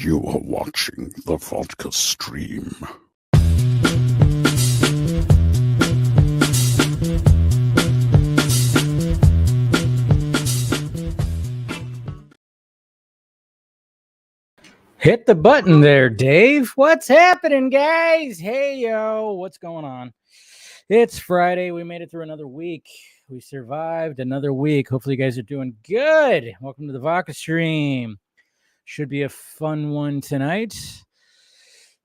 You are watching the Vodka stream. Hit the button there, Dave. What's happening, guys? Hey, yo, what's going on? It's Friday. We made it through another week. We survived another week. Hopefully, you guys are doing good. Welcome to the Vodka stream. Should be a fun one tonight.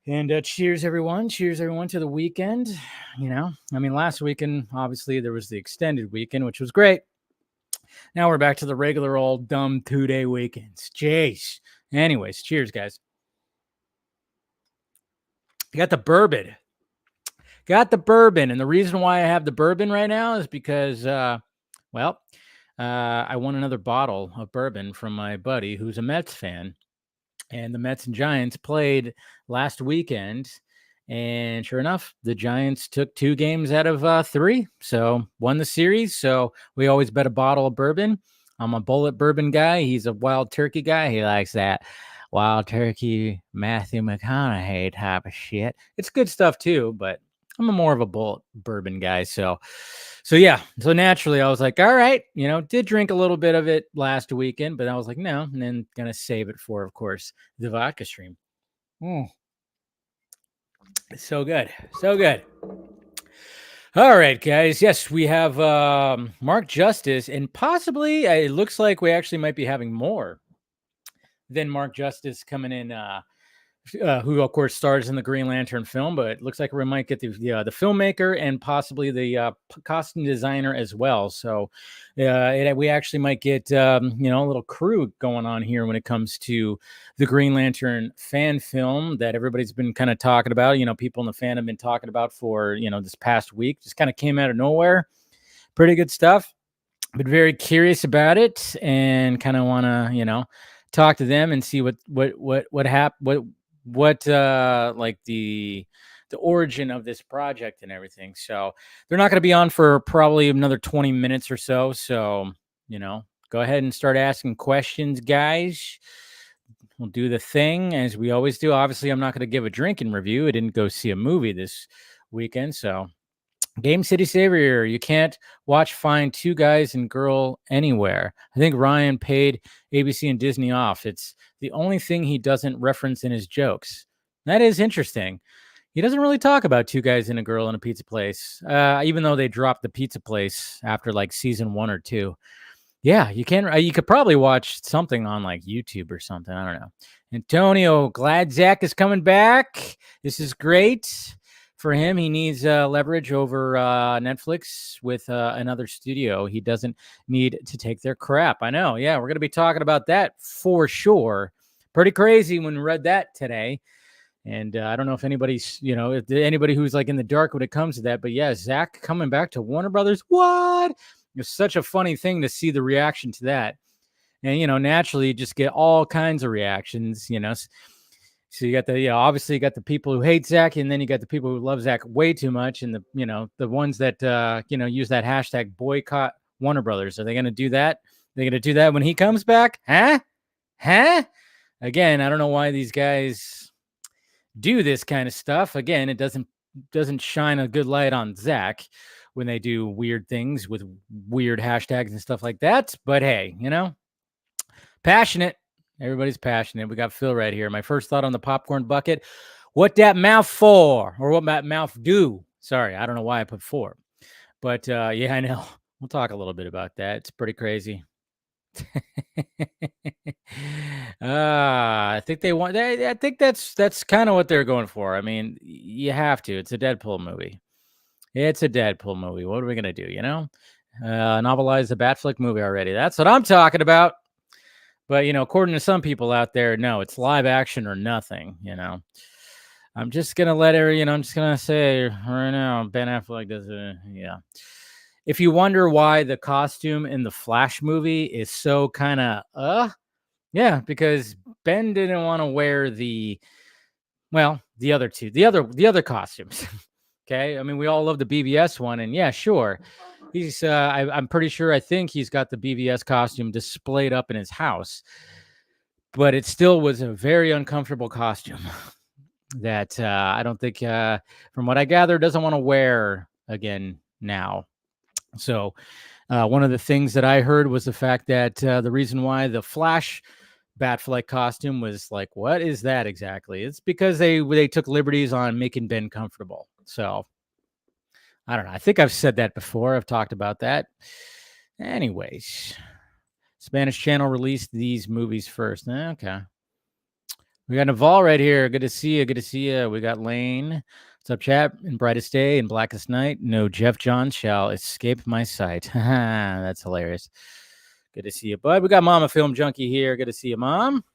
And cheers, everyone. Cheers, everyone, to the weekend. You know, I mean, last weekend, obviously, there was the extended weekend, which was great. Now we're back to the regular old dumb 2-day weekends. Jeez. Anyways, cheers, guys. You got the bourbon. And the reason why I have the bourbon right now is because, I won another bottle of bourbon from my buddy who's a Mets fan. And the Mets and Giants played last weekend. And sure enough, the Giants took 2 games out of 3. So won the series. So we always bet a bottle of bourbon. I'm a bullet bourbon guy. He's a wild turkey guy. He likes that wild turkey Matthew McConaughey type of shit. It's good stuff too, but I'm more of a bullet bourbon guy. So yeah. So naturally I was like, all right, did drink a little bit of it last weekend, but I was like, no, and then gonna save it for, of course, the vodka stream. It's so good. So good. All right, guys. Yes, we have Mark Justice, and possibly it looks like we actually might be having more than Mark Justice coming in, who, of course, stars in the Green Lantern film, but it looks like we might get the filmmaker and possibly the costume designer as well. So we actually might get, a little crew going on here when it comes to the Green Lantern fan film that everybody's been kind of talking about. People in the fan have been talking about for, this past week. Just kind of came out of nowhere. Pretty good stuff. Been very curious about it and kind of want to, talk to them and see what happened, like the origin of this project and everything. So they're not going to be on for probably another 20 minutes or so. So, go ahead and start asking questions, guys. We'll do the thing as we always do. Obviously, I'm not going to give a drinking review. I didn't go see a movie this weekend. So Game City Savior, you can't find 2 guys and girl anywhere. I think Ryan paid ABC and Disney off. It's the only thing he doesn't reference in his jokes. That is interesting. He doesn't really talk about 2 guys and a girl in a pizza place, even though they dropped the pizza place after like season 1 or 2. Yeah, you can. You could probably watch something on like YouTube or something. I don't know. Antonio, glad Zach is coming back. This is great. For him, he needs leverage over Netflix with another studio. He doesn't need to take their crap. I know. Yeah, we're going to be talking about that for sure. Pretty crazy when we read that today. And I don't know if anybody's, if anybody who's like in the dark when it comes to that. But yeah, Zach coming back to Warner Brothers. What? It's such a funny thing to see the reaction to that. And, naturally you just get all kinds of reactions, So you got obviously you got the people who hate Zach, and then you got the people who love Zach way too much, and the ones that use that hashtag boycott Warner Brothers. Are they going to do that? They're going to do that when he comes back? Huh? Again, I don't know why these guys do this kind of stuff. Again, it doesn't shine a good light on Zach when they do weird things with weird hashtags and stuff like that. But hey, passionate. Everybody's passionate. We got Phil right here. My first thought on the popcorn bucket. What that mouth for? Or what that mouth do? Sorry, I don't know why I put 4. But yeah, I know. We'll talk a little bit about that. It's pretty crazy. I think they want. I think that's kind of what they're going for. I mean, you have to. It's a Deadpool movie. What are we gonna do? Novelize the Batfleck movie already. That's what I'm talking about. But, according to some people out there, no, it's live action or nothing, I'm just going to I'm just going to say right now, Ben Affleck does it. Yeah. If you wonder why the costume in the Flash movie is so kind of, yeah, because Ben didn't want to wear the other costumes. Okay. I mean, we all love the BVS one, and yeah, sure. He's, I'm pretty sure, I think he's got the BVS costume displayed up in his house. but it still was a very uncomfortable costume that I don't think, from what I gather, doesn't want to wear again now. So one of the things that I heard was the fact that the reason why the Flash Batfleck costume was like, what is that exactly? It's because they took liberties on making Ben comfortable. So I don't know. I think I've said that before. I've talked about that. Anyways, Spanish channel released these movies first. Okay. We got Naval right here. Good to see you. Good to see you. We got Lane. What's up, chat? In brightest day and blackest night, no Jeff John shall escape my sight. That's hilarious. Good to see you, bud. We got Mama Film Junkie here. Good to see you, Mom.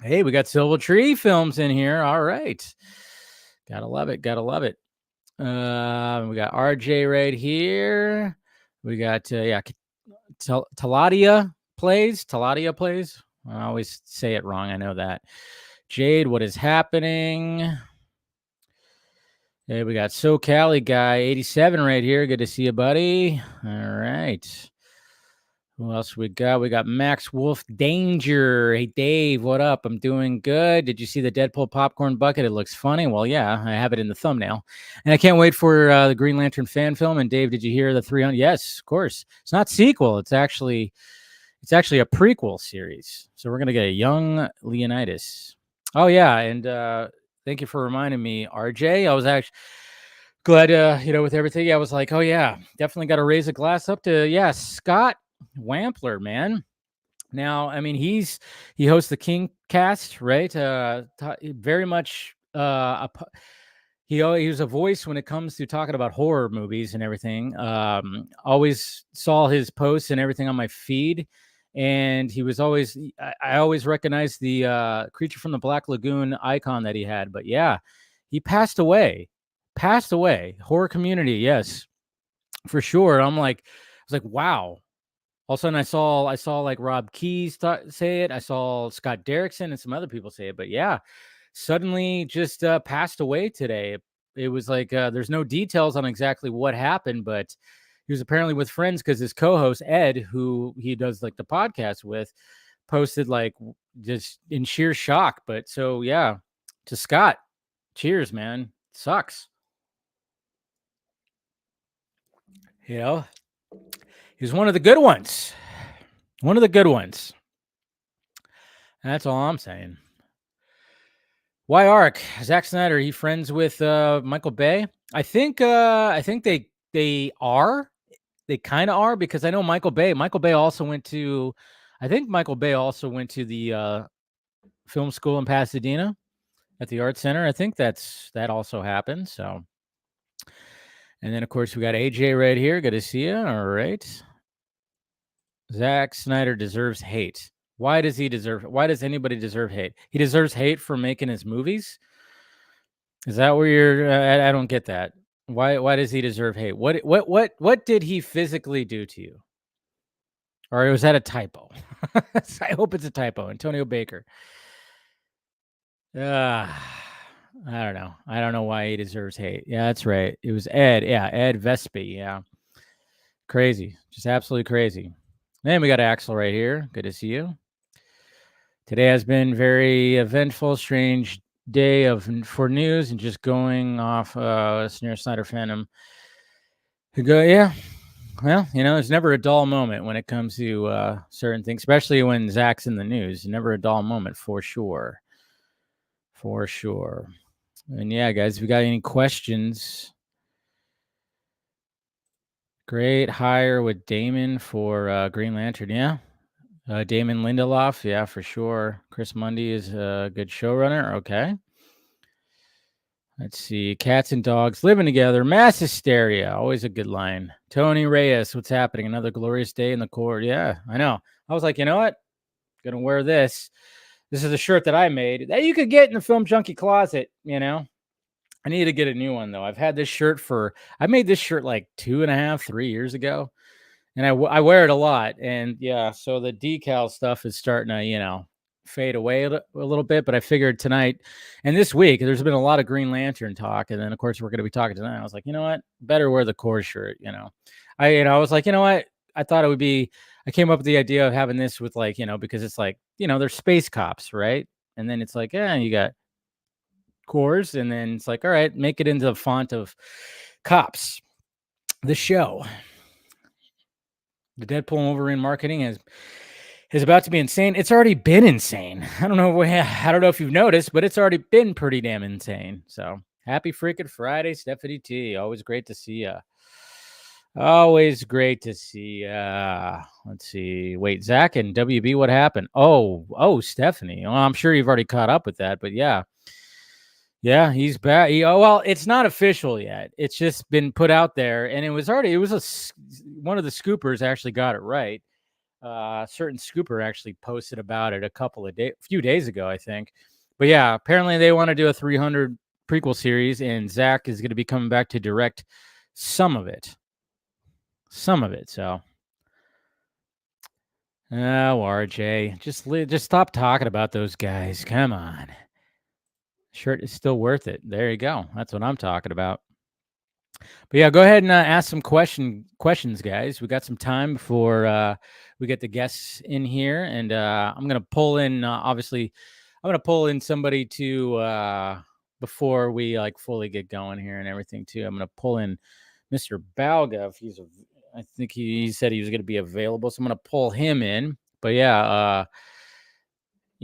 Hey, we got Silver Tree Films in here. All right. Gotta love it. Gotta love it. We got RJ right here. We got, Taladia Plays. Taladia Plays. I always say it wrong. I know that. Jade, what is happening? Hey, we got SoCali Guy 87 right here. Good to see you, buddy. All right. Who else we got? We got Max Wolf Danger. Hey, Dave, what up? I'm doing good. Did you see the Deadpool popcorn bucket? It looks funny. Well, yeah, I have it in the thumbnail. And I can't wait for the Green Lantern fan film. And Dave, did you hear the 300? Yes, of course. It's not sequel. It's actually a prequel series. So we're going to get a young Leonidas. Oh, yeah. And thank you for reminding me, RJ. I was actually glad, with everything. I was like, oh, yeah, definitely got to raise a glass up to, Scott Wampler, man. Now, I mean, he hosts the King Cast, right? Very much he was a voice when it comes to talking about horror movies and everything. Always saw his posts and everything on my feed, and he was always I always recognized the Creature from the Black Lagoon icon that he had. But yeah, he passed away. Horror community, yes, for sure. I was like, wow. All of a sudden, I saw like Rob Keyes say it. I saw Scott Derrickson and some other people say it. But yeah, suddenly just passed away today. It was like there's no details on exactly what happened, but he was apparently with friends because his co-host Ed, who he does like the podcast with, posted like just in sheer shock. But so yeah, to Scott, cheers, man. Sucks. He was one of the good ones. One of the good ones. That's all I'm saying. Why Arc? Zack Snyder, he friends with Michael Bay? I think they are. They kind of are, because I know Michael Bay also went to the film school in Pasadena at the Art Center. I think that also happened. So, and then of course we got AJ right here. Good to see you. All right. Zack Snyder deserves hate. Why does anybody deserve hate? He deserves hate for making his movies. Is that where you're? I don't get that. Why does he deserve hate? What did he physically do to you? Or was that a typo? I hope it's a typo. Antonio Baker. I don't know. I don't know why he deserves hate. Yeah, that's right. It was Ed. Yeah, Ed Vespi. Yeah. Crazy. Just absolutely crazy. Then we got Axel right here. Good to see you. Today has been very eventful, strange day for news and just going off Snyder fandom. Yeah. Well, there's never a dull moment when it comes to certain things, especially when Zach's in the news. Never a dull moment, for sure. For sure. And yeah, guys, if you got any questions, great hire with Damon for Green Lantern. Yeah. Damon Lindelof. Yeah, for sure. Chris Mundy is a good showrunner. Okay. Let's see. Cats and dogs living together. Mass hysteria. Always a good line. Tony Reyes. What's happening? Another glorious day in the court. Yeah, I know. I was like, you know what? Gonna wear this. This is a shirt that I made that you could get in the Film Junkie closet. I need to get a new one though. I've had this shirt I made this shirt like 2.5, 3 years ago, and I wear it a lot. And yeah, so the decal stuff is starting to, fade away a little bit. But I figured tonight and this week, there's been a lot of Green Lantern talk. And then of course we're going to be talking tonight. I was like, you know what? Better wear the core shirt. I was like, you know what? I I came up with the idea of having this with like, because it's like, they're space cops, right? And then it's like, you got cores, and then it's like, all right, make it into the font of cops. The show, the Deadpool and Wolverine marketing is about to be insane. It's already been insane. I don't know if you've noticed, but it's already been pretty damn insane. So happy freaking Friday, Stephanie T. Always great to see ya. Always great to see ya. Let's see. Wait, Zack and WB, what happened? Oh, Stephanie. Well, I'm sure you've already caught up with that, but yeah. Yeah, he's back. Well, it's not official yet. It's just been put out there, and one of the scoopers actually got it right. Certain scooper actually posted about it a few days ago, I think. But yeah, apparently they want to do a 300 prequel series, and Zack is going to be coming back to direct some of it. So, RJ, just stop talking about those guys. Come on. Shirt is still worth it. There you go. That's what I'm talking about. But yeah, go ahead and ask some questions, guys. We got some time before we get the guests in here, and I'm gonna pull in. Obviously, I'm gonna pull in somebody to before we like fully get going here and everything too. I'm gonna pull in Mr. Balga if I think he said he was gonna be available, so I'm gonna pull him in. But yeah,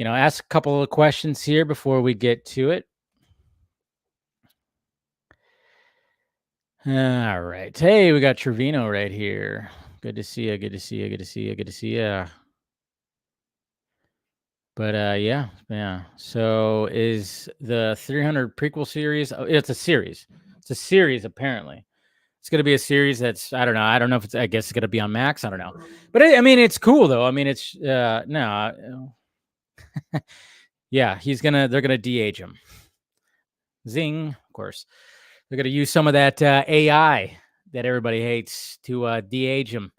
ask a couple of questions here before we get to it. All right. Hey, we got Trevino right here. Good to see you. But yeah. So is the 300 prequel series? Oh, it's a series. It's a series apparently. It's going to be a series that's I don't know. I don't know if I guess it's going to be on Max. I don't know. But I mean, it's cool though. I mean, it's no. Yeah, they're gonna de-age him. Zing, of course. They're gonna use some of that AI that everybody hates to de-age him.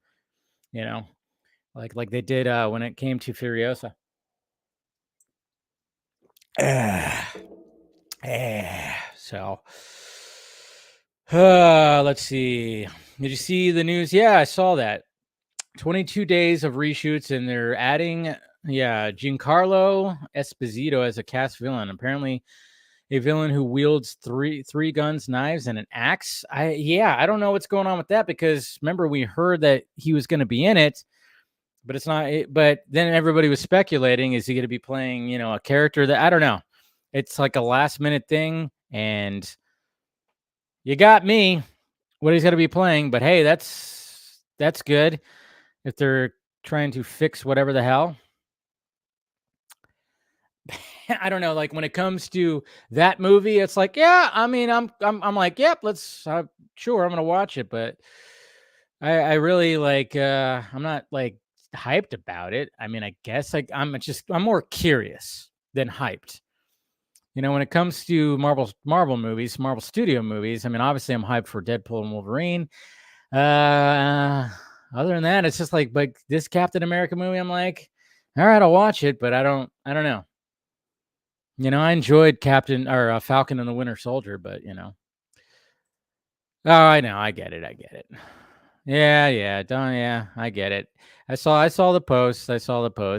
Like they did when it came to Furiosa. So, let's see. Did you see the news? Yeah, I saw that. 22 days of reshoots, and they're adding, Giancarlo Esposito as a cast villain. Apparently, a villain who wields three guns, knives, and an axe. I don't know what's going on with that because remember we heard that he was going to be in it, but it's not. But then everybody was speculating: is he going to be playing, a character that I don't know? It's like a last minute thing, and you got me. What he's going to be playing, but hey, that's good. If they're trying to fix whatever the hell. I don't know. Like when it comes to that movie, it's like, yeah. I mean, I'm like, yep. Let's sure. I'm gonna watch it, but I really like. I'm not like hyped about it. I mean, I guess I'm more curious than hyped. When it comes to Marvel movies, Marvel Studio movies. I mean, obviously, I'm hyped for Deadpool and Wolverine. Other than that, it's just like this Captain America movie. I'm like, all right, I'll watch it, but I don't know. I enjoyed Falcon and the Winter Soldier, but oh, I know, I get it. Yeah, I get it. I saw the post,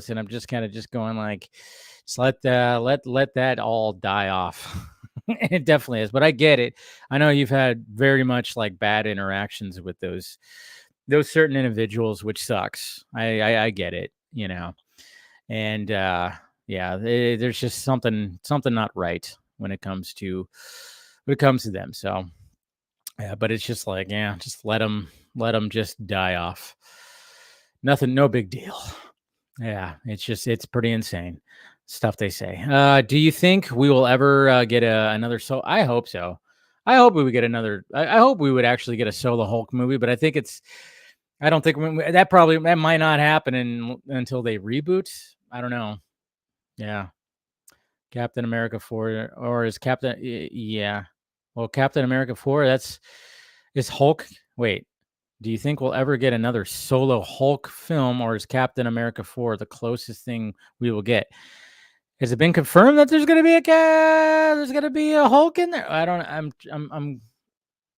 and I'm just kind of going like, just let that all die off. It definitely is, but I get it. I know you've had very much like bad interactions with those certain individuals, which sucks. I get it, and there's just something not right when it comes to them. So yeah, but it's just like, just let them just die off. Nothing, no big deal. Yeah, it's pretty insane stuff they say. Do you think we will ever get another? I hope so. I hope we would get another. I hope we would actually get a solo Hulk movie, but I think I don't think that might not happen until they reboot. I don't know. Yeah, Captain America 4, or is Captain? Yeah, well, Captain America 4. Is Hulk. Wait, do you think we'll ever get another solo Hulk film, or is Captain America 4 the closest thing we will get? Has it been confirmed that there's going to be a Hulk in there? I don't. I'm.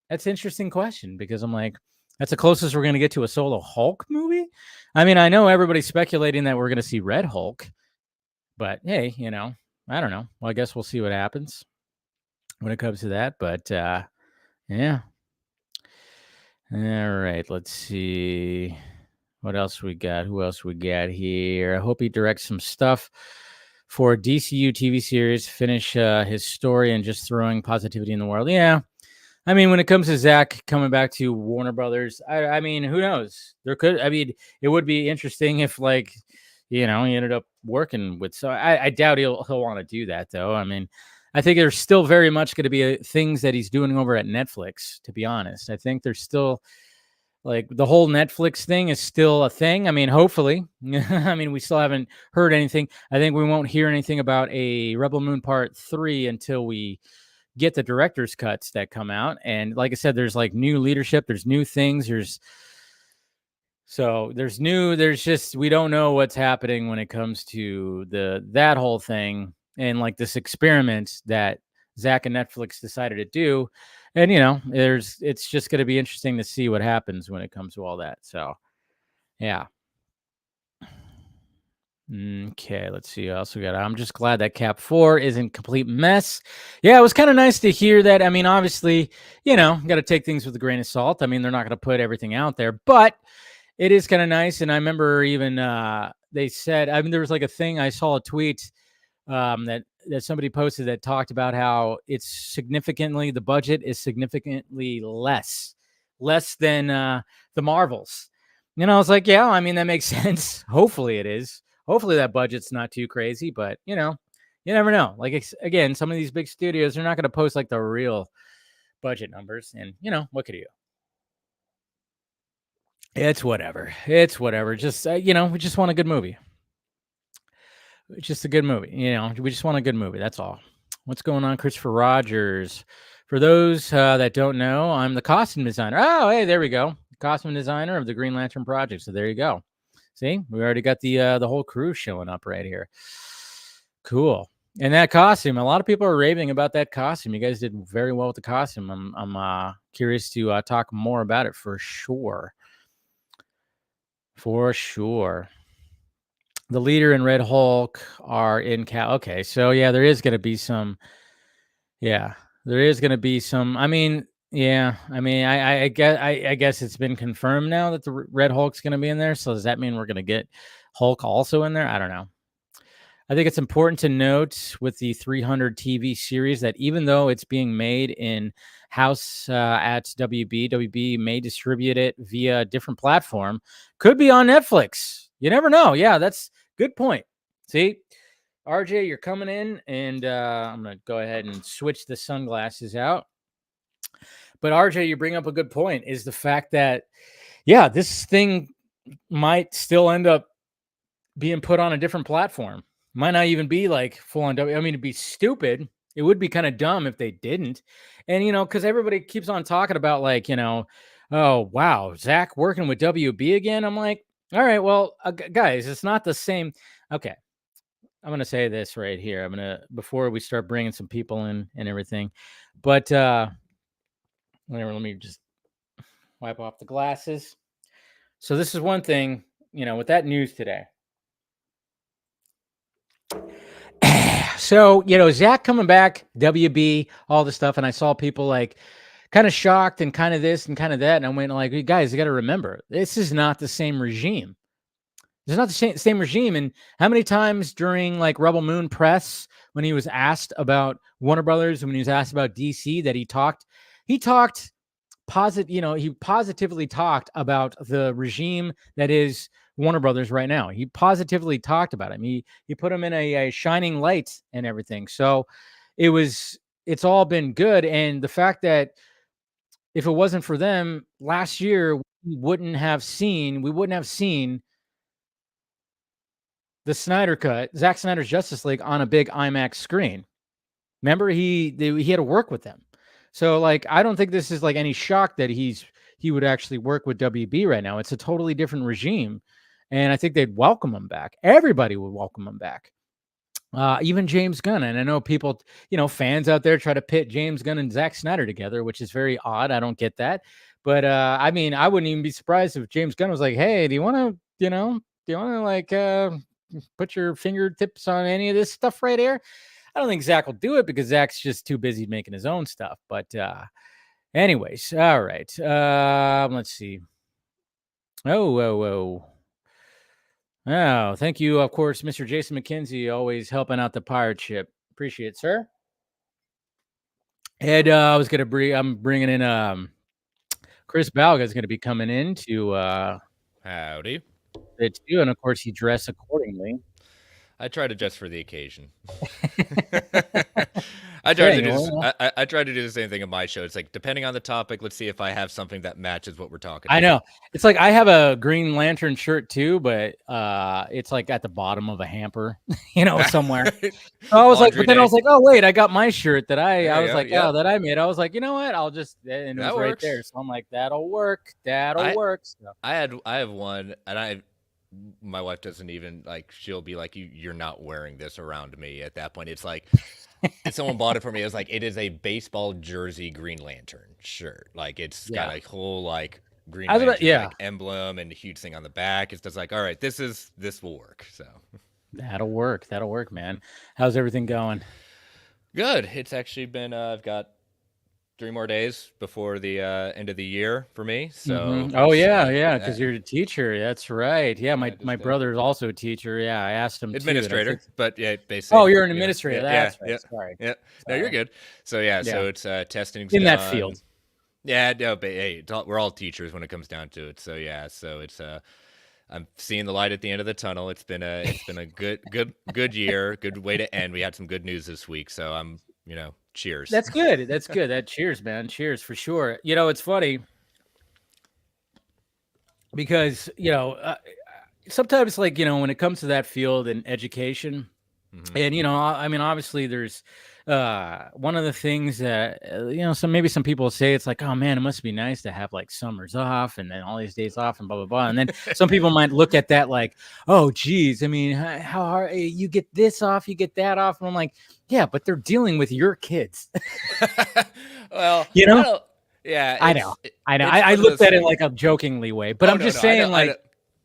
That's an interesting question because I'm like, That's the closest we're going to get to a solo Hulk movie. I mean, I know everybody's speculating that we're going to see Red Hulk, but hey, I don't know. Well, I guess we'll see what happens when it comes to that. But yeah. All right. Let's see what else we got. Who else we got here? I hope he directs some stuff for a DCU TV series. Finish his story and just throwing positivity in the world. Yeah. I mean, when it comes to Zack coming back to Warner Brothers, I mean, who knows? It would be interesting if, like, he ended up working with. So I doubt he'll want to do that, though. I mean, I think there's still very much going to be things that he's doing over at Netflix. To be honest, I think there's still, like, the whole Netflix thing is still a thing. I mean, hopefully. I mean, we still haven't heard anything. I think we won't hear anything about a Rebel Moon Part 3 until we get the director's cuts that come out. And like I said, there's like new leadership, there's new things, there's just, we don't know what's happening when it comes to that whole thing, and like this experiment that Zack and Netflix decided to do. And it's just going to be interesting to see what happens when it comes to all that. So yeah. Okay, let's see. I also got. I'm just glad that Cap 4 isn't complete mess. Yeah, it was kind of nice to hear that. I mean, obviously, got to take things with a grain of salt. I mean, they're not going to put everything out there, but it is kind of nice. And I remember even they said, I mean, there was like a thing. I saw a tweet that somebody posted that talked about how the budget is significantly less than the Marvels. I was like, yeah, I mean, that makes sense. Hopefully it is. Hopefully that budget's not too crazy, but you never know. Like, again, some of these big studios, they're not going to post like the real budget numbers, and what could you do? It's whatever. Just we just want a good movie. It's just a good movie. We just want a good movie. That's all. What's going on, Christopher Rogers? For those that don't know, I'm the costume designer. Oh, hey, there we go. Costume designer of the Green Lantern Project. So there you go. See, we already got the whole crew showing up right here. Cool. And that costume, a lot of people are raving about that costume. You guys did very well with the costume. I'm curious to talk more about it for sure. For sure. The leader and Red Hulk are in Cal. Okay, so yeah, there is going to be some. Yeah, there is going to be some. I mean, yeah, I mean, I guess it's been confirmed now that the Red Hulk's going to be in there. So does that mean we're going to get Hulk also in there? I don't know. I think it's important to note with the 300 TV series that even though it's being made in house at WB may distribute it via a different platform. Could be on Netflix. You never know. Yeah, that's good point. See, RJ, you're coming in, and I'm going to go ahead and switch the sunglasses out. But RJ, you bring up a good point, is the fact that, yeah, this thing might still end up being put on a different platform. Might not even be like full on W. I mean, it'd be stupid. It would be kind of dumb if they didn't. And, because everybody keeps on talking about like, oh, wow, Zack working with WB again. I'm like, all right, well, guys, it's not the same. Okay. I'm going to say this right here. Before we start bringing some people in and everything, but whatever, let me just wipe off the glasses. So this is one thing, with that news today. So, Zack coming back, WB, all this stuff. And I saw people like kind of shocked and kind of this and kind of that. And I went like, guys, you got to remember, this is not the same regime. It's not the same regime. And how many times during like Rebel Moon press, when he was asked about Warner Brothers, when he was asked about DC, that he positively talked about the regime that is Warner Brothers right now. He positively talked about him. He put him in a shining light and everything. So it's all been good. And the fact that if it wasn't for them last year, we wouldn't have seen the Snyder Cut, Zack Snyder's Justice League, on a big IMAX screen. Remember, he had to work with them. So like, I don't think this is like any shock that he would actually work with WB right now. It's a totally different regime. And I think they'd welcome him back. Everybody would welcome him back. Even James Gunn. And I know people, fans out there try to pit James Gunn and Zack Snyder together, which is very odd. I don't get that. But I mean, I wouldn't even be surprised if James Gunn was like, "Hey, do you want to, like put your fingertips on any of this stuff right here?" I don't think Zack will do it because Zack's just too busy making his own stuff. But anyways, all right. Let's see. Oh, thank you, of course, Mr. Jason McKenzie, always helping out the pirate ship. Appreciate it, sir. And I'm bringing in Chris Balga is going to be coming in to howdy. It too, and of course he dressed accordingly. I try to dress for the occasion. I try to do the same thing in my show. It's like, depending on the topic, let's see if I have something that matches what we're talking about. I know. It's like I have a Green Lantern shirt too, but it's like at the bottom of a hamper, somewhere. So I was like, but then I was like, oh wait, I got my shirt that I was like, oh, that I made. I was like, you know what? I'll just, and it was right there. So I'm like, that'll work. That'll work. So. I have one, and my wife doesn't even she'll be like, you're not wearing this around me. At that point, it's like, if someone bought it for me, it was like, it is a baseball jersey Green Lantern shirt. Like, it's got a whole Green Lantern emblem and a huge thing on the back. It's just like, all right, this will work. So that'll work, man. How's everything going? Good. It's actually been I've got 3 more days before the end of the year for me. So because you're a teacher. That's right. Yeah, my brother's also a teacher. Yeah, I asked him administrator, but basically. Oh, you're an administrator. That's right. Sorry. Yeah. No, you're good. So so it's testing in that field. Yeah, no, but hey, we're all teachers when it comes down to it. So so it's I'm seeing the light at the end of the tunnel. It's been a good year, good way to end. We had some good news this week, so I'm cheers. That's good. That's good. That cheers, man. Cheers for sure. It's funny because, sometimes when it comes to that field in education and, I mean, obviously there's one of the things that, maybe some people say it's like, oh man, it must be nice to have summers off and then all these days off and blah, blah, blah. And then some people might look at that like, oh geez, I mean, how hard you get this off, you get that off. And I'm like, yeah, but they're dealing with your kids. Well, yeah, I know. I looked at it like a jokingly way, but I'm just saying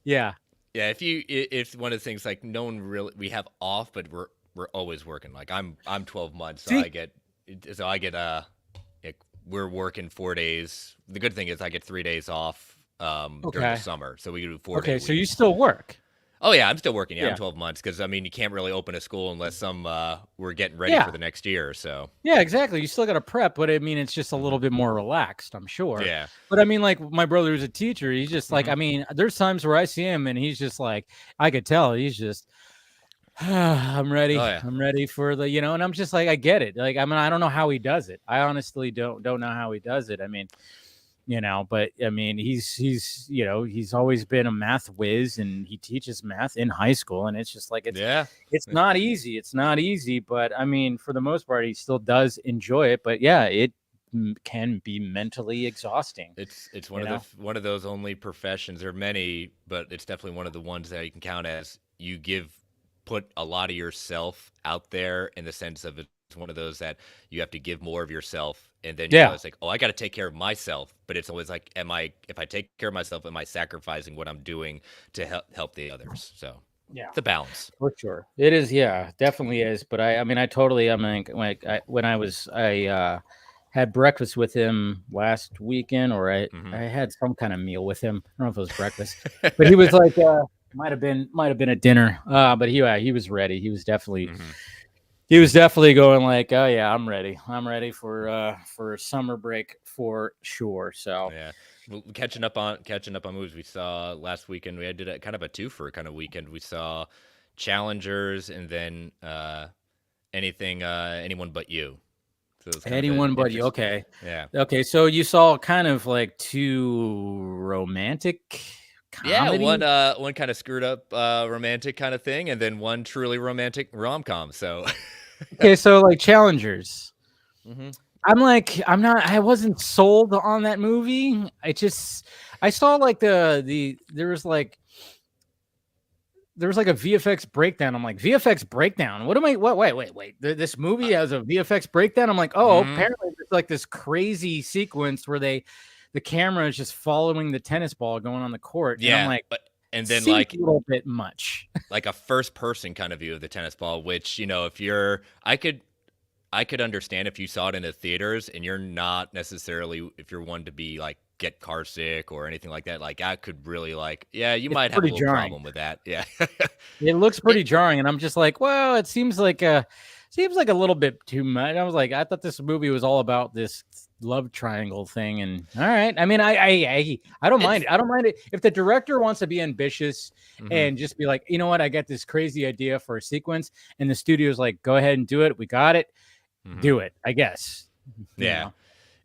yeah. Yeah. If one of the things no one really, we have off, but we're always working. Like I'm 12 months, so I get we're working 4 days. The good thing is I get 3 days off during the summer, so we do 4 days. Okay, so you still work? Oh yeah, I'm still working. Yeah, I'm 12 months because I mean you can't really open a school unless we're getting ready for the next year. So yeah, exactly. You still got to prep, but I mean it's just a little bit more relaxed, I'm sure. Yeah. But I mean, my brother who's a teacher, he's just I mean, there's times where I see him and he's just I could tell he's just. I'm ready. Oh, yeah. I'm ready for the, and I'm just I get it. I mean, I don't know how he does it. I honestly don't know how he does it. I mean, but I mean, he's always been a math whiz and he teaches math in high school. And it's just it's not easy. It's not easy. But I mean, for the most part, he still does enjoy it. But yeah, it can be mentally exhausting. It's one of those only professions. There are many, but it's definitely one of the ones that you can count as you put a lot of yourself out there in the sense of it's one of those that you have to give more of yourself. And then it's like, oh, I got to take care of myself. But it's always like, if I take care of myself, am I sacrificing what I'm doing to help the others? So yeah, the balance. For sure. It is. Yeah, definitely is. But I had breakfast with him last weekend, or I had some kind of meal with him. I don't know if it was breakfast, but he was like, might have been a dinner. But he was ready. He was definitely going like, oh yeah, I'm ready. I'm ready for summer break for sure. So yeah, well, catching up on movies we saw last weekend. We did a kind of a twofer kind of weekend. We saw Challengers and then Anyone But You. So Anyone But You. Okay. Yeah. Okay. So you saw kind of two romantic. Comedy? Yeah, one kind of screwed up romantic kind of thing, and then one truly romantic rom-com. So okay, so Challengers. I wasn't sold on that movie. I saw there was a VFX breakdown. I'm like, VFX breakdown? Wait. This movie has a VFX breakdown? I'm like, apparently it's this crazy sequence where they the camera is just following the tennis ball going on the court. Yeah, and I'm like, and then seems like a little bit much. like a first person kind of view of the tennis ball, which, you know, if you're, I could understand if you saw it in the theaters and you're not necessarily, if you're one to be like get car sick or anything like that, like I could really like, yeah, you might have a little jarring. problem with that. Yeah. It looks pretty jarring, and I'm just like, well, it seems like a little bit too much. I was like, I thought this movie was all about this love triangle thing, and all right. I mean, I don't mind it. I don't mind it if the director wants to be ambitious and just be like, you know what, I got this crazy idea for a sequence, and the studio's like, go ahead and do it. We got it. Do it, I guess. Yeah.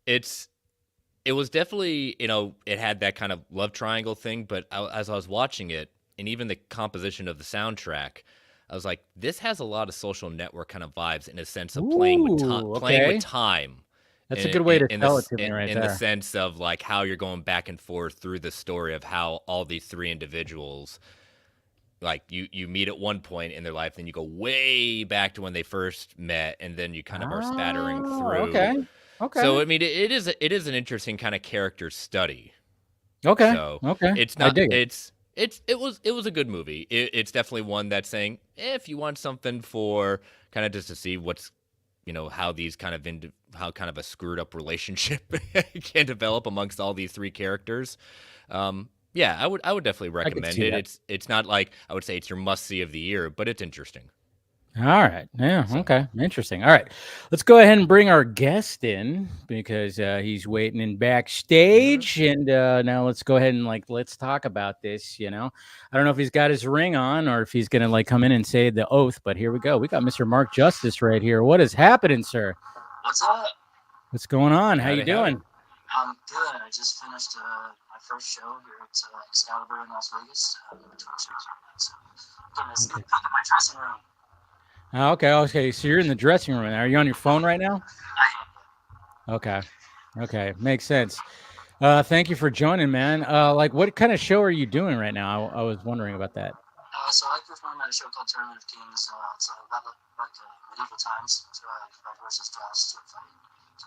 It was definitely, you know, it had that kind of love triangle thing, but as I was watching it, and even the composition of the soundtrack, I was like, this has a lot of Social Network kind of vibes in a sense of playing with time. That's a good way to tell it to me right there. In the sense of like how you're going back and forth through the story of how all these three individuals, like you meet at one point in their life, then you go way back to when they first met, and then you kind of are spattering through. Okay. So I mean, it is an interesting kind of character study. Okay. So it's not it was a good movie. It's definitely one that's saying, if you want something for kind of just to see what's, you know, how these kind of how kind of a screwed up relationship can develop amongst all these three characters. Yeah, I would definitely recommend it. It's not like I would say it's your must see of the year, but it's interesting. All right. Yeah. Okay. Interesting. All right. Let's go ahead and bring our guest in because he's waiting in backstage. And now let's go ahead and let's talk about this. You know, I don't know if he's got his ring on or if he's going to come in and say the oath, but here we go. We got Mr. Mark Justice right here. What is happening, sir? What's up? What's going on? How you doing? I'm good. I just finished my first show here at Excalibur in Las Vegas. So I'm getting a sneak peek at my dressing room. Okay. So you're in the dressing room. Are you on your phone right now? I am. Okay. Makes sense. Thank you for joining, man. What kind of show are you doing right now? I was wondering about that. So I perform at a show called Tournament of Kings. It's about medieval times. So red versus dress, sword fighting,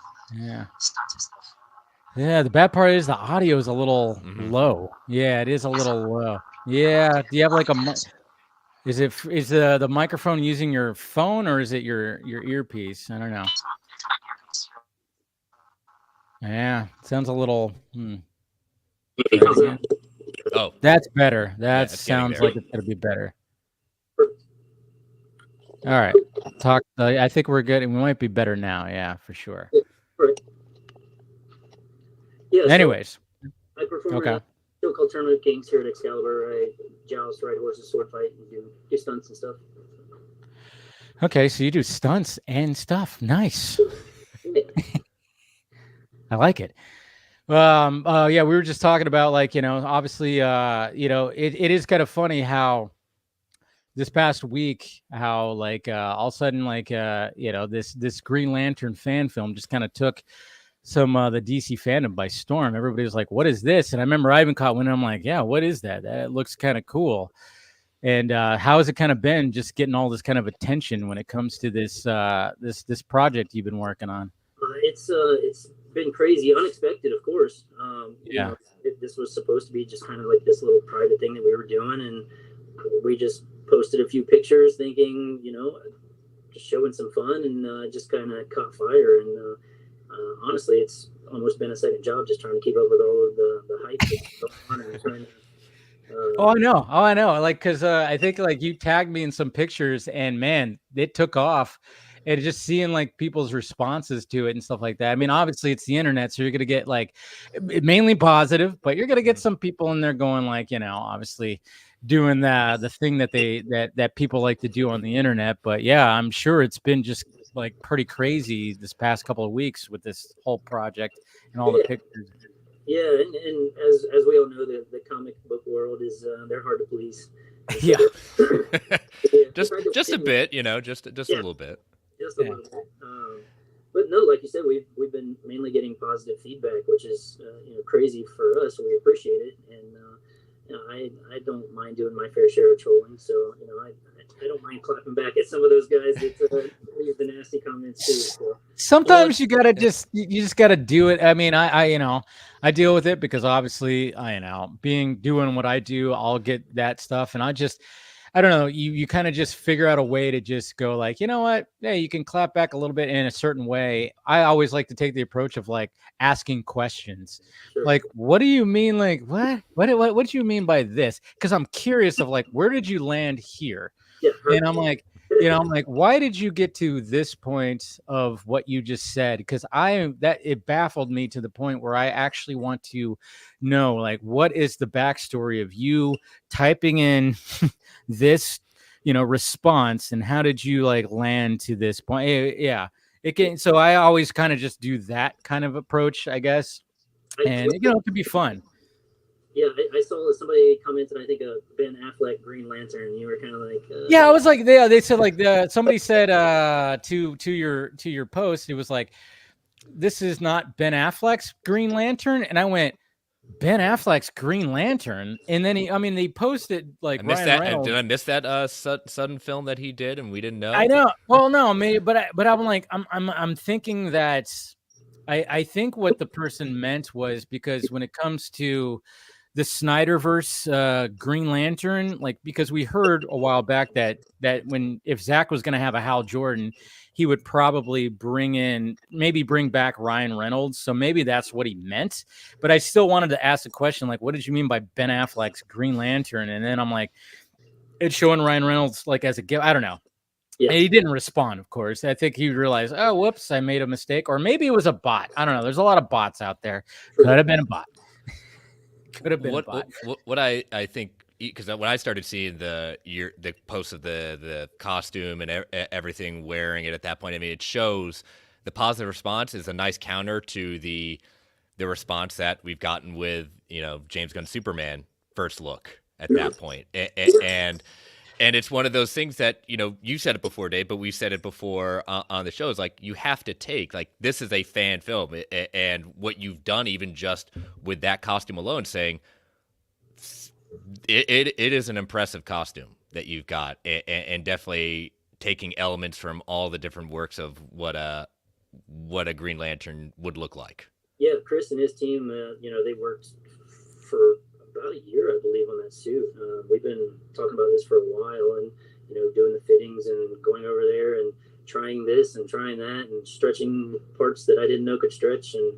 all that stunts and stuff. Yeah, the bad part is the audio is a little low. Yeah, it is a little low. Yeah. Do you have Is the microphone using your phone or is it your earpiece? I don't know. Yeah, sounds a little. Oh, that's better. That sounds like it's gonna be better. All right, talk. I think we're good, and we might be better now. Yeah, for sure. Yeah. Anyways, I perform at a show called Tournament of Kings here at Excalibur. I joust, ride horses, sword fight, and do stunts and stuff. Okay, so you do stunts and stuff. Nice. I like it. Yeah, we were just talking about obviously, it is kind of funny how this past week, how all of a sudden, this Green Lantern fan film just kind of took some the DC fandom by storm. Everybody was like, what is this? And I remember I even caught one and I'm like, yeah, what is that? That looks kind of cool. And how has it kind of been just getting all this kind of attention when it comes to this this project you've been working on? It's been crazy, unexpected, of course. This was supposed to be just kind of like this little private thing that we were doing, and we just posted a few pictures thinking, just showing some fun, and just kind of caught fire. And honestly, it's almost been a second job just trying to keep up with all of the hype that's going on and trying to, I know. Because I think you tagged me in some pictures, and man, it took off. And just seeing people's responses to it and stuff like that. I mean, obviously it's the internet, so you're gonna get mainly positive, but you're gonna get some people in there going obviously doing the thing that people like to do on the internet. But yeah, I'm sure it's been just pretty crazy this past couple of weeks with this whole project and all the pictures. Yeah, and as we all know, the comic book world is they're hard to please. Yeah. just a bit, just a little bit. Just a little bit. But no, like you said, we've been mainly getting positive feedback, which is crazy for us. We appreciate it, and I don't mind doing my fair share of trolling. So I don't mind clapping back at some of those guys that leave the nasty comments too. So. Sometimes you gotta you just gotta do it. I mean, I deal with it because obviously doing what I do, I'll get that stuff, and I don't know, you kind of just figure out a way to just go like, you know what? Yeah, you can clap back a little bit in a certain way. I always like to take the approach of like asking questions. Sure. Like, what do you mean? Like, what do you mean by this? Because I'm curious of like, where did you land here? Yeah, and I'm like, why did you get to this point of what you just said? Because it baffled me to the point where I actually want to know, like, what is the backstory of you typing in this, response, and how did you like land to this point? Yeah, it can. So I always kind of just do that kind of approach, I guess, and it can be fun. Yeah, I saw somebody commented, I think, Ben Affleck Green Lantern. You were kind of like, yeah, I was like, they said like somebody said to your post, it was like, this is not Ben Affleck's Green Lantern, and I went, Ben Affleck's Green Lantern, and then they posted like I missed Ryan that. Reynolds. Did I miss that sudden film that he did and we didn't know? I know. Well, no, maybe, but I'm like, I'm thinking that I think what the person meant was, because when it comes to the Snyderverse Green Lantern, like, because we heard a while back that if Zack was going to have a Hal Jordan, he would probably bring back Ryan Reynolds. So maybe that's what he meant. But I still wanted to ask the question, like, what did you mean by Ben Affleck's Green Lantern? And then I'm like, it's showing Ryan Reynolds like as a gift. I don't know. Yeah. And he didn't respond, of course. I think he realized, oh, whoops, I made a mistake. Or maybe it was a bot. I don't know. There's a lot of bots out there. Could have been a bot. Could have been a bot. What I think, because when I started seeing the posts of the costume and everything, wearing it at that point, I mean, it shows the positive response is a nice counter to the response that we've gotten with James Gunn's Superman first look at that point, and it's one of those things that you said it before, Dave, but we said it before on the show. Is like, you have to take, like, this is a fan film, and what you've done even just with that costume alone, saying it is an impressive costume that you've got, and definitely taking elements from all the different works of what a Green Lantern would look like. Yeah, Chris and his team, they worked for about a year, I believe, on that suit. We've been talking about this for a while, and doing the fittings and going over there and trying this and trying that and stretching parts that I didn't know could stretch, and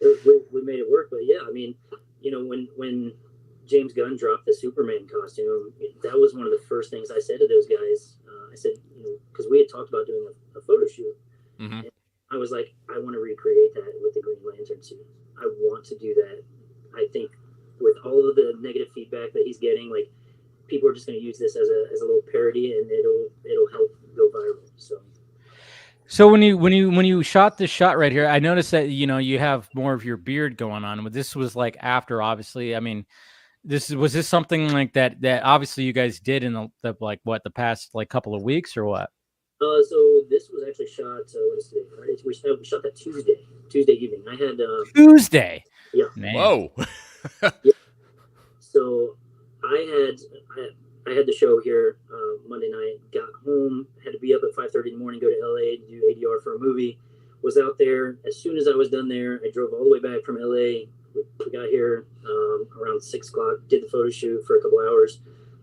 we made it work. But yeah, I mean, when James Gunn dropped the Superman costume, that was one of the first things I said to those guys. I said, because we had talked about doing a photo shoot. Mm-hmm. I was like, I want to recreate that with the Green Lantern suit. I want to do that. I think with all of the negative feedback that he's getting, like, people are just going to use this as a little parody, and it'll help go viral. So when you shot this shot right here, I noticed that you have more of your beard going on. But this was like after, obviously. I mean, was this something like that obviously you guys did in the past like couple of weeks, or what? So this was actually shot. What is today? Friday. We shot that Tuesday evening. I had Tuesday. Yeah. Man. Whoa. Yeah. So I had the show here Monday night. Got home, had to be up at 5:30 in the morning, go to LA to do ADR for a movie. Was out there. As soon as I was done there, I drove all the way back from LA. We got here around 6 o'clock. Did the photo shoot for a couple hours.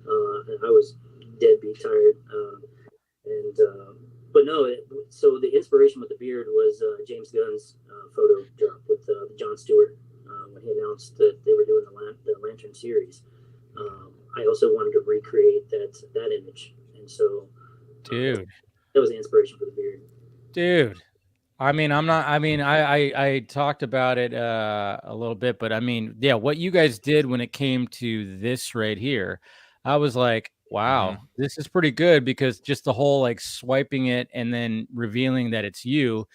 And I was deadbeat tired. But no, so the inspiration with the beard was James Gunn's photo drop with Jon Stewart when he announced that they were doing the Lantern series. I also wanted to recreate that image, and so dude, that was the inspiration for the beard. Dude, I talked about it a little bit, but I mean, yeah, what you guys did when it came to this right here, I was like, wow, this is pretty good, because just the whole like swiping it and then revealing that it's you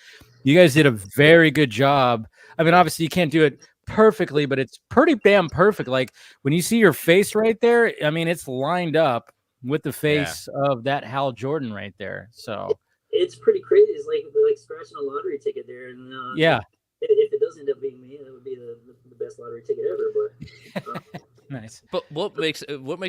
guys did a very good job. I mean, obviously you can't do it perfectly, but it's pretty damn perfect. Like when you see your face right there, I mean, it's lined up with the face of that Hal Jordan right there. So it's pretty crazy. It's like scratching a lottery ticket there. And yeah, if it does end up being me, that would be the best lottery ticket ever. But nice. But what makes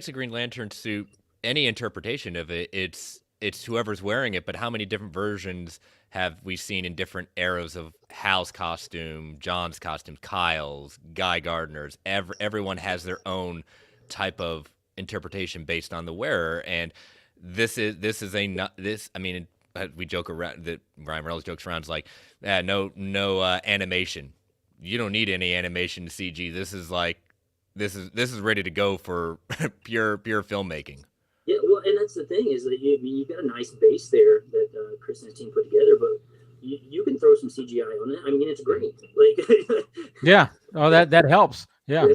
a Green Lantern suit, any interpretation of it, it's it's whoever's wearing it, but how many different versions have we seen in different eras of Hal's costume, John's costume, Kyle's, Guy Gardner's? Everyone has their own type of interpretation based on the wearer, and this is a not this. I mean, we joke around that Ryan Reynolds jokes around. It's like, no animation. You don't need any animation CG. This is ready to go for pure filmmaking. Yeah, well, and that's the thing is that you got a nice base there that Chris and his team put together, but you can throw some CGI on it. I mean, it's great. Like, yeah. Oh, that helps. Yeah.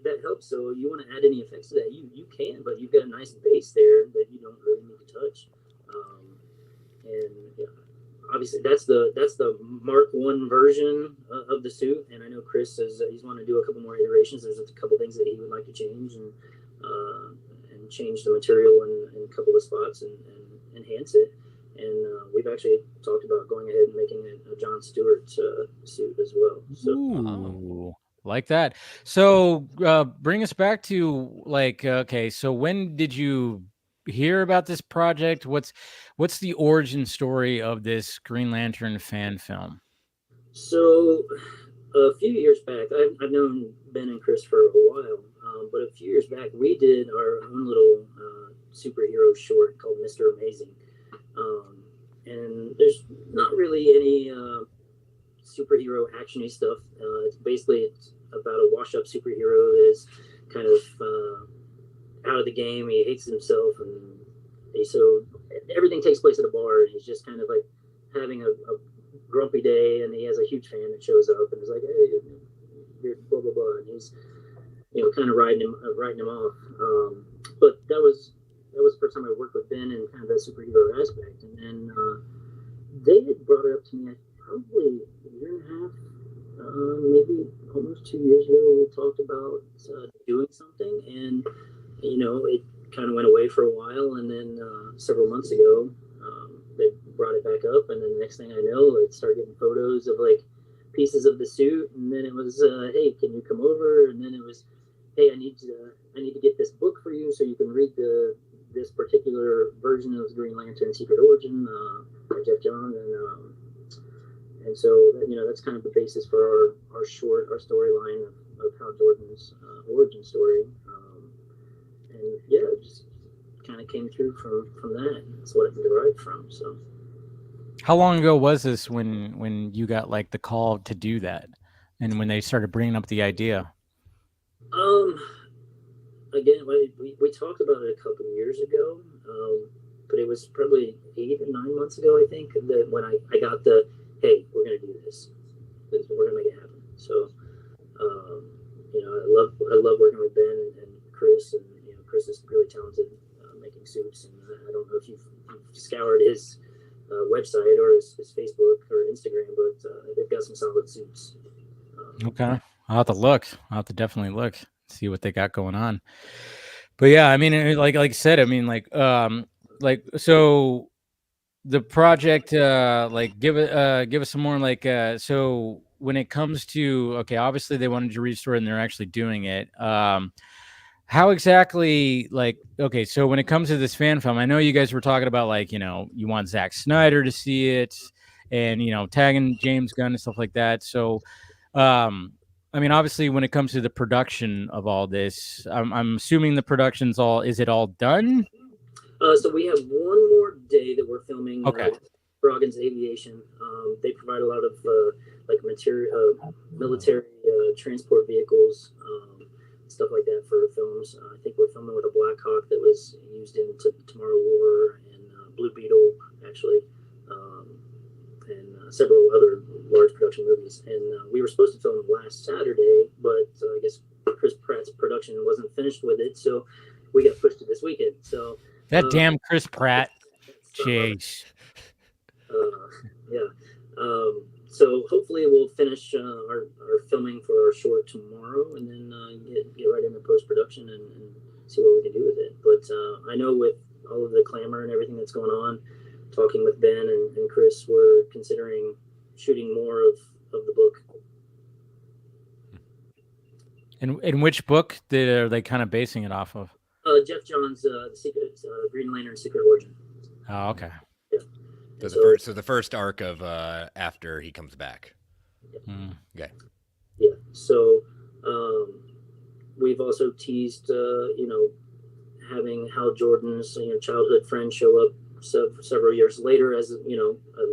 That helps. So you want to add any effects to that, you can, but you've got a nice base there that you don't really need to touch. And yeah, obviously that's the Mark I version of the suit. And I know Chris says he's wanting to do a couple more iterations. There's a couple things that he would like to change and change the material in a couple of spots and enhance it. And we've actually talked about going ahead and making it a John Stewart suit as well. So. Ooh, like that. So bring us back to like, okay, so when did you hear about this project? What's the origin story of this Green Lantern fan film? So a few years back, I've known Ben and Chris for a while, but a few years back, we did our own little superhero short called Mr. Amazing. And there's not really any superhero actiony stuff. It's about a wash-up superhero that is kind of out of the game. He hates himself, and so everything takes place at a bar, and he's just kind of like having a grumpy day, and he has a huge fan that shows up and is like, "Hey, you're blah blah blah," and he's kind of writing him off. But that was the first time I worked with Ben in kind of that superhero aspect, and then they had brought it up to me probably a year and a half, maybe almost 2 years ago. We talked about doing something, and it kind of went away for a while, and then several months ago they brought it back up, and then the next thing I know, I started getting photos of like pieces of the suit, and then it was hey, can you come over? And then it was, hey, I need to get this book for you so you can read this particular version of Green Lantern Secret Origin by Jeff Johns, and so that's kind of the basis for our storyline of Hal Jordan's origin story, and yeah, it just kind of came through from that. That's what it derived from. So, how long ago was this when you got like the call to do that, and when they started bringing up the idea? Again, we talked about it a couple of years ago, but it was probably 8 or 9 months ago, I think, that when I got the, hey, we're going to do this. We're going to make it happen. So, I love working with Ben and Chris, and Chris is really talented making suits, and I don't know if you've scoured his website or his Facebook or Instagram, but they've got some solid suits. Okay, I'll have to look. I'll have to definitely look, see what they got going on. But yeah, I mean, like I said, I mean, so the project, give us some more, so when it comes to, okay, obviously they wanted to restore it and they're actually doing it. How exactly, okay, so when it comes to this fan film, I know you guys were talking about you want Zack Snyder to see it and, tagging James Gunn and stuff like that. So, I mean, obviously, when it comes to the production of all this, I'm assuming the production's is it all done? So we have one more day that we're filming. Okay. Broggin's Aviation. They provide a lot of material, military transport vehicles, stuff like that for films. I think we're filming with a Black Hawk that was used in Tomorrow War and Blue Beetle, actually. And several other large production movies. And we were supposed to film last Saturday, but I guess Chris Pratt's production wasn't finished with it, so we got pushed to this weekend. So that damn Chris Pratt. Jeez. Yeah. So hopefully we'll finish our filming for our short tomorrow, and then get right into post-production and see what we can do with it. But I know with all of the clamor and everything that's going on, talking with Ben and Chris, we're considering shooting more of the book. And which book are they kind of basing it off of? Jeff Johns' Green Lantern Secret Origin. Oh, okay. Yeah. So the first arc of after he comes back. Okay. Yeah. So we've also teased, having Hal Jordan's childhood friend show up several years later as a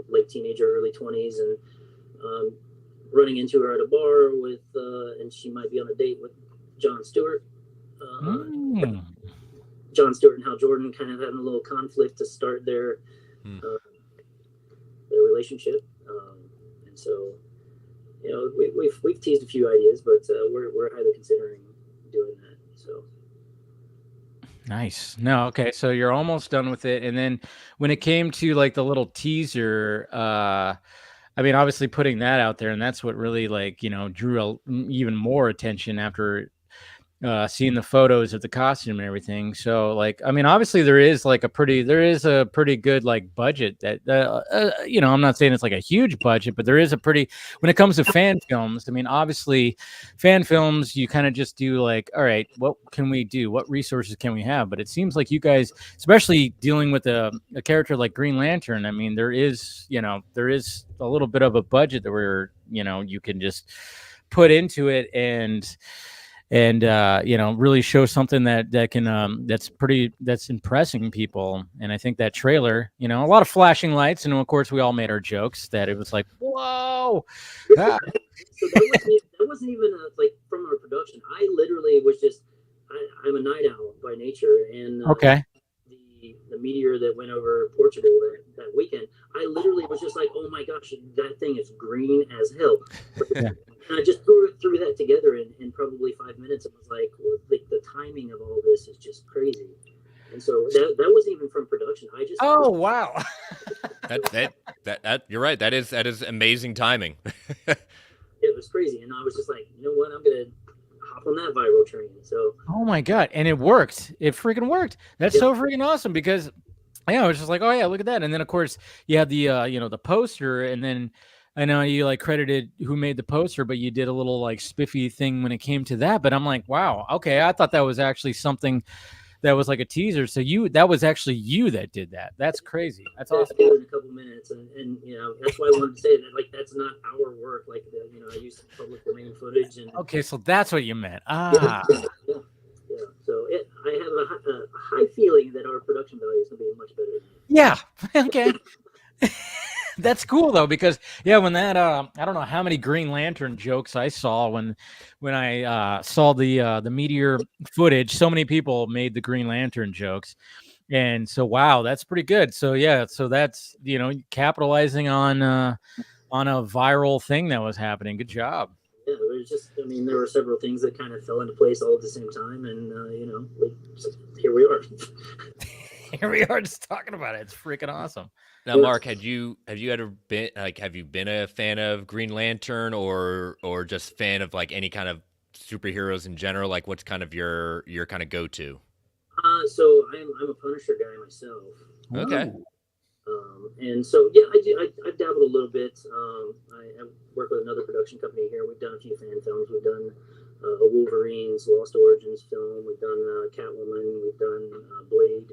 late teenager, early 20s, and running into her at a bar with, and she might be on a date with Jon Stewart. Jon Stewart and Hal Jordan kind of having a little conflict to start their relationship, and so we've teased a few ideas, but we're highly considering doing that. So nice. No, okay, so you're almost done with it, and then when it came to like the little teaser, I mean, obviously putting that out there, and that's what really drew even more attention after seeing the photos of the costume and everything. So I mean, obviously there is a pretty good like budget that, I'm not saying it's like a huge budget, but there is a pretty, when it comes to fan films, I mean, obviously fan films, you kind of just do like, all right, what can we do? What resources can we have? But it seems like you guys, especially dealing with a character like Green Lantern, I mean, there is a little bit of a budget that you can just put into it and really show something that can that's impressing people. And I think that trailer, a lot of flashing lights, and of course we all made our jokes that it was like, whoa. So that wasn't even like from our production. I literally was just, I'm a night owl by nature, and okay. The meteor that went over Portugal that weekend, I literally was just like, oh my gosh, that thing is green as hell. Yeah. And I just threw that together in probably 5 minutes. It was like the timing of all this is just crazy. And so that wasn't even from production. Oh wow. that you're right. That is amazing timing. It was crazy, and I was just like, you know what, I'm gonna hop on that viral train. So oh my god, and it worked. It freaking worked. That's so freaking awesome, because I was just like, oh yeah, look at that. And then of course you had the the poster, and then I know you like credited who made the poster, but you did a little like spiffy thing when it came to that. But I'm like, wow, okay, I thought that was actually something that was like a teaser. So that was actually you that did that. That's crazy. That's awesome. In a couple minutes, and that's why I wanted to say that, like, that's not our work. Like, I used public domain footage. And okay, so that's what you meant. Yeah. So I have a high feeling that our production value is going to be much better. Yeah. Okay. That's cool though, because when that I don't know how many Green Lantern jokes I saw when I saw the meteor footage. So many people made the Green Lantern jokes, and so wow, that's pretty good. So so that's capitalizing on a viral thing that was happening. Good job. Yeah, there's just, there were several things that kind of fell into place all at the same time, and here we are. Here we are just talking about it. It's freaking awesome. Now, Mark, have you ever been have you been a fan of Green Lantern or just fan of like any kind of superheroes in general? Like, what's kind of your kind of go-to? So I'm a Punisher guy myself. Okay. And so I've dabbled a little bit. I work with another production company here. We've done a few fan films. We've done a Wolverine's Lost Origins film. We've done Catwoman. We've done Blade.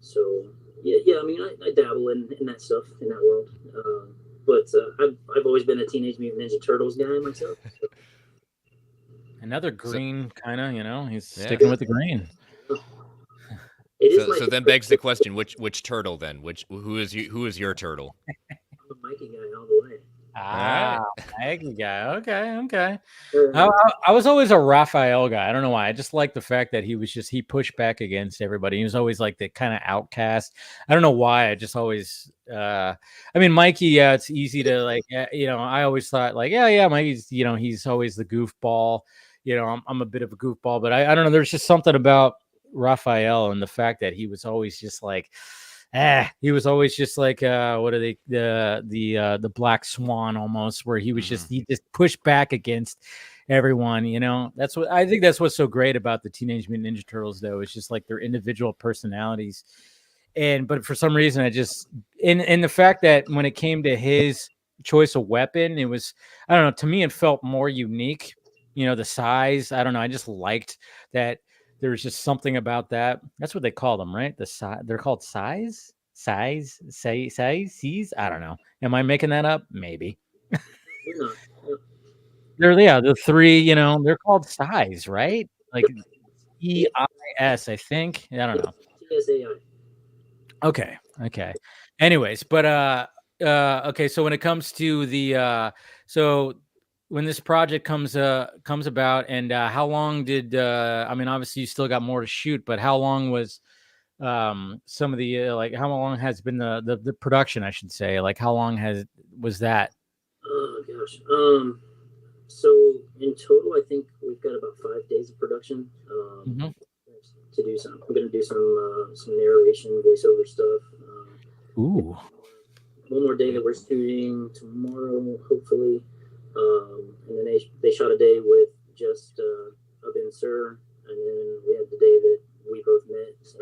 So I dabble in that stuff, in that world. But I've always been a Teenage Mutant Ninja Turtles guy myself. So. Another green kind of, he's sticking with the green. So then begs the question: which turtle then? Who is your turtle? I'm a Mikey guy all the way. Mikey guy. Okay. I was always a Raphael guy. I don't know why. I just like the fact that he pushed back against everybody. He was always like the kind of outcast. I don't know why. I just always. Mikey. It's easy to like. I always thought like, Mikey's. He's always the goofball. I'm a bit of a goofball, but I don't know. There's just something about Raphael and the fact that he was always just like he was always just like what are they the Black Swan almost, where he was he just pushed back against everyone. That's what I think, that's what's so great about the Teenage Mutant Ninja Turtles though. It's just like their individual personalities, but for some reason I just in the fact that when it came to his choice of weapon, it was, I don't know, to me it felt more unique. The size, I don't know, I just liked that there's just something about that. That's what they call them, right? They're called size. I don't know. Am I making that up? Maybe. You're not. They're the three. They're called size, right? Like EIS, I think. I don't know. TSAI. Okay. Anyways, but okay. So when it comes to the so when this project comes about, and how long did I mean, obviously you still got more to shoot, but how long was some of the like how long has been the production, I should say, like how long was that? Oh gosh. So in total, I think we've got about 5 days of production. To do some. I'm going to do some narration, voiceover stuff. Ooh. One more day that we're shooting tomorrow, hopefully. And then they shot a day with just Abin Sur, and then we had the day that we both met. So,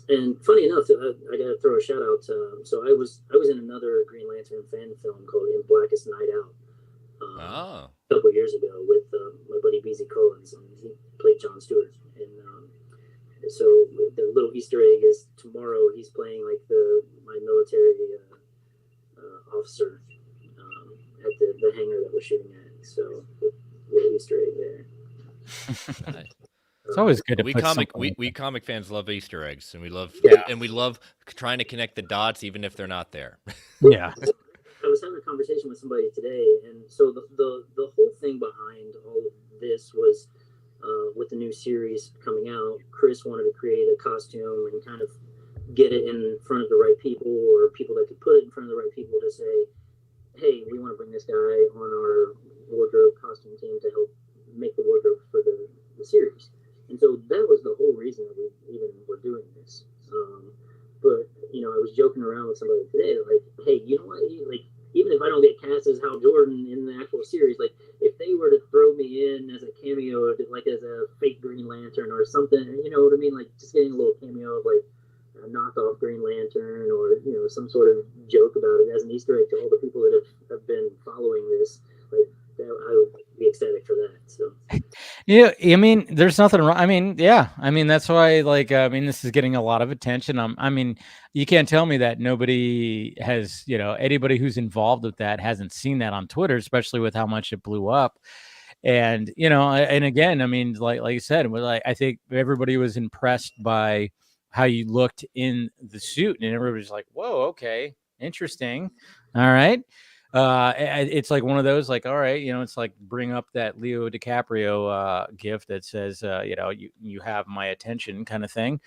and funny enough, I got to throw a shout out. So I was in another Green Lantern fan film called In Blackest Night Out. A couple years ago with my buddy BZ Collins, and he played John Stewart. And so the little Easter egg is tomorrow he's playing like my military officer at the hangar that we're shooting at. So little Easter egg there. Nice. It's always good to we put comic fans love Easter eggs, and we love trying to connect the dots even if they're not there. Yeah. I was having a conversation with somebody today, and so the whole thing behind all of this was with the new series coming out, Chris wanted to create a costume and kind of get it in front of the right people, or people that could put it in front of the right people to say, hey, we want to bring this guy on our wardrobe costume team to help make the wardrobe for the series. And so that was the whole reason that we even were doing this. But, I was joking around with somebody today, like, hey, you know what? Like, even if I don't get cast as Hal Jordan in the actual series, like, if they were to throw me in as a cameo, like as a fake Green Lantern or something, you know what I mean? Like, just getting a little cameo of, like, a knockoff Green Lantern, or, some sort of joke about it as an Easter egg to all the people that have been following this, like, I would be ecstatic for that. So, yeah, I mean, there's nothing wrong. I mean, yeah, I mean, that's why, like, this is getting a lot of attention. I mean, you can't tell me that nobody has, anybody who's involved with that hasn't seen that on Twitter, especially with how much it blew up. And, and again, I mean, like you said, I think everybody was impressed by how you looked in the suit, and everybody's like, whoa, okay, interesting. All right. It's like one of those, like, all right, it's like bring up that Leo DiCaprio gift that says, you have my attention kind of thing.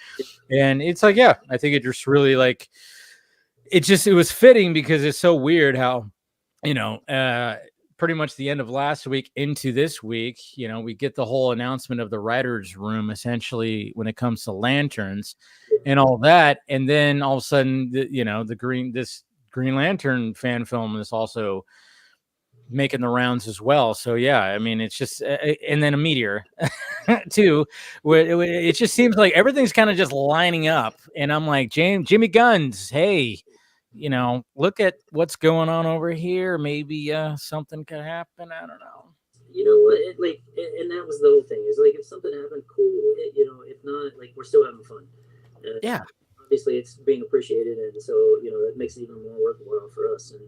And it's like, yeah, I think it just really, like, it was fitting because it's so weird how, pretty much the end of last week into this week, we get the whole announcement of the writer's room, essentially, when it comes to lanterns and all that. And then all of a sudden, this Green Lantern fan film is also making the rounds as well. So yeah, I mean, it's just, and then a meteor too, where it just seems like everything's kind of just lining up. And I'm like, Jimmy Guns, hey, look at what's going on over here. Maybe something could happen. I don't know. You know what? And that was the whole thing. Is like, if something happened, cool. If not, like, we're still having fun. Yeah. Obviously, it's being appreciated, and so that makes it even more worthwhile for us. And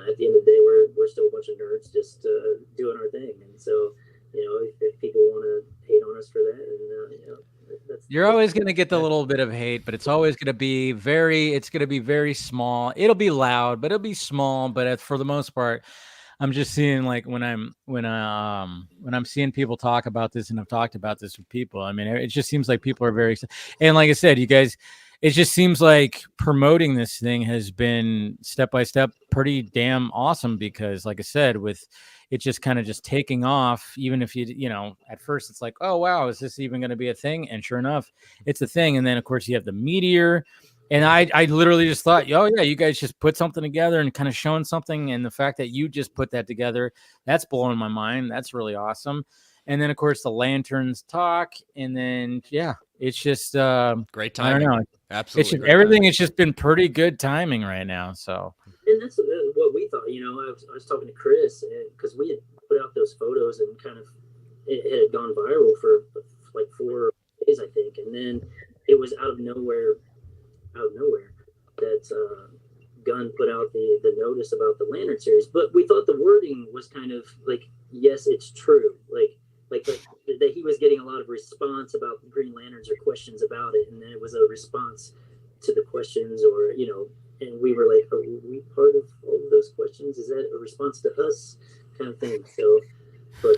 at the end of the day, we're still a bunch of nerds just doing our thing. And so, if people want to hate on us for that, and you're always going to get the little bit of hate, but it's always going to be very small. It'll be loud, but it'll be small. But for the most part, I'm just seeing, like, when I'm seeing people talk about this, and I've talked about this with people, I mean, it just seems like people are very, and like I said, you guys, it just seems like promoting this thing has been step by step pretty damn awesome, because like I said, with it just kind of just taking off, even if at first it's like, oh wow, is this even going to be a thing? And sure enough, it's a thing. And then of course you have the meteor. And I literally just thought, oh yeah, you guys just put something together and kind of showing something. And the fact that you just put that together, that's blowing my mind. That's really awesome. And then of course the lanterns talk, and then yeah, it's just great timing. I don't know. Absolutely, it's just, everything has just been pretty good timing right now. So, and that's what we thought. I was talking to Chris, because we had put out those photos and kind of it had gone viral for like 4 days, I think, and then it was out of nowhere that Gunn put out the notice about the Lantern series. But we thought the wording was kind of like, yes, it's true, like that he was getting a lot of response about Green Lanterns or questions about it, and then it was a response to the questions, or and we were like, are we part of all of those questions? Is that a response to us, kind of thing? So, but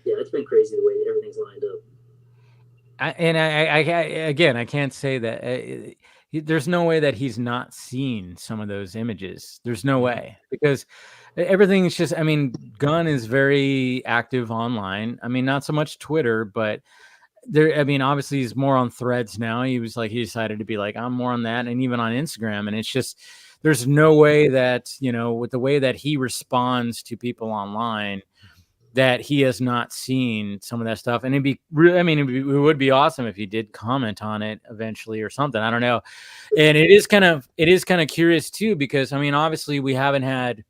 yeah, it's been crazy the way that everything's lined up. I can't say that. There's no way that he's not seen some of those images. There's no way, because everything's just, I mean, Gunn is very active online. I mean, not so much Twitter, but obviously he's more on Threads now. He decided to be like, I'm more on that, and even on Instagram. And it's just, there's no way that, with the way that he responds to people online, that he has not seen some of that stuff. And it'd be really, it would be awesome if he did comment on it eventually or something. I don't know. And it is kind of curious too, because obviously we haven't had,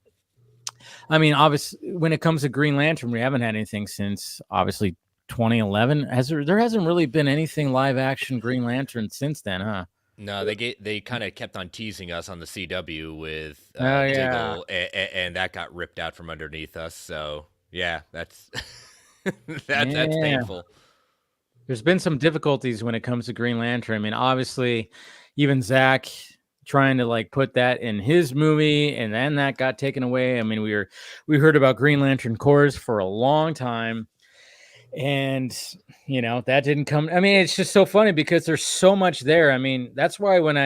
obviously when it comes to Green Lantern, we haven't had anything since obviously 2011. There hasn't really been anything live action Green Lantern since then, huh? No, they kind of kept on teasing us on the CW with yeah. Diggle, and that got ripped out from underneath us. So yeah, that's that's painful. There's been some difficulties when it comes to Green Lantern. Obviously, even Zack trying to like put that in his movie, and then that got taken away. We heard about Green Lantern Corps for a long time, and that didn't come. It's just so funny because there's so much there. That's why when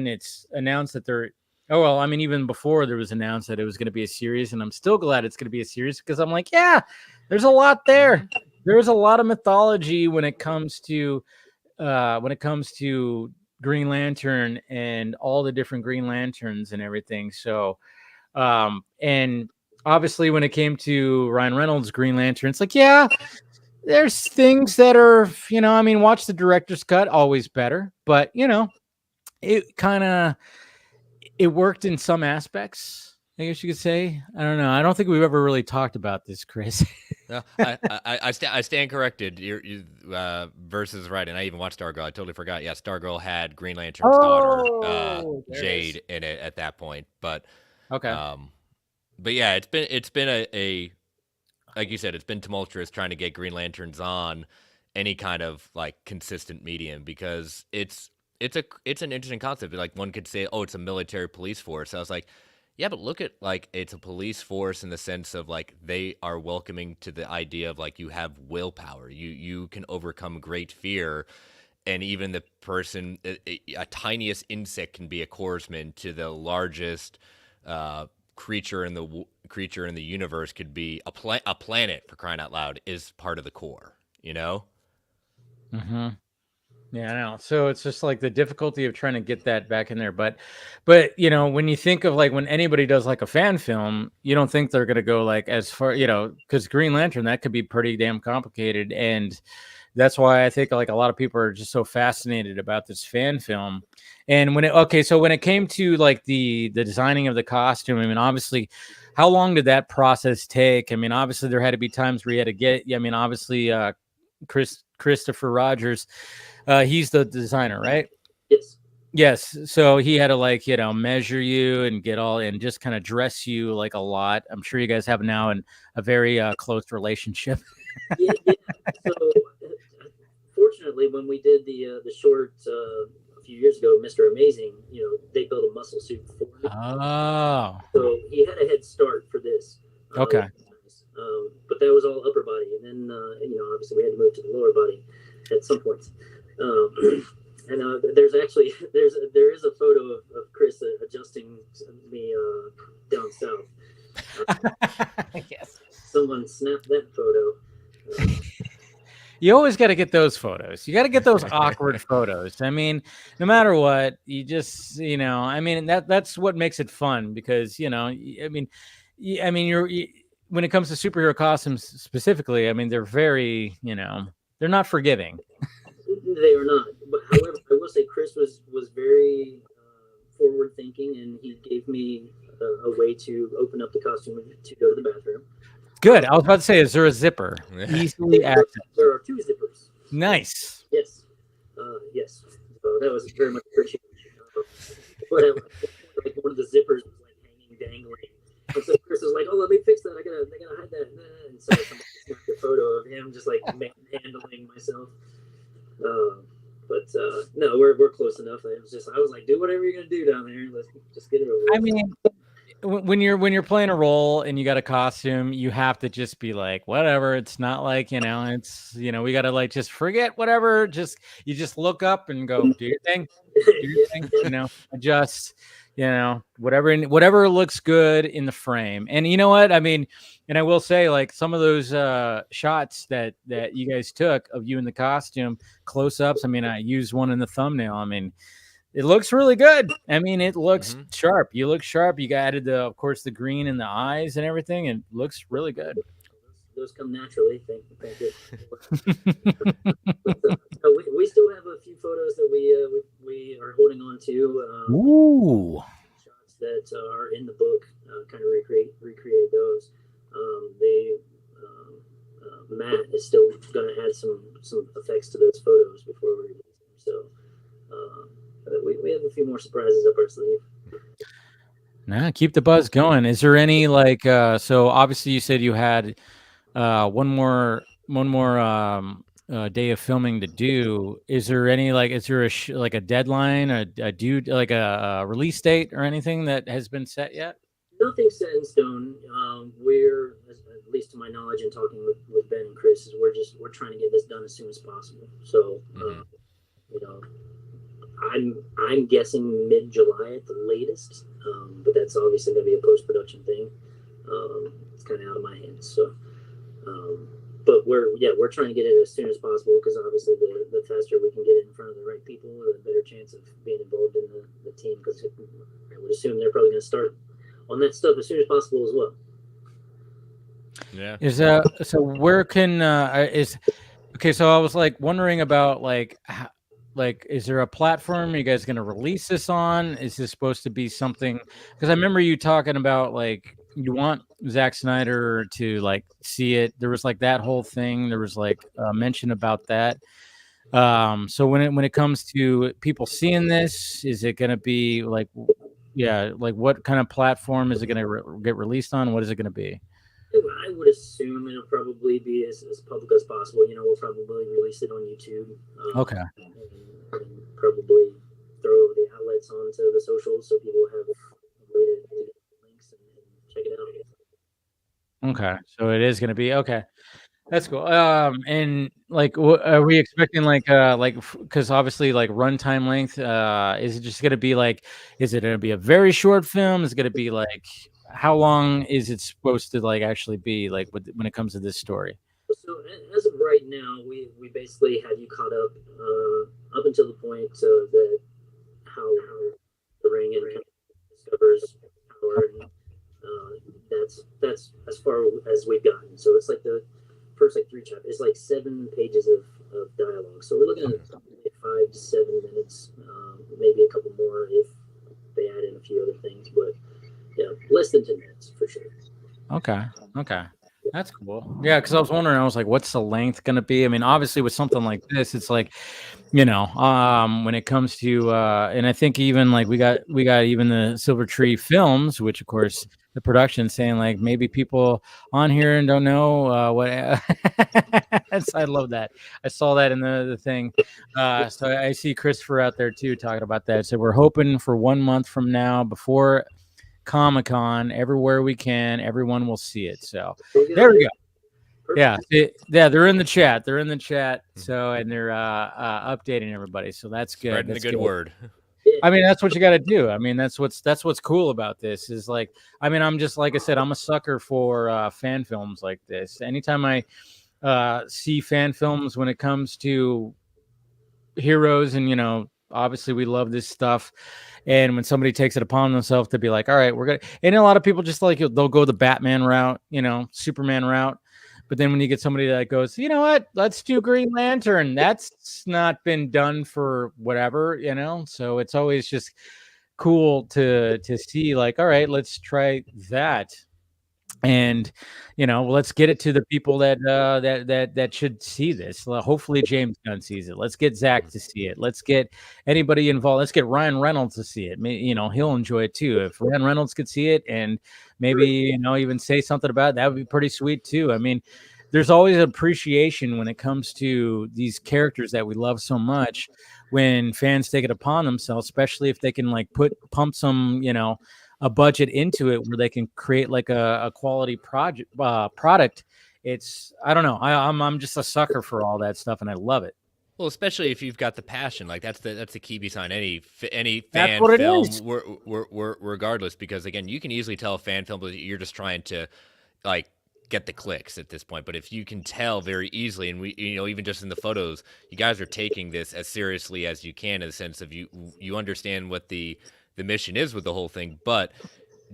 it's announced that they're even before there was announced that it was going to be a series, and I'm still glad it's going to be a series, because I'm like, yeah, there's a lot there. There's a lot of mythology when it comes to Green Lantern and all the different Green Lanterns and everything. So, and obviously when it came to Ryan Reynolds' Green Lantern, it's like, yeah, there's things that are, watch the director's cut, always better, but it worked in some aspects, I guess you could say. I don't know. I don't think we've ever really talked about this, Chris. No, I stand corrected. You versus right, and I even watched Stargirl. I totally forgot. Yeah, Stargirl had Green Lantern's daughter, Jade, in it at that point. But okay. But yeah, it's been a like you said, it's been tumultuous trying to get Green Lanterns on any kind of like consistent medium, because it's an interesting concept. Like, one could say, oh, it's a military police force. I was like, yeah, but look at, like, it's a police force in the sense of like they are welcoming to the idea of like you have willpower, you can overcome great fear, and even the person, a tiniest insect can be a corpsman to the largest creature in the universe could be a planet, for crying out loud, is part of the core, Mm-hmm. Yeah, I know. So it's just like the difficulty of trying to get that back in there. But when you think of like when anybody does like a fan film, you don't think they're going to go like as far, because Green Lantern, that could be pretty damn complicated. And that's why I think like a lot of people are just so fascinated about this fan film. And when it came to like the designing of the costume, obviously, how long did that process take? Obviously there had to be times where you had to get, obviously, Christopher Rogers, he's the designer, right? Yes. So he had to like, measure you and get all, and just kind of dress you like a lot. I'm sure you guys have now a very close relationship. Yeah. So fortunately, when we did the short a few years ago, Mr. Amazing, they built a muscle suit for me. Oh. So he had a head start for this. Okay. But that was all upper body, and then obviously we had to move to the lower body at some point. And there is a photo of Chris adjusting me down south. Yes. Someone snapped that photo. You always got to get those photos. You got to get those awkward photos. No matter what, you just, that's what makes it fun, because, when it comes to superhero costumes specifically, they're very, they're not forgiving. They are not. But however, I will say Chris was very forward thinking, and he gave me a way to open up the costume to go to the bathroom. Good. I was about to say, is there a zipper? Easily accessed. There are 2 zippers. Nice. Yes. Yes. So that was very much appreciated. But like one of the zippers was like hanging, dangling. And so Chris was like, "Oh, let me fix that. I gotta hide that." And so somebody snapped a photo of him just like handling myself. But no, we're close enough. I was like, "Do whatever you're gonna do down there. Let's just get it over with." I mean, when you're playing a role and you got a costume, you have to just be like, whatever. It's not like, it's, we got to like just forget whatever. You just look up and go, do your thing, adjust, whatever looks good in the frame. And you know what? I mean, and I will say, like, some of those shots that you guys took of you in the costume, close-ups. I mean, I used one in the thumbnail. I mean, it looks really good. I mean, it looks sharp. You look sharp. You added of course, the green in the eyes and everything. And it looks really good. Those come naturally. Thank you. But, we still have a few photos that we are holding on to. Ooh. Shots that are in the book. Kind of recreate those. Matt is still going to add some effects to those photos before we release them. So. We have a few more surprises up our sleeve. Nah, keep the buzz going. Is there any so obviously you said you had one more day of filming to do. Is there any is there a deadline, a due, like a release date or anything that has been set yet? Nothing set in stone. We're, at least to my knowledge and talking with Ben and Chris, is we're trying to get this done as soon as possible. So I'm guessing mid-July at the latest, but that's obviously going to be a post-production thing. It's kind of out of my hands. So, but we're trying to get it as soon as possible because obviously the faster we can get it in front of the right people, the better chance of being involved in the team. Because I would assume they're probably going to start on that stuff as soon as possible as well. Yeah. So where can okay? So I was wondering about is there a platform you guys going to release this on? Is this supposed to be something? Because I remember you talking about you want Zack Snyder to see it. There was that whole thing. There was a mention about that. So when it comes to people seeing this, is it going to be what kind of platform is it going to get released on? What is it going to be? I would assume it'll probably be as public as possible. We'll probably release it on YouTube. Okay. And probably throw the outlets onto the socials so people have a way to get links and check it out. Okay, so it is going to be okay. That's cool. And are we expecting because obviously runtime length? Is it just going to be is it going to be a very short film? Is it going to be how long is it supposed to actually be when it comes to this story? So as of right now, we basically have you caught up until the point that how the ring and discovers power, and that's as far as we've gotten. So it's the first 3 chapters. It's 7 pages of dialogue. So we're looking at 5 to 7 minutes, maybe a couple more if they add in a few other things, but yeah, less than 10 minutes for sure. Okay. That's cool. Yeah, because I was wondering, I was what's the length going to be? I mean, obviously with something like this, it's when it comes to, and I think even we got even the Silver Tree Films, which of course the production saying maybe people on here and don't know what. So I love that. I saw that in the thing. So I see Christopher out there too talking about that. So we're hoping for 1 month from now before Comic-Con, everywhere we can, everyone will see it. So there we go. Perfect. Yeah, they're in the chat. So, and they're updating everybody. So that's good. Spreading the good word. I mean, that's what you got to do. I mean, that's what's cool about this is I'm just, like I said, I'm a sucker for fan films like this. Anytime I see fan films when it comes to heroes and, obviously we love this stuff. And when somebody takes it upon themselves to be all right, we're going to, and a lot of people just they'll go the Batman route, Superman route. But then when you get somebody that goes, you know what, let's do Green Lantern. That's not been done for whatever, so it's always just cool to see all right, let's try that. And let's get it to the people that should see this. Hopefully James Gunn sees it. Let's get Zach to see it. Let's get anybody involved. Let's get Ryan Reynolds to see it. He'll enjoy it too. If Ryan Reynolds could see it and maybe even say something about it, that would be pretty sweet too. I mean, there's always appreciation when it comes to these characters that we love so much when fans take it upon themselves, especially if they can pump some a budget into it where they can create like a quality product. It's, I don't know. I'm just a sucker for all that stuff, and I love it. Well, especially if you've got the passion, like that's the key behind any fan film, regardless. Because again, you can easily tell a fan film, but you're just trying to like get the clicks at this point. But if you can tell very easily, and we, even just in the photos, you guys are taking this as seriously as you can in the sense of you understand what the mission is with the whole thing, but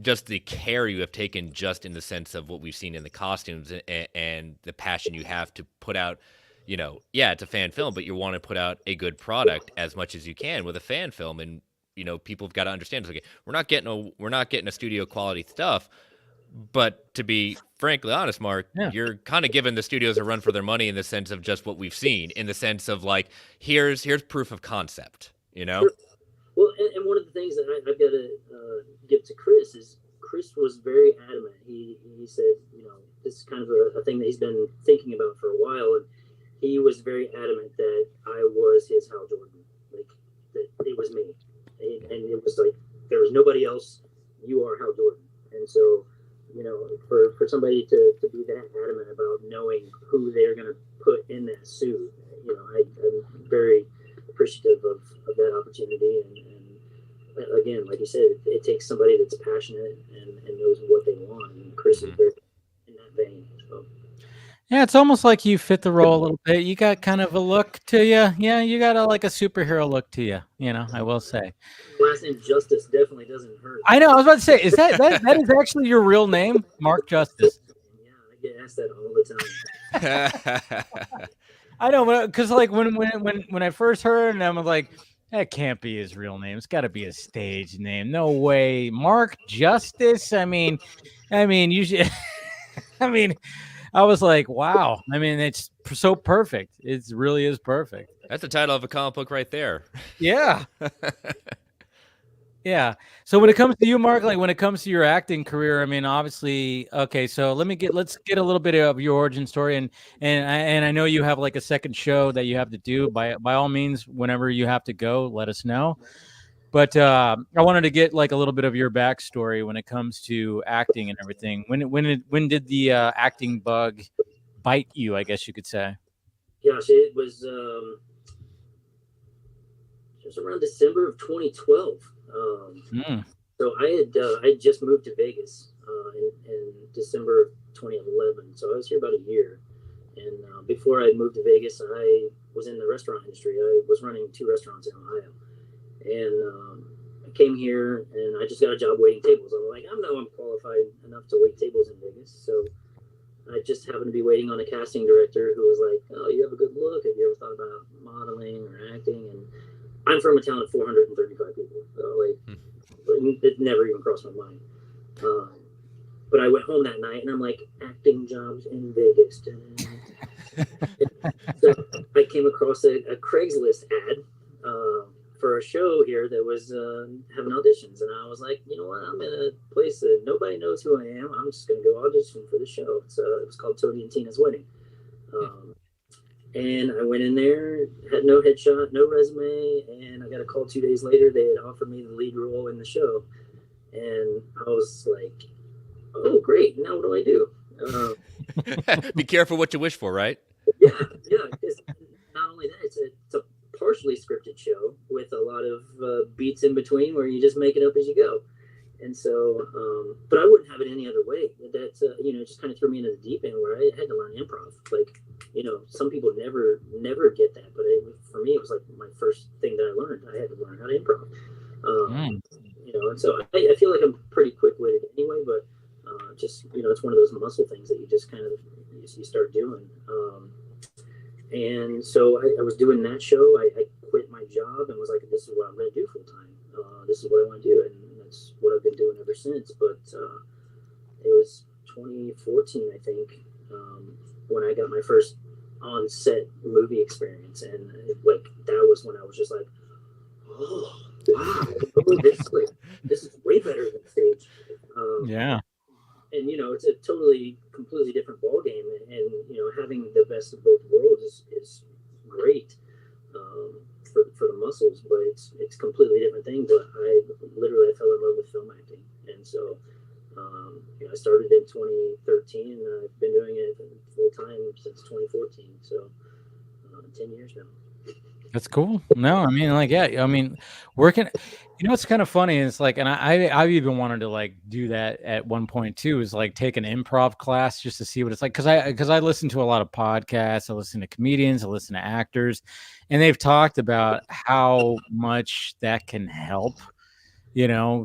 just the care you have taken just in the sense of what we've seen in the costumes and the passion you have to put out, it's a fan film, but you want to put out a good product as much as you can with a fan film. And, people have got to understand, it's okay, we're not getting a studio quality stuff, but to be frankly honest, Mark, you're kind of giving the studios a run for their money in the sense of just what we've seen, in the sense of like, here's proof of concept, Well, and one of the things that I've got to give to Chris is Chris was very adamant. He said, this is kind of a thing that he's been thinking about for a while, and he was very adamant that I was his Hal Jordan, like that it was me, and it was like there was nobody else. You are Hal Jordan, and so for somebody to be that adamant about knowing who they're going to put in that suit, I'm very appreciative of that opportunity, and again, like you said, it takes somebody that's passionate and knows what they want, and Chris is very in that vein. So. Yeah, it's almost like you fit the role a little bit. You got kind of a look to you. Yeah, you got a superhero look to you. I will say. Last name Justice definitely doesn't hurt. I know. I was about to say, is that is actually your real name, Mark Justice? Yeah, I get asked that all the time. I know, because like when I first heard, and I'm like, that can't be his real name. It's got to be a stage name. No way, Mark Justice. I mean, you should. I mean, I was like, wow. I mean, it's so perfect. It really is perfect. That's the title of a comic book right there. Yeah. Yeah. So when it comes to you, Mark, like when it comes to your acting career, I mean, obviously, okay. So let's get a little bit of your origin story, and I know you have like a second show that you have to do. By all means, whenever you have to go, let us know. But I wanted to get like a little bit of your backstory when it comes to acting and everything. When did the acting bug bite you, I guess you could say? Gosh, it was around December of 2012. So I had just moved to Vegas in December of 2011. So I was here about a year. And before I moved to Vegas, I was in the restaurant industry. I was running 2 restaurants in Ohio. And I came here and I just got a job waiting tables. I'm like, I know I'm qualified enough to wait tables in Vegas. So I just happened to be waiting on a casting director who was like, oh, you have a good look. Have you ever thought about modeling or acting? And I'm from a town of 435 people. So it never even crossed my mind. But I went home that night and I'm like, acting jobs in Vegas. So I came across a Craigslist ad for a show here that was having auditions, and I was like, you know what, I'm in a place that nobody knows who I am. I'm just going to go audition for the show. So it was called Tony and Tina's Wedding. And I went in there, had no headshot, no resume, and I got a call 2 days later. They had offered me the lead role in the show, and I was like, oh, great, now what do I do? Be careful what you wish for, right? Yeah. It's not only that, it's a partially scripted show with a lot of beats in between where you just make it up as you go. And so, but I wouldn't have it any other way. That's, just kind of threw me into the deep end where I had to learn improv. Like, some people never get that, but for me, it was like my first thing that I learned. I had to learn how to improv. And so I feel like I'm pretty quick-witted anyway, but just, it's one of those muscle things that you just kind of, you start doing. And so I was doing that show. I quit my job and was like, this is what I'm going to do full time. This is what I want to do. And that's what I've been doing ever since. But it was 2014, I think, when I got my first on-set movie experience, and like that was when I was just like, oh wow, this is way better than stage. Yeah. And it's a completely different ball game, and having the best of both worlds is great for the muscles, but it's a completely different thing. But I fell in love with film acting, and so I started in 2013, and I've been doing it full time since 2014. So 10 years now. That's cool. No, I mean, like, yeah, I mean, working, it's kind of funny. It's like, and I've even wanted to like do that at one point too, is like take an improv class just to see what it's like. Cause I listen to a lot of podcasts, I listen to comedians, I listen to actors, and they've talked about how much that can help,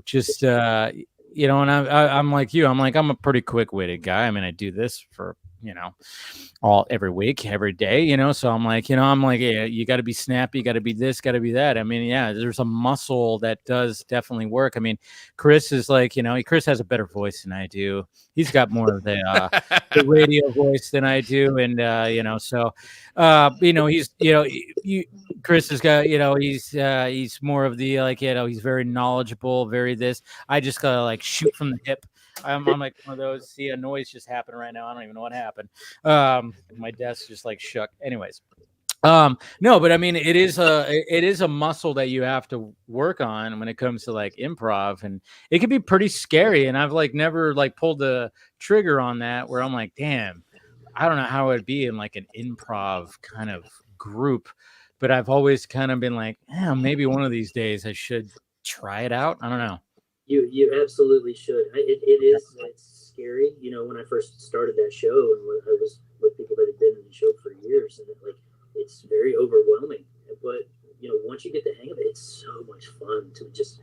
just, and I'm like you, I'm a pretty quick-witted guy. I mean, I do this for, every week, every day, so I'm like, yeah, you got to be snappy, you got to be this, got to be that. I mean, yeah, there's a muscle that does definitely work. I mean, Chris is like, Chris has a better voice than I do. He's got more of the radio voice than I do. And, so, Chris has got, he's more of the, like, he's very knowledgeable, very this. I just gotta like shoot from the hip. I'm like one of those. See a noise just happened right now. I don't even know what happened. My desk just like shook. Anyways, no, but I mean, it is a muscle that you have to work on when it comes to like improv, and it can be pretty scary. And I've like never like pulled the trigger on that where I'm like, damn, I don't know how it'd be in like an improv kind of group, but I've always kind of been like, maybe one of these days I should try it out. I don't know. You absolutely should. It's scary. When I first started that show, and when I was with people that had been in the show for years, and it's very overwhelming. But once you get the hang of it, it's so much fun to just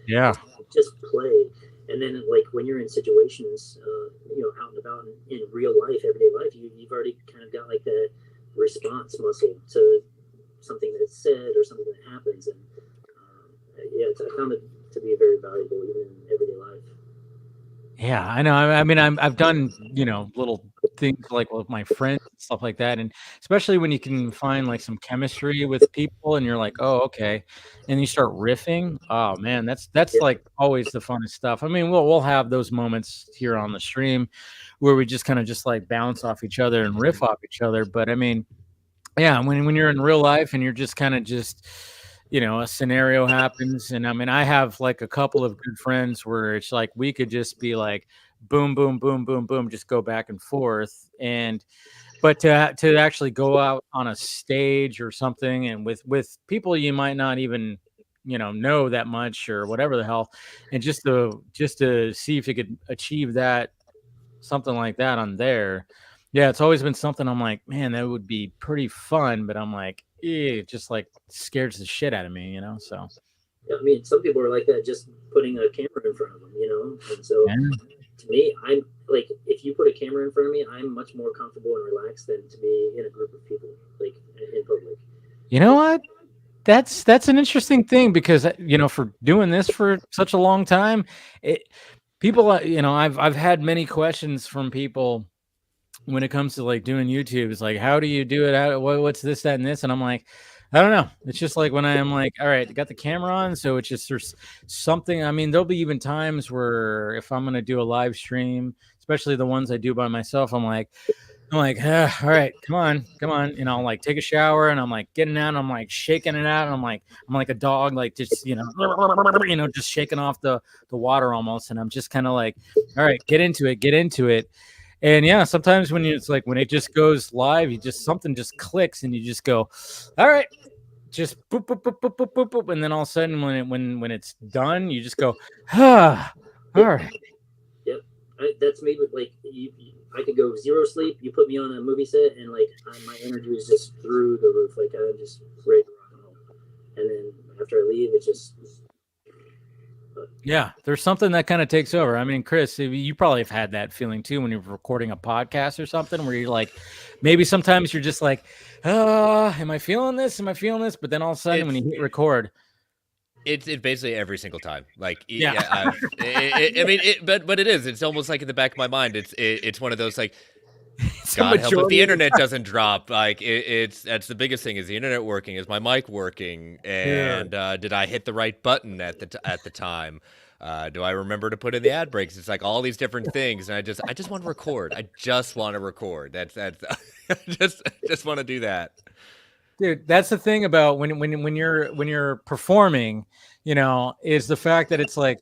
play. And then like when you're in situations, out and about in real life, everyday life, you've already kind of got like that response muscle to something that's said or something that happens, and I found it to be very valuable even in everyday life. Yeah, I know. I mean, I've done, little things like with my friends and stuff like that. And especially when you can find like some chemistry with people and you're like, oh, okay. And you start riffing. Oh man, that's like always the funnest stuff. I mean, we'll have those moments here on the stream where we just kind of just like bounce off each other and riff off each other. But I mean, yeah, when you're in real life and you're just kind of just a scenario happens, and I mean, I have like a couple of good friends where it's like we could just be like boom, boom, boom, boom, boom, just go back and forth. But to actually go out on a stage or something, and with people you might not even know that much or whatever the hell, and just to see if you could achieve that, something like that on there. Yeah, it's always been something I'm like, man, that would be pretty fun, but I'm like, it just like scares the shit out of me, so. I mean, some people are like that, just putting a camera in front of them, and so to me, I'm like, if you put a camera in front of me, I'm much more comfortable and relaxed than to be in a group of people, like in public. You know what? That's an interesting thing, because for doing this for such a long time, people, I've had many questions from people when it comes to like doing YouTube. It's like, how do you do it? What's this, that, and this? And I'm like, I don't know. It's just like when I am like, all right, I got the camera on. So it's just, there's something. I mean, there'll be even times where if I'm going to do a live stream, especially the ones I do by myself, I'm like, all right, come on. Like take a shower, and I'm like getting out, and I'm like shaking it out. And I'm like a dog, like just, just shaking off the water almost. And I'm just kind of like, all right, get into it. And yeah, sometimes when it's like when it just goes live, something just clicks, and you just go, all right, just boop boop boop boop boop boop boop, and then all of a sudden when it's done, you just go, all right. Yep, that's me with like I could go zero sleep. You put me on a movie set, and like my energy is just through the roof. Like I'm just ready to rock and roll. And then after I leave, it's just. Yeah, there's something that kind of takes over. I mean, Chris, you probably have had that feeling too when you're recording a podcast or something, where you're like, maybe sometimes you're just like, am I feeling this? But then all of a sudden when you hit record. It's basically every single time. Like, Yeah. I mean, but it is. It's almost like in the back of my mind. It's one of those like, It's a God help if majority the of the internet time. doesn't drop. Like, that's the biggest thing. Is the internet working? Is my mic working? And did I hit the right button at the time? Do I remember to put in the ad breaks? It's like all these different things, and I just want to record. I just want to record. That's I just want to do that. Dude, that's the thing about when you're performing, you know, is the fact that it's like,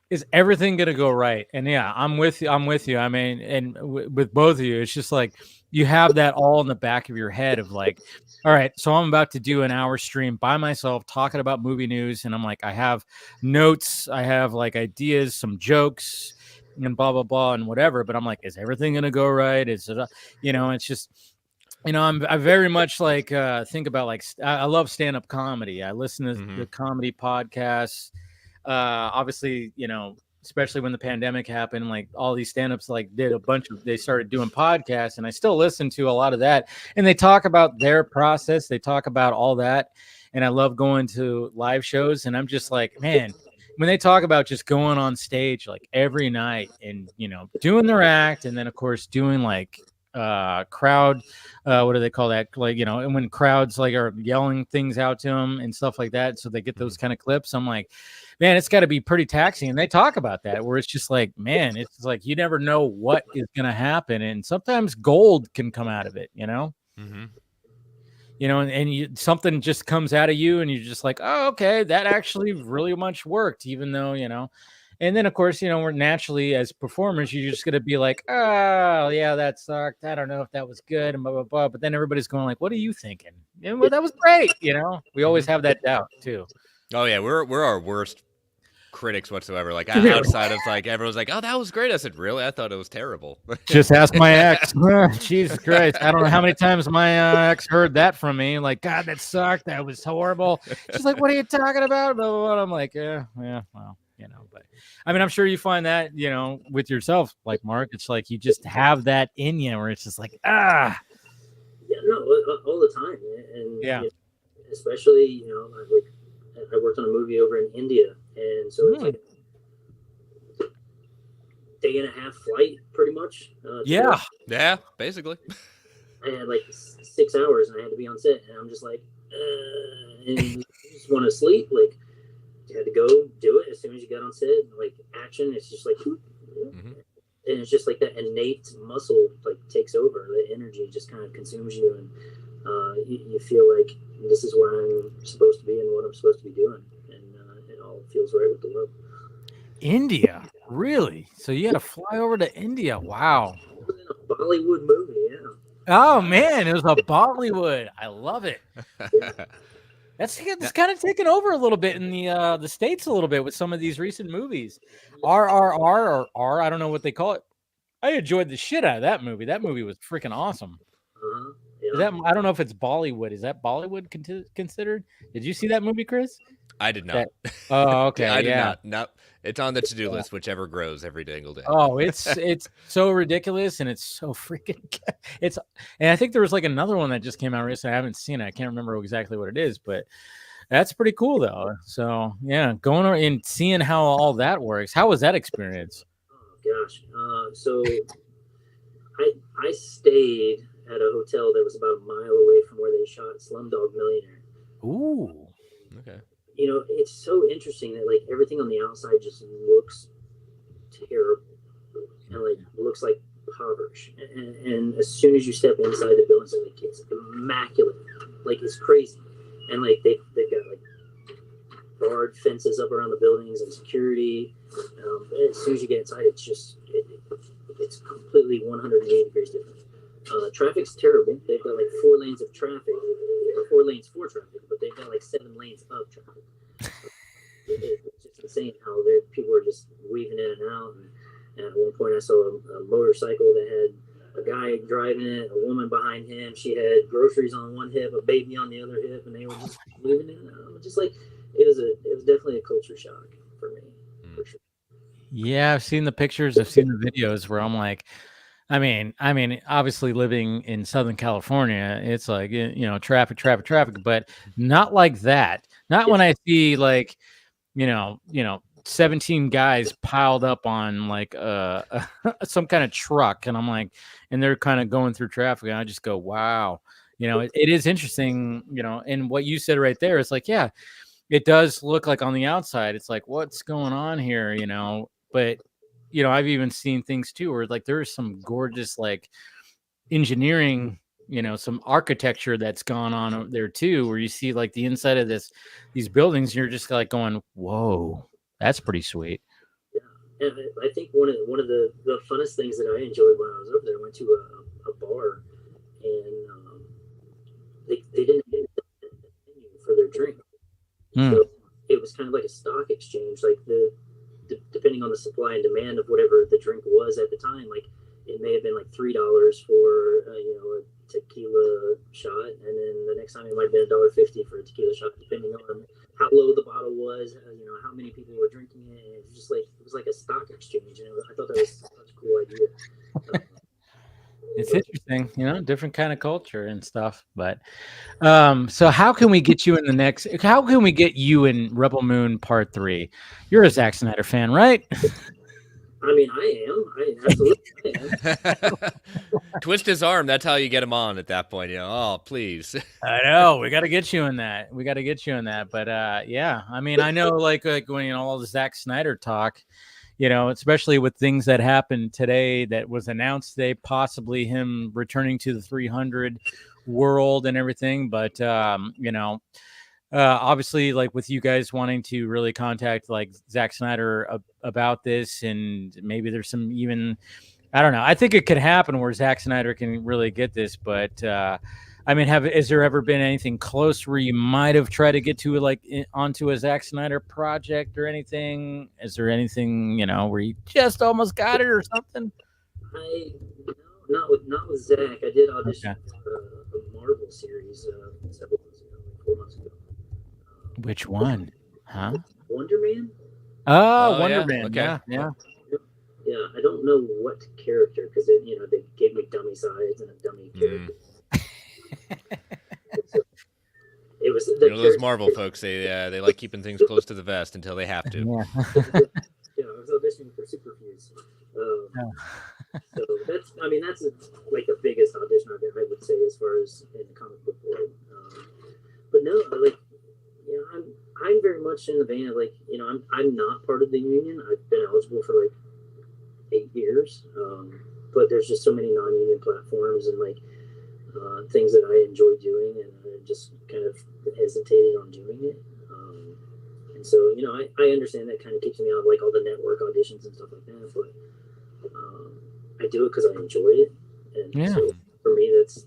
is everything gonna go right? And yeah, I'm with you. I mean, and with both of you, it's just like you have that all in the back of your head of like, all right, so I'm about to do an hour stream by myself talking about movie news, and I'm like, I have notes, I have like ideas, some jokes, and blah blah blah and whatever. But I'm like, is everything gonna go right? Is it, you know, it's just. You know, I very much like think about like I love stand-up comedy. I listen to the comedy podcasts. Obviously, you know, especially when the pandemic happened, like all these stand-ups like they started doing podcasts, and I still listen to a lot of that. And they talk about their process, they talk about all that. And I love going to live shows, and I'm just like, man, when they talk about just going on stage like every night and, you know, doing their act, and then of course doing like crowd what do they call that, like, you know, and when crowds like are yelling things out to them and stuff like that, so they get those kind of clips. I'm like, man, it's got to be pretty taxing. And they talk about that where it's just like, man, it's like you never know what is going to happen, and sometimes gold can come out of it, you know. You know, and something just comes out of you, and you're just like, oh, okay, that actually really much worked, even though, you know. And then, of course, you know, we're naturally as performers, you're just going to be like, oh, yeah, that sucked. I don't know if that was good, and blah, blah, blah. But then everybody's going like, what are you thinking? And well, that was great. You know, we always have that doubt, too. Oh, yeah. We're our worst critics whatsoever. Like, outside of like, everyone's like, oh, that was great. I said, really? I thought it was terrible. Just ask my ex. Jesus Christ. I don't know how many times my ex heard that from me. Like, God, that sucked. That was horrible. She's like, what are you talking about? Blah, blah, blah. I'm like, yeah, well. You know, but I mean, I'm sure you find that, you know, with yourself, like Mark, it's like you just have that in you where it's just like, Yeah, no, all the time. And yeah, you know, especially, you know, I worked on a movie over in India, and so it's like a day and a half flight, pretty much. Yeah, basically. I had like 6 hours, and I had to be on set, and I'm just like, and you just want to sleep, like. You had to go do it as soon as you got on set. Like action, it's just like, and it's just like that innate muscle like takes over. The energy just kind of consumes you, and you feel like this is where I'm supposed to be and what I'm supposed to be doing, and it all feels right with the world. India, really? So you had to fly over to India? Wow. It was in a Bollywood movie, yeah. Oh man, it was a Bollywood. I love it. That's kind of taken over a little bit in the States a little bit with some of these recent movies. RRR or R, I don't know what they call it. I enjoyed the shit out of that movie. That movie was freaking awesome. Yeah. I don't know if it's Bollywood. Is that Bollywood considered? Did you see that movie, Chris? I did not. Oh, okay. I did not. No, it's on the to-do list, whichever grows every single day. Oh, it's so ridiculous, and it's so freaking. And I think there was like another one that just came out recently. I haven't seen it. I can't remember exactly what it is, but that's pretty cool though. So yeah, going and seeing how all that works. How was that experience? Oh gosh, so I stayed at a hotel that was about a mile away from where they shot Slumdog Millionaire. Ooh, okay. You know, it's so interesting that like everything on the outside just looks terrible and like looks like impoverished. And as soon as you step inside the building, like it's immaculate, like it's crazy. And like they've got like barred fences up around the buildings and security. As soon as you get inside, it's just it's completely 180 degrees different. Traffic's terrible. They've got like 4 lanes of traffic, or 4 lanes for traffic, but they've got like 7 lanes of traffic. It's just insane how people are just weaving in and out. And at one point, I saw a motorcycle that had a guy driving it, a woman behind him. She had groceries on one hip, a baby on the other hip, and they were just weaving in and out. Just like it was definitely a culture shock for me, for sure. Yeah, I've seen the pictures. I've seen the videos where I'm like, I mean, obviously living in Southern California, it's like, you know, traffic, but not like that. Not when I see like 17 guys piled up on like some kind of truck, and I'm like, and they're kind of going through traffic, and I just go, wow, it is interesting, and what you said right there is like, yeah, it does look like on the outside, it's like, what's going on here, but I've even seen things too where like there's some gorgeous like engineering, some architecture that's gone on there too, where you see like the inside of these buildings, and you're just like going, whoa, that's pretty sweet. Yeah, and I think one of the funnest things that I enjoyed when I was over there, I went to a bar, and they didn't have a menu for their drink. So it was kind of like a stock exchange, like depending on the supply and demand of whatever the drink was at the time. Like it may have been like $3 for a tequila shot, and then the next time it might have been $1.50 for a tequila shot, depending on how low the bottle was, how many people were drinking it. And it was like a stock exchange, and I thought that was such a cool idea. It's interesting, different kind of culture and stuff. But so how can we get you in how can we get you in Rebel Moon Part 3? You're a Zack Snyder fan, right? I mean, I absolutely am. Twist his arm. That's how you get him on at that point. Oh, please. I know. We got to get you in that. But yeah, I mean, I know like when, all the Zack Snyder talk, especially with things that happened today that was announced today, possibly him returning to the 300 world and everything. But, obviously, like with you guys wanting to really contact like Zack Snyder about this, and maybe there's some even, I don't know. I think it could happen where Zack Snyder can really get this, but I mean, has there ever been anything close where you might have tried to get to like onto a Zack Snyder project or anything? Is there anything where you just almost got it or something? Not with Zack. I did audition for a Marvel series several months ago, like 4 months ago. Which one? Huh? Wonder Man. Oh, Wonder Man. Okay. Yeah. Yeah, I don't know what character, because they gave me dummy size and a dummy character. It was those Marvel folks. They like keeping things close to the vest until they have to. Yeah, I was auditioning for Superfuse. So that's like the biggest audition I've ever, I would say, as far as in the comic book world. But no, I'm very much in the vein of like, I'm not part of the union. I've been eligible for like 8 years, but there's just so many non-union platforms and like things that I enjoy doing, and I just kind of hesitated on doing it. And so, I understand that kind of keeps me out of like all the network auditions and stuff like that, but I do it because I enjoy it, and so for me, that's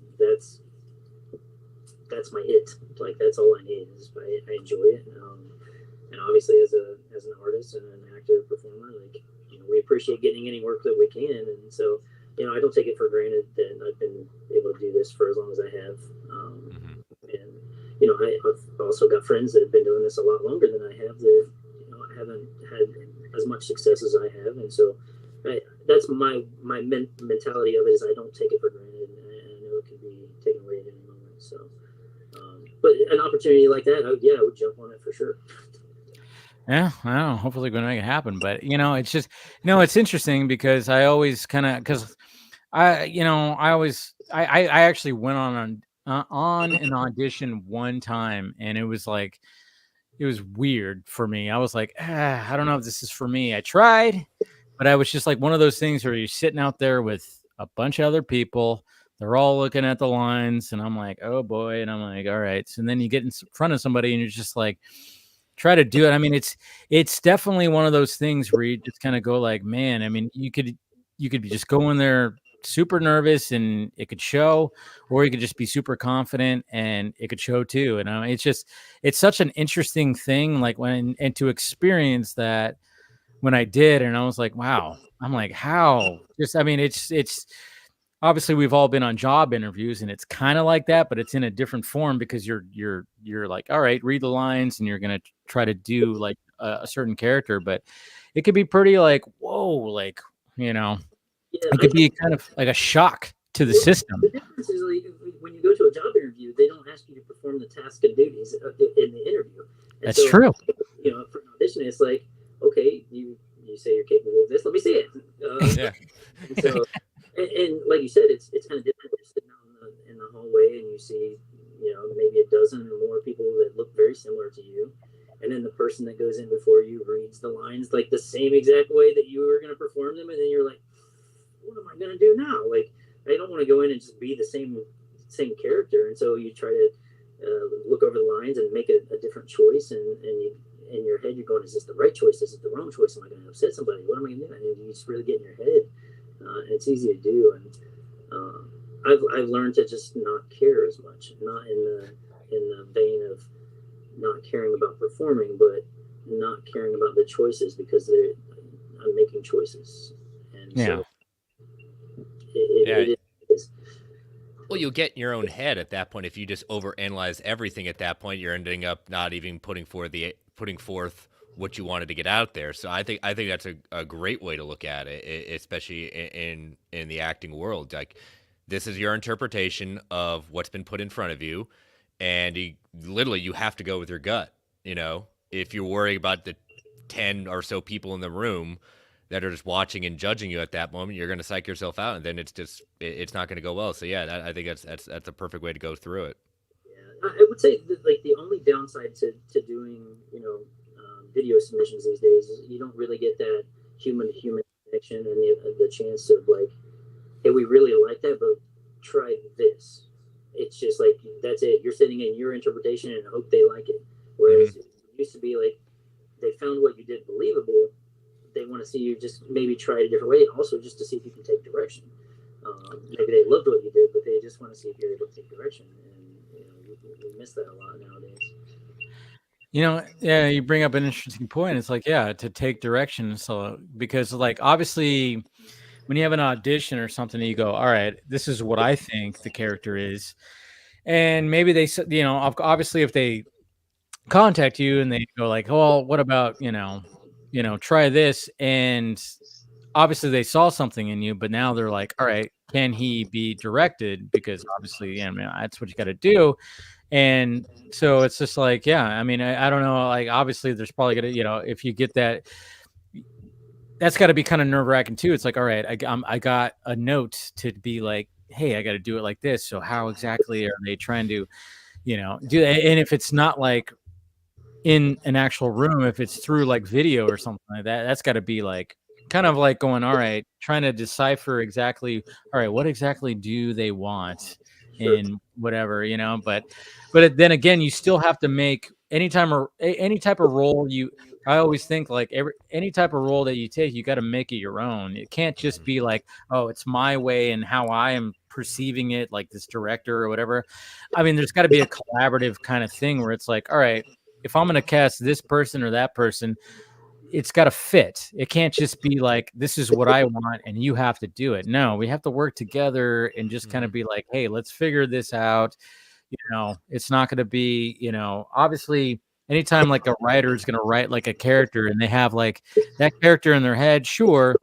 my it. Like that's all I need is I enjoy it, and obviously as an artist and an actor performer, like we appreciate getting any work that we can, and so I don't take it for granted that I've been able to do this for as long as I have, and I've also got friends that have been doing this a lot longer than I have that haven't had as much success as I have, and so that's my mentality of it is I don't take it for granted, and I know it can be taken away at any moment. So, but an opportunity like that, I would jump on it for sure. Yeah, I don't know. Hopefully, we're gonna make it happen. But it's just, it's interesting because I always kind of I actually went on an audition one time, and it was weird for me. I was like, I don't know if this is for me. I tried, but I was just like one of those things where you're sitting out there with a bunch of other people. They're all looking at the lines, and I'm like, oh boy, and I'm like, all right. So then you get in front of somebody, and you're just like, try to do it. I mean, it's definitely one of those things where you just kind of go like, man, I mean, you could just go in there super nervous and it could show, or you could just be super confident and it could show too. And it's such an interesting thing, like and to experience that when I did, and I was like, wow, I'm like, how? Just, I mean, it's obviously we've all been on job interviews, and it's kind of like that, but it's in a different form because you're like, all right, read the lines, and you're going to try to do like a certain character, but it could be pretty like, whoa, like, it could be kind of like a shock to the system. The difference is like when you go to a job interview, they don't ask you to perform the task and duties in the interview. And That's true. for an audition, it's like, okay, you say you're capable of this, let me see it. Yeah. And so, and like you said, it's kind of different. You're sitting out in the hallway and you see, maybe a dozen or more people that look very similar to you. And then the person that goes in before you reads the lines like the same exact way that you were going to perform them. And then you're like, what am I going to do now? Like, I don't want to go in and just be the same character. And so you try to look over the lines and make a different choice. And you, in your head, you're going, is this the right choice? Is it the wrong choice? Am I going to upset somebody? What am I going to do? And you just really get in your head. And it's easy to do. And I've learned to just not care as much, not in the vein of not caring about performing, but not caring about the choices, because I'm making choices. And so it is. Well, you'll get in your own head at that point. If you just overanalyze everything at that point, you're ending up not even putting forth what you wanted to get out there. So I think that's a great way to look at it, especially in the acting world. Like, this is your interpretation of what's been put in front of you, and you have to go with your gut. If you're worried about the 10 or so people in the room that are just watching and judging you at that moment, you're going to psych yourself out, and then it's not going to go well. So yeah, I think that's a perfect way to go through it. Yeah, I would say that, like, the only downside to doing video submissions these days is you don't really get that human to human connection and the chance of, like, hey, we really like that, but try this. It's just like, that's it. You're sitting in your interpretation and hope they like it. Whereas it used to be like, they found what you did believable. They want to see you just maybe try it a different way, also just to see if you can take direction. Maybe they loved what you did, but they just want to see if you're able to take direction. And we miss that a lot nowadays. Yeah, you bring up an interesting point. It's like, to take direction. So, because, like, obviously when you have an audition or something, you go, all right, this is what I think the character is. And maybe they, obviously if they contact you and they go like, well, what about, try this. And obviously they saw something in you, but now they're like, all right, can he be directed? Because obviously, that's what you got to do. And so it's just like, I don't know. Like, obviously there's probably going to, if you get that, that's got to be kind of nerve wracking too. It's like, all right, I got a note to be like, hey, I got to do it like this. So how exactly are they trying to, do that? And if it's not like in an actual room, if it's through like video or something like that, that's got to be like, kind of like going, all right, trying to decipher exactly, all right, what exactly do they want in whatever, but then again, you still have to make any type of role I always think like any type of role that you take, you got to make it your own. It can't just be like, oh, it's my way and how I am perceiving it, like this director or whatever. There's got to be a collaborative kind of thing where it's like, all right, if I'm going to cast this person or that person, it's got to fit. It can't just be like, this is what I want and you have to do it. No, we have to work together and just kind of be like, hey, let's figure this out. It's not going to be, obviously anytime like a writer is going to write like a character and they have like that character in their head, sure.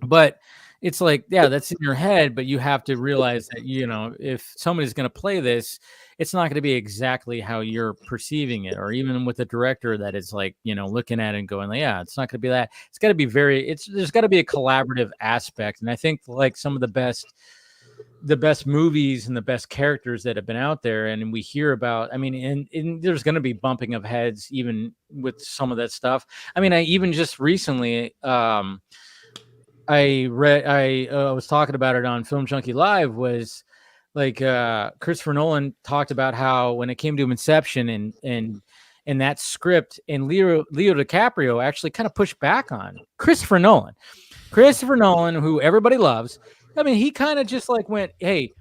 But it's like, that's in your head, but you have to realize that, if somebody's going to play this, it's not going to be exactly how you're perceiving it. Or even with a director that is like, looking at it and going, it's not going to be that. It's got to be there's got to be a collaborative aspect. And I think like some of the best movies and the best characters that have been out there, and we hear about, and there's going to be bumping of heads even with some of that stuff. I even just recently, I was talking about it on Film Junkie Live, was like Christopher Nolan talked about how when it came to Inception and that script, and Leo DiCaprio actually kind of pushed back on Christopher Nolan, who everybody loves. He kind of just like went, hey,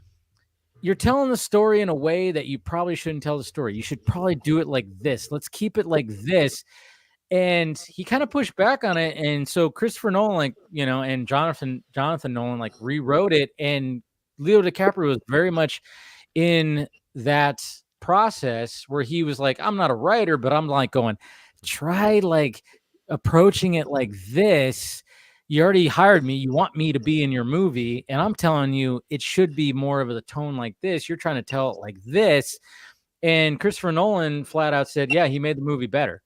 you're telling the story in a way that you probably shouldn't tell the story. You should probably do it like this. Let's keep it like this. And he kind of pushed back on it. And so Christopher Nolan, and Jonathan Nolan like rewrote it. And Leo DiCaprio was very much in that process where he was like, I'm not a writer, but I'm like going, try like approaching it like this. You already hired me. You want me to be in your movie. And I'm telling you, it should be more of a tone like this. You're trying to tell it like this. And Christopher Nolan flat out said, he made the movie better.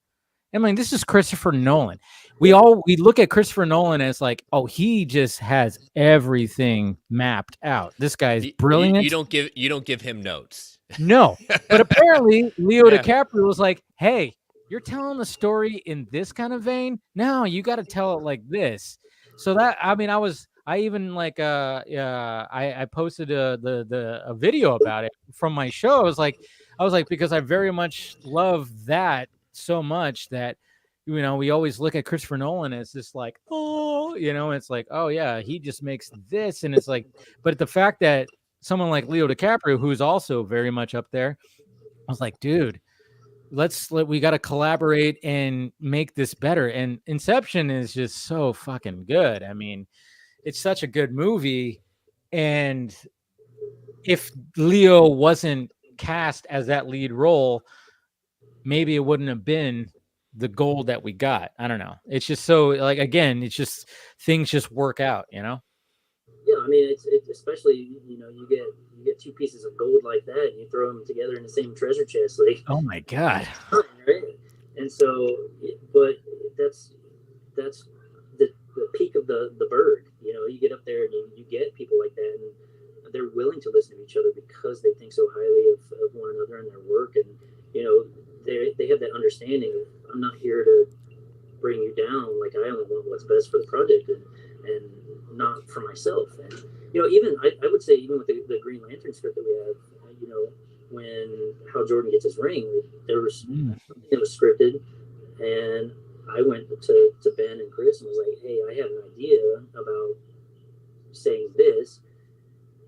I mean, this is Christopher Nolan. We look at Christopher Nolan as like, oh, he just has everything mapped out. This guy's brilliant. You don't give him notes. No, but apparently Leo DiCaprio was like, hey, you're telling the story in this kind of vein. No, you got to tell it like this. So that, I mean, I posted a video about it from my show. I was like, because I very much love that so much that, you know, we always look at Christopher Nolan as this like, oh, you know, it's like, oh yeah, he just makes this. And it's like, but the fact that someone like Leo DiCaprio, who's also very much up there, I was like, dude, we got to collaborate and make this better. And Inception is just so fucking good. I mean, it's such a good movie. And if Leo wasn't cast as that lead role, maybe it wouldn't have been the gold that we got. I don't know. It's just so, like, again, it's just things just work out, you know? Yeah, I mean, it's especially, you know, you get two pieces of gold like that, and you throw them together in the same treasure chest, like, oh my god, right? And so, but that's the peak of the bird. You know, you get up there and you get people like that, and they're willing to listen to each other because they think so highly of one another and their work, and you know, they have that understanding of, I'm not here to bring you down, like I only want what's best for the project, and not for myself. And you know, even I would say, even with the Green Lantern script that we have, you know, when Hal Jordan gets his ring, there was something that was scripted, and I went to Ben and Chris and was like, hey, I have an idea about saying this,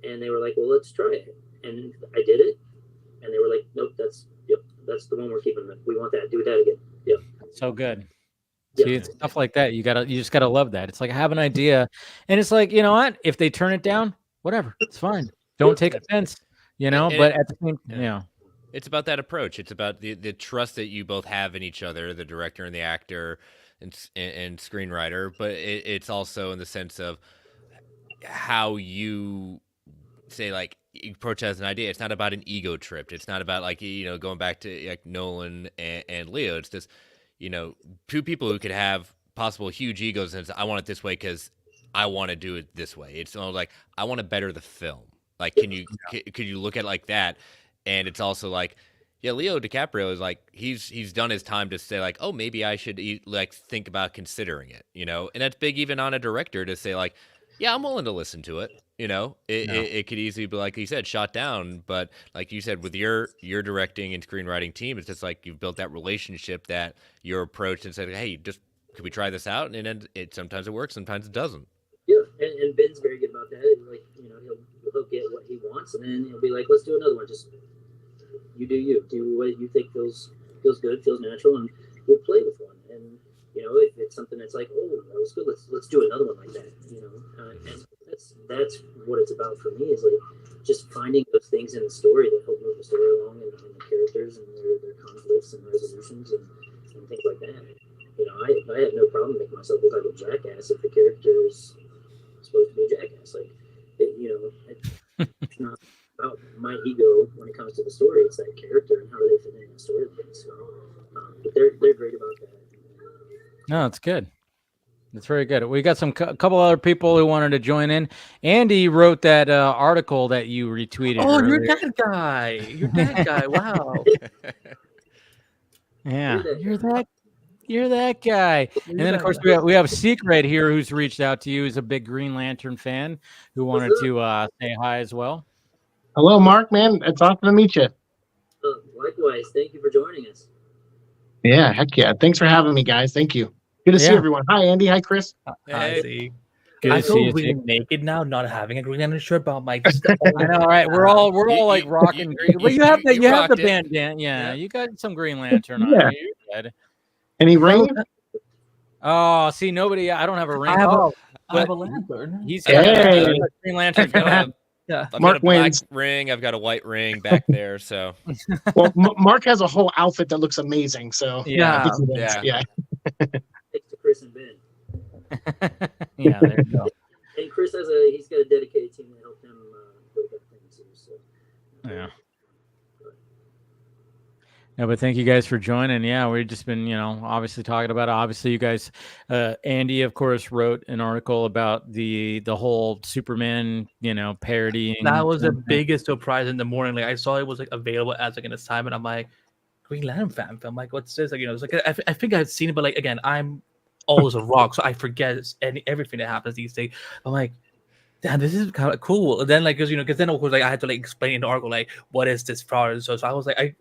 and they were like, well, let's try it. And I did it, and they were like, nope, that's the one we're keeping. We want that. Do that again. Yep. So good. See, it's stuff like that. You just gotta love that. It's like, I have an idea, and it's like, you know what? If they turn it down, whatever, it's fine. Don't take offense, you know. But at the same, you know, it's about that approach. It's about the trust that you both have in each other, the director and the actor and screenwriter. But it's also in the sense of how you say, like, you approach it as an idea. It's not about an ego trip. It's not about, like, you know, going back to like Nolan and Leo. It's just, you know, two people who could have possible huge egos, and it's, I want it this way because I want to do it this way. It's like, I want to better the film. Like, could you look at it like that? And it's also like, yeah, Leo DiCaprio is like, he's done his time to say, like, oh, maybe I should think about considering it, you know? And that's big even on a director to say, like, yeah, I'm willing to listen to it. You know, it could easily be, like you said, shot down. But like you said, with your directing and screenwriting team, it's just like you've built that relationship, that your approach, and said, hey, just could we try this out? And it sometimes it works, sometimes it doesn't. Yeah, and Ben's very good about that. Like, you know, he'll get what he wants, and then he'll be like, let's do another one. Just you do what you think feels good, feels natural, and we'll play with one. And you know, if it's something that's like, oh, that was good, let's do another one like that. You know, and that's what it's about for me, is like just finding those things in the story that help move the story along, and the characters and their conflicts and resolutions and things like that. You know, I have no problem making myself look like a jackass if the character is supposed to be a jackass. Like, you know, it's not about my ego when it comes to the story. It's that character and how they fit in the story. So, but they're great about that. No, it's good. It's very good. We got a couple other people who wanted to join in. Andy wrote that article that you retweeted. Oh, earlier. you're that guy. You're that guy. Wow. Yeah, you're that guy. And then, of course, we have Secret here, who's reached out to you. He's a big Green Lantern fan who wanted to say hi as well. Hello, Mark, man. It's awesome to meet you. Likewise. Thank you for joining us. Yeah, heck yeah. Thanks for having me, guys. Thank you. Good to see everyone. Hi, Andy. Hi, Chris. Hey. I feel really naked now, not having a Green Lantern shirt, but I'm like, I know, right? We're all like rocking. Well, you have the bandana. Yeah, you got some Green Lantern on. Yeah. You're good. Any ring? Oh, see, nobody. I don't have a ring. I have a lantern. He's got Hey. a Green Lantern. Yeah. I've Mark got a black wins. ring. I've got a white ring back there. So Well, Mark has a whole outfit that looks amazing. So Yeah. yeah. Thanks to Chris and Ben. Yeah, there you go. And Chris he's got a dedicated team to help him with that thing too. So Yeah. Yeah, but thank you guys for joining. Yeah, we've just been, obviously talking about it. Obviously, you guys, Andy, of course, wrote an article about the whole Superman, parodying. That was the biggest surprise in the morning. Like I saw it was like available as like an assignment. I'm like, Green Lantern fan film. Like, what's this? Like, it's like I think I've seen it, but like again, I'm always a rock, so I forget everything that happens these days. I'm like, damn, this is kind of cool. And then like, because then of course like I had to like explain in the article like what is this product. So I was like,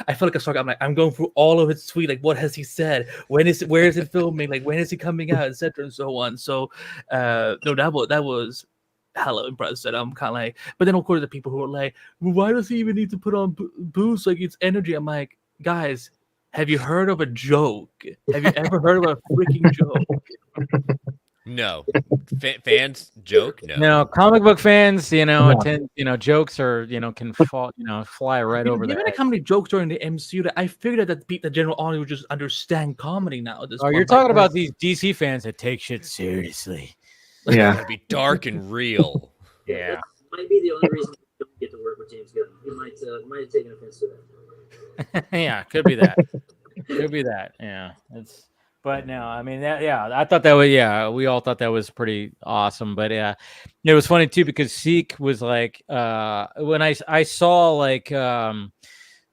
I felt like a sucker. I'm like, I'm going through all of his tweet. Like, what has he said? Where is it filming? Like, when is he coming out, etc. and so on. So no, that was hella impressed. And I'm kind of like, but then of course the people who are like, well, why does he even need to put on boost? Like it's energy. I'm like, guys, have you heard of a joke? Have you ever heard of a freaking joke? No. Fans joke? No. No, comic book fans, tend, jokes are, can fall, fly right over there. Given how many jokes during the MCU that I figured that the general audience would just understand comedy now at this point. You're talking about these DC fans that take shit seriously. Yeah. It'd be dark and real. Yeah. That might be the only reason we don't get to work with James Gunn. He might have taken offense to that. Yeah, could be that. Could be that. Yeah. But no, I mean I thought that was we all thought that was pretty awesome. But yeah, it was funny too because Seek was like when I saw like some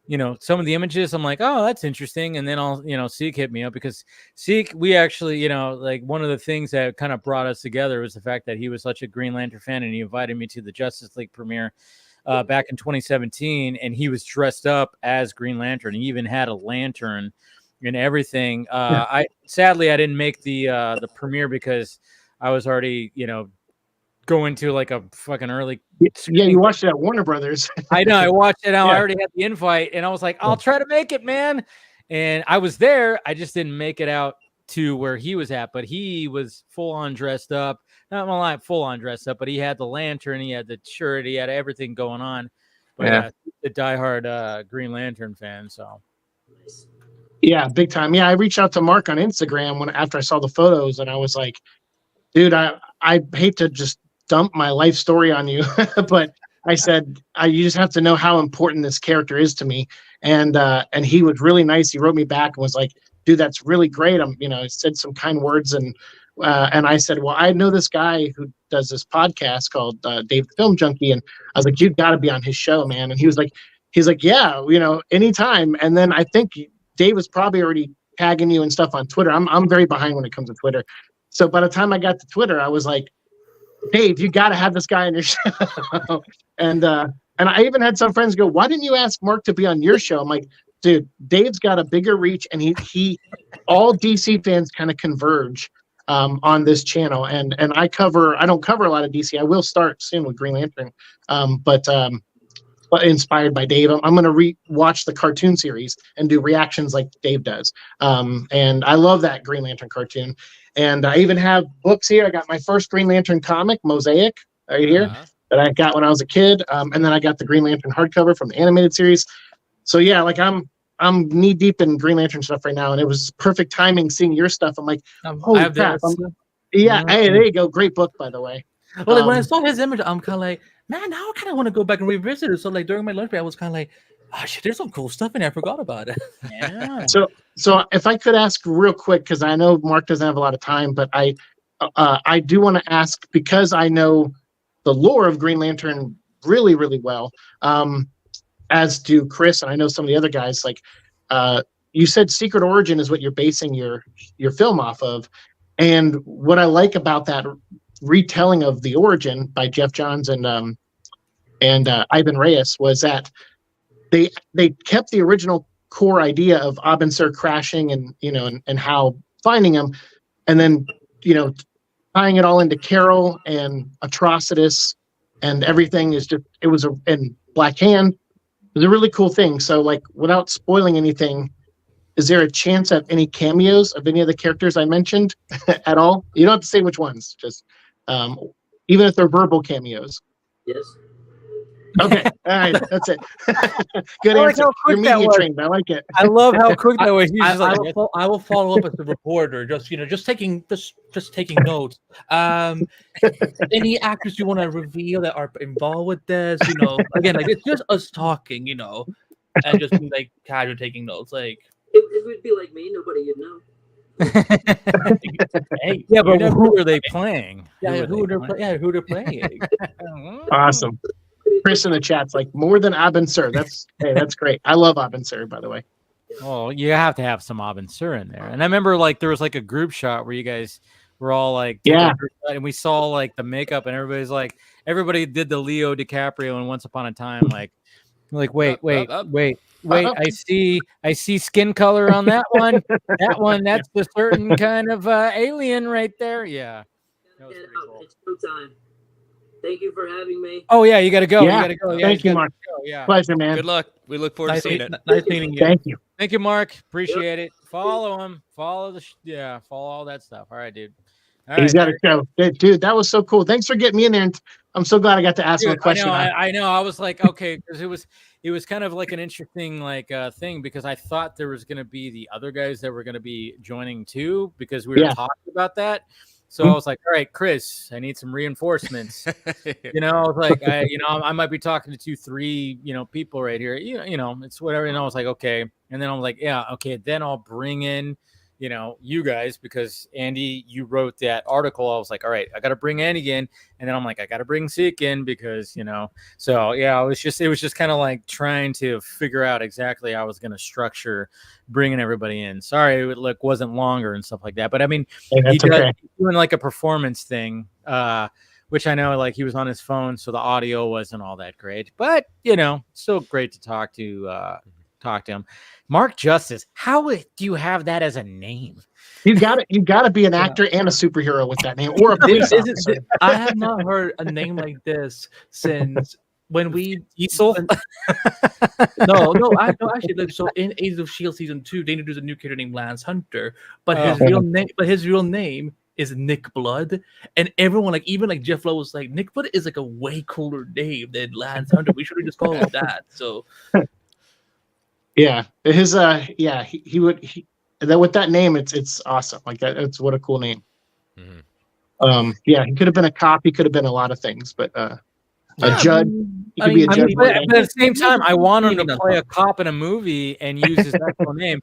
of the images, I'm like, oh, that's interesting. And then Seek hit me up because Seek, we actually, like one of the things that kind of brought us together was the fact that he was such a Green Lantern fan and he invited me to the Justice League premiere back in 2017, and he was dressed up as Green Lantern. He even had a lantern and everything. I didn't make the premiere because I was already, going to like a fucking early. Yeah, you watched it at Warner Brothers. I know. I watched it. I already had the invite, and I was like, I'll try to make it, man. And I was there. I just didn't make it out to where he was at, but he was full on dressed up. Not gonna full on dressed up, but he had the lantern, he had the shirt, he had everything going on. But the diehard Green Lantern fan. So. Yeah, big time. Yeah, I reached out to Mark on Instagram after I saw the photos, and I was like, dude, I hate to just dump my life story on you, but I said, you just have to know how important this character is to me. And he was really nice. He wrote me back and was like, dude, that's really great. Said some kind words. And I said, well, I know this guy who does this podcast called Dave the Film Junkie. And I was like, you've got to be on his show, man. And he's like, yeah, anytime. And then I think Dave was probably already tagging you and stuff on Twitter. I'm very behind when it comes to Twitter. So by the time I got to Twitter, I was like, Dave, you got to have this guy on your show. And I even had some friends go, why didn't you ask Mark to be on your show? I'm like, dude, Dave's got a bigger reach, and he all DC fans kind of converge on this channel. And I don't cover a lot of DC. I will start soon with Green Lantern. But inspired by Dave, I'm going to re-watch the cartoon series and do reactions like Dave does. And I love that Green Lantern cartoon. And I even have books here. I got my first Green Lantern comic, Mosaic, right here, that I got when I was a kid. And then I got the Green Lantern hardcover from the animated series. So yeah, like I'm knee deep in Green Lantern stuff right now, and it was perfect timing seeing your stuff. I'm like, holy crap! Hey, there you go. Great book, by the way. Well, like, when I saw his image, I'm kind of like, man, now I kind of want to go back and revisit it. So like during my lunch break, I was kind of like, oh shit, there's some cool stuff in there. I forgot about it. Yeah. So if I could ask real quick, because I know Mark doesn't have a lot of time, but I do want to ask, because I know the lore of Green Lantern really, really well, as do Chris, and I know some of the other guys. Like you said, Secret Origin is what you're basing your film off of, and what I like about that retelling of the origin by Jeff Johns and Ivan Reyes was that they kept the original core idea of Abin Sur crashing and how finding him, and then tying it all into Carol and Atrocitus and everything is just and Black Hand. It was a really cool thing. So like, without spoiling anything, is there a chance at any cameos of any of the characters I mentioned at all? You don't have to say which ones, just even if they're verbal cameos. Yes. Okay, all right, that's it. Good I like answer. how quick You're that media was. trained. I like it. I love how quick that was. He's just like, I will follow up as the reporter, just taking notes. Any actors you want to reveal that are involved with this? Again, like it's just us talking. and just be like casual taking notes. Like it would be like me, nobody you'd know. hey, Yeah, but who are they playing? who they're playing. Awesome. Chris in the chat's like, more than Abin Sur. That's great. I love Abin Sur, by the way. Well, you have to have some Abin Sur in there. And I remember like there was like a group shot where you guys were all like, Yeah, and we saw like the makeup and everybody did the Leo DiCaprio in Once Upon a Time. Like wait. I see skin color on that one. That's the certain kind of alien right there. Yeah. That was pretty cool. It's showtime. Thank you for having me. Oh yeah, you gotta go. Yeah. You gotta go. Yeah, Thank you, Mark. Yeah. Pleasure, man. Good luck. We look forward to seeing it. Nice meeting you. Thank you. Thank you, Mark. Appreciate it. Follow him. Follow follow all that stuff. All right, dude. All He's right, got a show. Dude, that was so cool. Thanks for getting me in there. And I'm so glad I got to ask him a question. I know. I was like, okay, because it was kind of like an interesting thing because I thought there was going to be the other guys that were going to be joining too because we were talking about that. So I was like, all right, Chris, I need some reinforcements. I was like, I might be talking to 2-3, people right here. It's whatever. And I was like, okay. And then I was like, yeah, okay. Then I'll bring in, you guys, because Andy, you wrote that article. I was like, all right, I got to bring Andy in. And then I'm like, I got to bring Zeke in because, so yeah, it was just kind of like trying to figure out exactly how I was going to structure bringing everybody in. Sorry, it wasn't longer and stuff like that. But I mean, he's doing like a performance thing, which I know like he was on his phone. So the audio wasn't all that great, but still great to talk to him. Mark Justice, how do you have that as a name? You got to be an actor and a superhero with that name, or a police officer. I have not heard a name like this since when we Diesel. No, actually, like, so in Agents of S.H.I.E.L.D. season 2, they introduced a new character named Lance Hunter, but his real name is Nick Blood, and everyone even Jeff Lowe was like, Nick Blood is like a way cooler name than Lance Hunter. We should have just called him that. So. Yeah, he would with that name, it's awesome. Like that, it's what a cool name. Mm-hmm. He could have been a cop. He could have been a lot of things, but a judge. He could be a judge. But at the same time, I want him to play a cop in a movie and use his actual name.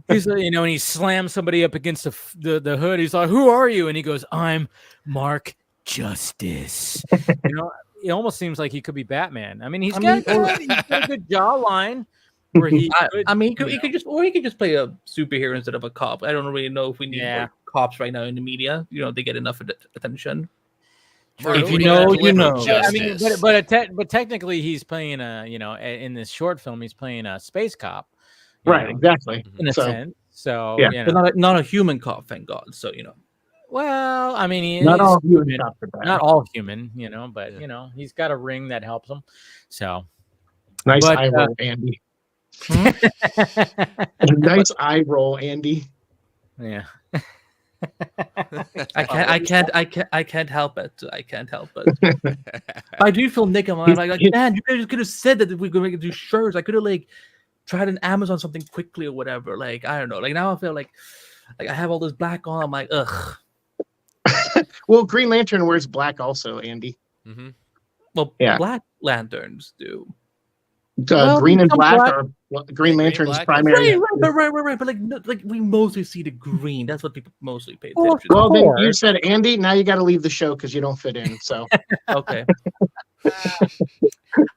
He's and he slams somebody up against the hood. He's like, "Who are you?" And he goes, "I'm Mark Justice." It almost seems like he could be Batman. I mean, he's got a good jawline. Where he could just play a superhero instead of a cop. I don't really know if we need more cops right now in the media. They get enough attention. If you know. I mean, but technically, he's playing in this short film, he's playing a space cop. Right, exactly. In a sense. So but not a human cop, thank God. So Well, I mean, not all human, not all human, but he's got a ring that helps him. So nice eye roll, Andy. Nice eye roll, Andy. Yeah. I can't help it. I can't help it. I do feel Nick. I'm like, man, you could have said that we could do shirts. I could have tried an Amazon something quickly or whatever. I don't know. Now I feel like I have all this black on. I'm like, ugh. Well, Green Lantern wears black also, Andy. Mm-hmm. Well, Black Lanterns do. Green and black are Green Lantern's primary. Right. But we mostly see the green. That's what people mostly pay attention to. Well, then you said, Andy, now you got to leave the show because you don't fit in. So okay.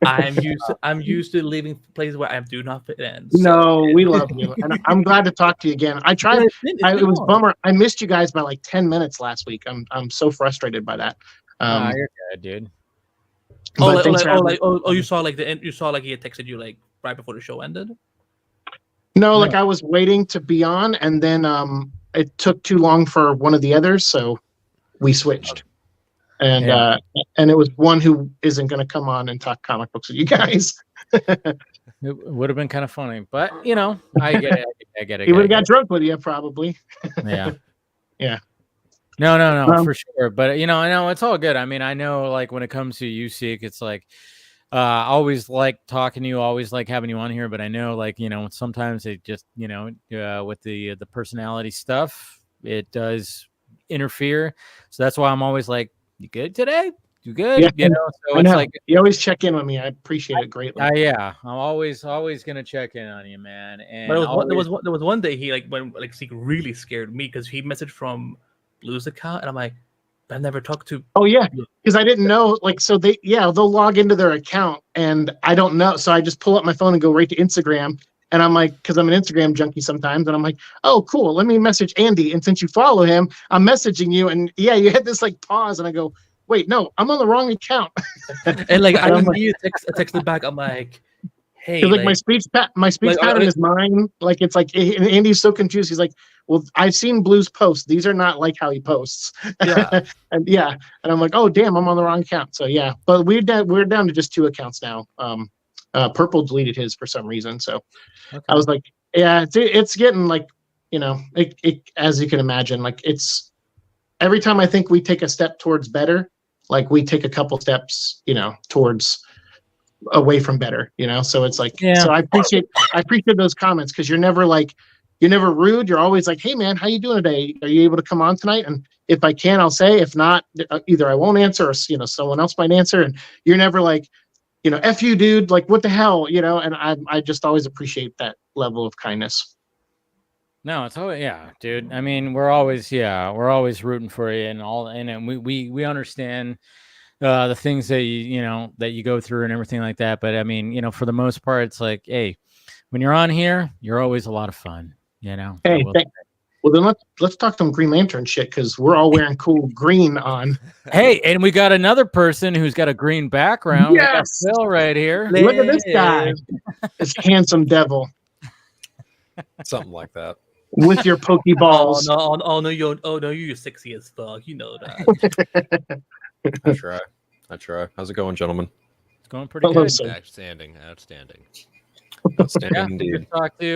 I'm used to leaving places where I do not fit in. So. No, we love you, and I'm glad to talk to you again. I tried. It was a bummer. I missed you guys by 10 minutes last week. I'm so frustrated by that. You're good, dude. You saw he had texted you right before the show ended? No, I was waiting to be on, and then it took too long for one of the others, so we switched. And it was one who isn't going to come on and talk comic books with you guys. It would have been kind of funny, but I get it. He would have got drunk with you, probably. Yeah. Yeah. No, for sure. But I know it's all good. I mean, I know when it comes to USEEK, it's I always like talking to you, always like having you on here. But I know sometimes it just with the personality stuff, it does interfere. So that's why I'm always like, you good today? You good? Yeah, You know, so I it's know. like, You always check in with me. I appreciate it greatly. yeah, I'm always gonna check in on you, man. And But always, there was one day he he really scared me because he messaged from Blue's account, and I'm like, I've never talked to. Oh yeah, because I didn't know. Like, so they'll log into their account, and I don't know. So I just pull up my phone and go right to Instagram, and I'm like, because I'm an Instagram junkie sometimes, and I'm like, oh cool, let me message Andy. And since you follow him, I'm messaging you, and yeah, you had this like pause, and I go, wait, no, I'm on the wrong account. And like I I'm like, texted back. I'm like, hey, because like my speech pattern is mine. Like it's like and Andy's so confused. He's like, well, I've seen Blue's posts. These are not like how he posts. Yeah. and I'm like, oh damn, I'm on the wrong account. So yeah, but we're down to just 2 accounts now. Purple deleted his for some reason. So okay. I was like, yeah, it's getting like, you know, it as you can imagine, like it's every time I think we take a step towards better, like we take a couple steps, you know, towards away from better, you know. So it's like, Yeah. so I appreciate those comments, because you're never rude. You're always like, hey man, how you doing today? Are you able to come on tonight? And if I can, I'll say. If not, either I won't answer, or you know, someone else might answer. And you're never like, you know, F you, dude, like what the hell, you know. And I just always appreciate that level of kindness. No, it's always, yeah, dude. I mean, we're always rooting for you and all, and we understand the things that you know that you go through and everything like that. But I mean, you know, for the most part, it's like, hey, when you're on here, you're always a lot of fun, you know. Hey, well then let's talk some Green Lantern shit, because we're all wearing cool green on. Hey, and we got another person who's got a green background. Yes, we got Phil right here. Look at this guy, this handsome devil. Something like that. With your pokeballs. Oh no, you're sexy as fuck. You know that. I try. How's it going, gentlemen? It's going pretty good. Sir. Outstanding. Outstanding Yeah, indeed.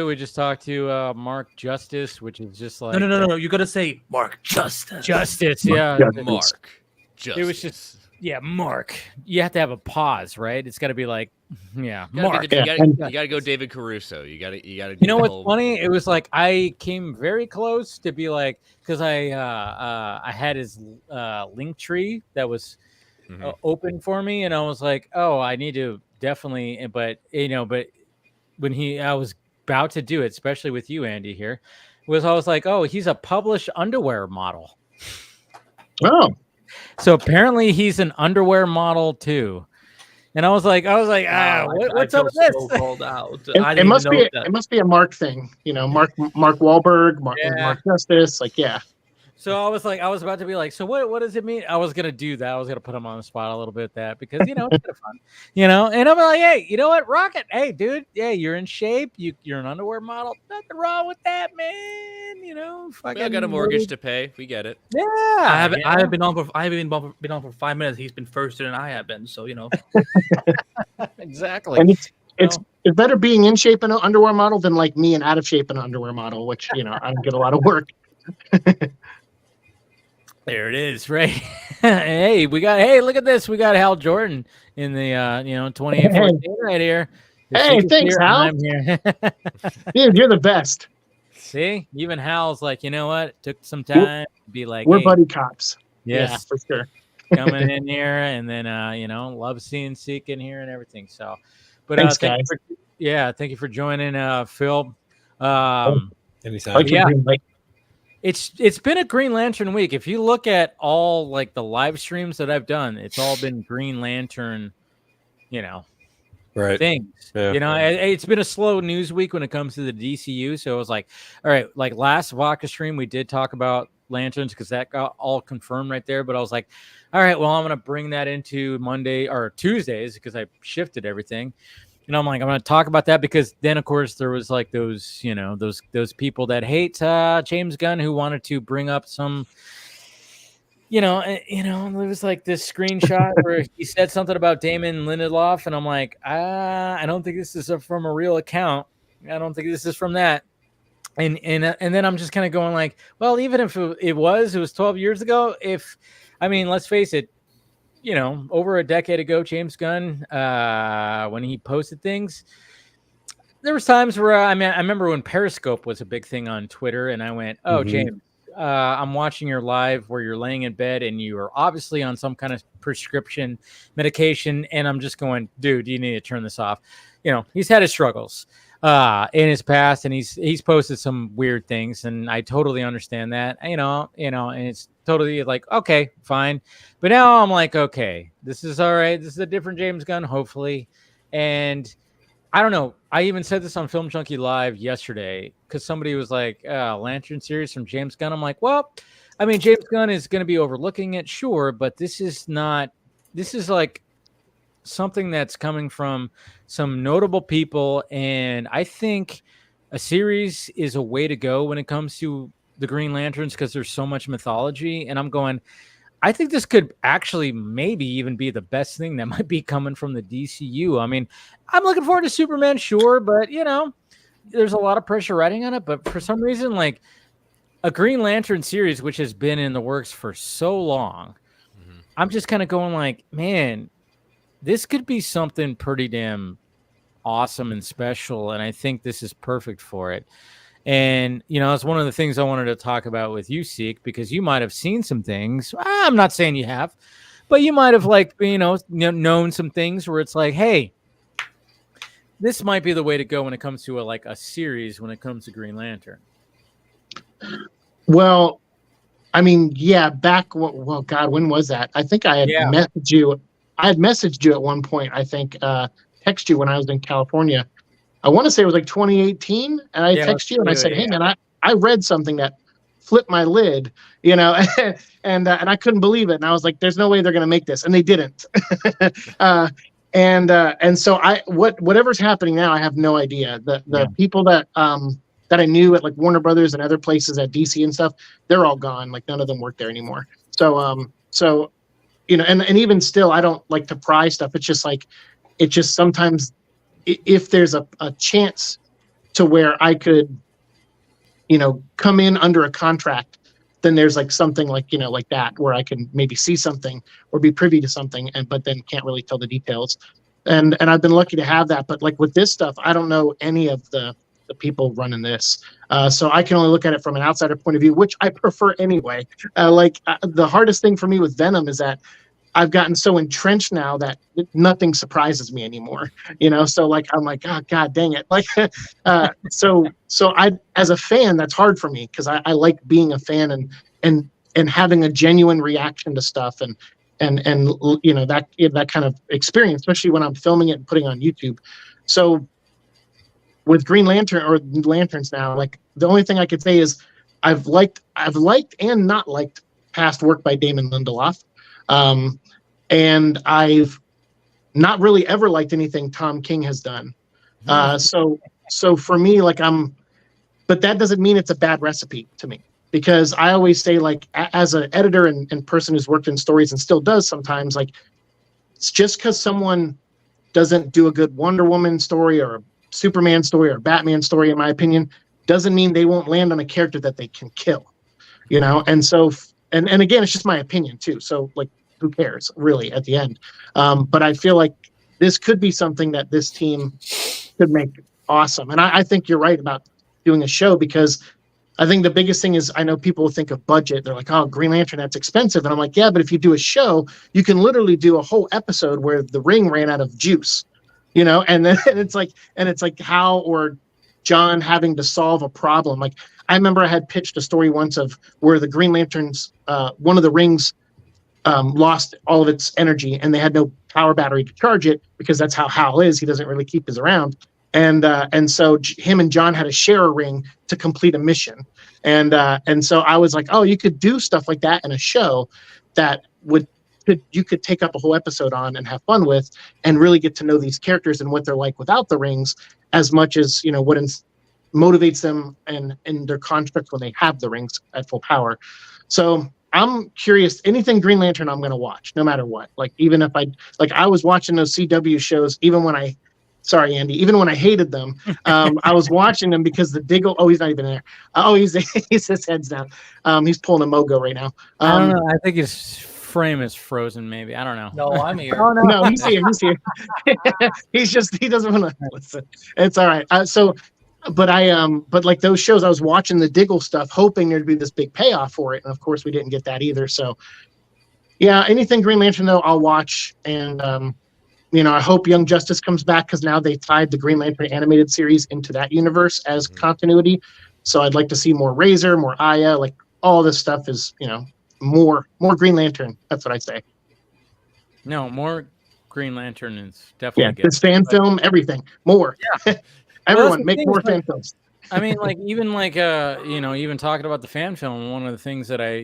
we just talked to Mark Justice, which is just like No. You gotta say Mark Justice. Justice, yeah. Mark. Justice. It was just Mark. You have to have a pause, right? It's got to be like, yeah, You gotta Mark. be you gotta go David Caruso. You gotta. You know what's funny? It was like I came very close to be like, because I had his link tree that was open for me, and I was like, oh, I need to definitely, but when I was about to do it, especially with you, Andy, here, I was like, oh, he's a published underwear model. Oh, so apparently he's an underwear model too. And I was like, what's up with this? So called out. it must be a Mark thing, you know, Mark Wahlberg, Mark Justice, like yeah. So I was about to be like, so what does it mean? I was gonna do that. I was gonna put him on the spot a little bit that because it's kind of fun, you know. And I'm like, hey, you know what, rock it, hey, dude, yeah, you're in shape. You're an underwear model. Nothing wrong with that, man. You know, I got a mortgage to pay. We get it. Yeah, I haven't been on for 5 minutes. He's been further than I have been. So you know, exactly. And it's better being in shape in an underwear model than like me and out of shape in an underwear model, which you know I don't get a lot of work. There it is, right? Hey, look at this. We got Hal Jordan in the 2814 right here. Hey, thanks, Hal. I'm here. Dude, you're the best. See, even Hal's like, you know what? It took some time to be like, we're hey, buddy cops. yes, Yeah, for sure. coming in here, and then love seeing Seek in here and everything. So, but thanks, thank guys. thank you for joining, Phil. Anytime. Yeah. It's been a Green Lantern week. If you look at all like the live streams that I've done, it's all been Green Lantern, Right. things. Yeah. It's been a slow news week when it comes to the DCU. So it was like, all right, like last Vodka stream, we did talk about lanterns because that got all confirmed right there. But I was like, all right, well, I'm gonna bring that into Monday or Tuesdays because I shifted everything. And I'm like, I'm going to talk about that because then, of course, there was like those people that hate James Gunn who wanted to bring up some, it was like this screenshot where he said something about Damon Lindelof. And I'm like, I don't think this is from a real account. I don't think this is from that. And then I'm just kind of going like, well, even if it was 12 years ago. Let's face it. Over a decade ago, James Gunn, when he posted things, there was times where I remember when Periscope was a big thing on Twitter, and I went, "Oh, James, I'm watching your live where you're laying in bed and you are obviously on some kind of prescription medication, and I'm just going, dude, you need to turn this off. You know, he's had his struggles in his past, and he's posted some weird things, and I totally understand that. You know, and it's totally like, okay, fine. But now I'm like, okay, this is all right. This is a different James Gunn, hopefully. And I don't know. I even said this on Film Junkie Live yesterday because somebody was like, Lantern series from James Gunn. I'm like, well, I mean, James Gunn is going to be overlooking it, sure, but this is like something that's coming from some notable people. And I think a series is a way to go when it comes to the Green Lanterns because there's so much mythology. And I'm going, I think this could actually maybe even be the best thing that might be coming from the DCU. I mean, I'm looking forward to Superman, sure, but you know, there's a lot of pressure riding on it. But for some reason, like a Green Lantern series, which has been in the works for so long, I'm just kind of going like, man, this could be something pretty damn awesome and special. And I think this is perfect for it. And, you know, it's one of the things I wanted to talk about with you, Seek, because you might have seen some things. I'm not saying you have, but you might have, like, you know, known some things where it's like, hey, this might be the way to go when it comes to a series when it comes to Green Lantern. Well, I mean, yeah, back, well, God, when was that? I think I had messaged you. I had messaged you at one point, I think, text you when I was in California. I want to say it was like 2018, and I texted you and I said, "Hey man, I read something that flipped my lid, you know," and I couldn't believe it, and I was like, "There's no way they're going to make this," and they didn't. And so whatever's happening now, I have no idea. The people that I knew at like Warner Brothers and other places at DC and stuff, they're all gone. Like none of them work there anymore. So you know, and even still, I don't like to pry stuff. It's just like, sometimes, if there's a chance to where I could, you know, come in under a contract, then there's like something like, you know, like that, where I can maybe see something or be privy to something, but then can't really tell the details. And I've been lucky to have that. But like with this stuff, I don't know any of the people running this. So I can only look at it from an outsider point of view, which I prefer anyway. The hardest thing for me with Venom is that I've gotten so entrenched now that nothing surprises me anymore, you know? So like, I'm like, oh, God dang it. Like, so I, as a fan, that's hard for me because I like being a fan and having a genuine reaction to stuff and you know, that kind of experience, especially when I'm filming it and putting it on YouTube. So with Green Lantern or Lanterns now, like the only thing I could say is I've liked and not liked past work by Damon Lindelof. And I've not really ever liked anything Tom King has done. So for me, like but that doesn't mean it's a bad recipe to me, because I always say, like, as an editor and person who's worked in stories and still does sometimes, like, it's just because someone doesn't do a good Wonder Woman story or a Superman story or a Batman story, in my opinion, doesn't mean they won't land on a character that they can kill, you know? And so, and again, it's just my opinion too. So like, who cares really at the end? But I feel like this could be something that this team could make awesome. And I think you're right about doing a show, because I think the biggest thing is, I know people think of budget. They're like, oh, Green Lantern, that's expensive. And I'm like, yeah, but if you do a show, you can literally do a whole episode where the ring ran out of juice, you know? And then it's like Hal or John having to solve a problem. Like, I remember I had pitched a story once of where the Green Lanterns, one of the rings lost all of its energy, and they had no power battery to charge it, because that's how Hal is. He doesn't really keep his around. And so him and John had to share a ring to complete a mission. And so I was like, oh, you could do stuff like that in a show that you could take up a whole episode on and have fun with, and really get to know these characters and what they're like without the rings, as much as, you know, what motivates them and their constructs when they have the rings at full power. So I'm curious. Anything Green Lantern, I'm going to watch, no matter what. Like, even if I was watching those CW shows, even when I hated them, I was watching them because the Diggle. Oh, he's not even there. Oh, he's his head's down. He's pulling a Mogo right now. I don't know. I think his frame is frozen. Maybe, I don't know. No, I'm here. Oh, no, he's here. He doesn't want to listen. It's all right. So but but like those shows, I was watching the Diggle stuff, hoping there'd be this big payoff for it, and of course we didn't get that either. So yeah, anything Green Lantern though, I'll watch, and I hope Young Justice comes back, because now they tied the Green Lantern animated series into that universe as continuity. So I'd like to see more Razor, more Aya, like all this stuff is, more Green Lantern. That's what I say. No, more Green Lantern is definitely good. This fan film, everything, more. Yeah. Everyone make more fan films. I mean, like even talking about the fan film, one of the things that I,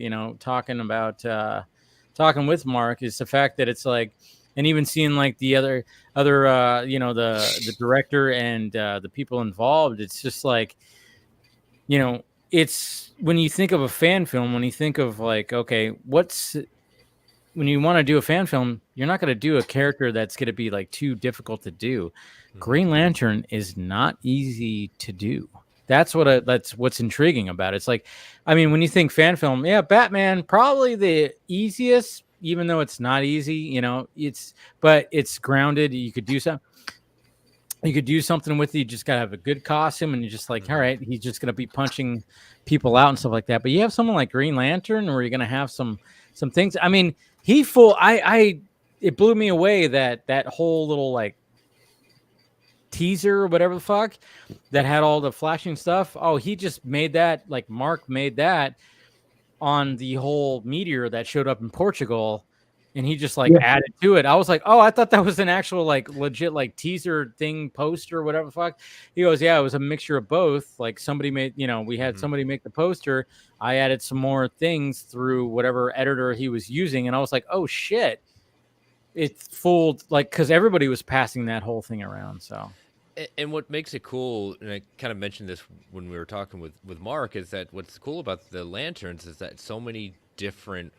talking with Mark is the fact that it's like, and even seeing like the other, the director and the people involved, it's just like, it's when you think of a fan film, when you think of like, okay, when you want to do a fan film, you're not going to do a character that's going to be like too difficult to do. Green Lantern is not easy to do. That's what's intriguing about it. It's like, I mean, when you think fan film, yeah, Batman probably the easiest, even though it's not easy, but it's grounded. You could do something. You could do something with it. You just gotta have a good costume, and you're just like, all right, he's just gonna be punching people out and stuff like that. But you have someone like Green Lantern, where you're gonna have some things. I mean, it blew me away that whole little like teaser or whatever the fuck that had all the flashing stuff. Oh, he just made that, like Mark made that on the whole meteor that showed up in Portugal, and he just like added to it. I was like, oh, I thought that was an actual like legit like teaser thing, poster, whatever the fuck. He goes, yeah, it was a mixture of both. Like somebody made, we had somebody make the poster. I added some more things through whatever editor he was using, and I was like, oh shit. It fooled, like, because everybody was passing that whole thing around. So, and what makes it cool, and I kind of mentioned this when we were talking with Mark, is that what's cool about the Lanterns is that so many different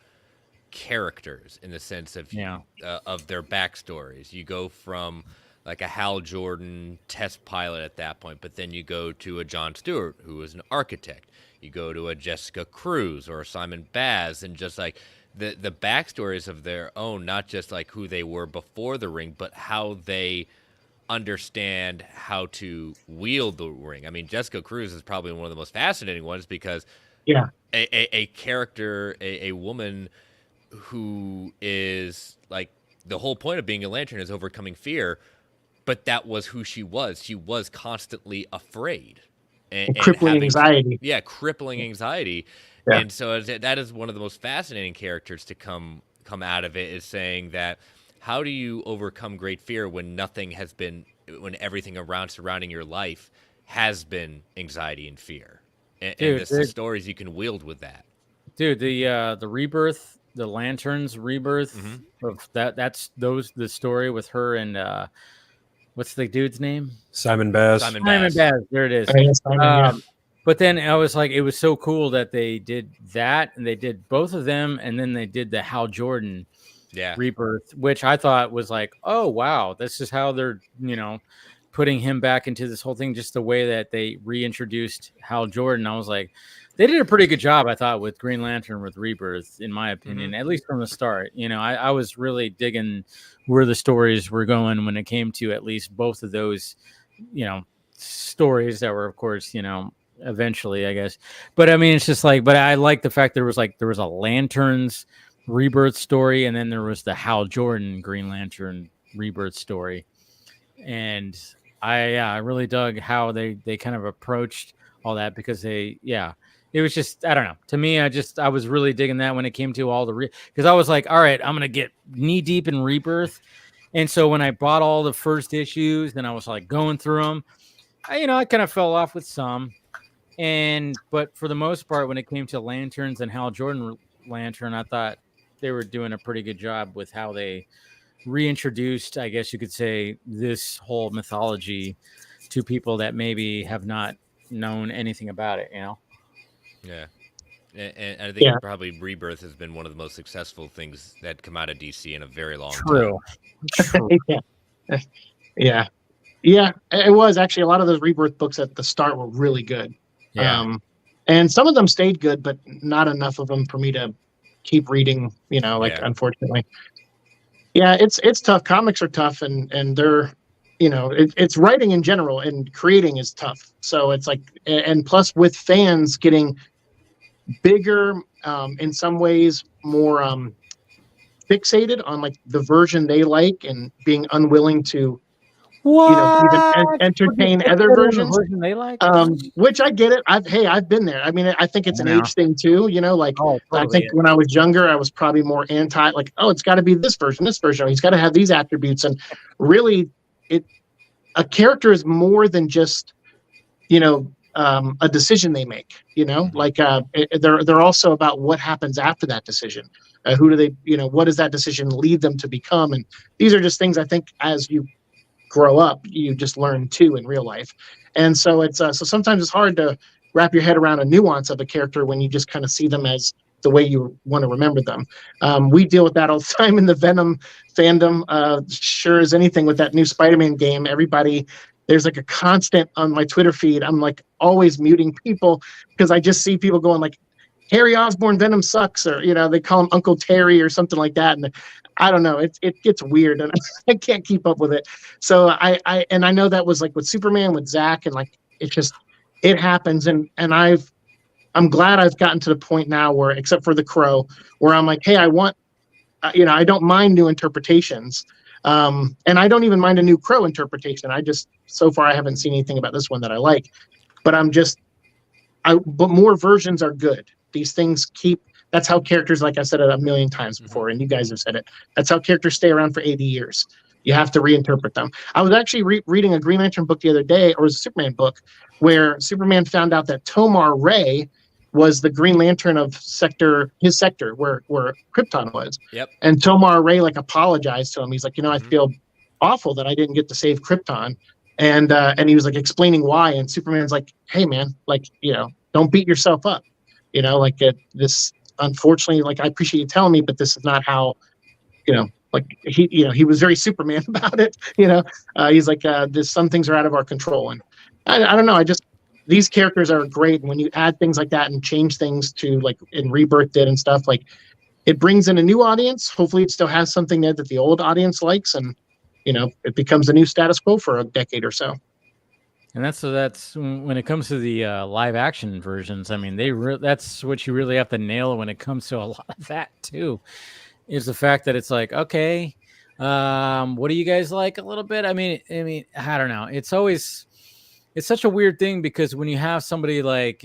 characters in the sense of their backstories. You go from like a Hal Jordan test pilot at that point, but then you go to a John Stewart who was an architect. You go to a Jessica Cruz or a Simon Baz, and just like the backstories of their own, not just like who they were before the ring, but how they understand how to wield the ring. I mean, Jessica Cruz is probably one of the most fascinating ones, because a character, a woman who is like, the whole point of being a Lantern is overcoming fear, but that was who she was. She was constantly afraid and crippling anxiety. Crippling anxiety. Yeah. And so that is one of the most fascinating characters to come out of it, is saying that how do you overcome great fear when everything surrounding your life has been anxiety and fear, and the stories you can wield with that. Dude, the rebirth, the Lanterns rebirth of that's the story with her and what's the dude's name? Simon Baz. Simon Baz. There it is. But then I was like, it was so cool that they did that, and they did both of them, and then they did the Hal Jordan rebirth, which I thought was like, oh wow, this is how they're putting him back into this whole thing. Just the way that they reintroduced Hal Jordan, I was like, they did a pretty good job, I thought, with Green Lantern with Rebirth, in my opinion, at least from the start. I was really digging where the stories were going when it came to at least both of those, stories that were, of course, eventually, I guess. But I mean, it's just like, but I like the fact there was a Lanterns Rebirth story, and then there was the Hal Jordan Green Lantern Rebirth story. And I really dug how they kind of approached all that, because it was just, I don't know. To me, I was really digging that when it came to all because I was like, all right, I'm going to get knee deep in Rebirth. And so when I bought all the first issues, and I was like going through them, I kind of fell off with some. But for the most part, when it came to Lanterns and Hal Jordan Lantern, I thought they were doing a pretty good job with how they reintroduced, I guess you could say, this whole mythology to people that maybe have not known anything about it, Yeah. And I think probably Rebirth has been one of the most successful things that come out of DC in a very long time. True. Yeah, it was actually, a lot of those Rebirth books at the start were really good. Yeah. And some of them stayed good, but not enough of them for me to keep reading, unfortunately. Yeah, it's tough. Comics are tough, and they're, it's writing in general, and creating is tough. So it's like, and plus with fans getting bigger, in some ways more fixated on like the version they like and being unwilling to even entertain other versions. Version they like. Which I get it. I've been there. I mean, I think it's an age thing too. Like I think when I was younger, I was probably more anti. Like, oh, it's got to be this version. He's got to have these attributes. And really, a character is more than just a decision they make. Like they're also about what happens after that decision. Who do they? What does that decision lead them to become? And these are just things I think as you grow up, you just learn too in real life. And so it's so sometimes it's hard to wrap your head around a nuance of a character when you just kind of see them as the way you want to remember them. We deal with that all the time in the Venom fandom. Sure as anything with that new Spider-Man game, there's like a constant on my Twitter feed. I'm like always muting people because I just see people going like, Harry Osborn Venom sucks, or they call him Uncle Terry or something like that. And I don't know, it gets weird and I can't keep up with it. So I know that was like with Superman, with Zack, and like it happens. And I'm glad I've gotten to the point now where, except for the Crow, where I'm like, hey, I want, I don't mind new interpretations. And I don't even mind a new Crow interpretation. So far I haven't seen anything about this one that I like, but but more versions are good. These things that's how characters, like I said it a million times before, and you guys have said it, that's how characters stay around for 80 years. You have to reinterpret them. I was actually reading a Green Lantern book the other day, or it was a Superman book, where Superman found out that Tomar Ray was the Green Lantern of his sector, where Krypton was. Yep. And Tomar Ray like apologized to him. He's like, I feel awful that I didn't get to save Krypton. And he was like explaining why. And Superman's like, hey man, like, don't beat yourself up. This, unfortunately, like, I appreciate you telling me, but this is not how, like he was very Superman about it. He's like, some things are out of our control. And I don't know. These characters are great. And when you add things like that and change things to, like in Rebirth did and stuff, like it brings in a new audience. Hopefully it still has something there that the old audience likes. And, it becomes a new status quo for a decade or so. And that's when it comes to the live action versions. I mean, that's what you really have to nail when it comes to a lot of that too, is the fact that it's like, okay, what do you guys like a little bit? I mean, I don't know. It's such a weird thing because when you have somebody like,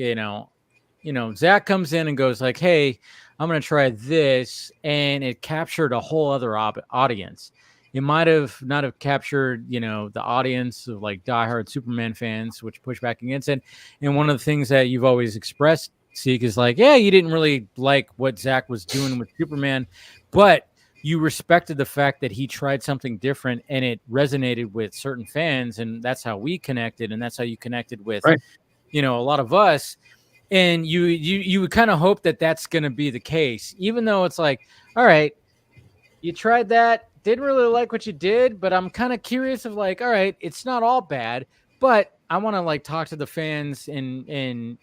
Zack comes in and goes like, hey, I'm going to try this. And it captured a whole other audience. It might have not have captured, the audience of like diehard Superman fans, which push back against it. And one of the things that you've always expressed, Seek, is like, yeah, you didn't really like what Zack was doing with Superman, but you respected the fact that he tried something different and it resonated with certain fans. And that's how we connected. And that's how you connected with, right, a lot of us. And you would kind of hope that that's going to be the case, even though it's like, all right, you tried that. Didn't really like what you did, but I'm kind of curious of like, all right, it's not all bad, but I want to like talk to the fans and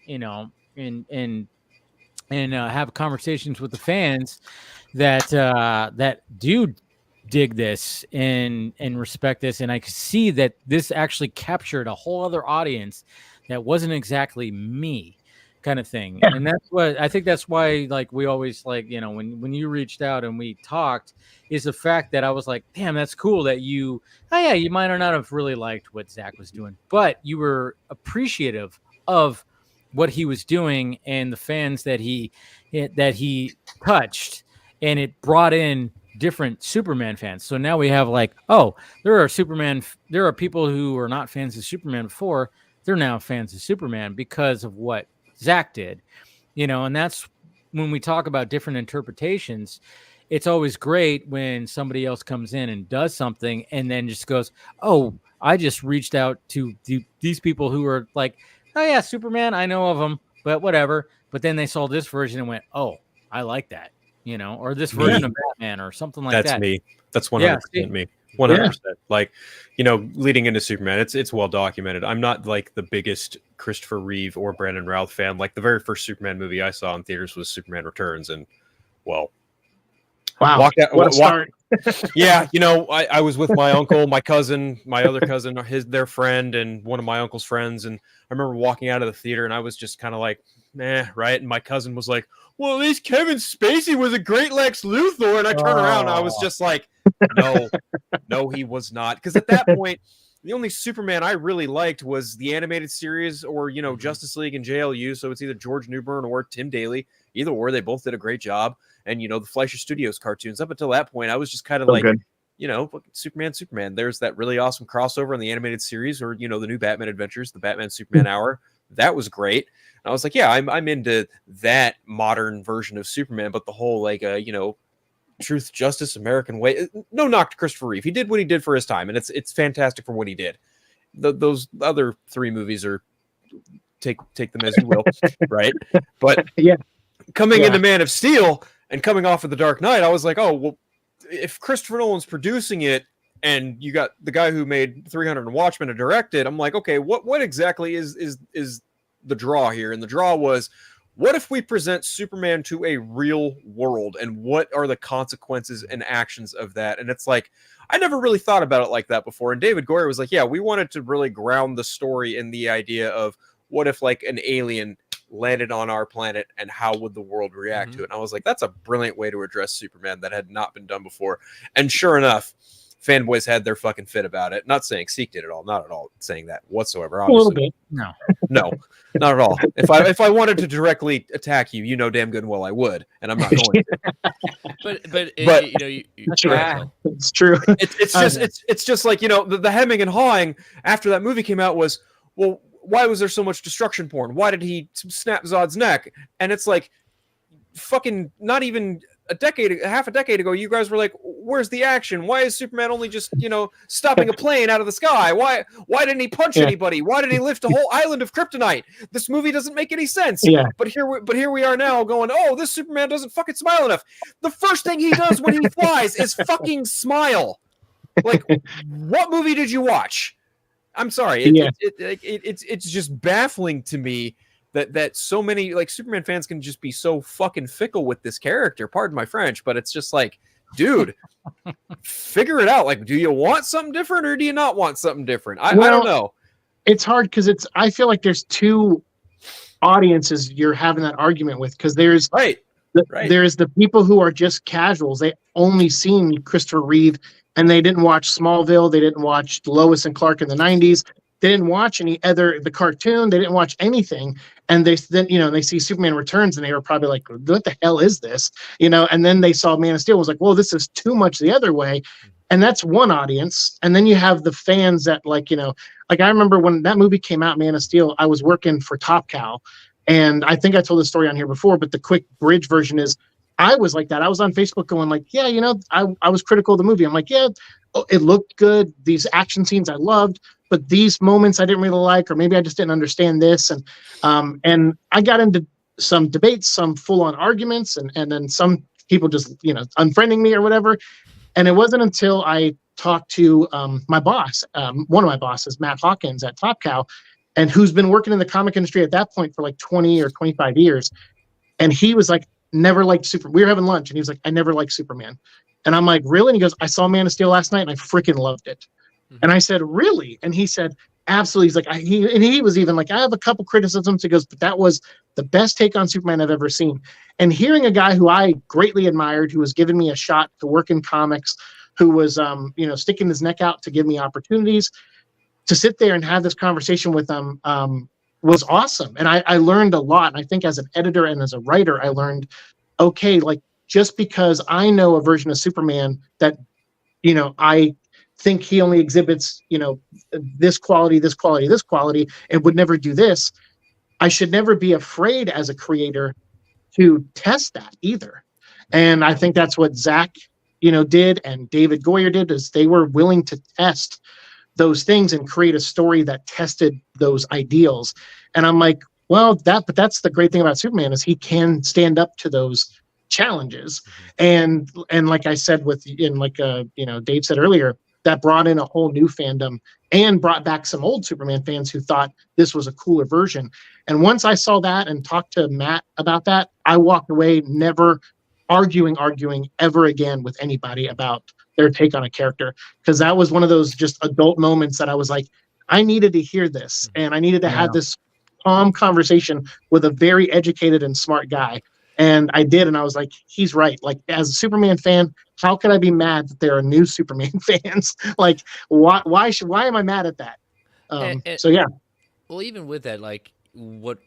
have conversations with the fans that do dig this and respect this. And I could see that this actually captured a whole other audience that wasn't exactly me, kind of thing. Yeah. And that's why like we always like, when you reached out and we talked, is the fact that I was like, damn, that's cool that you might not have really liked what Zack was doing, but you were appreciative of what he was doing and the fans that he touched, and it brought in different Superman fans. So now we have like, oh, there are people who are not fans of Superman before, they're now fans of Superman because of what Zack did, and that's when we talk about different interpretations. It's always great when somebody else comes in and does something and then just goes, oh, I just reached out to these people who are like, oh yeah, Superman, I know of them, but whatever. But then they saw this version and went, oh, I like that, or this version of Batman or something like that. That's me. That's 100% me. 100%. Like, leading into Superman, it's well documented. I'm not like the biggest Christopher Reeve or Brandon Routh fan. Like the very first Superman movie I saw in theaters was Superman Returns, and well, wow, walked Yeah, I was with my uncle, my cousin, my other cousin, their friend, and one of my uncle's friends, and I remember walking out of the theater, and I was just kind of like, "Meh," right? And my cousin was like, "Well, at least Kevin Spacey was a great Lex Luthor," and I turned around, and I was just like, "No, he was not," because at that point, the only Superman I really liked was the animated series, or Justice League and JLU. So it's either George Newbern or Tim Daly. Either or, they both did a great job. And the Fleischer Studios cartoons. Up until that point, I was just kind of Superman. There's that really awesome crossover in the animated series, or the new Batman Adventures, the Batman Superman Hour. That was great. And I was like, yeah, I'm into that modern version of Superman, but the whole truth, justice, American way. No knock to Christopher Reeve. He did what he did for his time, and it's fantastic for what he did. Those other three movies are take them as you will, right? But coming into Man of Steel and coming off of The Dark Knight, I was like, oh well, if Christopher Nolan's producing it, and you got the guy who made 300 and Watchmen to direct it, I'm like, okay, what exactly is the draw here? And the draw was, what if we present Superman to a real world, and what are the consequences and actions of that? And it's like, I never really thought about it like that before. And David Goyer was like, yeah, we wanted to really ground the story in the idea of what if like an alien landed on our planet, and how would the world react to it? And I was like, that's a brilliant way to address Superman that had not been done before. And sure enough, fanboys had their fucking fit about it. Not saying Seek did it all, not at all saying that whatsoever. Obviously. A little bit. No, not at all. If I wanted to directly attack you, damn good and well I would, and I'm not going to. but it's true. It's just like the hemming and hawing after that movie came out was, well, why was there so much destruction porn? Why did he snap Zod's neck? And it's like, fucking not even half a decade ago, you guys were like, where's the action? Why is Superman only just, stopping a plane out of the sky? Why didn't he punch anybody? Why did he lift a whole island of kryptonite? This movie doesn't make any sense. Yeah. But here we are now going, oh, this Superman doesn't fucking smile enough. The first thing he does when he flies is fucking smile. Like, what movie did you watch? I'm sorry. It's just baffling to me that so many Superman fans can just be so fucking fickle with this character. Pardon my French, but it's just like, dude, figure it out. Like, do you want something different, or do you not want something different? I don't know. It's hard because I feel like there's two audiences you're having that argument with, because there's there's the people who are just casuals. They only seen Christopher Reeve, and they didn't watch Smallville. They didn't watch Lois and Clark in the 90s. They didn't watch the cartoon. They didn't watch anything. And they see Superman Returns, and they were probably like, what the hell is this? And then they saw Man of Steel and was like, well, this is too much the other way. And that's one audience. And then you have the fans that I remember when that movie came out, Man of Steel, I was working for Top Cow. And I think I told this story on here before, but the quick bridge version is, I was like that. I was on Facebook going like, yeah, I was critical of the movie. I'm like, yeah, it looked good. These action scenes I loved, but these moments I didn't really like, or maybe I just didn't understand this. And I got into some debates, some full-on arguments, and then some people just, unfriending me or whatever. And it wasn't until I talked to my boss, one of my bosses, Matt Hawkins at Top Cow, and who's been working in the comic industry at that point for like 20 or 25 years. And he was like, never liked Superman. We were having lunch, and he was like, I never liked Superman. And I'm like, really? And he goes, I saw Man of Steel last night, and I freaking loved it. Mm-hmm. And I said, really? And he said, absolutely. He's like, he was even like, I have a couple criticisms. He goes, but that was the best take on Superman I've ever seen. And hearing a guy who I greatly admired, who was giving me a shot to work in comics, who was, sticking his neck out to give me opportunities, to sit there and have this conversation with him was awesome. And I learned a lot. And I think as an editor and as a writer, I learned, okay, like, just because I know a version of Superman that, I think he only exhibits, this quality, this quality, this quality, and would never do this, I should never be afraid as a creator to test that either. And I think that's what Zach, did, and David Goyer did, is they were willing to test those things and create a story that tested those ideals. And I'm like, well, but that's the great thing about Superman, is he can stand up to those challenges. And like I said, Dave said earlier, that brought in a whole new fandom and brought back some old Superman fans who thought this was a cooler version. And once I saw that and talked to Matt about that, I walked away never arguing ever again with anybody about their take on a character, because that was one of those just adult moments that I was like, I needed to hear this, and I needed to have this calm conversation with a very educated and smart guy. And I did, and I was like, he's right. Like, as a Superman fan, how could I be mad that there are new Superman fans? Like, why am I mad at that? So yeah. Well, even with that, like, what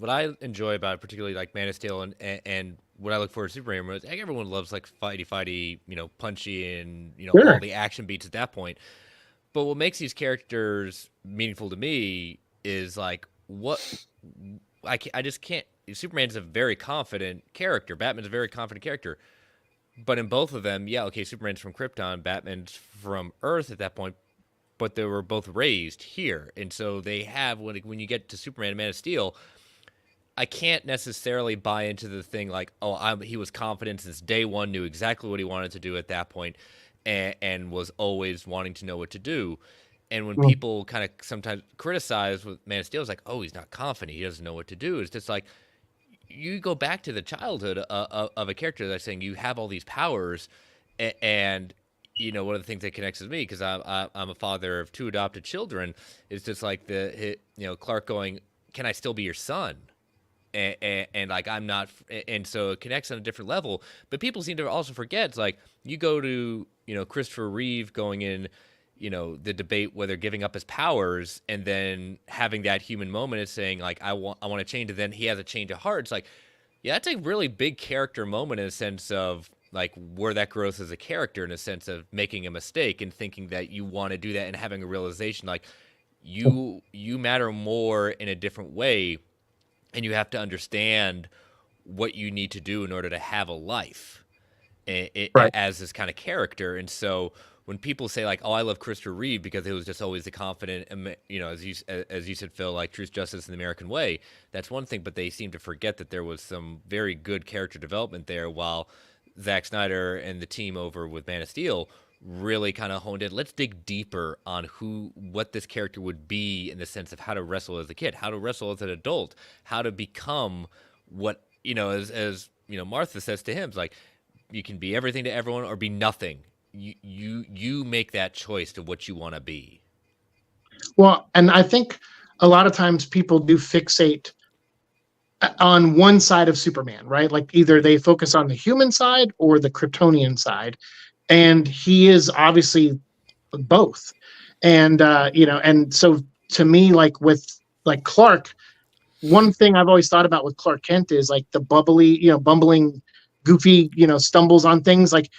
I enjoy about it, particularly like Man of Steel and what I look for in Superman was, like, everyone loves like fighty, punchy, and Sure. all the action beats at that point. But what makes these characters meaningful to me is like I just can't. Superman is a very confident character. Batman's a very confident character. But in both of them, yeah, okay, Superman's from Krypton, Batman's from Earth at that point, but they were both raised here. And so they have, when you get to Superman and Man of Steel, I can't necessarily buy into the thing like, he was confident since day one, knew exactly what he wanted to do at that point, and was always wanting to know what to do. And when people kind of sometimes criticize with Man of Steel, it's like, oh, he's not confident, he doesn't know what to do. It's just like, you go back to the childhood of a character that's saying you have all these powers, and one of the things that connects with me, because I'm a father of 2 adopted children, is just like Clark going, "Can I still be your son?" And like, I'm not, and so it connects on a different level. But people seem to also forget, it's like, you go to Christopher Reeve going in, the debate whether giving up his powers and then having that human moment is saying like, I want to change, and then he has a change of heart. It's like, yeah, that's a really big character moment in a sense of like where that growth as a character, in a sense of making a mistake and thinking that you want to do that and having a realization like you matter more in a different way, and you have to understand what you need to do in order to have a life as this kind of character. And so when people say like, "Oh, I love Christopher Reeve because it was just always the confident," as you said, Phil, like truth, justice, and the American way, that's one thing. But they seem to forget that there was some very good character development there, while Zack Snyder and the team over with Man of Steel really kind of honed in. Let's dig deeper on what this character would be, in the sense of how to wrestle as a kid, how to wrestle as an adult, how to become what as Martha says to him, it's like, you can be everything to everyone or be nothing. You make that choice to what you want to be. Well, and I think a lot of times people do fixate on one side of Superman, right? Like, either they focus on the human side or the Kryptonian side, and he is obviously both. And and so to me, like with like Clark, one thing I've always thought about with Clark Kent is like the bumbling, goofy, stumbles on things. Like,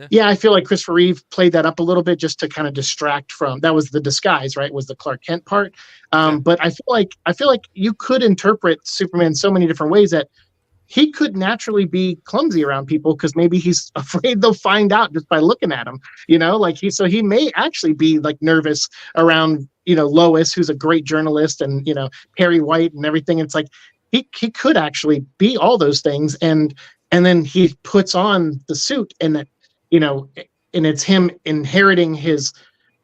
yeah, I feel like Christopher Reeve played that up a little bit just to kind of distract from, that was the disguise, right? Was the Clark Kent part. But I feel like you could interpret Superman so many different ways, that he could naturally be clumsy around people because maybe he's afraid they'll find out just by looking at him, like he may actually be like nervous around, Lois, who's a great journalist, and, Perry White and everything. It's like, he could actually be all those things. And then he puts on the suit, and and it's him inheriting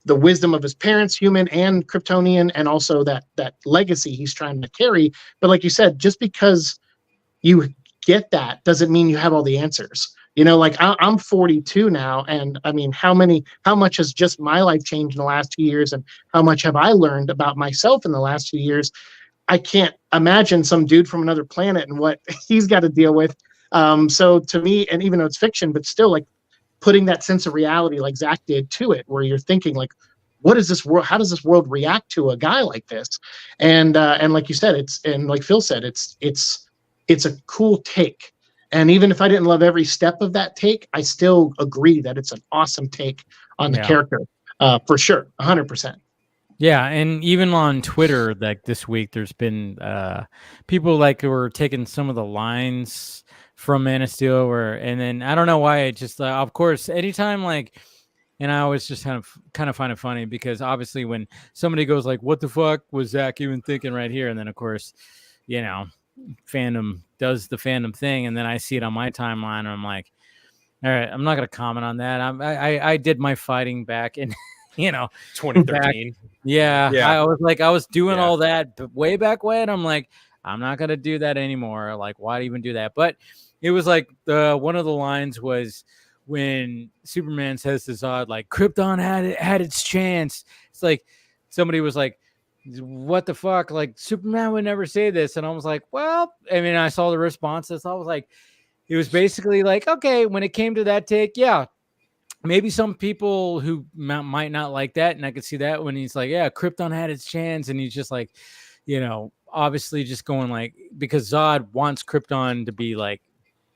the wisdom of his parents, human and Kryptonian, and also that legacy he's trying to carry. But like you said, just because you get that doesn't mean you have all the answers. Like I'm 42 now, and I mean, how much has just my life changed in the last 2 years, and how much have I learned about myself in the last 2 years? I can't imagine some dude from another planet and what he's got to deal with. So to me, and even though it's fiction, but still, like, putting that sense of reality like Zach did to it, where you're thinking like, what is this world? How does this world react to a guy like this? And like you said, and like Phil said, it's a cool take. And even if I didn't love every step of that take, I still agree that it's an awesome take on the character, for sure, 100%. Yeah, and even on Twitter, like this week, there's been people like who were taking some of the lines from Man of Steel, and then I don't know why, it just of course, anytime like, and I always just kind of find it funny, because obviously when somebody goes like, "What the fuck was Zach even thinking right here?" and then of course, fandom does the fandom thing, and then I see it on my timeline, and I'm like, all right, I'm not gonna comment on that. I did my fighting back in 2013. Yeah. I was doing all that way back when. I'm like, I'm not gonna do that anymore. Like, why even do that? But it was like one of the lines was, when Superman says to Zod, like, Krypton had its chance. It's like somebody was like, what the fuck? Like, Superman would never say this. And I was like, well, I mean, I saw the responses. I was like, it was basically like, okay, when it came to that take, yeah, maybe some people who might not like that. And I could see that when he's like, yeah, Krypton had its chance. And he's just like, you know, obviously just going like, because Zod wants Krypton to be like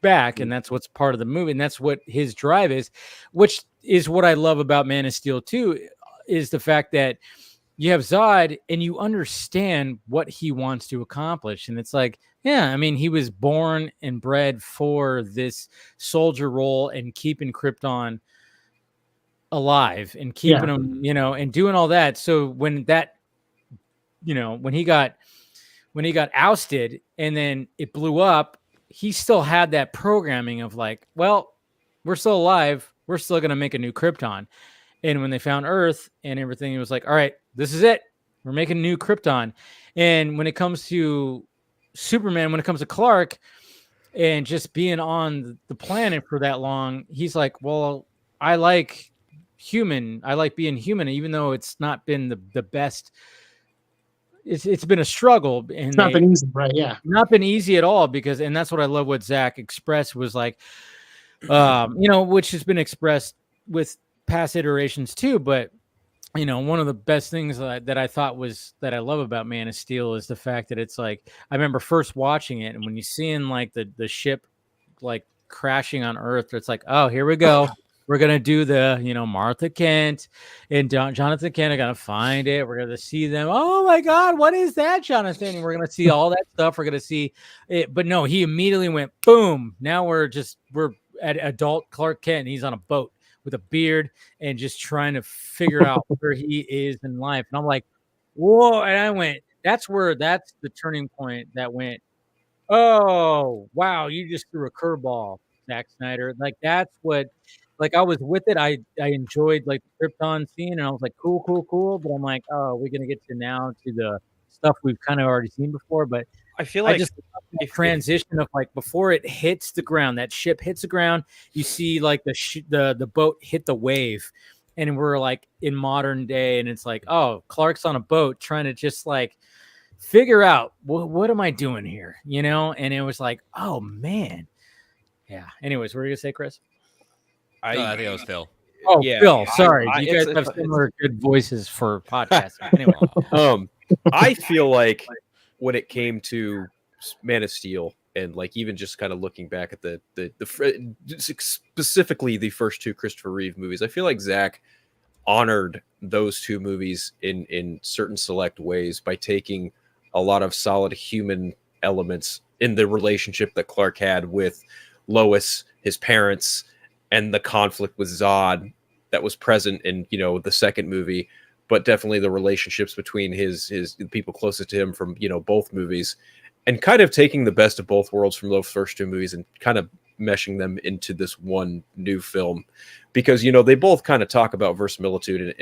back. And that's what's part of the movie. And that's what his drive is, which is what I love about Man of Steel too, is the fact that you have Zod and you understand what he wants to accomplish. And it's like, yeah, I mean, he was born and bred for this soldier role and keeping Krypton alive and keeping him, you know, and doing all that. So when that, you know, when he got ousted and then it blew up, he still had that programming of like, well, we're still alive. We're still going to make a new Krypton. And when they found Earth and everything, it was like, all right, this is it. We're making a new Krypton. And when it comes to Superman, when it comes to Clark and just being on the planet for that long, he's like, well, I like being human, even though it's not been the best. It's been a struggle. And it's not been easy, right? Yeah. Not been easy at all because, and that's what I love what Zach expressed was like, you know, which has been expressed with past iterations too. But, you know, one of the best things that I thought was that I love about Man of Steel is the fact that it's like, I remember first watching it and when you seeing like the ship like crashing on Earth, it's like, oh, here we go. We're going to do the, you know, Martha Kent and Jonathan Kent are going to find it. We're going to see them. Oh my God, what is that, Jonathan? And we're going to see all that stuff. We're going to see it. But no, he immediately went, boom. Now we're at adult Clark Kent and he's on a boat with a beard and just trying to figure out where he is in life. And I'm like, whoa. And I went, that's the turning point that went, oh, wow, you just threw a curveball, Zack Snyder. Like, that's what, like, I was with it. I enjoyed, like, the Krypton scene, and I was like, cool. But I'm like, oh, we're going to get to the stuff we've kind of already seen before. But I feel like just a transition of, like, before it hits the ground, that ship hits the ground, you see, like, the boat hit the wave. And we're, like, in modern day, and it's like, oh, Clark's on a boat trying to just, like, figure out, what am I doing here? You know? And it was like, oh, man. Yeah. Anyways, what were you going to say, Chris? I think it was Phil. Oh, yeah, Phil, sorry. You guys it's have similar good voices for podcasting. Anyway. I feel like when it came to Man of Steel and like even just kind of looking back at the specifically the first two Christopher Reeve movies, I feel like Zach honored those two movies in certain select ways by taking a lot of solid human elements in the relationship that Clark had with Lois, his parents, and the conflict with Zod that was present in, you know, the second movie, but definitely the relationships between the people closest to him from, you know, both movies, and kind of taking the best of both worlds from those first two movies and kind of meshing them into this one new film, because, you know, they both kind of talk about verisimilitude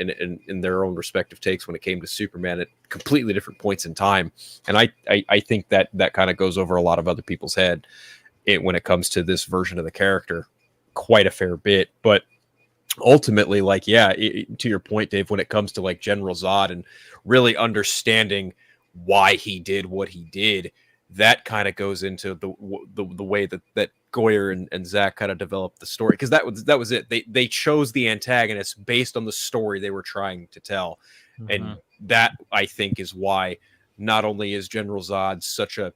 in their own respective takes when it came to Superman at completely different points in time. And I think that kind of goes over a lot of other people's head when it comes to this version of the character quite a fair bit. But ultimately, like, yeah, to your point, Dave, when it comes to like General Zod and really understanding why he did what he did, that kind of goes into the way that Goyer and Zach kind of developed the story, because that was it. They chose the antagonist based on the story they were trying to tell. Mm-hmm. And that, I think, is why not only is General Zod such a,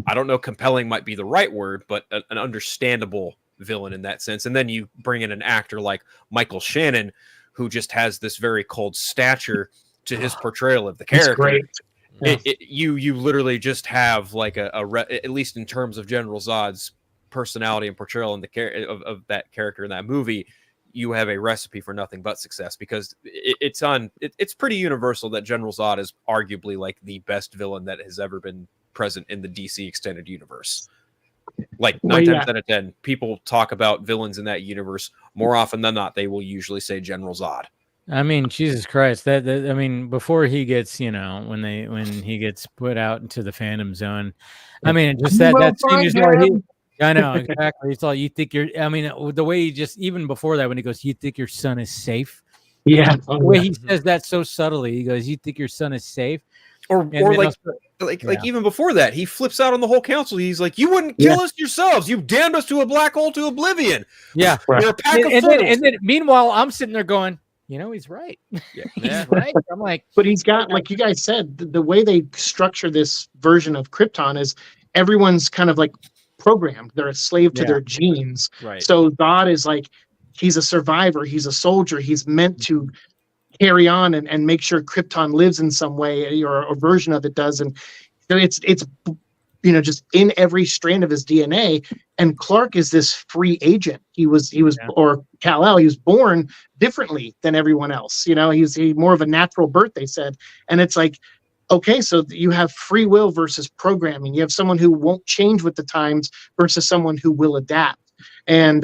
I don't know, compelling might be the right word, but an understandable villain in that sense. And then you bring in an actor like Michael Shannon, who just has this very cold stature to his portrayal of the character. Great. Yeah. You literally just have like at least in terms of General Zod's personality and portrayal in the of that character in that movie, you have a recipe for nothing but success, because it's pretty universal that General Zod is arguably like the best villain that has ever been present in the DC extended universe. Like 9 times out of 10, people talk about villains in that universe. More often than not, they will usually say General Zod. I mean, Jesus Christ! That I mean, before he gets, you know, when he gets put out into the fandom zone, I mean, just that scene is where I know exactly. It's all you think you're. I mean, the way he just even before that when he goes, "You think your son is safe?" Yeah. The way he says that so subtly, he goes, "You think your son is safe?" Or like, also, like even before that, he flips out on the whole council. He's like, "You wouldn't kill us yourselves. You damned us to a black hole to oblivion." Yeah, you're a pack of fools. And then meanwhile, I'm sitting there going, he's right. He's right. I'm like, but he's got, like you guys said, the way they structure this version of Krypton is everyone's kind of like programmed. They're a slave to their genes. Right. So God is like, he's a survivor. He's a soldier. He's meant to carry on and make sure Krypton lives in some way, or a version of it does. And so it's just in every strand of his DNA. And Clark is this free agent. He was or Kal-El, he was born differently than everyone else. He's more of a natural birth, they said. And it's like, okay, so you have free will versus programming. You have someone who won't change with the times versus someone who will adapt. And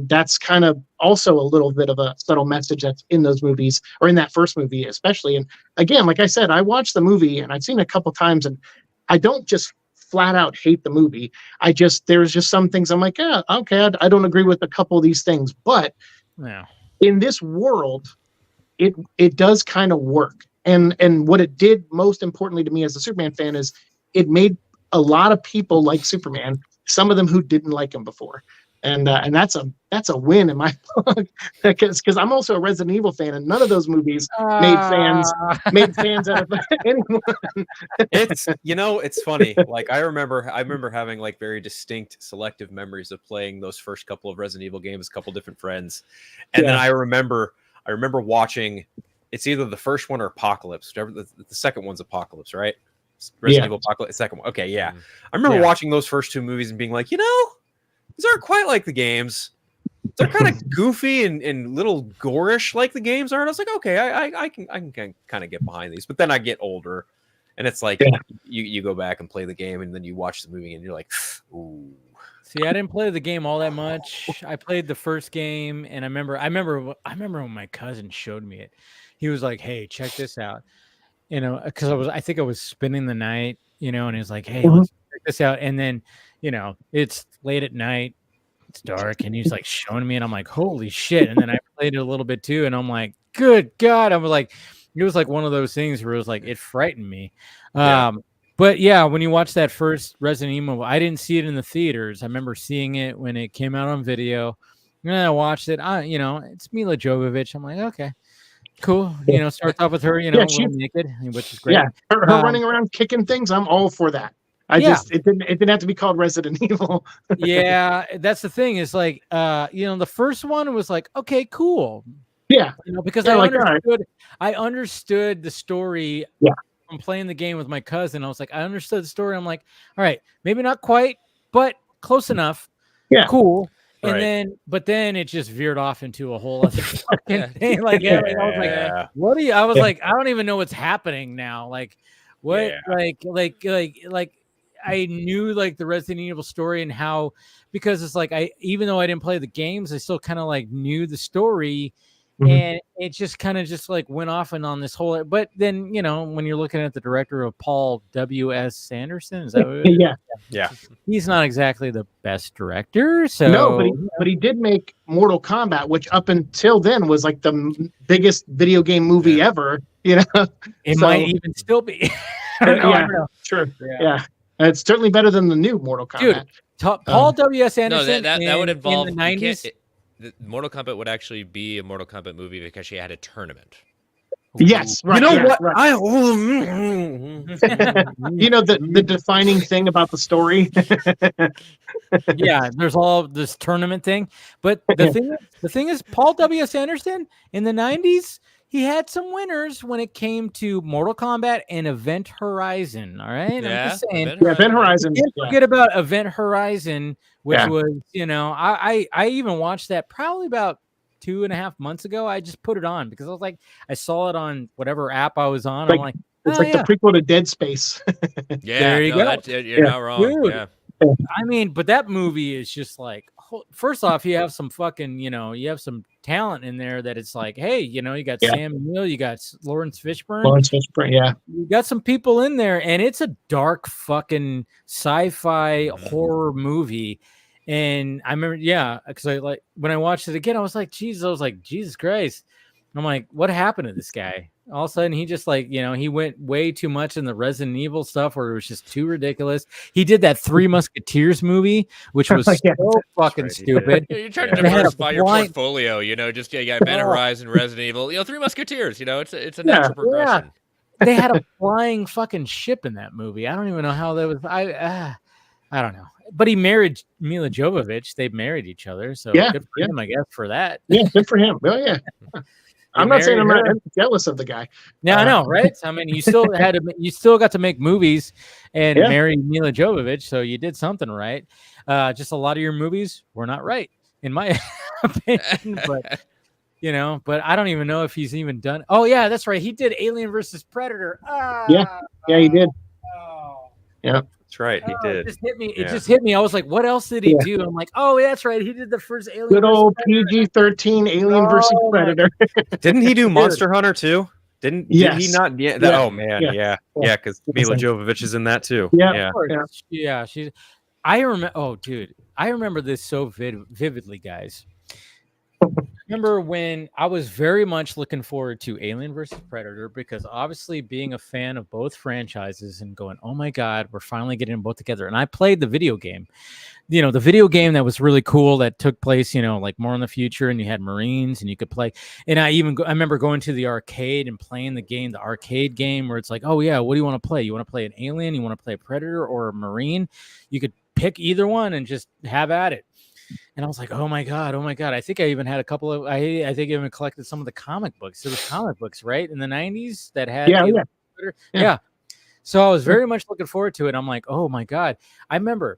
that's kind of also a little bit of a subtle message that's in those movies, or in that first movie especially. And again, like I said, I watched the movie and I've seen it a couple times, and I don't just flat out hate the movie. There's just some things I'm like, yeah, okay, I don't agree with a couple of these things, but in this world, it does kind of work. And what it did most importantly to me as a Superman fan is it made a lot of people like Superman, some of them who didn't like him before. And that's a win in my book, because I'm also a Resident Evil fan, and none of those movies made fans out of anyone. It's funny. Like I remember having like very distinct selective memories of playing those first couple of Resident Evil games, a couple different friends, and then I remember watching. It's either the first one or Apocalypse. The second one's Apocalypse, right? Resident Evil Apocalypse. Second one. Okay, yeah. I remember watching those first two movies and being like, these aren't quite like the games. They're kind of goofy and little gorish like the games are. And I was like, okay, I can kind of get behind these. But then I get older, and it's like you go back and play the game, and then you watch the movie, and you're like, ooh. See, I didn't play the game all that much. I played the first game, and I remember when my cousin showed me it. He was like, "Hey, check this out," because I think I was spending the night, and he was like, "Hey, let's check this out," and then. It's late at night, it's dark, and he's like showing me, and I'm like, holy shit. And then I played it a little bit too, and I'm like, good God. I was like, it was like one of those things where it was like, it frightened me. But yeah, when you watch that first Resident Evil, I didn't see it in the theaters. I remember seeing it when it came out on video. And I watched it. It's Mila Jovovich. I'm like, okay, cool. Starts off with her, naked, which is great. Yeah, her running around kicking things. I'm all for that. It didn't have to be called Resident Evil. Yeah, that's the thing. Is like, the first one was like, okay, cool. Yeah, because I understood the story. Yeah, from playing the game with my cousin. I was like, I understood the story. I'm like, all right, maybe not quite, but close enough. Yeah, cool. And then it just veered off into a whole other fucking thing. Like, I was like, what are you? I was like, I don't even know what's happening now. Like, what? Like. I knew like the Resident Evil story and how, because it's like even though I didn't play the games, I still kind of like knew the story, and it just kind of just like went off and on this whole. But then when you're looking at the director of Paul W.S. Anderson, is that what yeah, he's not exactly the best director. So no, but he did make Mortal Kombat, which up until then was like the biggest video game movie ever. It might even still be. I don't know. Sure, yeah. It's certainly better than the new Mortal Kombat. Dude, Paul W.S. Anderson. No, that would involve in the 90s. Mortal Kombat would actually be a Mortal Kombat movie because she had a tournament. Yes, right. What? Right. The defining thing about the story. Yeah, there's all this tournament thing, but the thing is, Paul W.S. Anderson in the 90s. He had some winners when it came to Mortal Kombat and Event Horizon. All right, yeah, I'm just saying. Event Horizon. Can't forget about Event Horizon, which was, I even watched that probably about 2.5 months ago. I just put it on because I was like, I saw it on whatever app I was on. I'm like, it's like the prequel to Dead Space. There you go. You're not wrong. Dude. Yeah. I mean, but that movie is just like, first off, you have some fucking, you have some talent in there that it's like, hey, you got Sam Neill, you got Lawrence Fishburne, yeah, you got some people in there, and it's a dark fucking sci-fi horror movie, And I remember, because I like when I watched it again, I was like, Jesus Christ. I'm like, what happened to this guy? All of a sudden, he just like, he went way too much in the Resident Evil stuff where it was just too ridiculous. He did that Three Musketeers movie, which was so fucking stupid. You're trying to diversify your portfolio, just you got Event Horizon, Resident Evil, Three Musketeers. It's a natural progression. They had a flying fucking ship in that movie. I don't even know how that was. I don't know. But he married Mila Jovovich. They married each other, so good for him, I guess, for that. Yeah, good for him. Oh yeah. I'm not saying I'm not jealous of the guy. Yeah, I know, right? I mean, you still got to make movies and marry Mila Jovovich, so you did something right. Just a lot of your movies were not right, in my opinion. But but I don't even know if he's even done. Oh yeah, that's right. He did Alien versus Predator. Yeah, he did. Yeah. That's right. He did. It just hit me. I was like, what else did he do? I'm like, oh, that's right. He did the first Alien. Good old PG-13 Alien versus Predator. Didn't he do Monster Hunter too? Did he not? Yeah. Oh man. Yeah. Because Mila Jovovich is in that too. Yeah. She's. I remember. Oh, dude. I remember this so vividly, guys. Remember when I was very much looking forward to Alien versus Predator, because obviously being a fan of both franchises and going, oh my God, we're finally getting them both together. And I played the video game, the video game that was really cool that took place, like more in the future, and you had Marines and you could play. And I remember going to the arcade and playing the arcade game where it's like, oh yeah, what do you want to play? You want to play an alien? You want to play a Predator or a Marine? You could pick either one and just have at it. And I was like, oh my God. I think I even had a couple of, I think I even collected some of the comic books. There was comic books, right? In the 90s that had. Yeah. So I was very much looking forward to it. I'm like, oh my God. I remember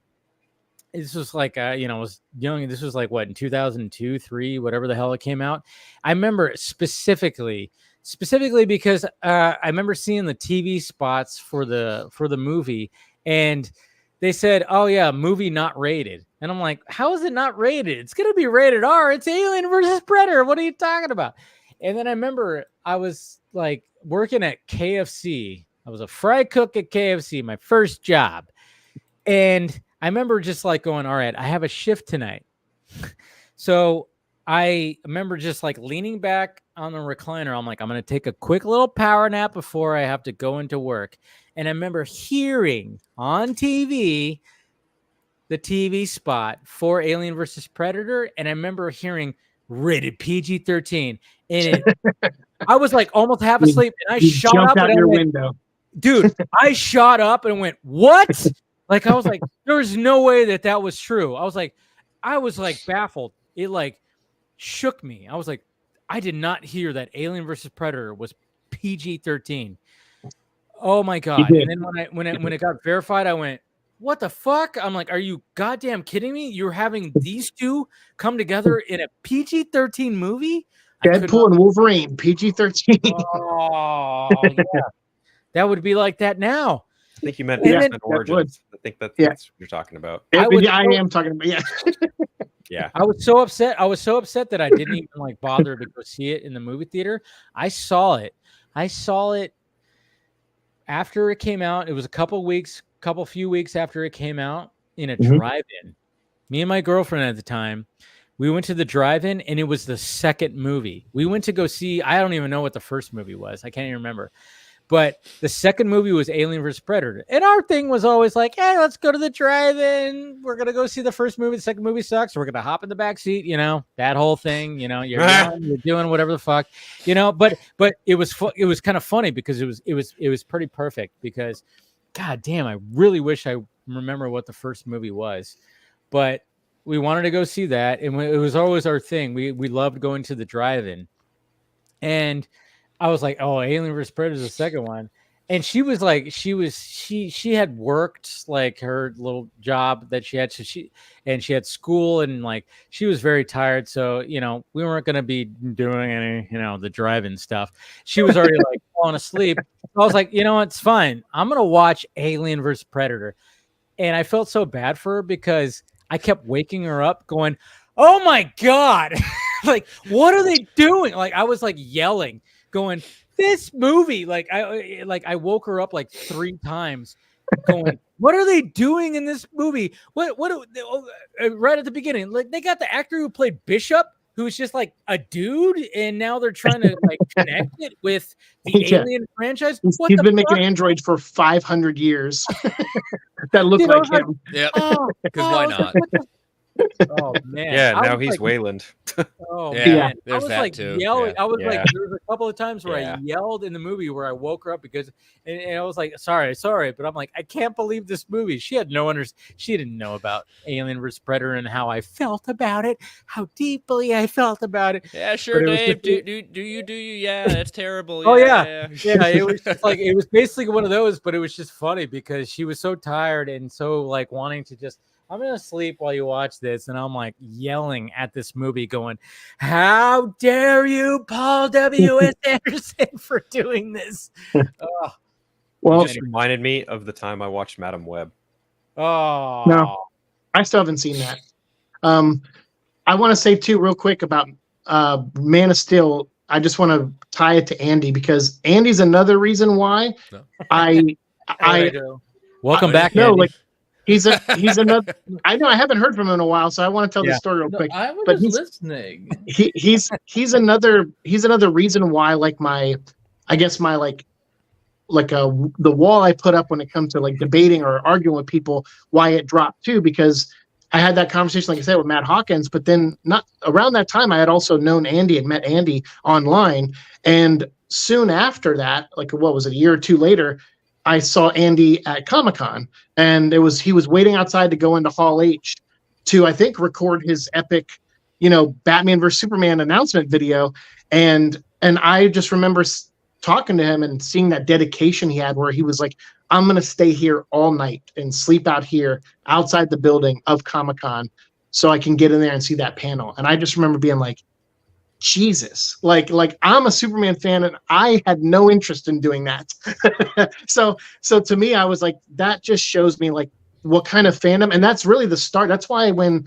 this was like, I was young. This was like what, in 2002, 3, whatever the hell it came out. I remember specifically because I remember seeing the TV spots for the movie, and they said, oh yeah, movie not rated. And I'm like, how is it not rated? It's going to be rated R. It's Alien versus Predator. What are you talking about? And then I remember I was like working at KFC. I was a fry cook at KFC, my first job. And I remember just like going, all right, I have a shift tonight. So I remember just like leaning back on the recliner. I'm like, I'm going to take a quick little power nap before I have to go into work. And I remember hearing on TV the TV spot for Alien versus Predator, and I remember hearing rated PG-13. And I was like almost half asleep, and I shot up out your window. Dude, I shot up and went, what? Like, I was like, there's no way that was true. I was like baffled. It like shook me. I was like, I did not hear that Alien versus Predator was PG-13. Oh my God. And then when it got verified, I went, what the fuck? I'm like, are you goddamn kidding me? You're having these two come together in a PG-13 movie? Deadpool and Wolverine, PG-13. Oh, yeah. That would be like that now. I think you meant X-Men Origins. I think that's what you're talking about. I am talking about, yeah. I was so upset. That I didn't even like bother to go see it in the movie theater. I saw it after it came out. It was a few weeks after it came out in a drive-in. Me and my girlfriend at the time, we went to the drive-in, and it was the second movie. We went to go see, I don't even know what the first movie was. I can't even remember. But the second movie was Alien vs. Predator. And our thing was always like, hey, let's go to the drive-in. We're going to go see the first movie. The second movie sucks. We're going to hop in the back seat, that whole thing, you're young, you're doing whatever the fuck, but it was kind of funny because it was pretty perfect because God damn, I really wish I remember what the first movie was, but we wanted to go see that. And it was always our thing. We loved going to the drive-in, and I was like, oh, Alien vs. Predator is the second one. And she was like, she had worked like her little job that she had. So she had school, and like, she was very tired. So, we weren't going to be doing any, the drive-in stuff. She was already like falling asleep. So I was like, it's fine. I'm going to watch Alien vs. Predator. And I felt so bad for her because I kept waking her up going, oh my God, like, what are they doing? Like, I was like yelling, going, this movie, I woke her up like 3 times going, what are they doing in this movie? What right at the beginning, like they got the actor who played Bishop, who's just like a dude, and now they're trying to like connect it with the Yeah. Alien franchise. He's What been the making fuck? androids for 500 years that look Dude, I like was like, him. Yeah, Oh, because oh, why I was like, not? what the- Oh man! Yeah, I now was he's like, Wayland. oh Yeah, man! I there's was that like too, yelling. yeah. I was like, Yeah. there was a couple of times where Yeah. I yelled in the movie where I woke her up because, and I was like, sorry, but I'm like, I can't believe this movie. She had she didn't know about Alien vs Predator and how I felt about it, how deeply I felt about it. Yeah, sure, But it was Dave. just- Do you? Yeah, that's terrible. Oh, yeah. Yeah, it was just like it was basically one of those, but it was just funny because she was so tired and so like wanting to just. I'm gonna sleep while you watch this, and I'm like yelling at this movie, going, "How dare you, Paul W.S. Anderson, for doing this?" Oh, Well, You just reminded me of the time I watched Madam Web. oh, No. I still haven't seen that. I want to say too, real quick about Man of Steel. I just want to tie it to Andy because Andy's another reason why No. I welcome back, no, Andy. like he's another. I know I haven't heard from him in a while, so I want to tell Yeah. the story real No, quick. I was But just listening. He's another reason why like my the wall I put up when it comes to like debating or arguing with people, why it dropped too, because I had that conversation, like I said, with Matt Hawkins, but then not around that time, I had also known Andy and met Andy online. And soon after that, like what was it, a year or two later, I saw Andy at Comic-Con, and he was waiting outside to go into Hall H to, I think, record his epic, Batman versus Superman announcement video. And I just remember talking to him and seeing that dedication he had where he was like, I'm going to stay here all night and sleep out here outside the building of Comic-Con so I can get in there and see that panel. And I just remember being like, Jesus, like I'm a Superman fan and I had no interest in doing that. So to me, I was like, that just shows me like what kind of fandom. And that's really the start. That's why when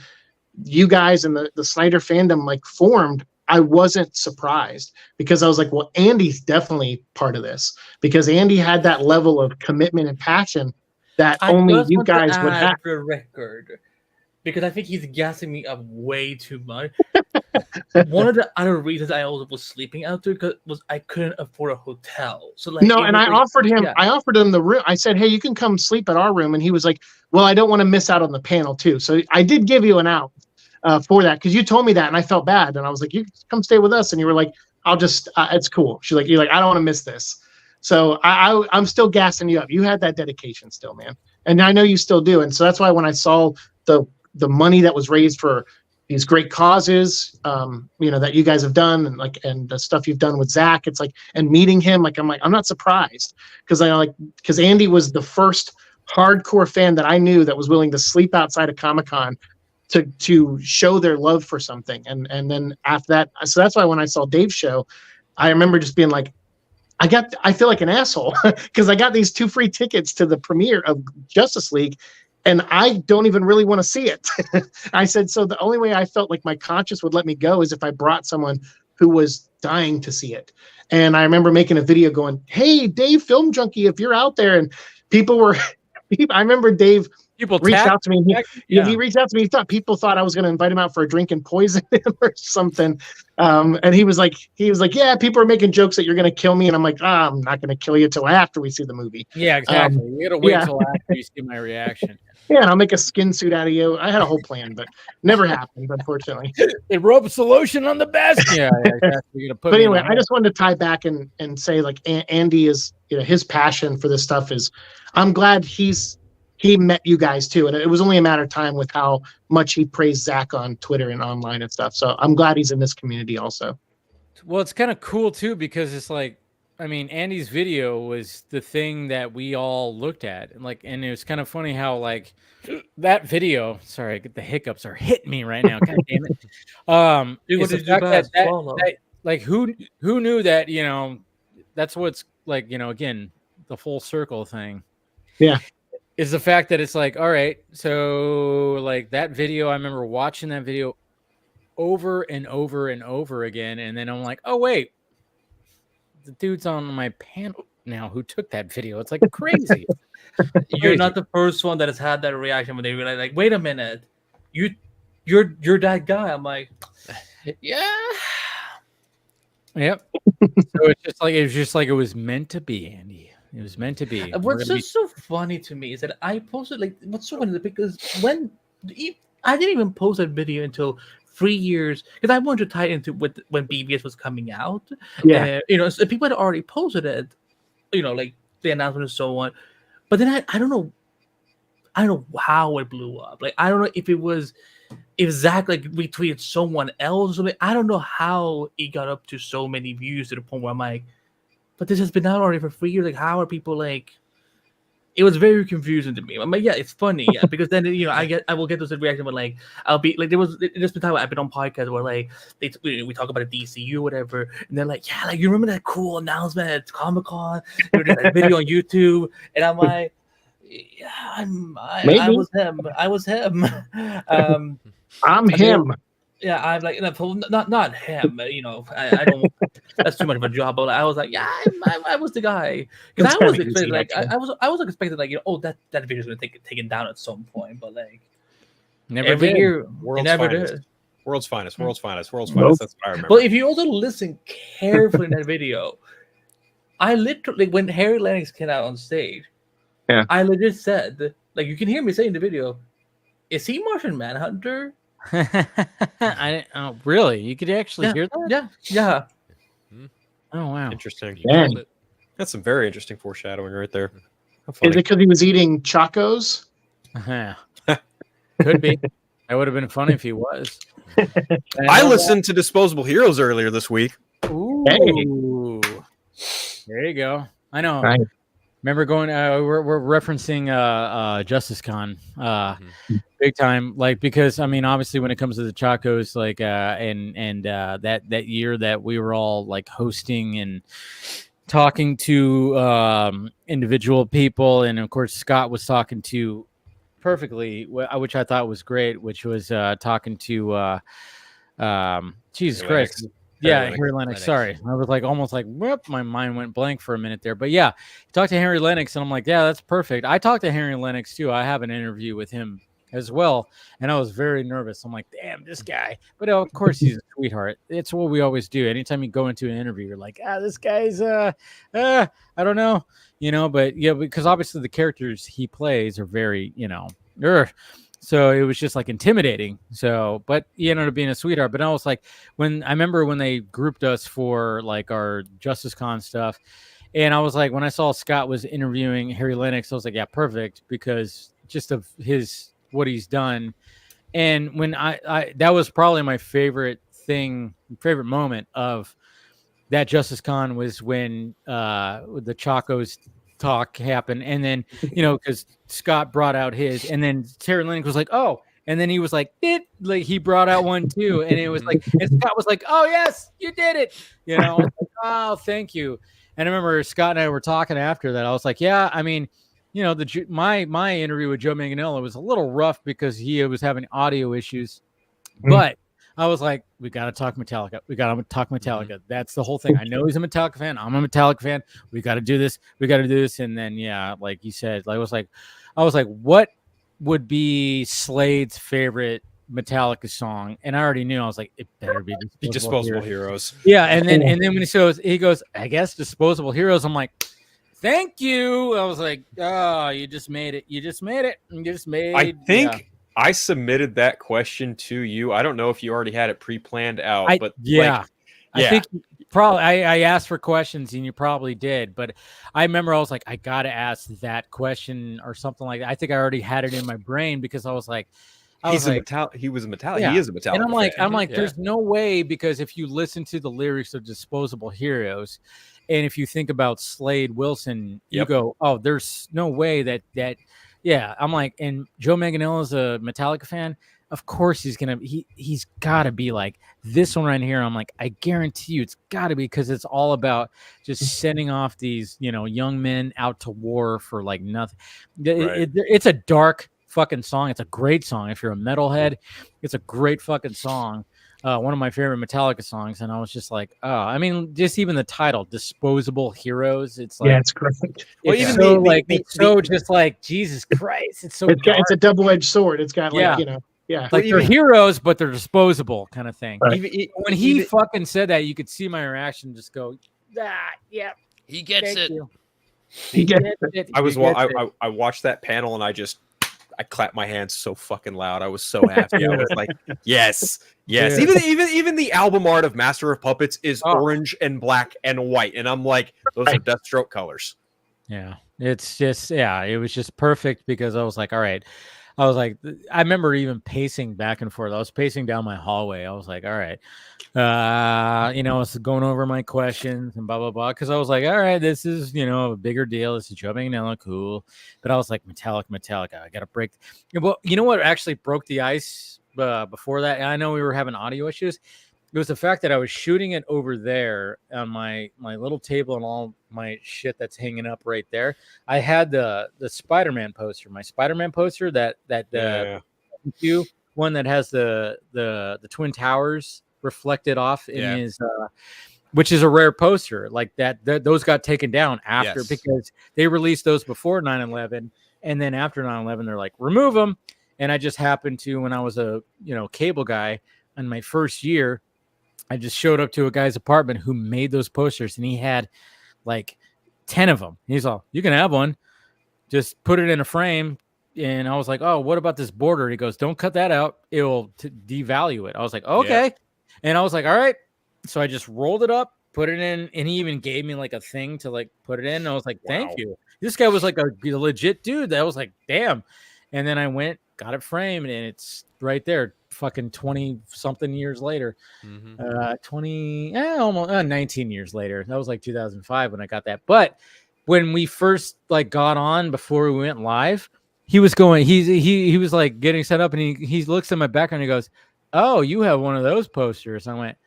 you guys and the Snyder fandom like formed, I wasn't surprised because I was like, well, Andy's definitely part of this because Andy had that level of commitment and passion that only just you want to guys would add have. for the record, because I think he's gassing me up way too much. One of the other reasons I also was sleeping out there was I couldn't afford a hotel. So like, No, and I offered him. yeah. I offered him the room. I said, "Hey, you can come sleep at our room," and he was like, "Well, I don't want to miss out on the panel too." So I did give you an out for that because you told me that, and I felt bad, and I was like, "You come stay with us," and you were like, "I'll just, it's cool." You're like, "I don't want to miss this." So I'm still gassing you up. You had that dedication still, man, and I know you still do. And so that's why when I saw the money that was raised for these great causes, that you guys have done, and the stuff you've done with Zach, it's like, and meeting him, I'm not surprised because Andy was the first hardcore fan that I knew that was willing to sleep outside of Comic-Con to show their love for something. And then after that, so that's why when I saw Dave's show, I remember just being like, I feel like an asshole because I got these 2 free tickets to the premiere of Justice League, and I don't even really want to see it. I said, so the only way I felt like my conscience would let me go is if I brought someone who was dying to see it. And I remember making a video going, "Hey, Dave, Film Junkie, if you're out there," and I remember Dave reached out to me. He reached out to me. People thought I was going to invite him out for a drink and poison him or something. And he was like, "Yeah, people are making jokes that you're going to kill me." And I'm like, I'm not going to kill you till after we see the movie. Yeah, exactly. You got to wait till after you see my reaction. Yeah, and I'll make a skin suit out of you. I had a whole plan, but never happened, unfortunately. It rubs the lotion on the best. Yeah, exactly. You're gonna put But me in anyway, the- I just wanted to tie back and say like Andy is, his passion for this stuff is, I'm glad he met you guys too. And it was only a matter of time with how much he praised Zach on Twitter and online and stuff. So I'm glad he's in this community also. Well, it's kind of cool too because it's like, I mean, Andy's video was the thing that we all looked at, and it was kind of funny how like that video. Sorry, I get the hiccups are hitting me right now. God damn it. Do what is the you do fact best, that, follow. like who knew that, that's what's like, again, the full circle thing. Yeah. Is the fact that it's like, all right, so like that video, I remember watching that video over and over and over again, and then I'm like, oh wait, the dude's on my panel. now who took that video. It's like crazy. You're not the first one that has had that reaction when they realize, like, wait a minute, you're that guy. I'm like, yeah. Yep. So it was meant to be, Andy. It was meant to be. What's just so funny to me is that I posted, like, what's so funny, because when I didn't even post that video until 3 years, because I wanted to tie it into with when BBS was coming out. Yeah. So people had already posted it, like the announcement and so on. But then I don't know how it blew up. Like, I don't know if Zach like retweeted someone else or something. I don't know how it got up to so many views to the point where I'm like, but this has been out already for 3 years. Like, how are people like? It was very confusing to me. I'm like, yeah, it's funny, yeah, because then I will get those reactions when, like, I'll be like, there's been time I've been on podcasts where, like, we talk about a DCU or whatever, and they're like, yeah, like, you remember that cool announcement at Comic-Con? That video on YouTube, and I'm like, yeah, I was him. I'm him. Yeah, I'm like, not him. I don't. That's too much of a job. But I was like, yeah, I was the guy, because I was expecting, like, I was expecting, like, that video is gonna take taken down at some point, but like every year, World's never finest. did. World's finest. World's finest. World's Nope. finest. That's what I remember. But if you also listen carefully in that video, I literally, when Harry Lennox came out on stage, yeah, I legit said, like, you can hear me say in the video, is he Martian Manhunter? Really? You could actually hear that? Yeah. Oh wow, Interesting. Yeah. That's some very interesting foreshadowing right there. How Is funny. it because he was eating Chacos? Could be. That would have been funny if he was. I listened to Disposable Heroes earlier this week. Ooh. Hey. There you go. I know. Right. Remember going? We're referencing Justice Con, big time. Like, because I mean, obviously, when it comes to the Chacos, like, and that year that we were all like hosting and talking to individual people, and of course Scott was talking to perfectly, which I thought was great, which was talking to Jesus Christ. Yeah, Harry Lennox. Sorry. I was like almost like, whoop, my mind went blank for a minute there. But yeah, talked to Harry Lennox, and I'm like, yeah, that's perfect. I talked to Harry Lennox too. I have an interview with him as well, and I was very nervous. I'm like, damn, this guy. But of course, he's a sweetheart. It's what we always do. Anytime you go into an interview, you're like, this guy's I don't know, But yeah, because obviously the characters he plays are very, So it was just like intimidating. So, but he ended up being a sweetheart. But I was like, I remember when they grouped us for like our Justice Con stuff, and I was like, when I saw Scott was interviewing Harry Lennox, I was like, yeah, perfect, because just of what he's done. And when I that was probably my favorite moment of that Justice Con was when the Chacos talk happened, and then because Scott brought out his, and then Terry Lennox was like, oh, and then he was like, like he brought out one too, and it was like, and Scott was like, oh yes, you did it, like, oh, thank you. And I remember Scott and I were talking after that. I was like, yeah, I mean, my interview with Joe Manganiello was a little rough because he was having audio issues, but I was like, we got to talk Metallica. We got to talk Metallica. That's the whole thing. I know he's a Metallica fan. I'm a Metallica fan. We got to do this. We got to do this. And then, yeah, like you said, I was like, what would be Slade's favorite Metallica song? And I already knew. I was like, it better be Disposable Heroes. Yeah. And then when he goes, I guess Disposable Heroes. I'm like, thank you. I was like, oh, you just made it. I think I submitted that question to you. I don't know if you already had it pre-planned out, but I think probably I asked for questions and you probably did, but I remember I was like, I got to ask that question or something like that. I think I already had it in my brain because I was like, he was a Metallica. Yeah. He is a Metallica. And I'm like, yeah. There's no way, because if you listen to the lyrics of Disposable Heroes, and if you think about Slade Wilson, you go, oh, there's no way that. Yeah, I'm like, and Joe Manganiello's a Metallica fan. Of course he's got to be like this one right here. I'm like, I guarantee you it's got to be, because it's all about just sending off these, young men out to war for like nothing. Right. It's a dark fucking song. It's a great song. If you're a metalhead, it's a great fucking song. one of my favorite Metallica songs, and I was just like, oh, I mean, just even the title, "Disposable Heroes." It's like, Yeah, it's great. Well, it's even so the- it's so just like Jesus Christ. It's so It's a double-edged sword. It's got like yeah. like they're heroes, but they're disposable kind of thing. Right. When he fucking said that, you could see my reaction just go, yeah, He gets thank it. you. He gets it. I was He gets it. I watched that panel and I clapped my hands so fucking loud. I was so happy. I was like, yes. Yeah. Even the album art of Master of Puppets is orange and black and white, and I'm like, those are Deathstroke colors. Yeah, it's just it was just perfect because I was like, all right. I was like, I remember even pacing back and forth. I was pacing down my hallway. I was like, all right, I was going over my questions and blah blah blah because I was like, all right, this is a bigger deal. This is Joe Manganiello, cool. But I was like, Metallica. I got to break. Well, you know what actually broke the ice before that? And I know we were having audio issues. It was the fact that I was shooting it over there on my little table and all my shit that's hanging up right there. I had the Spider-Man poster, my Spider-Man poster that one that has the Twin Towers reflected off in his which is a rare poster like that. Those got taken down after because they released those before 9/11, and then after 9/11 they're like remove them. And I just happened to, when I was a cable guy in my first year, I just showed up to a guy's apartment who made those posters, and he had like 10 of them. He's all, you can have one, just put it in a frame. And I was like, oh, what about this border? He goes, don't cut that out. It'll devalue it. I was like, okay. Yeah. And I was like, all right. So I just rolled it up, put it in, and he even gave me like a thing to like put it in. And I was like, thank you. This guy was like a legit dude. That was like, damn. And then I went, got it framed, and it's right there. Fucking 20 something years later, 19 years later. That was like 2005 when I got that. But when we first like got on before we went live, he was going, he was like getting set up, and he looks at my background and he goes, oh, you have one of those posters. I went,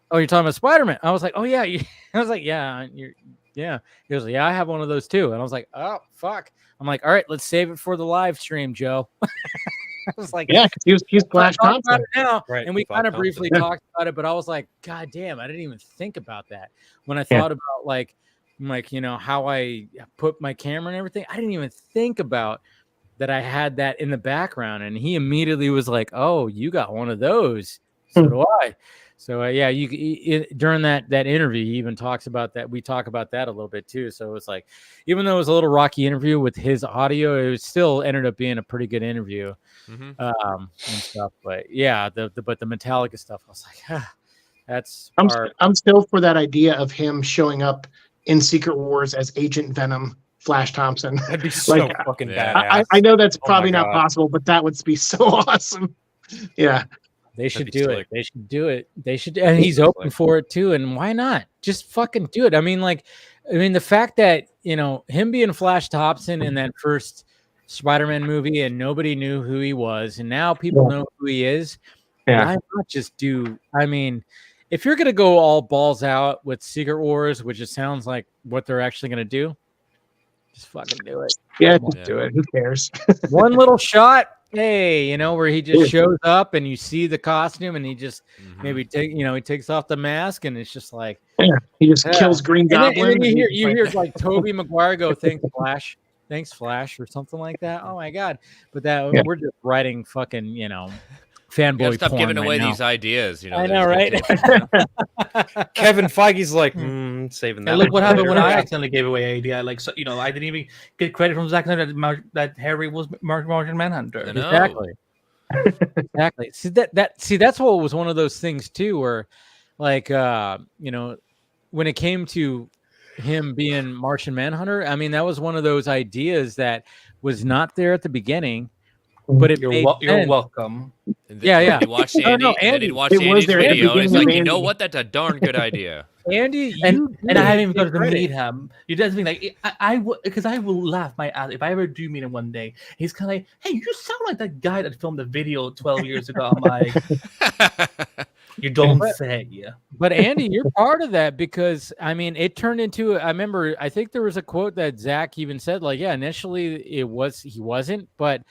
oh, you're talking about Spider-Man? I was like, oh yeah. I was like, yeah. Yeah. He was like, yeah, I have one of those too. And I was like, oh fuck. I'm like, all right, let's save it for the live stream, Joe. I was like, yeah, because he's Flash Thompson now, right, and we kind of briefly talked about it, but I was like, God damn, I didn't even think about that when I thought about like how I put my camera and everything. I didn't even think about that I had that in the background, and he immediately was like, "Oh, you got one of those." So do I. So during that interview, he even talks about that. We talk about that a little bit too. So it was like, even though it was a little rocky interview with his audio, it still ended up being a pretty good interview, and stuff. But yeah, the Metallica stuff, I was like, that's. I'm still for that idea of him showing up in Secret Wars as Agent Venom, Flash Thompson. That'd be so fucking badass. I know that's probably not possible, but that would be so awesome. Yeah. They should do it. They should do it. They should, and he's open for it too. And why not? Just fucking do it. I mean, the fact that him being Flash Thompson in that first Spider-Man movie, and nobody knew who he was, and now people know who he is. Yeah. Why not just do? I mean, if you're gonna go all balls out with Secret Wars, which it sounds like what they're actually gonna do, just fucking do it. Yeah, just do it. Who cares? One little shot. Hey, where he just shows up and you see the costume, and he just maybe he takes off the mask, and it's just like he just kills Green Goblin. And then you hear like Tobey Maguire go, thanks Flash, or something like that. Oh my god! But we're just writing fucking fanboy. Stop porn giving away now. these ideas. I know, right? Kevin Feige's like saving that. And look what happened when I accidentally gave away an idea. Like, I didn't even get credit from Zack Snyder that Harry was Martian Manhunter. Exactly. See, that's what was one of those things too, where like when it came to him being Martian Manhunter, I mean, that was one of those ideas that was not there at the beginning. But you're welcome. Yeah. He watched Andy's video, and he's like, you know what? That's a darn good idea. Andy, and I haven't even got to meet him. You doesn't mean like I will laugh my ass if I ever do meet him one day. He's kind of like, hey, you sound like that guy that filmed the video 12 years ago. I'm like, you don't say. But Andy, you're part of that because I mean, it turned into. I remember. I think there was a quote that Zach even said, like, initially he wasn't, but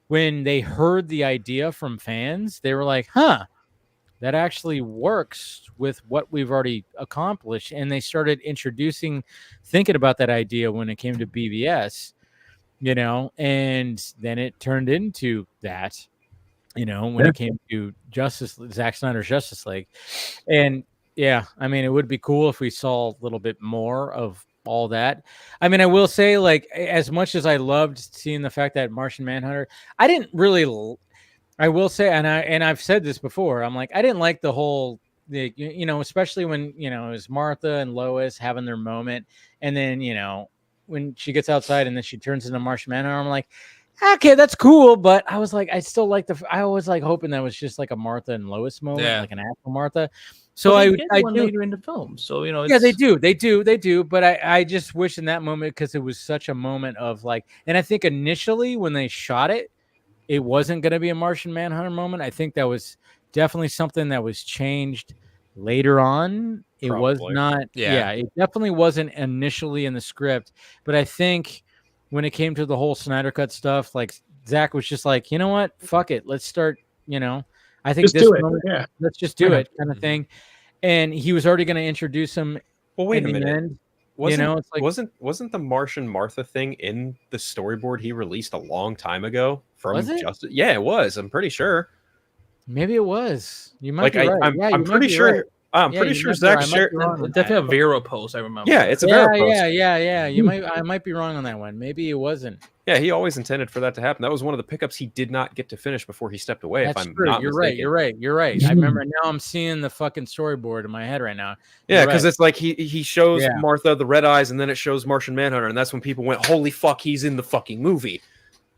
when they heard the idea from fans, they were like, huh, that actually works with what we've already accomplished. And they started thinking about that idea when it came to BVS, and then it turned into that, when it came to Zack Snyder's Justice League. And yeah, I mean, it would be cool if we saw a little bit more of all that. I mean, I will say, like, as much as I loved seeing the fact that Martian Manhunter, I didn't really, I will say, and I've said this before, I'm like, I didn't like the whole, especially when, it was Martha and Lois having their moment. And then, when she gets outside and then she turns into Martian Manhunter, I'm like, okay, that's cool, but I was like, I still like I was like hoping that was just like a Martha and Lois moment, like an actual Martha. So well, I do do later in the film. So yeah, they do. But I just wish in that moment, because it was such a moment of like, and I think initially when they shot it, it wasn't going to be a Martian Manhunter moment. I think that was definitely something that was changed later on. It was not. Yeah, it definitely wasn't initially in the script. But I think when it came to the whole Snyder Cut stuff, like Zack was just like, you know what, fuck it, let's start. I think Just this do it. moment, Yeah. let's just do it, kind of thing. And he was already going to introduce him. Well, wait a minute. End. It's like, wasn't the Martian Martha thing in the storyboard he released a long time ago from Justice? Yeah, it was. I'm pretty sure. Maybe it was. You might be right. I'm pretty sure. Right. I'm pretty sure Zack shared. Definitely a Vero post. I remember. Yeah, it's a Vero post. Yeah. I might be wrong on that one. Maybe it wasn't. Yeah, he always intended for that to happen. That was one of the pickups he did not get to finish before he stepped away. That's if I'm true. not mistaken. You're right. I remember now. I'm seeing the fucking storyboard in my head right now. Yeah, because it's like he shows Martha the red eyes, and then it shows Martian Manhunter, and that's when people went, "Holy fuck, he's in the fucking movie."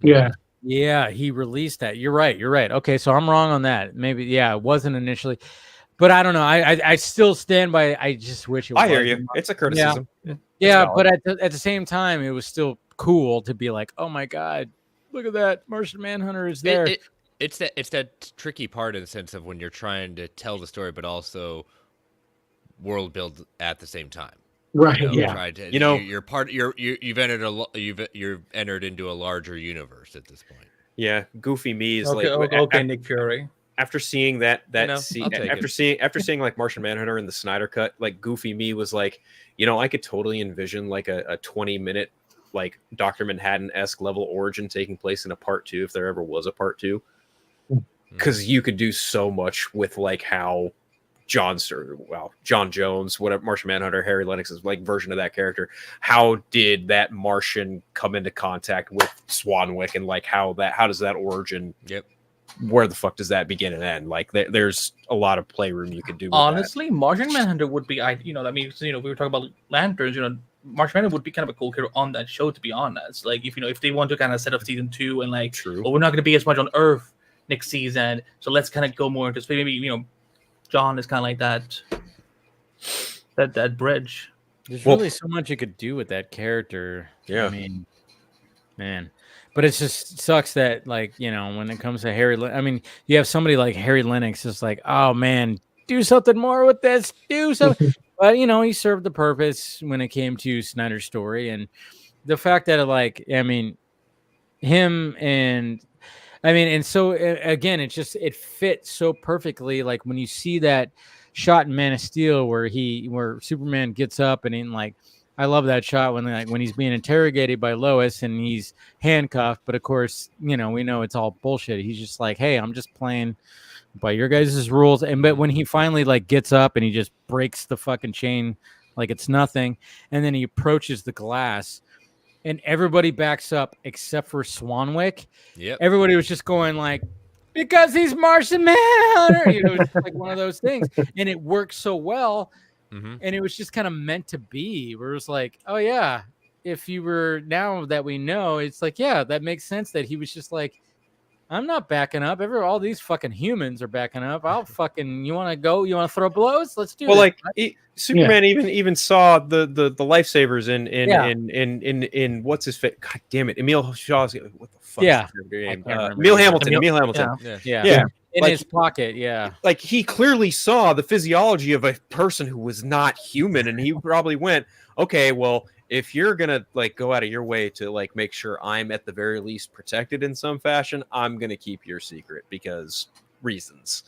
Yeah. Yeah, he released that. You're right. Okay, so I'm wrong on that. Maybe it wasn't initially. But I don't know. I still stand by. I just wish it was. I hear you. It's a criticism. Yeah, but at the same time, it was still cool to be like, oh my god, look at that, Martian Manhunter is there. It's that tricky part in the sense of when you're trying to tell the story, but also world build at the same time. Right. You've entered into a larger universe at this point. Yeah, Goofy Me is okay, Nick Fury. After seeing after seeing like Martian Manhunter in the Snyder Cut, like Goofy Me was like, I could totally envision like a 20-minute like Dr. Manhattan-esque level origin taking place in a part 2 if there ever was a part 2, because you could do so much with like how John Jones, whatever, Martian Manhunter, Harry Lennox's like version of that character. How did that Martian come into contact with Swanwick, and like how does that origin? Yep. Where the fuck does that begin and end? Like there's a lot of playroom you could do. Honestly, Martian Manhunter would be, we were talking about lanterns. Martian Manhunter would be kind of a cool character on that show, to be honest. Like if they want to kind of set up season 2 and like, well, we're not going to be as much on Earth next season, so let's kind of go more into space. Maybe John is kind of like that bridge. There's really so much you could do with that character. Yeah, I mean, man. But it just sucks that, like, when it comes to you have somebody like Harry Lennox, it's like, oh man, do something more with this, do something. But he served the purpose when it came to Snyder's story, and the fact that and so again, it fits so perfectly. Like when you see that shot in Man of Steel where Superman gets up and like. I love that shot when he's being interrogated by Lois and he's handcuffed, but of course, we know it's all bullshit. He's just like, hey, I'm just playing by your guys' rules. But when he finally like gets up and he just breaks the fucking chain like it's nothing, and then he approaches the glass and everybody backs up except for Swanwick. Yep. Everybody was just going like, because he's Martian Manhunter. It's like one of those things. And it works so well. Mm-hmm. And it was just kind of meant to be, where it was like, oh yeah, if you were, now that we know, it's like, yeah, that makes sense that he was just like, I'm not backing up. All these fucking humans are backing up. You want to go? You want to throw blows? Let's do it. Well, like Superman even saw the lifesavers in what's his face? God damn it, Emil Shaw's. What the fuck? Yeah, Emil Hamilton. Emil Hamilton. Yeah. In his pocket, yeah. Like he clearly saw the physiology of a person who was not human, and he probably went, okay, well, if you're gonna like go out of your way to like make sure I'm at the very least protected in some fashion, I'm gonna keep your secret because reasons.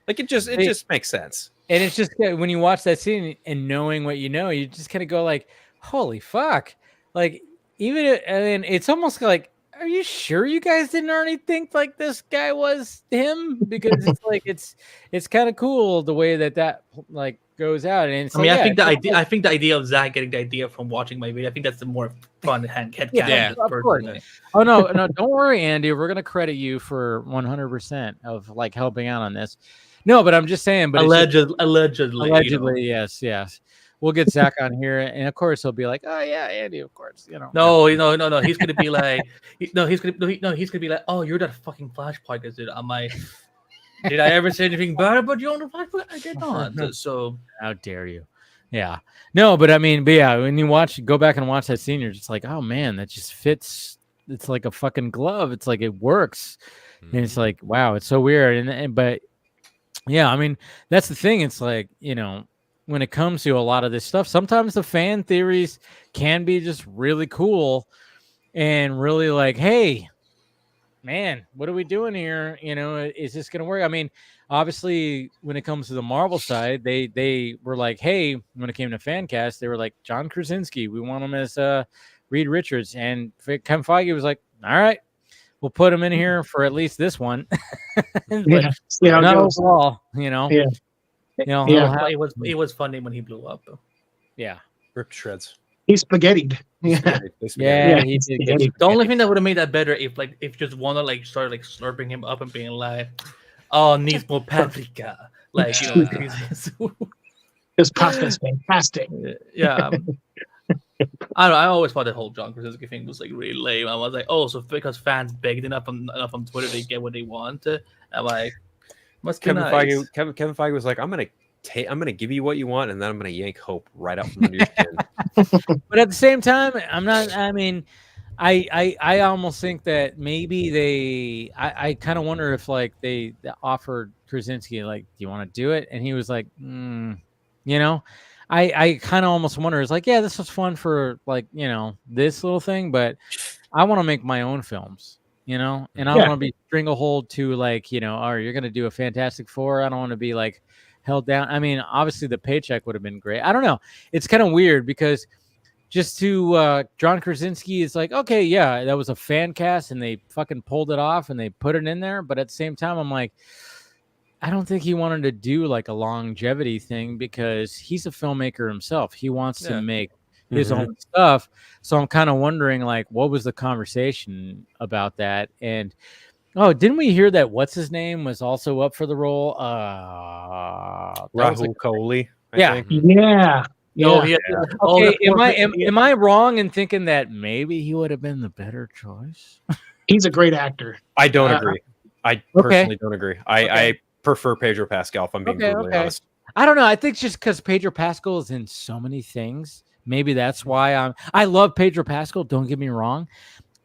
Like it just makes sense. And it's just when you watch that scene and knowing what you know, you just kind of go like, "Holy fuck!" Like and it's almost like, are you sure you guys didn't already think like this guy was him? Because it's like it's kind of cool the way that like goes out. And it's I think the idea of Zach getting the idea from watching my video, I think that's the more fun head yeah, of course. Oh no, don't worry, Andy. We're gonna credit you for 100% of like helping out on this. No, but I'm just saying. But allegedly, yes. We'll get Zach on here, and of course he'll be like, "Oh yeah, Andy, of course." No. He's gonna be like, he's gonna be like, "Oh, you're that fucking Flash podcast, dude." I'm like, did I ever say anything bad about you on the Flash podcast? I did not. So how dare you? Yeah. No, but I mean, when you go back and watch that scene, you're just like, oh man, that just fits. It's like a fucking glove. It's like it works, and it's like, wow, it's so weird. But yeah, I mean, that's the thing. It's like, when it comes to a lot of this stuff, sometimes the fan theories can be just really cool and really like, hey, man, what are we doing here? Is this going to work? I mean, obviously, when it comes to the Marvel side, they were like, hey, when it came to fan cast, they were like, John Krasinski, we want him as Reed Richards. And Kevin Feige was like, all right, we'll put him in here for at least this one. Not overall, Yeah. It was funny when he blew up, though. Yeah. Ripped shreds. He's spaghettied. Yeah, he did. The only thing that would have made that better if just Wanda like started like slurping him up and being like, "Oh, needs more paprika." Like, This pasta is fantastic. Yeah. I don't know. I always thought that whole John Krasinski thing was like really lame. I was like, oh, so because fans begged enough on Twitter, they get what they want. I'm like, Kevin Feige was like, I'm gonna give you what you want, and then I'm gonna yank hope right out from under your chin. But at the same time, I almost think that maybe I kind of wonder if like they offered Krasinski like, do you want to do it? And he was like, I kind of almost wonder. It's like, yeah, this was fun for like, this little thing, but I want to make my own films, and I don't want to be stranglehold to like, you're going to do a Fantastic Four. I don't want to be like held down. I mean, obviously the paycheck would have been great. I don't know. It's kind of weird because just to John Krasinski is like, okay, yeah, that was a fan cast and they fucking pulled it off and they put it in there. But at the same time, I'm like, I don't think he wanted to do like a longevity thing because he's a filmmaker himself. He wants to make his own stuff. So I'm kind of wondering like, what was the conversation about that? And didn't we hear that what's his name was also up for the role? Rahul Kohli. I think. Yeah. Okay, am I wrong in thinking that maybe he would have been the better choice? He's a great actor. I don't agree. I personally don't agree. I prefer Pedro Pascal, if I'm being brutally honest. I don't know. I think just because Pedro Pascal is in so many things, maybe that's why I love Pedro Pascal. Don't get me wrong,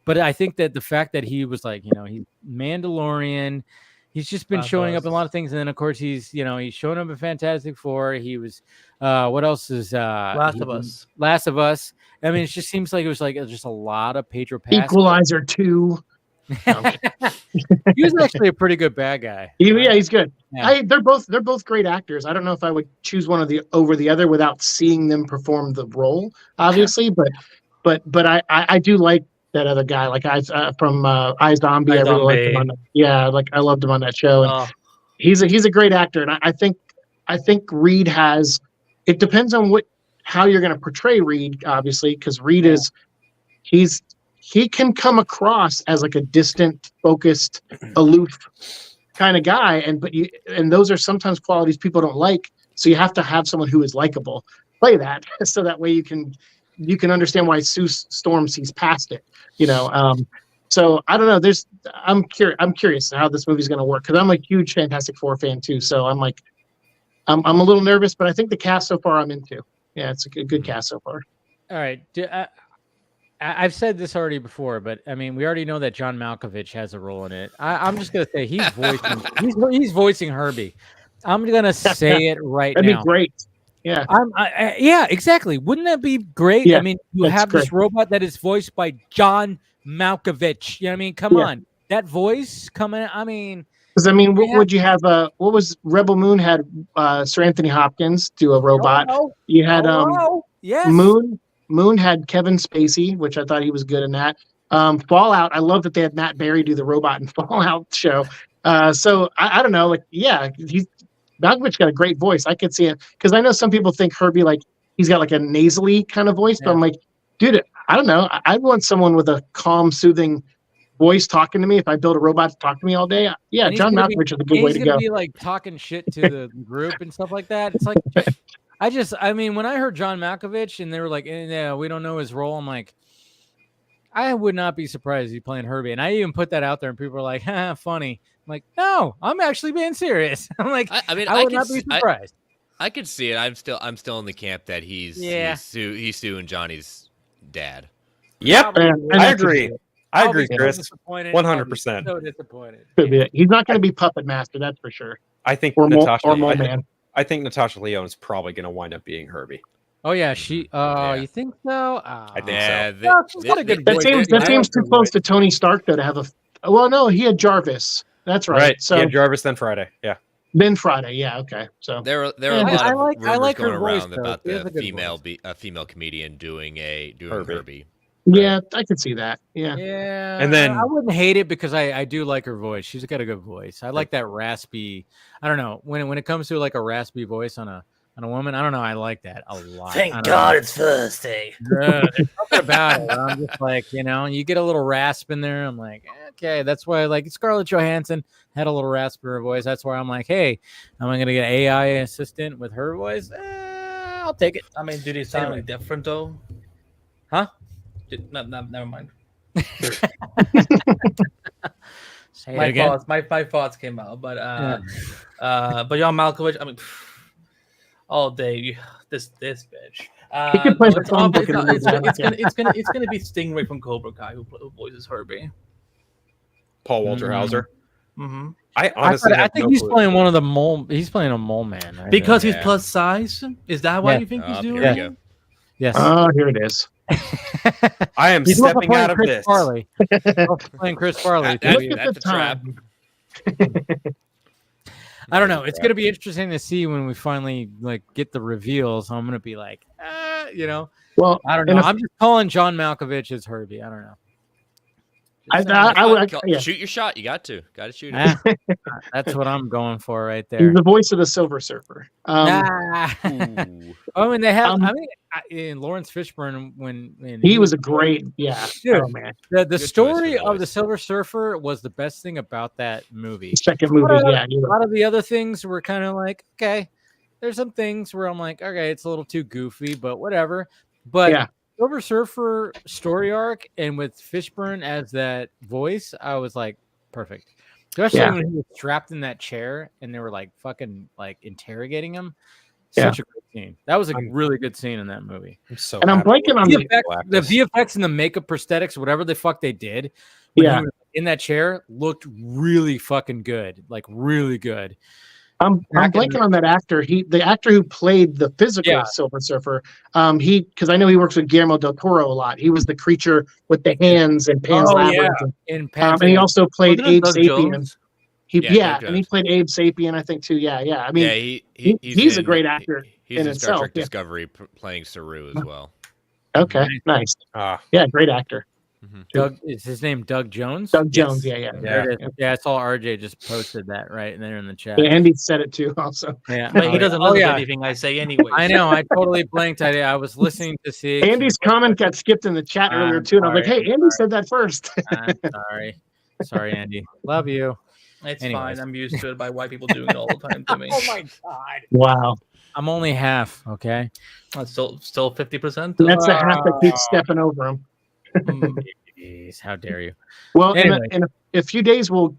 but I think that the fact that he was like, he's Mandalorian, he's just been showing up in a lot of things, and then of course he's showing up in Fantastic Four. He was what else is Last of Us. Last of Us. I mean, it just seems like it was like just a lot of Pedro Pascal. Equalizer 2. He was actually a pretty good bad guy. Yeah, he's good. Yeah. They're both great actors. I don't know if I would choose one over the other without seeing them perform the role, obviously. But I do like that other guy, like from iZombie. I really liked him on that. Like I loved him on that show. And he's a great actor, and I think Reed has. It depends on how you're going to portray Reed, obviously, because Reed he can come across as like a distant, focused, aloof kind of guy, and those are sometimes qualities people don't like. So you have to have someone who is likable play that, so that way you can understand why Sue Storm sees past it. So I don't know. I'm curious how this movie's going to work because I'm a huge Fantastic Four fan too. So I'm like, I'm a little nervous, but I think the cast so far I'm into. Yeah, it's a good cast so far. All right. I've said this already before, but I mean, we already know that John Malkovich has a role in it. I'm just gonna say he's voicing Herbie. I'm gonna say it right now. That'd be great. Yeah. Yeah, exactly. Wouldn't that be great? Yeah, I mean, you have this robot that is voiced by John Malkovich. You know what I mean? Come on, that voice coming. I mean, Because I mean, what would you have? What was Rebel Moon had Sir Anthony Hopkins do a robot. Oh, You had yes. Moon had Kevin Spacey, which I thought he was good in that. Fallout, I love that they had Matt Berry do the robot in Fallout show. So I don't know, like, yeah, Malkovich got a great voice. I could see it because I know some people think Herbie, like, he's got like a nasally kind of voice, but I'm like, dude, I don't know. I want someone with a calm, soothing voice talking to me. If I build a robot to talk to me all day, yeah, John Malkovich is a good way to go. He's gonna be like talking shit to the group and stuff like that. It's like, I mean, when I heard John Malkovich and they were like, yeah, we don't know his role, I'm like, I would not be surprised if he's playing Herbie. And I even put that out there, and people are like, "Ha, funny." I'm like, no, I'm actually being serious. I'm like, I would not be surprised. I could see it. I'm still in the camp that he's suing Johnny's dad. Yep, I agree. I I'll agree, be so Chris. disappointed. 100%. So disappointed. He's not going to be Puppet Master, that's for sure. I think Or Natasha. Mole Man. I think Natasha Lyonne is probably going to wind up being Herbie. Oh yeah, she. You think so? I think so. No, she's got a good voice. That seems too close to Tony Stark though to have a. Well, no, he had Jarvis. That's right. So he had Jarvis then Friday. Yeah. Then Friday. Yeah. Okay. So there are a lot of rumors going around about the female comedian doing Herbie. Yeah, I could see that. Yeah. Yeah. And then I wouldn't hate it because I do like her voice. She's got a good voice. I like that raspy. I don't know when it comes to like a raspy voice on a woman. I don't know. I like that a lot. Thank God it's Thursday. There's something about it. I'm just like, you get a little rasp in there. I'm like, okay, that's why like Scarlett Johansson had a little rasp in her voice. That's why I'm like, hey, am I gonna get an AI assistant with her voice? I'll take it. I mean, do they sound like different though? Huh? Never mind. My my thoughts came out, but John Malkovich, I mean, all day this bitch. He could play the phone book. It's gonna be Stingray from Cobra Kai who voices Herbie. Paul Walter Hauser. Mm-hmm. I honestly, I think he's playing one of the mole. He's playing a mole man because he's plus size. Is that why you think he's doing it? Go. Yes. Oh, here it is. I am stepping out of Chris this. Farley. Playing Chris Farley. That's a trap. I don't know. It's gonna be interesting to see when we finally like get the reveals. I'm gonna be like, Well, I don't know. I'm just calling John Malkovich as Herbie. I don't know. I would shoot your shot. You got to shoot it. That's what I'm going for right there. He's the voice of the Silver Surfer. Oh, and they have. In Lawrence Fishburne when he was a great, Dude, oh man, the story of the Silver Surfer was the best thing about that movie. Second movie, A lot of the other things were kind of like, okay, there's some things where I'm like, okay, it's a little too goofy, but whatever. But Silver Surfer story arc and with Fishburne as that voice, I was like, perfect. Especially when he was trapped in that chair and they were like fucking like interrogating him. Such a great scene. That was a really good scene in that movie. I'm blanking on the VFX and the makeup prosthetics, whatever the fuck they did. When he was in that chair looked really fucking good, like really good. I'm blanking on that actor. The actor who played the physical Silver Surfer. Because I know he works with Guillermo del Toro a lot. He was the creature with the hands and Pan's Labyrinth. And he also played Abe Sapien. He played Abe Sapien, I think too. Yeah. I mean, he's a great actor. He's in Star itself. Trek Discovery playing Saru as well. Okay, nice. Great actor. Mm-hmm. Doug, is his name Doug Jones? Doug Jones, yeah. I saw RJ just posted that right there in the chat. Yeah, Andy said it too, also. Yeah, but he doesn't listen to anything I say anyway. I know. I totally blanked. I was listening to see. Andy's comment got skipped in the chat earlier too, and I was like, "Hey, Andy said that first." I'm sorry, Andy. Love you. It's fine. I'm used to it by white people doing it all the time to me. Oh my god! Wow. I'm only half. Okay. Still 50%. That's the half that keeps stepping over him. Jeez, how dare you? Well, anyway. in a few days, we'll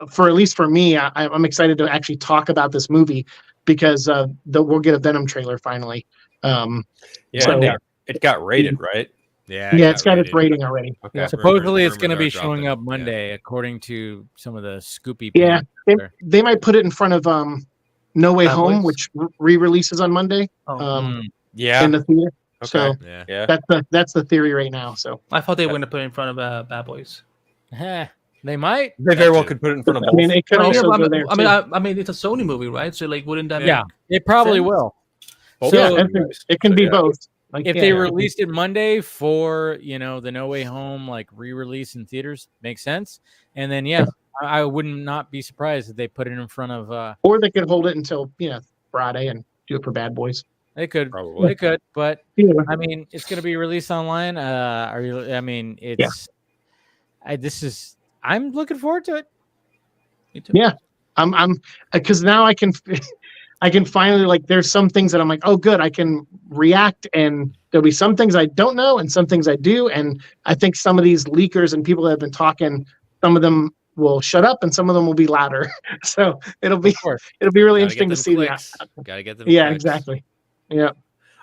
for at least for me, I'm excited to actually talk about this movie because we'll get a Venom trailer finally. It got rated, right? Yeah, it's got its rating already. Okay. Supposedly, it's going to be showing up Monday, according to some of the Scoopy. Yeah, they might put it in front of No Way Home, which re-releases on Monday. In the theater. Okay. So that's the theory right now. So I thought they were going to put it in front of Bad Boys. They might. They very well could put it in front of I mean, both. it could also go there. I mean, it's a Sony movie, right? So like, wouldn't that? Yeah, it probably sense? will. Both So- would be Yeah, nice. it can So, be yeah. both. Like, If yeah, they released it Monday for the No Way Home like re-release in theaters, makes sense. And then I would not be surprised if they put it in front of. or they could hold it until Friday and do it for Bad Boys. They could, Probably. but Yeah. I mean, it's going to be released online. I mean, it's. I'm looking forward to it. Me too. Yeah. I'm because now I can finally, like, there's some things that I'm like, oh good, I can react, and there'll be some things I don't know and some things I do, and I think some of these leakers and people that have been talking, some of them will shut up and some of them will be louder. So it'll be really interesting to see that. Gotta get them. Yeah, clicks. exactly. Yeah.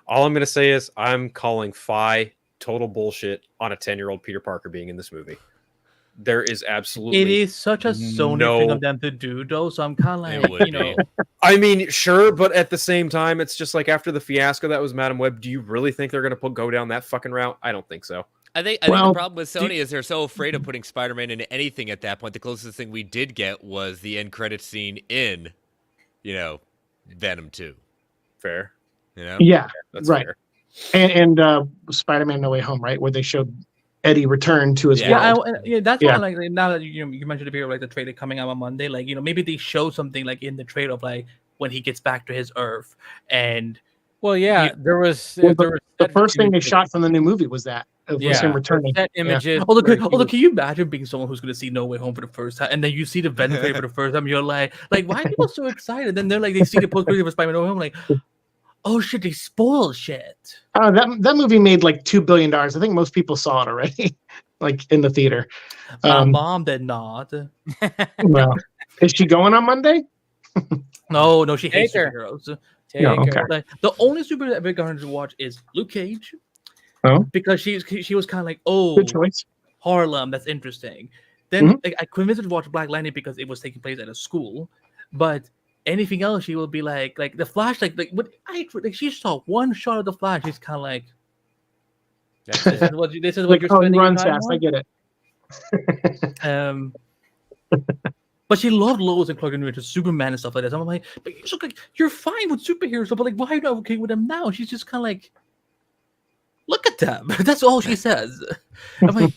All I'm gonna say is I'm calling Phi total bullshit on a 10-year-old Peter Parker being in this movie. There is absolutely. It is such a Sony thing of them to do, though. So I'm kind of It would like, be. I mean, sure, but at the same time, it's just like after the fiasco that was Madam Web. Do you really think they're gonna go down that fucking route? I don't think so. I think the problem with Sony is they're so afraid of putting Spider-Man into anything at that point. The closest thing we did get was the end credit scene in, Venom 2. Fair. Yeah. That's Right. fair. And Spider-Man No Way Home, right, where they showed Eddie return to his world. that's why like now that you mentioned the like the trailer coming out on Monday, like maybe they show something like in the trailer of like when he gets back to his Earth, and there was the first thing they shot from the new movie was that was him returning. Set images. Although can you imagine being someone who's going to see No Way Home for the first time, and then you see the Venom trailer for the first time, you're like why are people so excited? Then they're like, they see the post credits for Spider-Man No Way Home, like, oh shit, they spoil shit. That movie made like $2 billion. I think most people saw it already, like in the theater. My mom did not. Well, is she going on Monday? No, she hates Take her. superheroes. Okay. Like, the only superhero that we're going to watch is Luke Cage. Oh. Because she was kind of like, Good choice. Harlem, that's interesting. Then I convinced her to watch Black Lightning because it was taking place at a school. But anything else, she will be like the Flash, like what she saw one shot of the Flash, she's kind of like, this is what Like, you're he spending your runs time fast. on? I get it. But she loved Lois and Clark and into Superman and stuff like that. So I'm like, but you're fine with superheroes, but like, why are you not okay with them now? She's just kind of like, look at them. That's all she says. I'm like,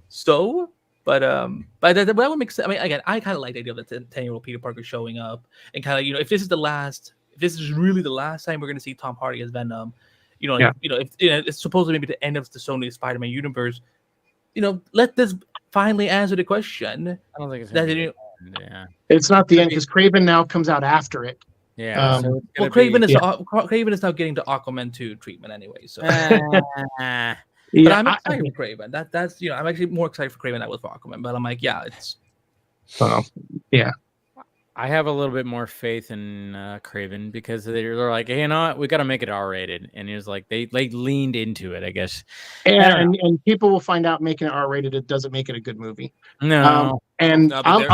so? But that would make sense. I mean, again, I kind of like the idea of the 10-year-old Peter Parker showing up and kind of, if this is really the last time we're going to see Tom Hardy as Venom, if it's supposedly maybe the end of the Sony Spider-Man universe, let this finally answer the question. I don't think it's that it's not the end because Kraven now comes out after it. Yeah. Well, Kraven is now getting the Aquaman 2 treatment anyway. So, but I'm excited for Kraven. That's I'm actually more excited for Kraven than I was for Aquaman. But I'm like, it's. I have a little bit more faith in Kraven because they're like, hey, you know what? We got to make it R-rated, and he was like, they leaned into it, I guess. And people will find out making it R-rated, it doesn't make it a good movie. No. I'm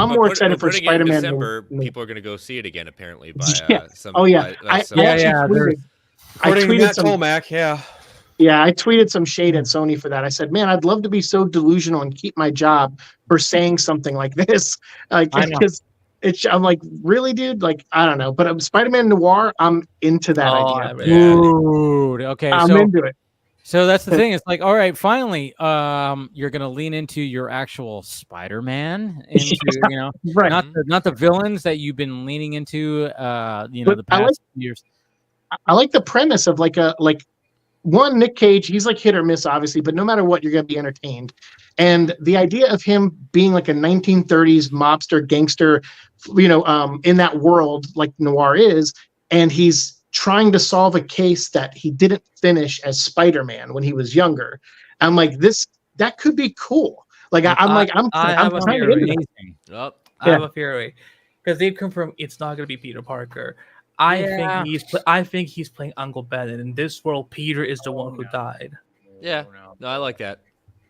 more excited for Spider-Man. In December, people are going to go see it again, apparently. By some. Oh yeah, I tweeted some Tomac, Yeah, I tweeted some shade at Sony for that. I said, "Man, I'd love to be so delusional and keep my job for saying something like this." Because I'm like, really, dude? Like, I don't know. But Spider-Man Noir, I'm into that idea. Dude, okay, I'm into it. So that's the thing. It's like, all right, finally, you're gonna lean into your actual Spider-Man, into right. not the villains that you've been leaning into, the past years. I like the premise of one, Nick Cage, he's like hit or miss, obviously, but no matter what, you're going to be entertained. And the idea of him being like a 1930s mobster gangster, in that world like Noir is, and he's trying to solve a case that he didn't finish as Spider-Man when he was younger. I'm like, that could be cool. Like, I'm kind of into that. I have a theory because they've confirmed it's not going to be Peter Parker. I think he's playing Uncle Ben, and in this world, Peter is the one who died. Yeah, no, I like that.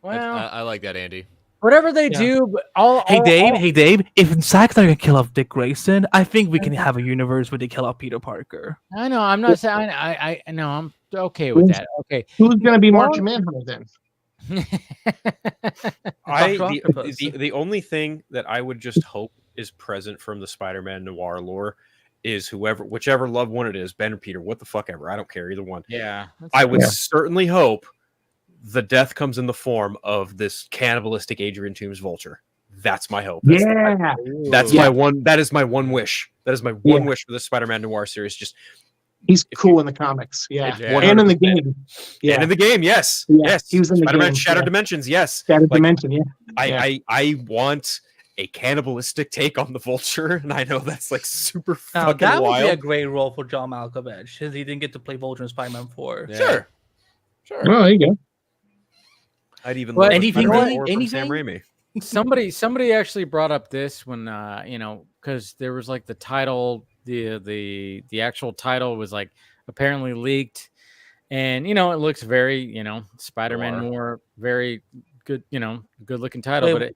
Well, I like that, Andy. Whatever they do, Hey Dave, if Zack Snyder can kill off Dick Grayson, I think we can have a universe where they kill off Peter Parker. I know. I'm not saying. I know. I'm okay with that. Okay. Who's going to be Martian Manhunter then? The only thing that I would just hope is present from the Spider-Man noir lore is whichever loved one it is, Ben or Peter, what the fuck ever. I don't care, either one. Yeah. I would certainly hope the death comes in the form of this cannibalistic Adrian Toomes vulture. That's my hope. That's my one. That is my one wish. That is my one wish for the Spider-Man noir series. Just he's cool in the comics, and in the game, and in the game, yes. He was in the Spider-Man game, Shattered Dimensions, yes. Shattered Dimension, I want a cannibalistic take on the Vulture, and I know that's like super fucking that wild. would be a great role for John Malkovich, since he didn't get to play Vulture in Spider-Man 4. Sure. Oh, there you go. I'd even love anything Sam Raimi. Somebody actually brought up this when because there was like the title, the actual title was like apparently leaked, and it looks very Spider-Man more very good, good looking title.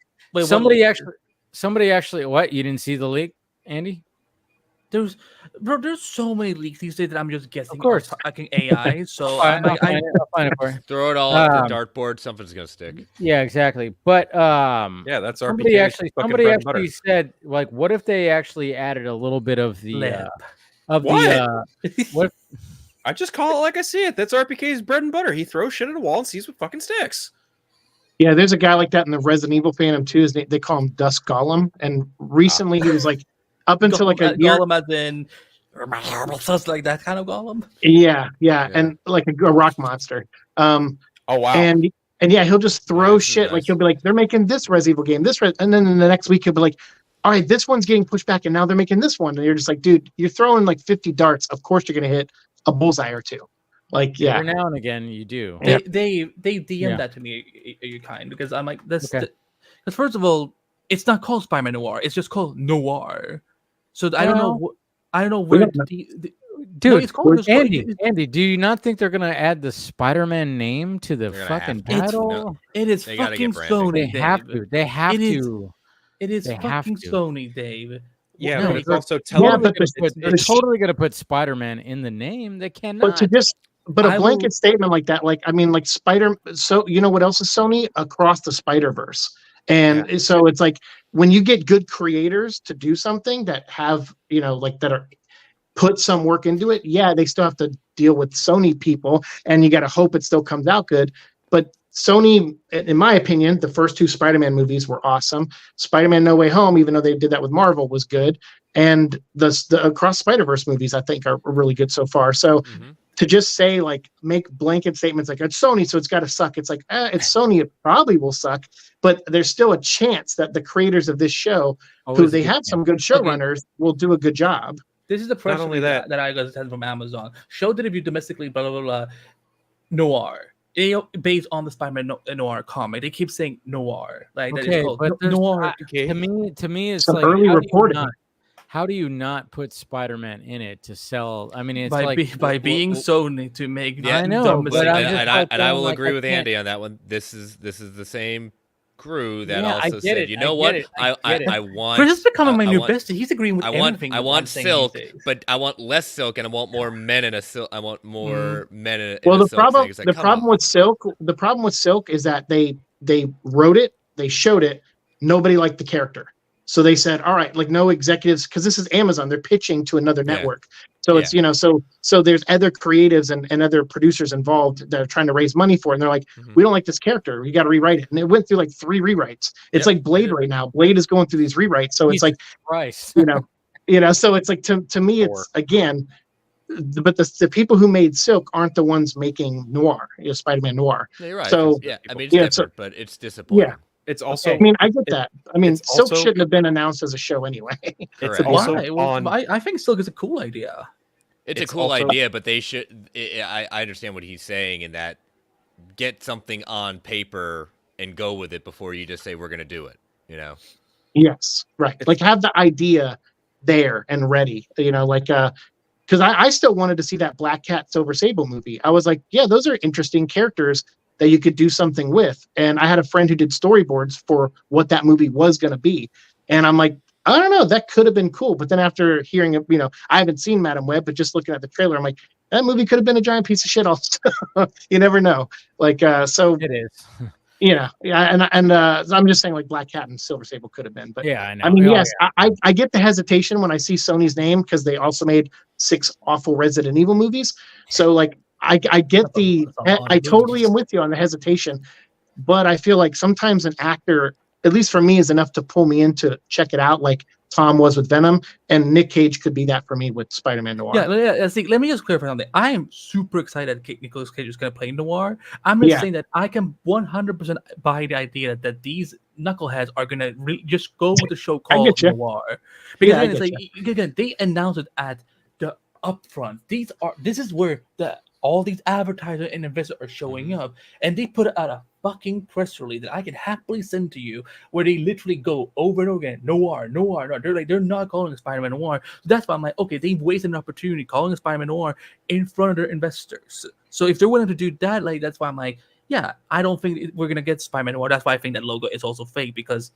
Somebody actually what, you didn't see the leak, Andy? There's so many leaks these days that I'm just guessing. Of course, fucking AI. So I'll find it for you. Throw it all off the dartboard. Something's gonna stick. Yeah, exactly. But that's somebody actually said, like, what if they actually added a little bit of the what? I just call it like I see it. That's RPK's bread and butter. He throws shit at a wall and sees what fucking sticks. Yeah, there's a guy like that in the Resident Evil Phantom 2. They call him Dusk Golem, and recently he was like. Up until like a year, Golem as in stuff like that kind of Golem. Yeah, and like a rock monster. Oh wow. And he'll just throw shit. Like he'll be like, they're making this Resident Evil game, and then in the next week he'll be like, all right, this one's getting pushed back, and now they're making this one, and you're just like, dude, you're throwing like 50 darts. Of course you're gonna hit a bullseye or two. Like every now and again you do. They DM that to me, you kind, because I'm like, this. Because first of all, it's not called Spider-Man Noir. It's just called Noir. So I don't know where. Dude, no, it's called Andy, do you not think they're gonna add the Spider-Man name to the fucking title? It is fucking Sony. They have to. It is fucking Sony, Dave. Yeah, but it's also they're totally gonna put Spider-Man in the name. They cannot. But a blanket statement like that, like I mean, like Spider. So you know what else is Sony? Across the Spider-Verse. And so it's like when you get good creators to do something that have, that are put some work into it. Yeah, they still have to deal with Sony people, and you got to hope it still comes out good. But Sony, in my opinion, the first two Spider-Man movies were awesome. Spider-Man No Way Home, even though they did that with Marvel, was good. And the Across Spider-Verse movies, I think, are really good so far. So to just say, like, make blanket statements like, it's Sony, so it's got to suck. It's like, it's Sony, it probably will suck. But there's still a chance that the creators of this show, who they have some good showrunners, will do a good job. This is the press release that I got sent from Amazon. Show debut domestically, blah, blah, blah, noir. Based on the Spider-Man noir comic. They keep saying noir. Like, that is called noir. To me, it's some like, early reporting. How do you not put Spider-Man in it to sell? I mean, it's by being Sony to make. I know, but I will agree with Andy on that one. This is the same crew that also said, you know what? I want. Chris is becoming my new bestie. He's agreeing with everything. I want Silk, but I want less Silk, and I want more men in a Silk. I want more men in a Well, the Silk problem, thing. the problem with Silk is that they wrote it, they showed it, nobody liked the character. So they said, all right, like no executives, because this is Amazon, they're pitching to another network. So it's, so there's other creatives and other producers involved that are trying to raise money for it. And they're like, we don't like this character. You got to rewrite it. And it went through like 3 rewrites. It's like Blade right now. Blade is going through these rewrites. So it's like, so it's like, to me, it's again, but the people who made Silk aren't the ones making Noir, Spider-Man Noir. Yeah, you're right. So I mean, it's different, but it's disappointing. Yeah. It's also. I mean, I get that. I mean, Silk shouldn't have been announced as a show anyway. It's also on. I think Silk is a cool idea. It's a cool idea, but they should. I understand what he's saying in that get something on paper and go with it before you just say we're going to do it. Yes, right. Like have the idea there and ready. Because I still wanted to see that Black Cat Silver Sable movie. I was like, yeah, those are interesting characters that you could do something with. And I had a friend who did storyboards for what that movie was going to be. And I'm like, I don't know, that could have been cool. But then after hearing it, I haven't seen Madam Web, but just looking at the trailer, I'm like, that movie could have been a giant piece of shit also. You never know. So it is. Yeah, and I'm just saying like Black Cat and Silver Sable could have been, but Yeah, I know. I mean, Oh, yes, I get the hesitation when I see Sony's name because they also made 6 awful Resident Evil movies. So like I get I totally am with you on the hesitation, but I feel like sometimes an actor, at least for me, is enough to pull me in to check it out, like Tom was with Venom, and Nick Cage could be that for me with Spider-Man Noir. Yeah, see, let me just clarify something. I am super excited that Nicolas Cage is going to play Noir. I'm just saying that I can 100% buy the idea that these knuckleheads are going to just go with the show called Noir. Because again, they announced it at the upfront. This is where all these advertisers and investors are showing up, and they put out a fucking press release that I can happily send to you, where they literally go over and over again, Noir. They're not calling it Spider-Man Noir. So that's why I'm like, okay, they've wasted an opportunity calling it Spider-Man Noir in front of their investors. So if they're willing to do that, like that's why I'm like, yeah, I don't think we're gonna get Spider-Man Noir. That's why I think that logo is also fake, because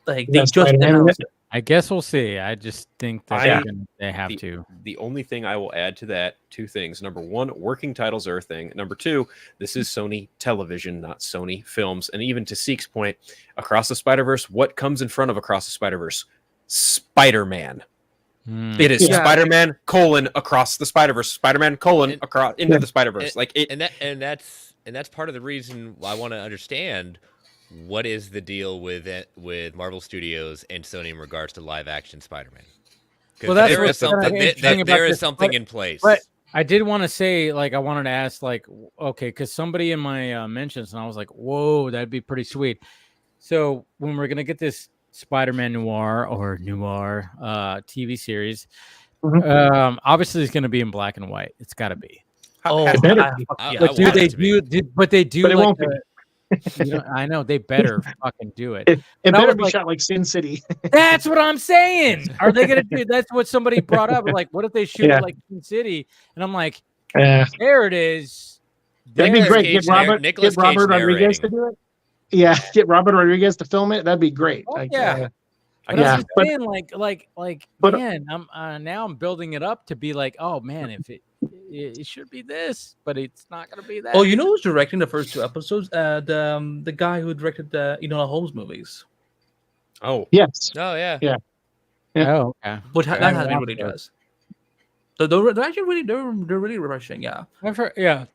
like they just announced it. I guess we'll see. I just think that they have to. The only thing I will add to that, 2 things. Number 1, working titles are a thing. Number 2, this is Sony Television, not Sony Films. And even to Seek's point, Across the Spider-Verse, what comes in front of Across the Spider-Verse? Spider-Man. It is Spider-Man across the Spider-Verse. Spider-Man across into the Spider-Verse. And that's part of the reason I want to understand what is the deal with Marvel Studios and Sony in regards to live action Spider-Man. Well, that's there is something in place. But I did want to say, like, I wanted to ask, like, okay, because somebody in my mentions, and I was like, whoa, that'd be pretty sweet. So when we're gonna get this Spider-Man Noir TV series, obviously it's gonna be in black and white. It's got to be. But they do. But it won't be. I know they better fucking do it. It better be shot like Sin City. That's what I'm saying. Are they gonna do? That's what somebody brought up. Like, what if they shoot it like Sin City? And I'm like, there it is. That'd be great. Get Robert Rodriguez to do it. Yeah, get Robert Rodriguez to film it. That'd be great. Oh, yeah. But I'm just saying, man, I'm building it up to be like, oh man, if it should be this, but it's not gonna be that. Oh, you know who's directing the first 2 episodes? The guy who directed the Enola Holmes movies. Oh yes. Oh yeah. Oh okay. But that has been really does. So they're actually really rushing. Yeah, I've heard. Yeah,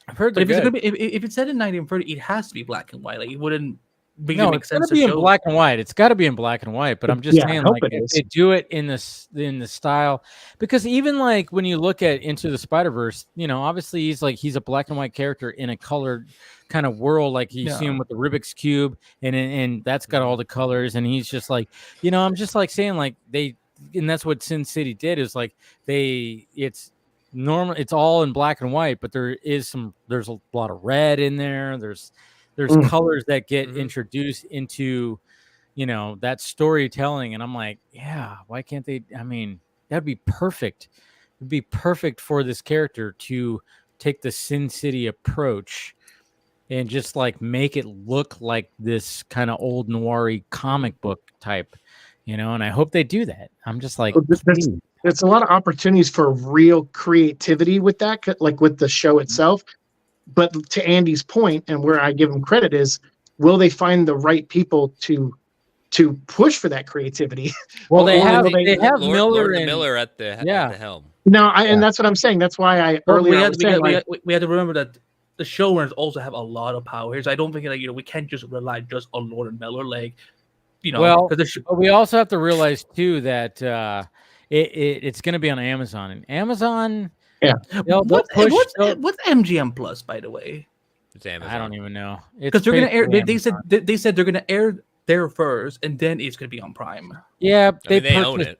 I've heard. But if it's set in 1930, it has to be black and white. Like it wouldn't. It's gotta be in black and white. It's got to be in black and white. But I'm just saying, like, if they do it in the style, because even like when you look at Into the Spider-Verse, obviously he's a black and white character in a colored kind of world. Like you see him with the Rubik's cube, and that's got all the colors, and he's just like, I'm just like saying, like and that's what Sin City did, is like it's normal. It's all in black and white, but there's a lot of red in there. There's colors that get introduced into, that storytelling. And I'm like, yeah, why can't they? I mean, that'd be perfect. It'd be perfect for this character to take the Sin City approach and just like make it look like this kind of old noir-y comic book type, and I hope they do that. I'm just like, there's a lot of opportunities for real creativity with that, like with the show itself. But to Andy's point, and where I give him credit, is will they find the right people to push for that creativity? Well, they have Miller at the helm. No, and that's what I'm saying. That's why we had to remember that the showrunners also have a lot of power here. So I don't think we can't just rely just on Lord and Miller. Well, we also have to realize too that it's going to be on Amazon, and Amazon. Yeah. What's MGM Plus, by the way? It's Amazon. I don't even know. Because they're gonna air. They said they're gonna air there first, and then it's gonna be on Prime. Yeah, they own it.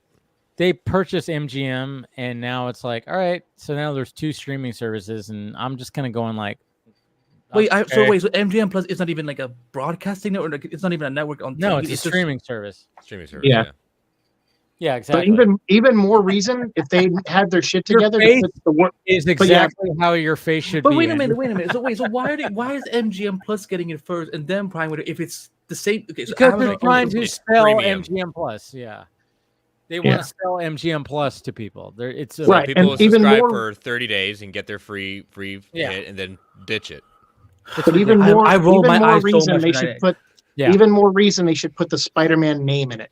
They purchased MGM, and now it's like, all right. So now there's 2 streaming services, and I'm just kind of going like, wait. So MGM Plus is not even like a broadcasting network. It's not even a network on. No, it's a streaming service. Streaming service. Yeah, exactly. But even more reason if they had their shit together, is exactly how your face should be. But wait a minute. So why is MGM Plus getting it first and then Prime if it's the same? Okay, so because they're trying to sell MGM Plus. Yeah, they want to sell MGM Plus to people. It's right. People will subscribe for 30 days and get their free hit, and then ditch it. But even more, I roll my eyes so reason much they when should I- put even more reason they should put the Spider-Man name in it.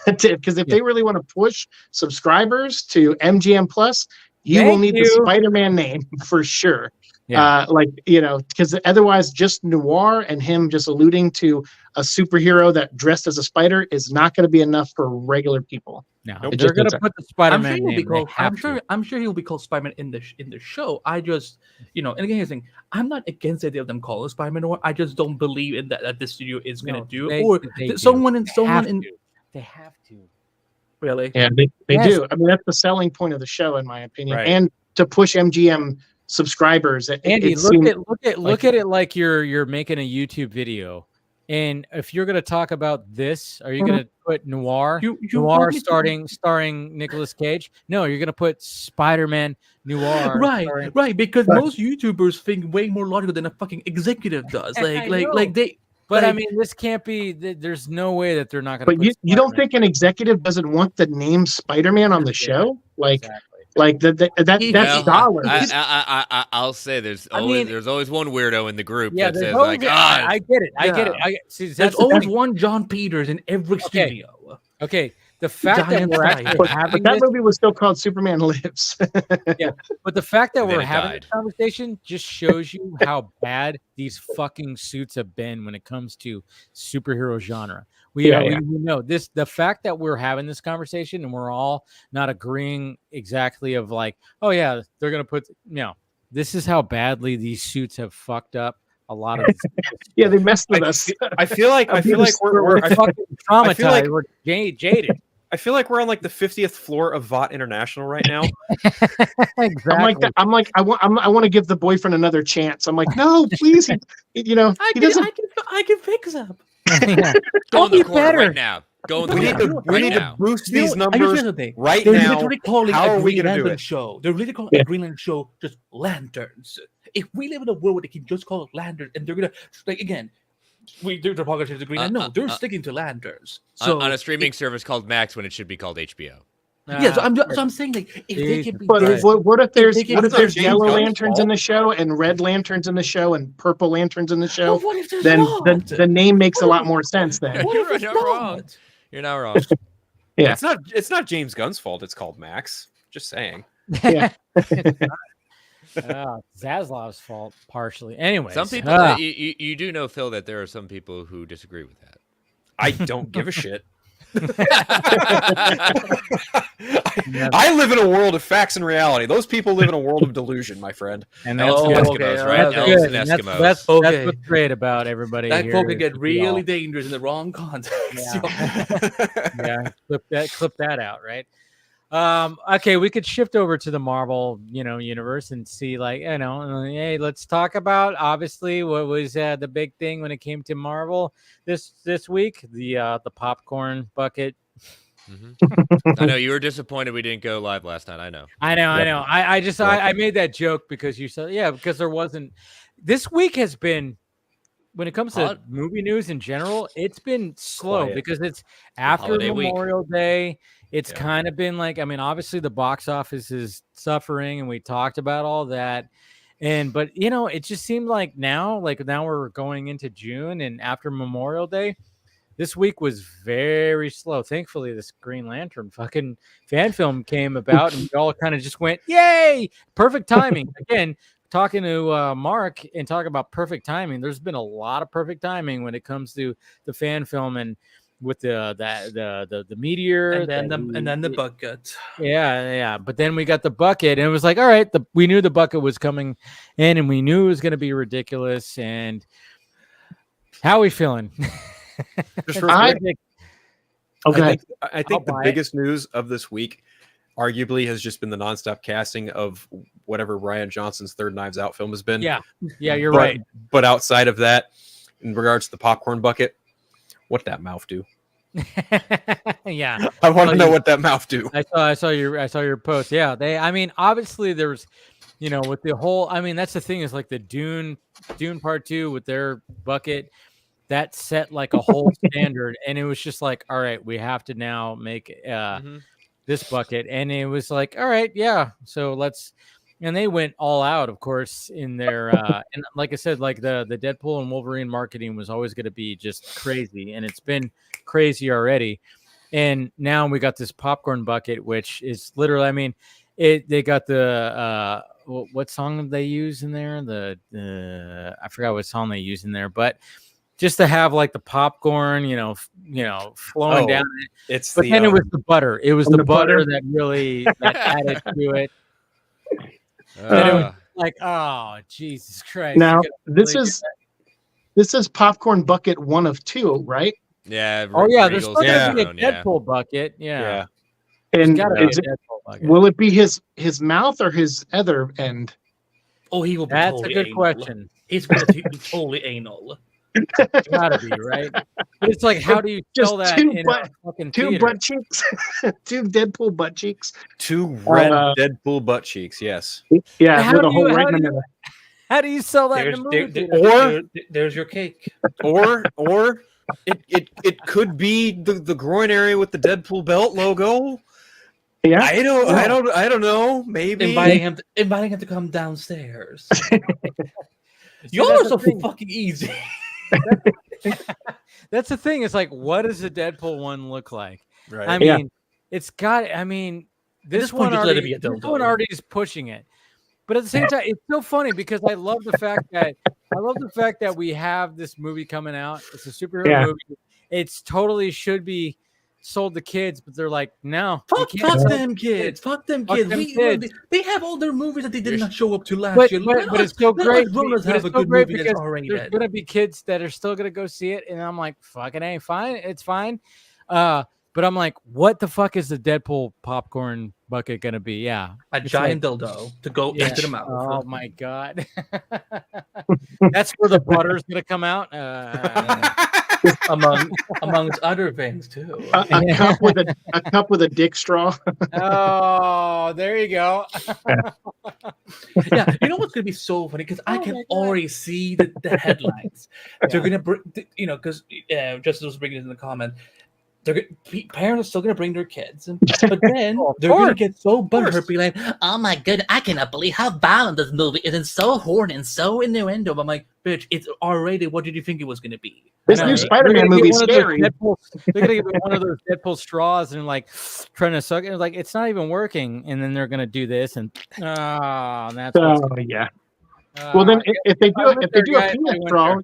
Because if they really want to push subscribers to MGM Plus, you will need the Spider-Man name for sure. Yeah. Because otherwise just noir and him just alluding to a superhero that dressed as a spider is not going to be enough for regular people. No, It they're just going to doesn't. put the I'm Spider-Man sure he'll be name. They called. have to. I'm sure he'll be called Spider-Man in the show. I just, and again, here's the thing. I'm not against the idea of them calling Spider-Man noir. I just don't believe in that this studio is going to do it. Or someone in. They have to. Really? Yeah, they do. I mean, that's the selling point of the show, in my opinion, Right. and to push MGM subscribers. Andy, look at it like you're making a YouTube video, and if you're going to talk about this, are you going to put noir starring Nicolas Cage? No, you're going to put Spider-Man noir. Right. Because most YouTubers think way more logical than a fucking executive does. But I mean, this can't be. There's no way that they're not going to. But you don't think an executive doesn't want the name Spider-Man on the show? That's dollars. I'll say there's always one weirdo in the group that says I get it. There's always one John Peters in every studio. Okay. The fact that we're actually having that movie was still called Superman Lives. Yeah, but the fact that we're having this conversation just shows you how bad these fucking suits have been when it comes to superhero genre. We know this. The fact that we're having this conversation and we're all not agreeing exactly of like, oh yeah, they're gonna put this is how badly these suits have fucked up a lot of. They messed with us. I feel like we're fucking traumatized. We're jaded. I feel like we're on like the 50th floor of VOT International right now. Exactly. I'm like, I want to give the boyfriend another chance. I'm like, no, please. He doesn't. I can fix up. Go in the corner right now. Go in the corner. We need to boost these numbers right They're now. literally calling How a are we Green going to do Lantern it? show. They're literally calling a Green Lantern show just lanterns. If we live in a world where they can just call it lanterns, and they're gonna again. They're talking to the Green Lantern. No, they're sticking to lanterns. So on a streaming service called Max when it should be called HBO. I'm saying like if they can be. But what if there's James yellow Gunn's lanterns fault? in the show and red lanterns in the show and purple lanterns in the show? What if there's Then not? the name makes a lot more sense then. You're not wrong. You're not wrong. Yeah. It's not James Gunn's fault. It's called Max. Just saying. Yeah. Zaslav's fault partially. Anyway, Some people you do know, Phil, that there are some people who disagree with that. I don't give a shit. I live in a world of facts and reality. Those people live in a world of delusion, my friend. And that's Eskimos, right? Elves and Eskimos. That's what's great about everybody. That here folk can is get we all- really dangerous in the wrong context. Yeah, clip that out, right? Okay, we could shift over to the Marvel, universe and see, hey, let's talk about obviously what was the big thing when it came to Marvel this week, the popcorn bucket. Mm-hmm. I know you were disappointed we didn't go live last night. I know. I made that joke because you said because there wasn't. This week has been. When it comes to movie news in general, it's been slow because it's after Memorial Day. It's kind of been like, obviously the box office is suffering and we talked about all that. But it just seemed like now we're going into June and after Memorial Day, this week was very slow. Thankfully, this Green Lantern fucking fan film came about and we all kind of just went, yay, perfect timing. Again, talking to Mark and talking about perfect timing, there's been a lot of perfect timing when it comes to the fan film and with the meteor and then the bucket. Yeah. But then we got the bucket, and it was like, all right, we knew the bucket was coming in, and we knew it was going to be ridiculous. And how are we feeling? Just I think I'll the biggest news of this week arguably has just been the nonstop casting of whatever Rian Johnson's third Knives Out film has been. Yeah, you're right. But outside of that, in regards to the popcorn bucket, what that mouth do? Yeah, I want to know what that mouth do. I saw your post. Yeah, obviously there's, with the whole. That's the thing is like the Dune Part 2 with their bucket. That set like a whole standard, and it was just like, all right, we have to now make this bucket, and it was like, all right, yeah, so let's and they went all out, of course, in their and like I said, like the Deadpool and Wolverine marketing was always going to be just crazy, and it's been crazy already. And now we got this popcorn bucket, which is literally, I mean, they got the what song did they use in there? I forgot what song they used in there, but just to have like the popcorn, flowing down. It's but then it was the butter. It was the butter that really added to it. And it was like, oh Jesus Christ! Now this is popcorn bucket 1 of 2, right? Yeah. Oh yeah, there's still yeah. gonna be a Deadpool bucket. Yeah. And Gotta be a Deadpool bucket. will it be his mouth or his other end? Oh, he will be. That's totally a good anal. question. He's going to be totally anal. Gotta be, right? But it's like, how do you Just tell that two in butt- a fucking 2 theater? butt cheeks, 2 Deadpool butt cheeks. 2 red Deadpool butt cheeks. Yes. Yeah, How with a do whole you- how ring do in you- it. How do you sell that in There's, a movie there- theater? there's your cake. Or it could be the groin area with the Deadpool belt logo. Yeah, I don't know. Maybe Inviting him to come downstairs. Y'all that's are the so thing. fucking easy. That's the thing. It's like, what does a Deadpool one look like? right. I mean, it's got. I mean, this this point, one just let it already, be a this dildo. one already is pushing it. But at the same time, it's so funny because I love the fact that we have this movie coming out. It's a superhero movie. It's totally should be sold to kids, but they're like, no, Fuck them kids. Fuck them Fuck kids. them We- kids. They have all their movies that they did not show up to last But year. it's so great. Grown-ups but have it's a so good great movie that's because there's R-rated. gonna be kids that are still gonna go see it, and I'm like, fucking A, fine, it's fine. But I'm like, what the fuck is the Deadpool popcorn bucket gonna be? Yeah, A it's giant dildo to go into the mouth. Oh my god, that's where the butter's gonna come out. Amongst other things too. a cup with a dick straw. Oh, there you go. Yeah, you know what's gonna be so funny because I can already see the headlines. They're gonna bring, because Justice was bringing it in the comment. Parents are still gonna bring their kids, but then they're gonna get so butthurt, be like, "Oh my god, I cannot believe how violent this movie is, and so horny and so innuendo." I'm like, "Bitch, it's R-rated. What did you think it was gonna be?" This new Spider-Man movie is scary. They're gonna get one of those Deadpool straws and like trying to suck it. Like it's not even working, and then they're gonna do this, and that's yeah. Well, then if they do a penis straw.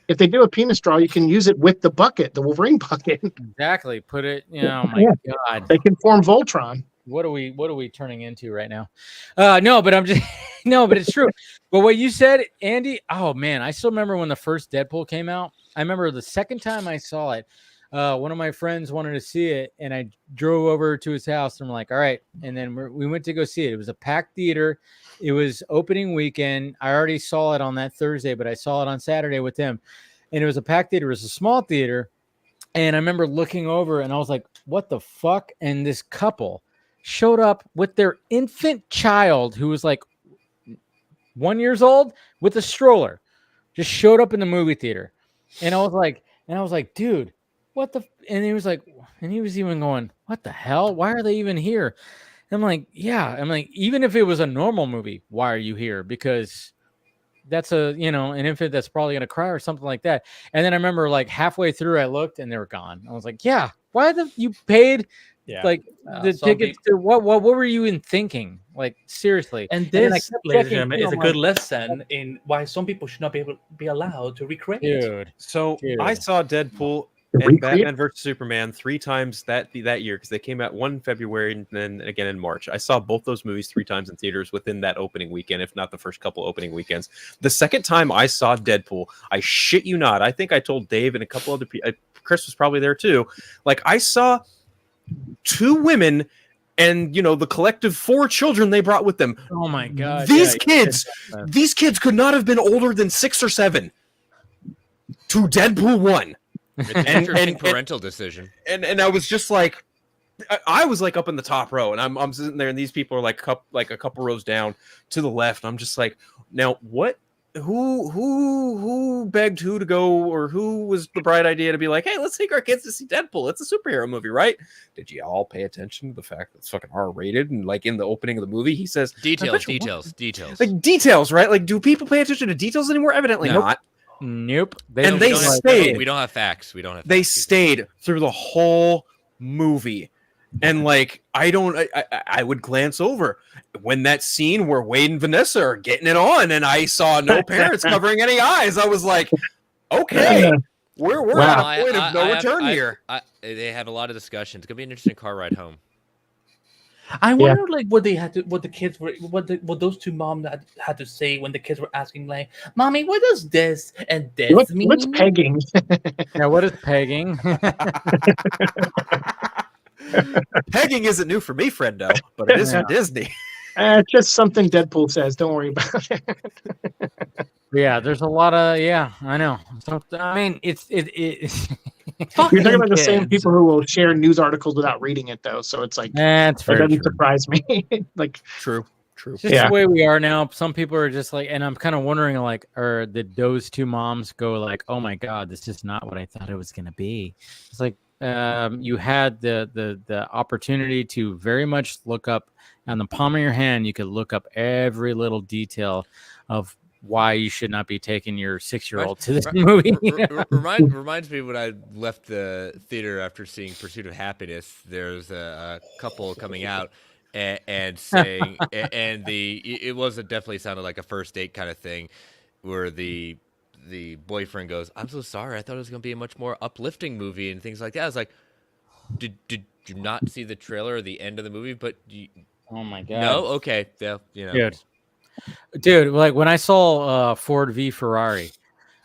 If they do a penis straw, you can use it with the bucket, the Wolverine bucket. Exactly. Put it. Oh my god. They can form Voltron. What are we turning into right now? No, but I'm just no, but it's true. But what you said, Andy. Oh man, I still remember when the first Deadpool came out. I remember the second time I saw it. One of my friends wanted to see it, and I drove over to his house, and I'm like, all right. And then we went to go see it. It was a packed theater. It was opening weekend. I already saw it on that Thursday, but I saw it on Saturday with him. And it was a packed theater. It was a small theater. And I remember looking over, and I was like, what the fuck? And this couple showed up with their infant child who was like 1 year old with a stroller. Just showed up in the movie theater. And I was like, dude, what the? And he was like, and he was even going, what the hell? Why are they even here? And I'm like, yeah. I'm like, even if it was a normal movie, why are you here? Because that's an infant that's probably gonna cry or something like that. And then I remember like halfway through, I looked and they were gone. I was like, yeah, why you paid the tickets to what were you even thinking? Like seriously. And this, ladies and gentlemen, is a good like, lesson in why some people should not be allowed to recreate. Dude. So I saw Deadpool and Batman vs Superman 3 times that year because they came out one in February and then again in March. I saw both those movies 3 times in theaters within that opening weekend, if not the first couple opening weekends. The second time I saw Deadpool, I shit you not, I think I told Dave and a couple other people, Chris was probably there too. Like I saw 2 women and the collective 4 children they brought with them. Oh my god! These kids could not have been older than 6 or 7 to Deadpool 1. It's an interesting parental decision. And I was just like, I was like up in the top row, and I'm sitting there, and these people are like a couple rows down to the left. And I'm just like, now what who begged who to go, or who was the bright idea to be like, hey, let's take our kids to see Deadpool. It's a superhero movie, right? Did you all pay attention to the fact that it's fucking R-rated? And like in the opening of the movie, he says Details. Like details, right? Like, do people pay attention to details anymore? Evidently not. Nope. And they stayed. We don't have facts. They stayed through the whole movie. And like, I would glance over when that scene where Wade and Vanessa are getting it on, and I saw no parents covering any eyes. I was like, okay, we're at a point of no return here. They had a lot of discussions. It's gonna be an interesting car ride home. I wonder, like, what those two moms had to say when the kids were asking, like, "Mommy, what does this and this mean?" What's pegging? Yeah, what is pegging? Pegging isn't new for me, friendo, but it is for Disney. Just something Deadpool says. Don't worry about it. Yeah, there's a lot of I know. So, I mean, it's You're talking about the same people who will share news articles without reading it, though. So it's like that doesn't surprise me. Like true. It's just the way we are now. Some people are just like, and I'm kind of wondering, like, did those two moms go like, oh my god, this is not what I thought it was gonna be? It's like you had the opportunity to very much look up on the palm of your hand. You could look up every little detail of why you should not be taking your 6-year-old to this movie. Reminds me when I left the theater after seeing Pursuit of Happiness. There's a couple coming out and saying, and it was definitely sounded like a first date kind of thing, where the boyfriend goes, "I'm so sorry. I thought it was going to be a much more uplifting movie," and things like that. I was like, did you not see the trailer or the end of the movie? But oh my god, no, okay, yeah, dude, like when I saw Ford v Ferrari,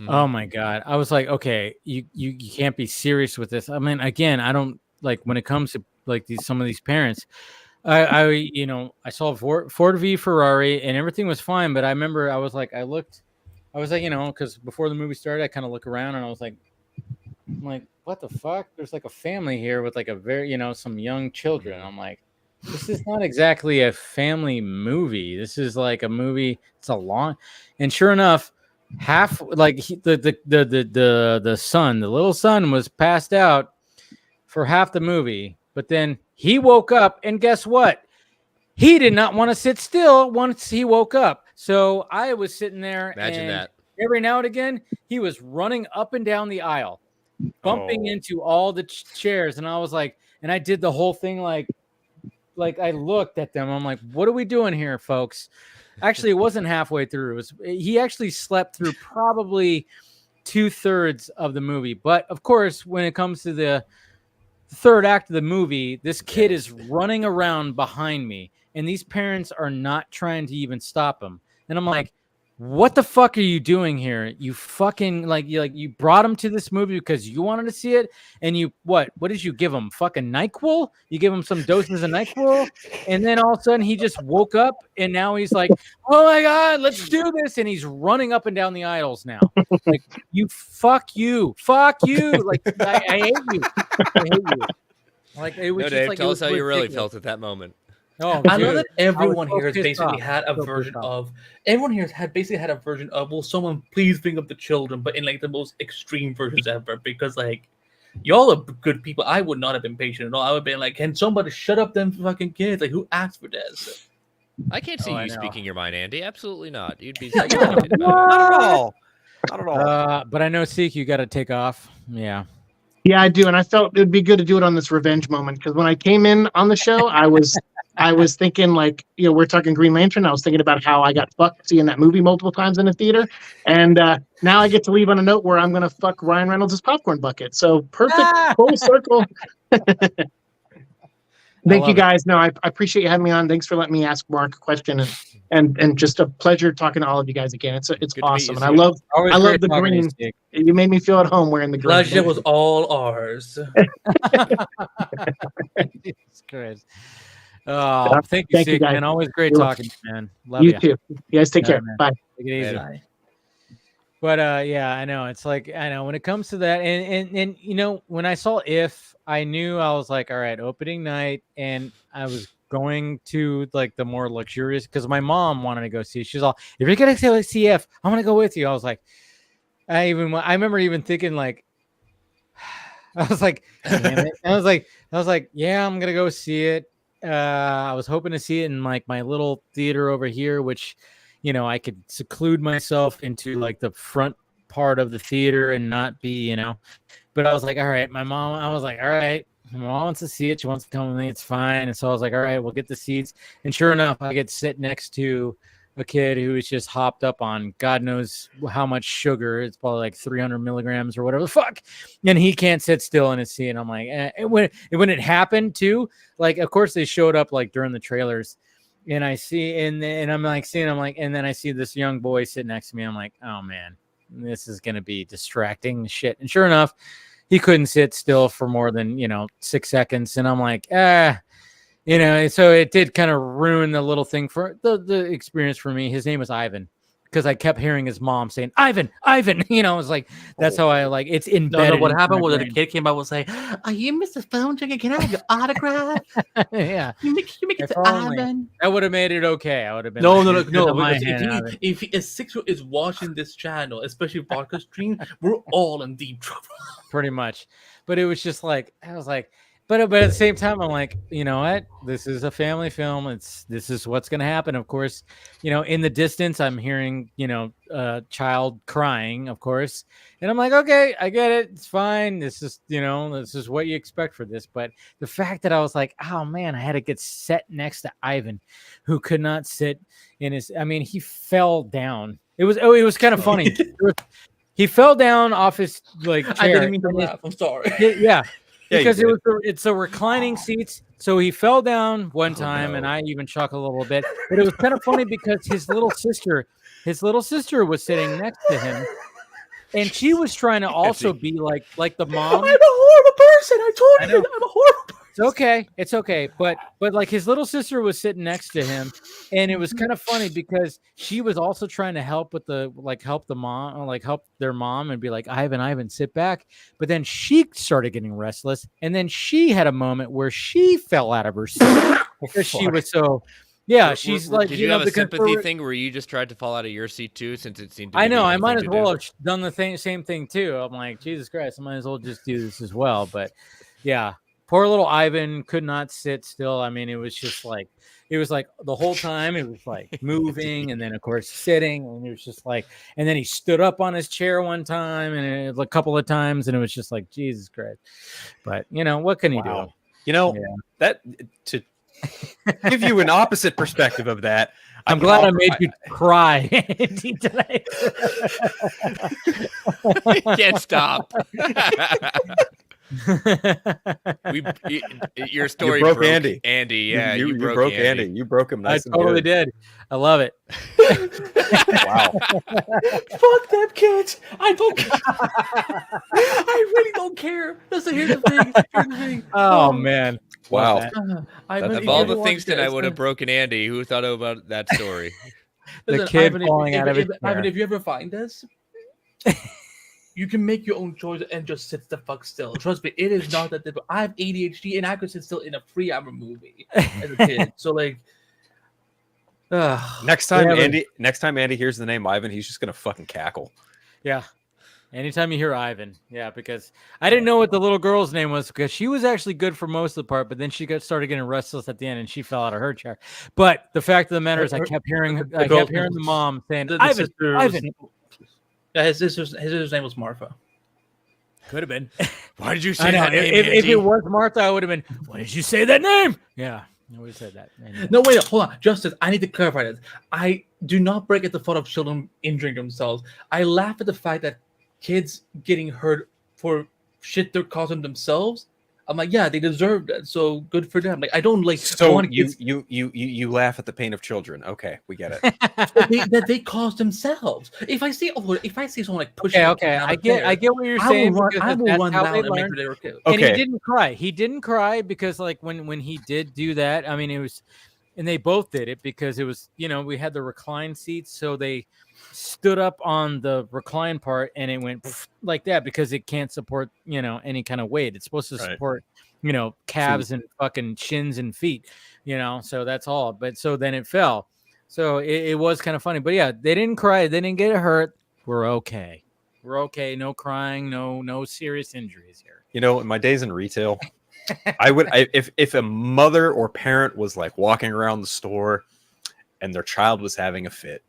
oh my god, I was like, okay, you can't be serious with this. I mean, again, I don't like when it comes to like some of these parents. I saw Ford v Ferrari and everything was fine, but I remember I was like, because before the movie started, I kind of look around and I was like, what the fuck? There's like a family here with like a very, some young children. I'm like, this is not exactly a family movie. This is like a movie. It's a long, and sure enough, half like the son, the little son, was passed out for half the movie, but then he woke up, and guess what? He did not want to sit still once he woke up. So I was sitting there. Imagine that. Every now and again, he was running up and down the aisle, bumping into all the chairs, and I was like, and I did the whole thing like I looked at them. I'm like, what are we doing here, folks? Actually, it wasn't halfway through. He actually slept through probably 2/3 of the movie. But of course, when it comes to the third act of the movie, this kid is running around behind me, and these parents are not trying to even stop him. And I'm like, what the fuck are you doing here? You fucking you brought him to this movie because you wanted to see it, and what did you give him? Fucking NyQuil? You give him some doses of NyQuil, and then all of a sudden he just woke up, and now he's like, oh my god, let's do this, and he's running up and down the aisles now. Like, fuck you, like I hate you. I hate you. Like, it was just Dave, like, tell it us how you really felt at that moment. Oh, I know dude, that everyone so here has pissed basically off. had a So version pissed off. of. Everyone here had basically had a version of. Will someone please bring up the children? But in like the most extreme versions ever, because like y'all are good people. I would not have been patient at all. I would have been like, can somebody shut up them fucking kids? Like, who asked for this? I can't see I you know. speaking your mind, Andy. Absolutely not. You'd be Yeah, disappointed about it. Not at all. Not at all. But I know, Seek, you got to take off. Yeah. Yeah, I do, and I felt it'd be good to do it on this revenge moment because when I came in on the show, I was thinking like, we're talking Green Lantern. I was thinking about how I got fucked seeing that movie multiple times in the theater, and now I get to leave on a note where I'm gonna fuck Ryan Reynolds' popcorn bucket. So perfect, full circle. Thank you guys. No, I appreciate you having me on. Thanks for letting me ask Mark a question, and just a pleasure talking to all of you guys again. It's awesome, and I love the green. You made me feel at home wearing the green. Pleasure was all ours. Jesus Christ. Oh, thank you, Seek, man. Always great talking to you, man. Love you too. You guys take care. Man. Bye. Take it easy. Bye. But yeah, I know. It's like, I know when it comes to that, and when I saw If, I knew I was like, all right, opening night, and I was going to like the more luxurious, because my mom wanted to go see it. She's all, if you're gonna go see CF, I'm gonna go with you. I was like, I remember even thinking like, I was like, damn it. I was like, yeah, I'm gonna go see it. I was hoping to see it in like my little theater over here, which, you know, I could seclude myself into like the front part of the theater and not be, you know. But I was like, all right, I was like, all right, my mom wants to see it. She wants to come with me. It's fine. And so I was like, all right, we'll get the seats. And sure enough, I get to sit next to a kid who is just hopped up on God knows how much sugar. It's probably like 300 milligrams or whatever the fuck. And he can't sit still in his seat. And I'm like, when it happened too, like, of course they showed up like during the trailers, and I see, and I'm like seeing, I'm like, and then I see this young boy sitting next to me. I'm like, oh man, this is going to be distracting shit. And sure enough, he couldn't sit still for more than, 6 seconds. And I'm like, so it did kind of ruin the little thing for the experience for me. His name was Ivan, because I kept hearing his mom saying, Ivan. It was like, that's how I like, it's embedded. No, what happened was that the kid came out and was like, are you Mr. Phone Drinker? Can I have your autograph? Yeah. You make it to Ivan. That would have made it okay. I would have been No. If a 6-year-old is watching this channel, especially Vodka stream, we're all in deep trouble. Pretty much. But it was just like, I was like, but at the same time, I'm like, you know what? This is a family film. This is what's going to happen. Of course, in the distance, I'm hearing, a child crying, of course. And I'm like, okay, I get it. It's fine. This is, this is what you expect for this. But the fact that I was like, oh man, I had to get set next to Ivan, who could not sit in his, he fell down. It was kind of funny. He fell down off his chair. I didn't mean to laugh. I'm sorry. Yeah. Because it's a reclining seats, so he fell down one time, and I even chuckled a little bit. But it was kind of funny because his little sister was sitting next to him, and she was trying to also be like the mom. I'm a horrible person. I told you I'm a horrible person. It's okay. But like his little sister was sitting next to him, and it was kind of funny because she was also trying to help with help the mom, help their mom and be like, Ivan, sit back. But then she started getting restless, and then she had a moment where she fell out of her seat because she was so. Yeah, she's like. Did you have a sympathy thing where you just tried to fall out of your seat too, since it seemed to be I know. I might as well have done the same thing too. I'm like, Jesus Christ, I might as well just do this as well. But yeah. Poor little Ivan could not sit still. It was just like, the whole time it was like moving, and then of course sitting, and it was just like, and then he stood up on his chair one time and a couple of times, and it was just like, Jesus Christ. But what can he do? That to give you an opposite perspective of that. I'm glad I made you cry tonight. Can't stop. Your story broke Andy. Andy, yeah, you broke Andy. You broke him nice. I totally did. I love it. Wow. Fuck them kids. I don't care. I really don't care. Listen, here's the thing. Oh man. Wow. Of all the things that I would have broken Andy, who thought about that story? The kid falling out of it. Ivan, if you ever find this, you can make your own choice and just sit the fuck still. Trust me, it is not that difficult. I have ADHD and I could sit still in a 3-hour movie as a kid. So next time Andy hears the name Ivan, he's just gonna fucking cackle. Yeah. Anytime you hear Ivan, because I didn't know what the little girl's name was, because she was actually good for most of the part, but then she started getting restless at the end and she fell out of her chair. But the fact of the matter is, I kept hearing the mom saying, Ivan. Yeah, his sister's name was Martha. Could have been. Why did you say that name? If it was Martha, I would have been. Why did you say that name? Yeah, I would have said that. No, wait, hold on, Justice. I need to clarify this. I do not break at the thought of children injuring themselves. I laugh at the fact that kids getting hurt for shit they're causing themselves. I'm like, yeah, they deserve that. So good for them. I don't like. So you laugh at the pain of children. Okay, we get it. that they caused themselves. If I see someone pushing. Okay, I get what you're saying. I will run down and make sure they were killed. And he didn't cry. He didn't cry because when he did do that, it was, and they both did it because it was, we had the recline seats, so they stood up on the recline part and it went like that because it can't support any kind of weight. It's supposed to support calves and fucking shins and feet, so that's all. But so then it fell. So it was kind of funny. But yeah, they didn't cry. They didn't get hurt. We're okay. We're okay. No crying. No serious injuries here. In my days in retail, if a mother or parent was like walking around the store and their child was having a fit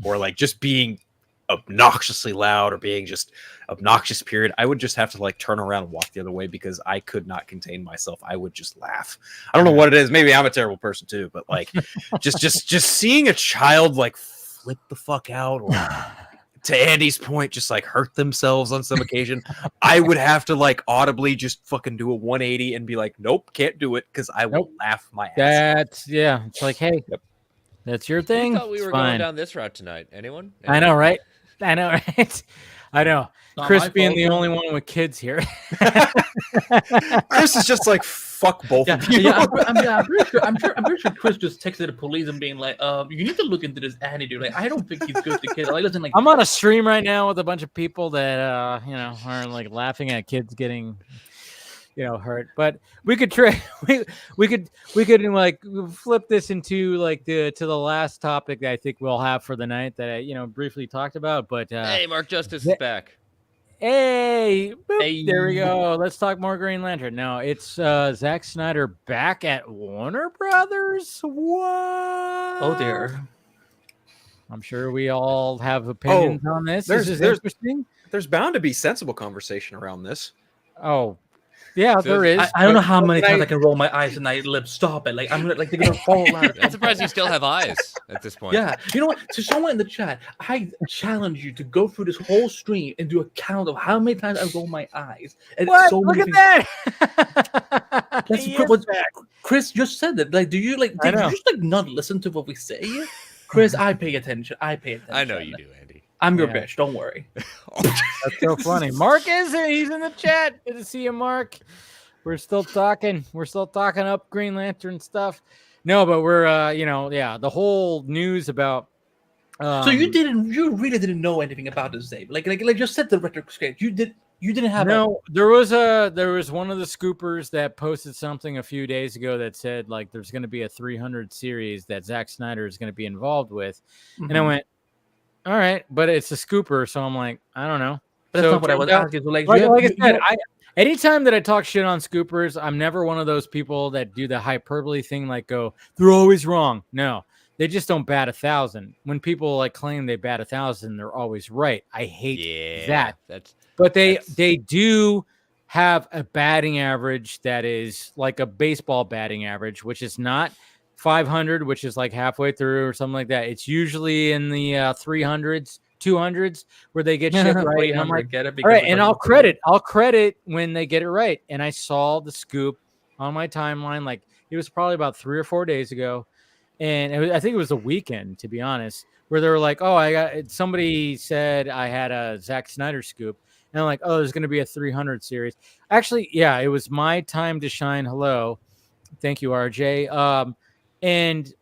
or like just being obnoxiously loud or being just obnoxious, period, I would just have to like turn around and walk the other way because I could not contain myself. I would just laugh. I don't know what it is. Maybe I'm a terrible person too, but like just seeing a child like flip the fuck out or to Andy's point, just like hurt themselves on some occasion, I would have to like audibly just fucking do a 180 and be like, nope, can't do it because I will laugh my ass. It's like, hey, that's your thing. I thought we were going down this route tonight. Anyone? I know, right? I know. Chris being the only one with kids here. Chris is just like, fuck both of you. Yeah, I'm pretty sure Chris just texted the police and being like, you need to look into this Andy dude. Like, I don't think he's good to kids. Like, listen, like, I'm on a stream right now with a bunch of people that are like laughing at kids getting hurt. But we could try we could like flip this into like to the last topic that I think we'll have for the night that I briefly talked about. But hey, Mark Justice is back. Hey, there we go. Let's talk more Green Lantern. No, it's Zack Snyder back at Warner Brothers. What? Oh dear. I'm sure we all have opinions on this. This is interesting. There's bound to be sensible conversation around this. Oh, yeah, there is. I don't know how many times I can roll my eyes and my lips. Stop it! Like I'm like they're gonna fall out. I'm surprised you still have eyes at this point. Yeah, you know what? To someone in the chat, I challenge you to go through this whole stream and do a count of how many times I roll my eyes. And what? So Look at that! Chris just said that. Like, do you like? Did you just like not listen to what we say? Chris, I pay attention. I know you do, Andy. I'm your bitch. Don't worry. That's so funny. Mark is it? He's in the chat. Good to see you, Mark. We're still talking. We're still talking up Green Lantern stuff. No, but we're the whole news about. So you really didn't know anything about this, Dave. Like just said the retrospective. You didn't have. No, there was one of the scoopers that posted something a few days ago that said like there's going to be a 300 series that Zack Snyder is going to be involved with, and I went, all right, but it's a scooper, so I'm like, I don't know. But that's not what I was asking. So like I said, anytime that I talk shit on scoopers, I'm never one of those people that do the hyperbole thing, like go, they're always wrong. No, they just don't bat 1,000. When people like claim they bat 1,000, they're always right. I hate that. But they do have a batting average that is like a baseball batting average, which is not 500, which is like halfway through or something like that. It's usually in the 300s, 200s where they get shit right. And I'm like, all right, and I'll credit when they get it right. And I saw the scoop on my timeline, like it was probably about 3 or 4 days ago, and I think it was a weekend, to be honest, where they were like, oh, somebody said I had a Zack Snyder scoop. And I'm like, oh, there's going to be a 300 series. Actually, yeah, it was my time to shine. Hello. Thank you, RJ.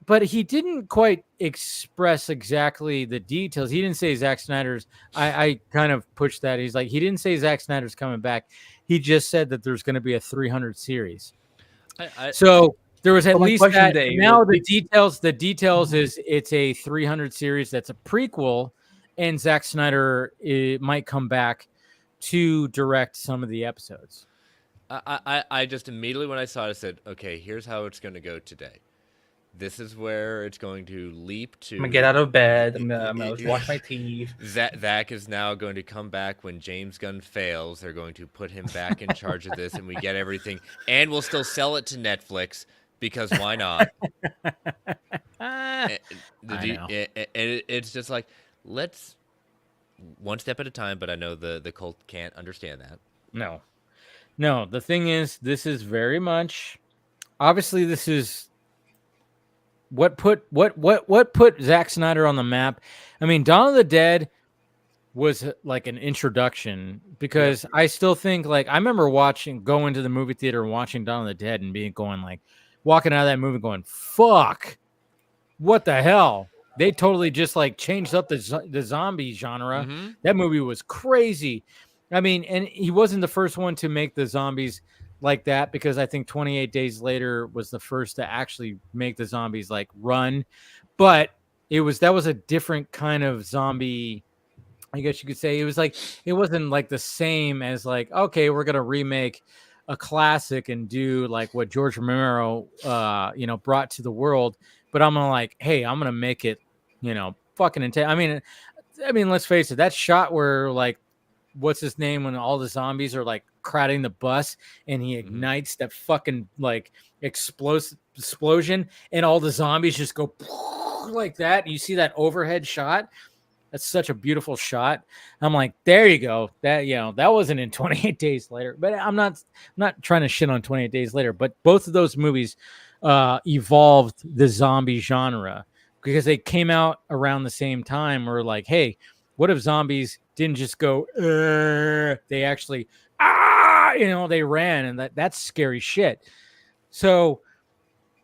But he didn't quite express exactly the details. He didn't say Zack Snyder's. I kind of pushed that. He's like, he didn't say Zack Snyder's coming back. He just said that there's going to be a 300 series. So there was at least that. Now the details is it's a 300 series that's a prequel, and Zack Snyder might come back to direct some of the episodes. I just immediately when I saw it, I said, okay, here's how it's going to go today. This is where it's going to leap to. I'm going to get out of bed. I'm going to wash my teeth. Zack is now going to come back when James Gunn fails. They're going to put him back in charge of this, and we get everything. And we'll still sell it to Netflix because why not? It's just like, let's one step at a time, but I know the cult can't understand that. No, the thing is, this is very much, obviously this is what put Zack Snyder on the map. I mean, Dawn of the Dead was like an introduction because I still think like I remember going to the movie theater and watching Dawn of the Dead and walking out of that movie going, fuck, what the hell? They totally just like changed up the zombie genre. That movie was crazy. I mean, and he wasn't the first one to make the zombies like that because I think 28 Days Later was the first to actually make the zombies like run, but that was a different kind of zombie. I guess you could say it wasn't like the same as like, okay, we're going to remake a classic and do like what George Romero, brought to the world. But I'm gonna like, hey, I'm going to make it, fucking intense. I mean, let's face it, that shot where like, what's his name when all the zombies are like crowding the bus and he ignites that fucking like explosion and all the zombies just go like that. You see that overhead shot? That's such a beautiful shot. I'm like, there you go. That that wasn't in 28 Days Later, but I'm not trying to shit on 28 Days Later. But both of those movies evolved the zombie genre because they came out around the same time. We're like, hey, what if zombies didn't just go? They actually they ran, and that's scary shit. So.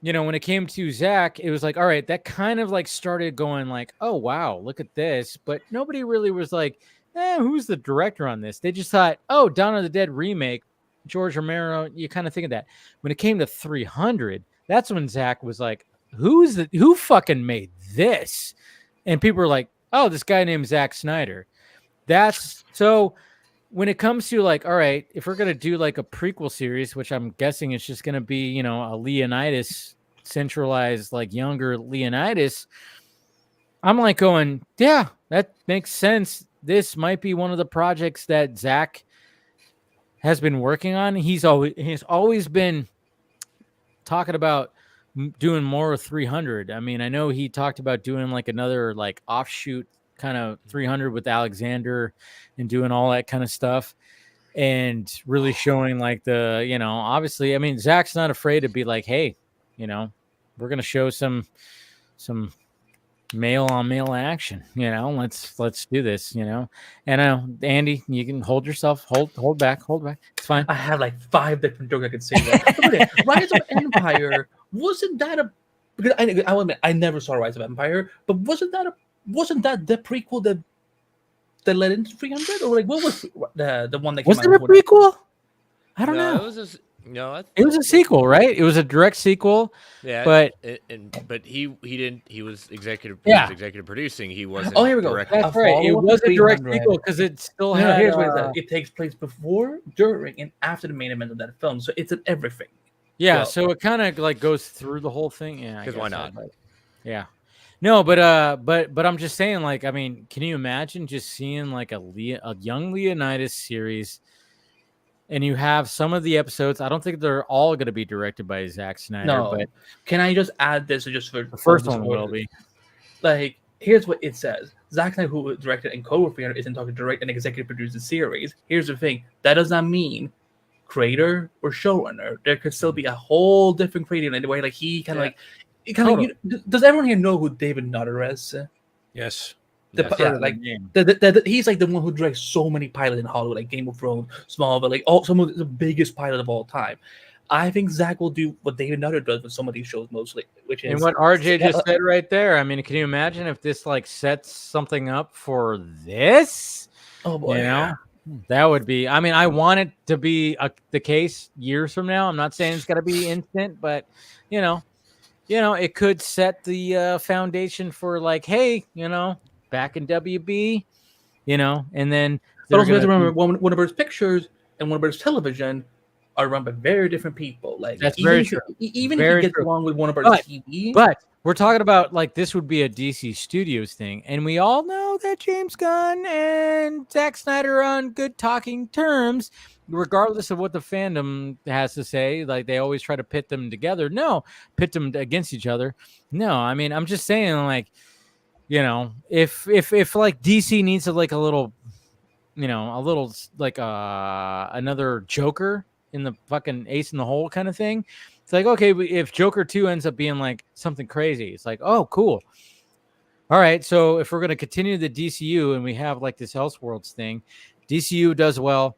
When it came to Zach, it was like, all right, that kind of like started going like, oh, wow, look at this. But nobody really was like, who's the director on this? They just thought, oh, Dawn of the Dead remake, George Romero. You kind of think of that. When it came to 300, that's when Zach was like, who fucking made this? And people were like, oh, this guy named Zack Snyder. That's so. When it comes to like, all right, if we're going to do like a prequel series, which I'm guessing it's just going to be, a Leonidas centralized, like younger Leonidas, I'm like going, yeah, that makes sense. This might be one of the projects that Zach has been working on. He's always been talking about doing more of 300. I mean, I know he talked about doing like another like offshoot kind of 300 with Alexander and doing all that kind of stuff and really showing like the, obviously, I mean, Zach's not afraid to be like, hey, we're going to show some male on male action, let's do this, and Andy, you can hold yourself, hold back. It's fine. I have like 5 different jokes I could say. That. Rise of Empire, wasn't that because I will admit, I never saw Rise of Empire, but wasn't that the prequel that led into 300, or like what was the one that came out? Was it a prequel? I don't know. It was a sequel, right? It was a direct sequel. Yeah, but he didn't. He was executive. Yeah. He was executive producing. He wasn't. Oh, here we go. That's right. It was a direct sequel because it still had. Here's what it says. It takes place before, during, and after the main event of that film. So it's an everything. Yeah. So it kind of like goes through the whole thing. Yeah. Because why not? Yeah. No, but I'm just saying, like, I mean, can you imagine just seeing like a young Leonidas series, and you have some of the episodes. I don't think they're all going to be directed by Zack Snyder. No, but can I just add this just for the first one will be like here's what it says: Zack Snyder, who directed and co-wrote 300, isn't talking to direct and executive produce the series. Here's the thing: that does not mean creator or showrunner. There could still be a whole different creator in the way, like he kind of like. Does everyone here know who David Nutter is? Yes. He's like the one who directs so many pilots in Hollywood, like Game of Thrones, Smallville, like some of the biggest pilot of all time. I think Zach will do what David Nutter does with some of these shows mostly, which is. And what RJ just said right there. I mean, can you imagine if this like sets something up for this? Oh boy, that would be. I mean, I want it to be the case years from now. I'm not saying it's got to be instant, but it could set the foundation for like, hey, back in WB, and then. But also, you have to remember, Warner Bros. Pictures and Warner Bros. Television are run by very different people. Like that's very true. Even if you get along with Warner Bros. TV, but we're talking about like this would be a DC Studios thing, and we all know that James Gunn and Zack Snyder are on good talking terms. Regardless of what the fandom has to say, like they always try to pit them together. No, pit them against each other. No, I mean, I'm just saying, like, if like DC needs to like a little like another Joker in the fucking ace in the hole kind of thing. It's like, okay, if Joker 2 ends up being like something crazy, it's like, oh, cool. All right, so if we're going to continue the DCU and we have like this Elseworlds thing, DCU does well.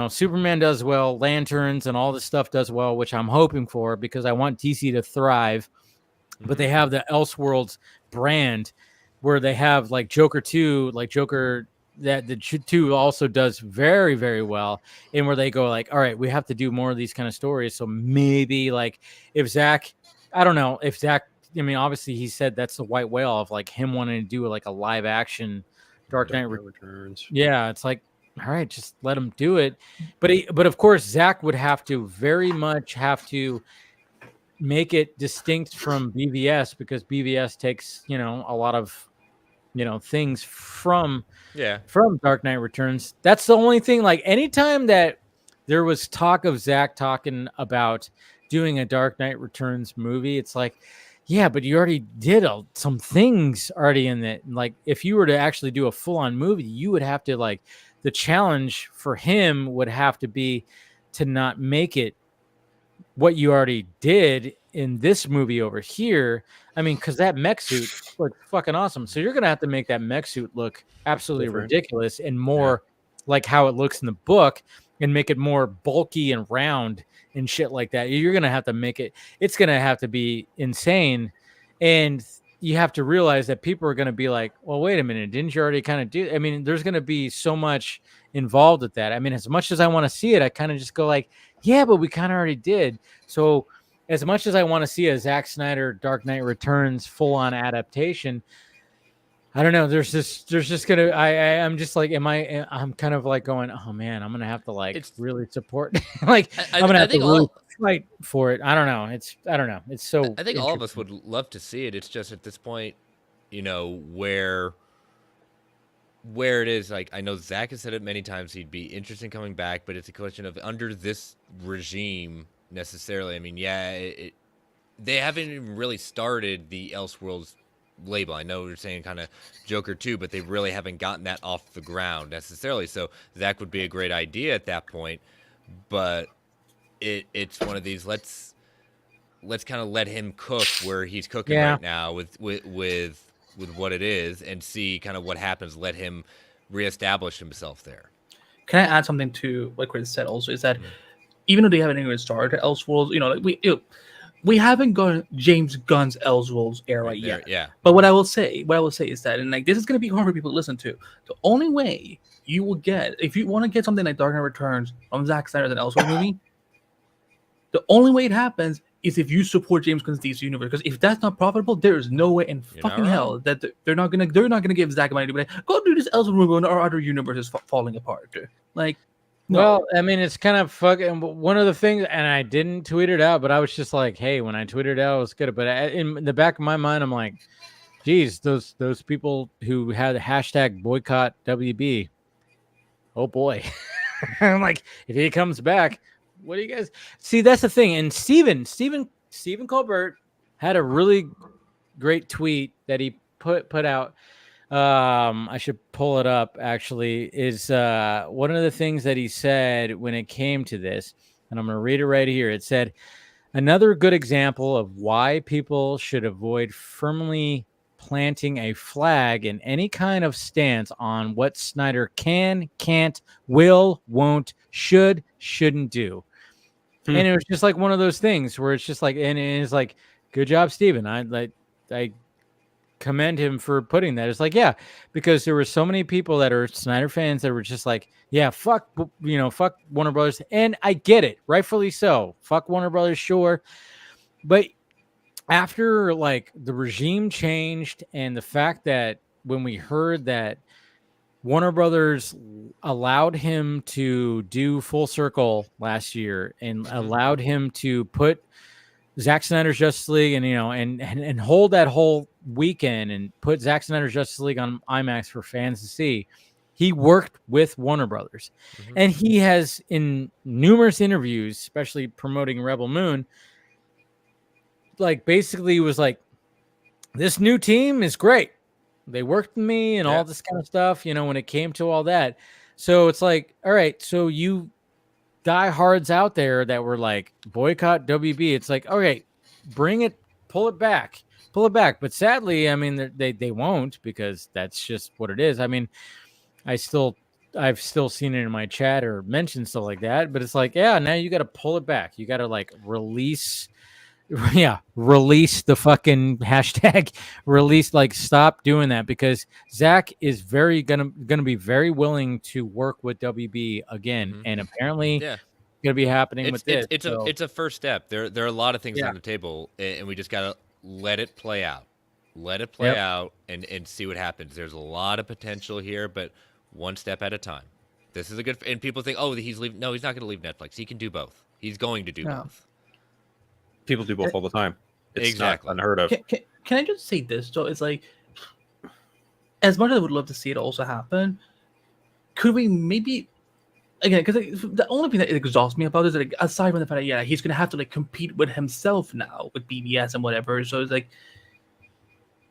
Superman does well, Lanterns and all this stuff does well, which I'm hoping for because I want DC to thrive. But they have the Elseworlds brand where they have like Joker 2, like Joker that the two also does very, very well, and where they go like, all right, we have to do more of these kind of stories. So maybe like if Zack, I don't know if Zack, I mean, obviously he said that's the white whale of like him wanting to do like a live action Dark Knight Returns. Yeah, it's like, all right, just let him do it. But of course, Zack would have to very much have to make it distinct from BVS, because BVS takes, a lot of, things from Dark Knight Returns. That's the only thing. Like anytime that there was talk of Zack talking about doing a Dark Knight Returns movie, it's like, yeah, but you already did some things already in it. Like if you were to actually do a full-on movie, you would have to like, the challenge for him would have to be to not make it what you already did in this movie over here. I mean, because that mech suit looked fucking awesome. So you're going to have to make that mech suit look absolutely ridiculous and more like how it looks in the book, and make it more bulky and round and shit like that. You're going to have to make it, it's going to have to be insane. And you have to realize that people are going to be like, well, wait a minute, didn't you already kind of do? I mean, there's going to be so much involved with that. I mean, as much as I want to see it, I kind of just go like, yeah, but we kind of already did. So as much as I want to see a Zack Snyder Dark Knight Returns full-on adaptation, I don't know. There's just gonna. I'm just like, I'm kind of like going, oh man, I'm gonna have to like really support. Like I'm gonna have to really fight for it. I don't know. I don't know. It's so. I think all of us would love to see it. It's just at this point, where it is. Like I know Zack has said it many times. He'd be interested in coming back, but it's a question of under this regime necessarily. I mean, they haven't even really started the Elseworlds label. I know you're saying kind of Joker 2, but they really haven't gotten that off the ground necessarily. So Zack would be a great idea at that point, but it's one of these let's kind of let him cook where he's cooking right now with what it is, and see kind of what happens. Let him reestablish himself there. Can I add something to what Chris said also, is that even though they haven't even started Elseworlds, we haven't gone James Gunn's Elseworlds era yet. Yeah. But what I will say is that, and like this is going to be hard for people to listen to. The only way you will get, if you want to get something like Dark Knight Returns from Zack Snyder's an Elseworlds movie, the only way it happens is if you support James Gunn's DC universe. Because if that's not profitable, there is no way in fucking hell that they're not gonna give Zack money to be like, go do this Elseworlds movie when our other universe is falling apart. Like. No. Well, I mean, it's kind of fucking one of the things, and I didn't tweet it out, but I was just like, hey, when I tweeted it out, it was good. But in the back of my mind, I'm like, geez, those people who had the hashtag boycott WB, oh boy. I'm like, if he comes back, what do you guys see? That's the thing. And Stephen Colbert had a really great tweet that he put out. I should pull it up actually, is one of the things that he said when it came to this, and I'm going to read it right here. It said, another good example of why people should avoid firmly planting a flag in any kind of stance on what Snyder can, can't, will, won't, should, shouldn't do. And it was just like one of those things where it's just like, and it's like, good job, Stephen. I commend him for putting that. It's like, yeah, because there were so many people that are Snyder fans that were just like, yeah, fuck Warner Brothers. And I get it, rightfully so. Fuck Warner Brothers, sure. But after like the regime changed, and the fact that when we heard that Warner Brothers allowed him to do Full Circle last year and allowed him to put Zack Snyder's Justice League and hold that whole weekend and put Zack Snyder's Justice League on IMAX for fans to see. He worked with Warner Brothers, and he has in numerous interviews, especially promoting Rebel Moon, like basically was like, this new team is great. They worked with me and all this kind of stuff, when it came to all that. So it's like, all right, so you diehards out there that were like, boycott WB. It's like, okay, bring it, pull it back. But sadly, I mean, they won't, because that's just what it is. I mean, I've still seen it in my chat or mentioned stuff like that, but it's like, yeah, now you got to pull it back. You got to like release Yeah, release the fucking hashtag. Release, like, stop doing that, because Zack is gonna be very willing to work with WB again, and apparently Yeah. gonna be happening with this. It's a first step. There are a lot of things Yeah. on the table, and we just gotta let it play out. Let it play Yep. out and see what happens. There's a lot of potential here, but one step at a time. This is a good. And people think, oh, he's leaving. No, he's not going to leave Netflix. He can do both. He's going to do Yeah. both. People do both all the time. It's Exactly. not unheard of. Can I just say this? So it's like, as much as I would love to see it also happen, could we maybe, again, because the only thing that exhausts me about it is, like, aside from the fact that he's gonna have to, like, compete with himself now with BBS and whatever. So it's like,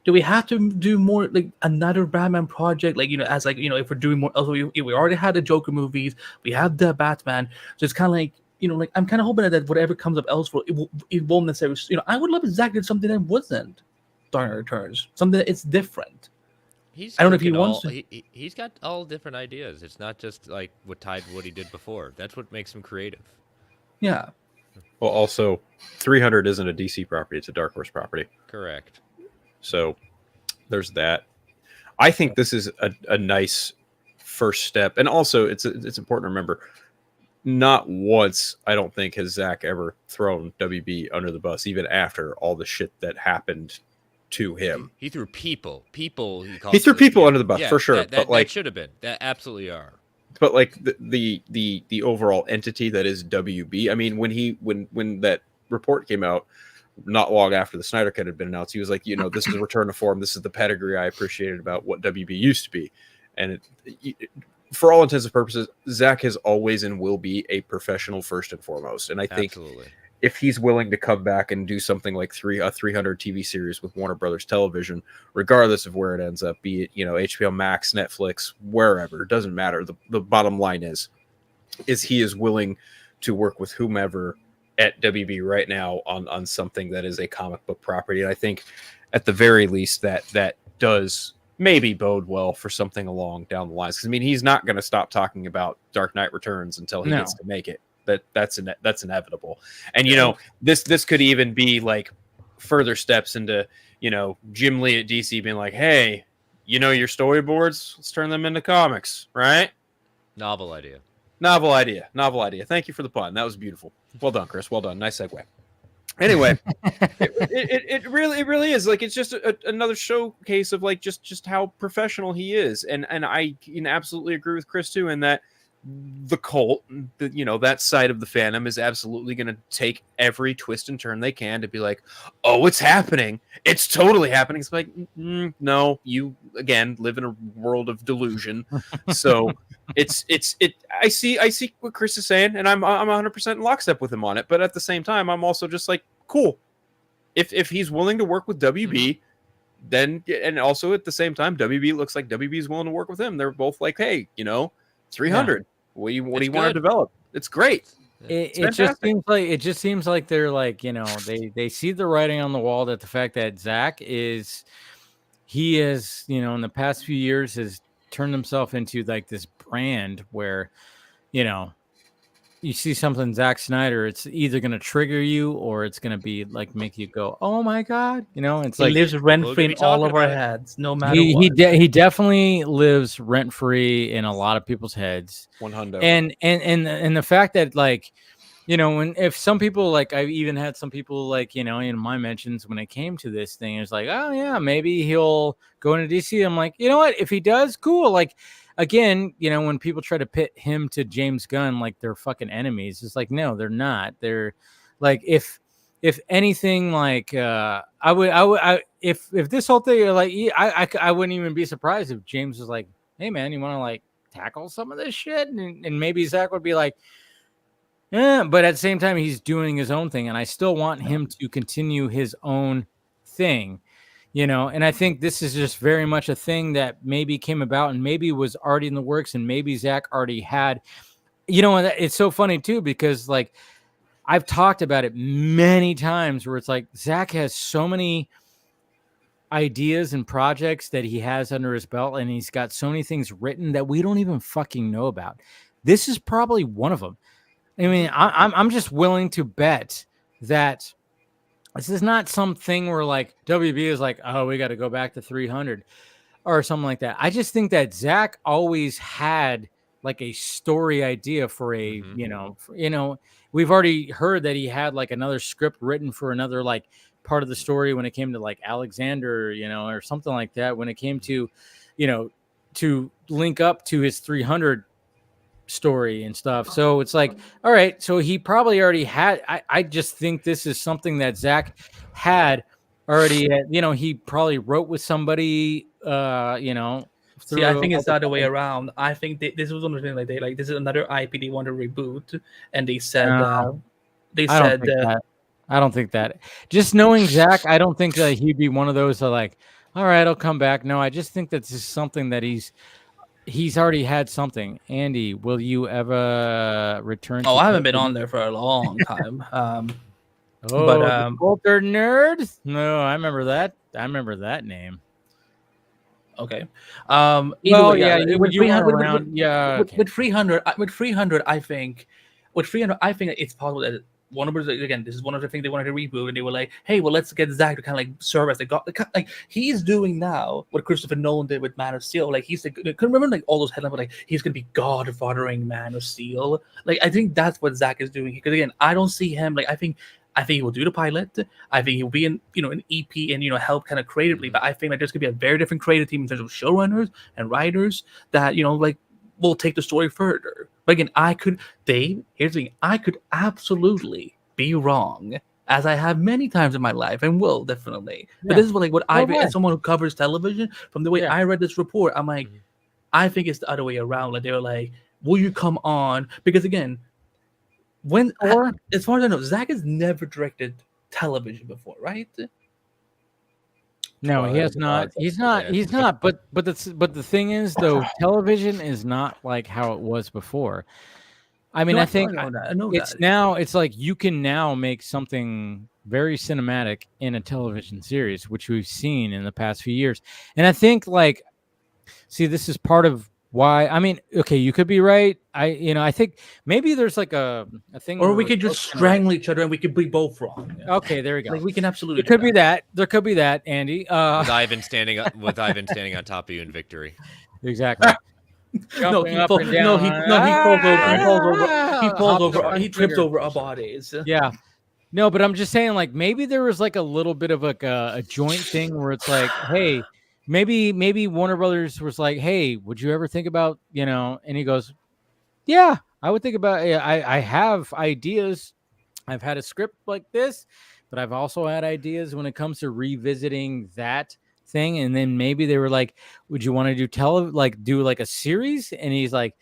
do we have to do more, like, another Batman project? Like, as, like, if we're doing more, also we already had the Joker movies, we have the Batman. So it's kind of like, like, I'm kind of hoping that whatever comes up elsewhere, it won't necessarily. I would love if Zack did something that wasn't Dark Knight Returns, something that it's different. I don't know if he wants to. He's got all different ideas. It's not just like what he did before. That's what makes him creative. Yeah. Well, also, 300 isn't a DC property; it's a Dark Horse property. Correct. So there's that. I think this is a nice first step, and also it's important to remember. Not once, I don't think, has Zack ever thrown WB under the bus, even after all the shit that happened to him. He threw people. He threw people under the bus, for sure. But like, that should have been. That absolutely are. But like the overall entity that is WB. I mean, when that report came out, not long after the Snyder Cut had been announced, he was like, this is a return to form. This is the pedigree I appreciated about what WB used to be, and for all intents and purposes, Zack has always and will be a professional first and foremost. And I think if he's willing to come back and do something like a 300 TV series with Warner Brothers Television, regardless of where it ends up, be it, HBO Max, Netflix, wherever, it doesn't matter. The bottom line is he is willing to work with whomever at WB right now on something that is a comic book property. And I think at the very least that does maybe bode well for something along down the lines. Because I mean, he's not going to stop talking about Dark Knight Returns until he gets to make it. That's inevitable. And this could even be like further steps into Jim Lee at DC being like, hey, your storyboards, let's turn them into comics, right? Novel idea. Thank you for the pun. That was beautiful. Well done, Chris. Well done. Nice segue. Anyway, it really is like, it's just another showcase of like just how professional he is, and I can absolutely agree with Chris too in that the cult, that side of the fandom is absolutely going to take every twist and turn they can to be like, oh, it's happening, it's totally happening. It's like, no, you again live in a world of delusion. So I see what Chris is saying, and I'm 100% in lockstep with him on it. But at the same time, I'm also just like, cool. If he's willing to work with WB, then, and also at the same time, WB looks like WB is willing to work with him. They're both like, hey, 300. What do you want to develop? It's great. It just seems like they're like, they see the writing on the wall that the fact that Zack in the past few years has turned himself into like this brand where, you see something Zack Snyder, it's either going to trigger you or it's going to be like make you go, oh my God. It's like he lives rent-free in all of our heads, no matter what. He definitely lives rent-free in a lot of people's heads. 100. And the fact that like, if some people, like I've even had some people like, in my mentions when it came to this thing, it's like, oh yeah, maybe he'll go into DC. I'm like, you know what? If he does, cool. Like, again, when people try to pit him to James Gunn like they're fucking enemies, it's like, no, they're not. They're like, if anything, like if this whole thing, like I wouldn't even be surprised if James was like, hey man, you want to like tackle some of this shit, and maybe Zack would be like, yeah, but at the same time he's doing his own thing, and I still want him to continue his own thing. And I think this is just very much a thing that maybe came about and maybe was already in the works, and maybe Zack already had, it's so funny too, because like I've talked about it many times where it's like Zack has so many ideas and projects that he has under his belt, and he's got so many things written that we don't even fucking know about. This is probably one of them. I mean, I'm just willing to bet that This is not something where like WB is like, oh, we got to go back to 300 or something like that. I just think that Zack always had like a story idea for a, we've already heard that he had like another script written for another like part of the story when it came to like Alexander, or something like that. When it came to, to link up to his 300 story and stuff. So it's like, all right, so he probably already had, I just think this is something that Zack had already, he probably wrote with somebody, See, I think it's the other way around. I think this was one of the things like this is another IP they want to reboot, and they said I don't think that. Just knowing Zack, I don't think that he'd be one of those that like, all right, I'll come back. No, I just think that this is something that he's already had something. Andy, will you ever return? I haven't been on there for a long time. Walter Nerd. No, I remember that. I remember that name. Okay. With 300, I think it's possible that Warner Bros. Again, this is one of the things they wanted to reboot, and they were like, "Hey, well, let's get Zack to kind of like serve as like he's doing now what Christopher Nolan did with Man of Steel. Like he's remember like all those headlines, like he's gonna be godfathering Man of Steel. Like I think that's what Zack is doing because again, I don't see him like I think he will do the pilot. I think he'll be in an EP and help kind of creatively. But I think that there's gonna be a very different creative team in terms of showrunners and writers that will take the story further. But again, here's the thing, I could absolutely be wrong, as I have many times in my life and will definitely. But this is what as someone who covers television, from the way I read this report, I'm like, I think it's the other way around. Like they were like, will you come on? Because again, as far as I know, Zack has never directed television before, right? No, he has not. He's not. But the thing is, though, television is not like how it was before. I mean, I think it's like you can now make something very cinematic in a television series, which we've seen in the past few years. And I think this is part of why. I mean, okay, you could be right. I think maybe there's like a thing, or we could just strangle each other and we could be both wrong. Okay, there we go. Like we can absolutely. It could be that. There could be that, Andy. With Ivan standing on top of you in victory. Exactly. He falls over. He trips over our bodies. Yeah. No, but I'm just saying, like, maybe there was like a little bit of like a joint thing where it's like, hey, maybe Warner Brothers was like, hey, would you ever think about, and he goes, yeah, I would think about it. I have ideas. I've had a script like this, but I've also had ideas when it comes to revisiting that thing. And then maybe they were like, would you want to do a series? And he's like,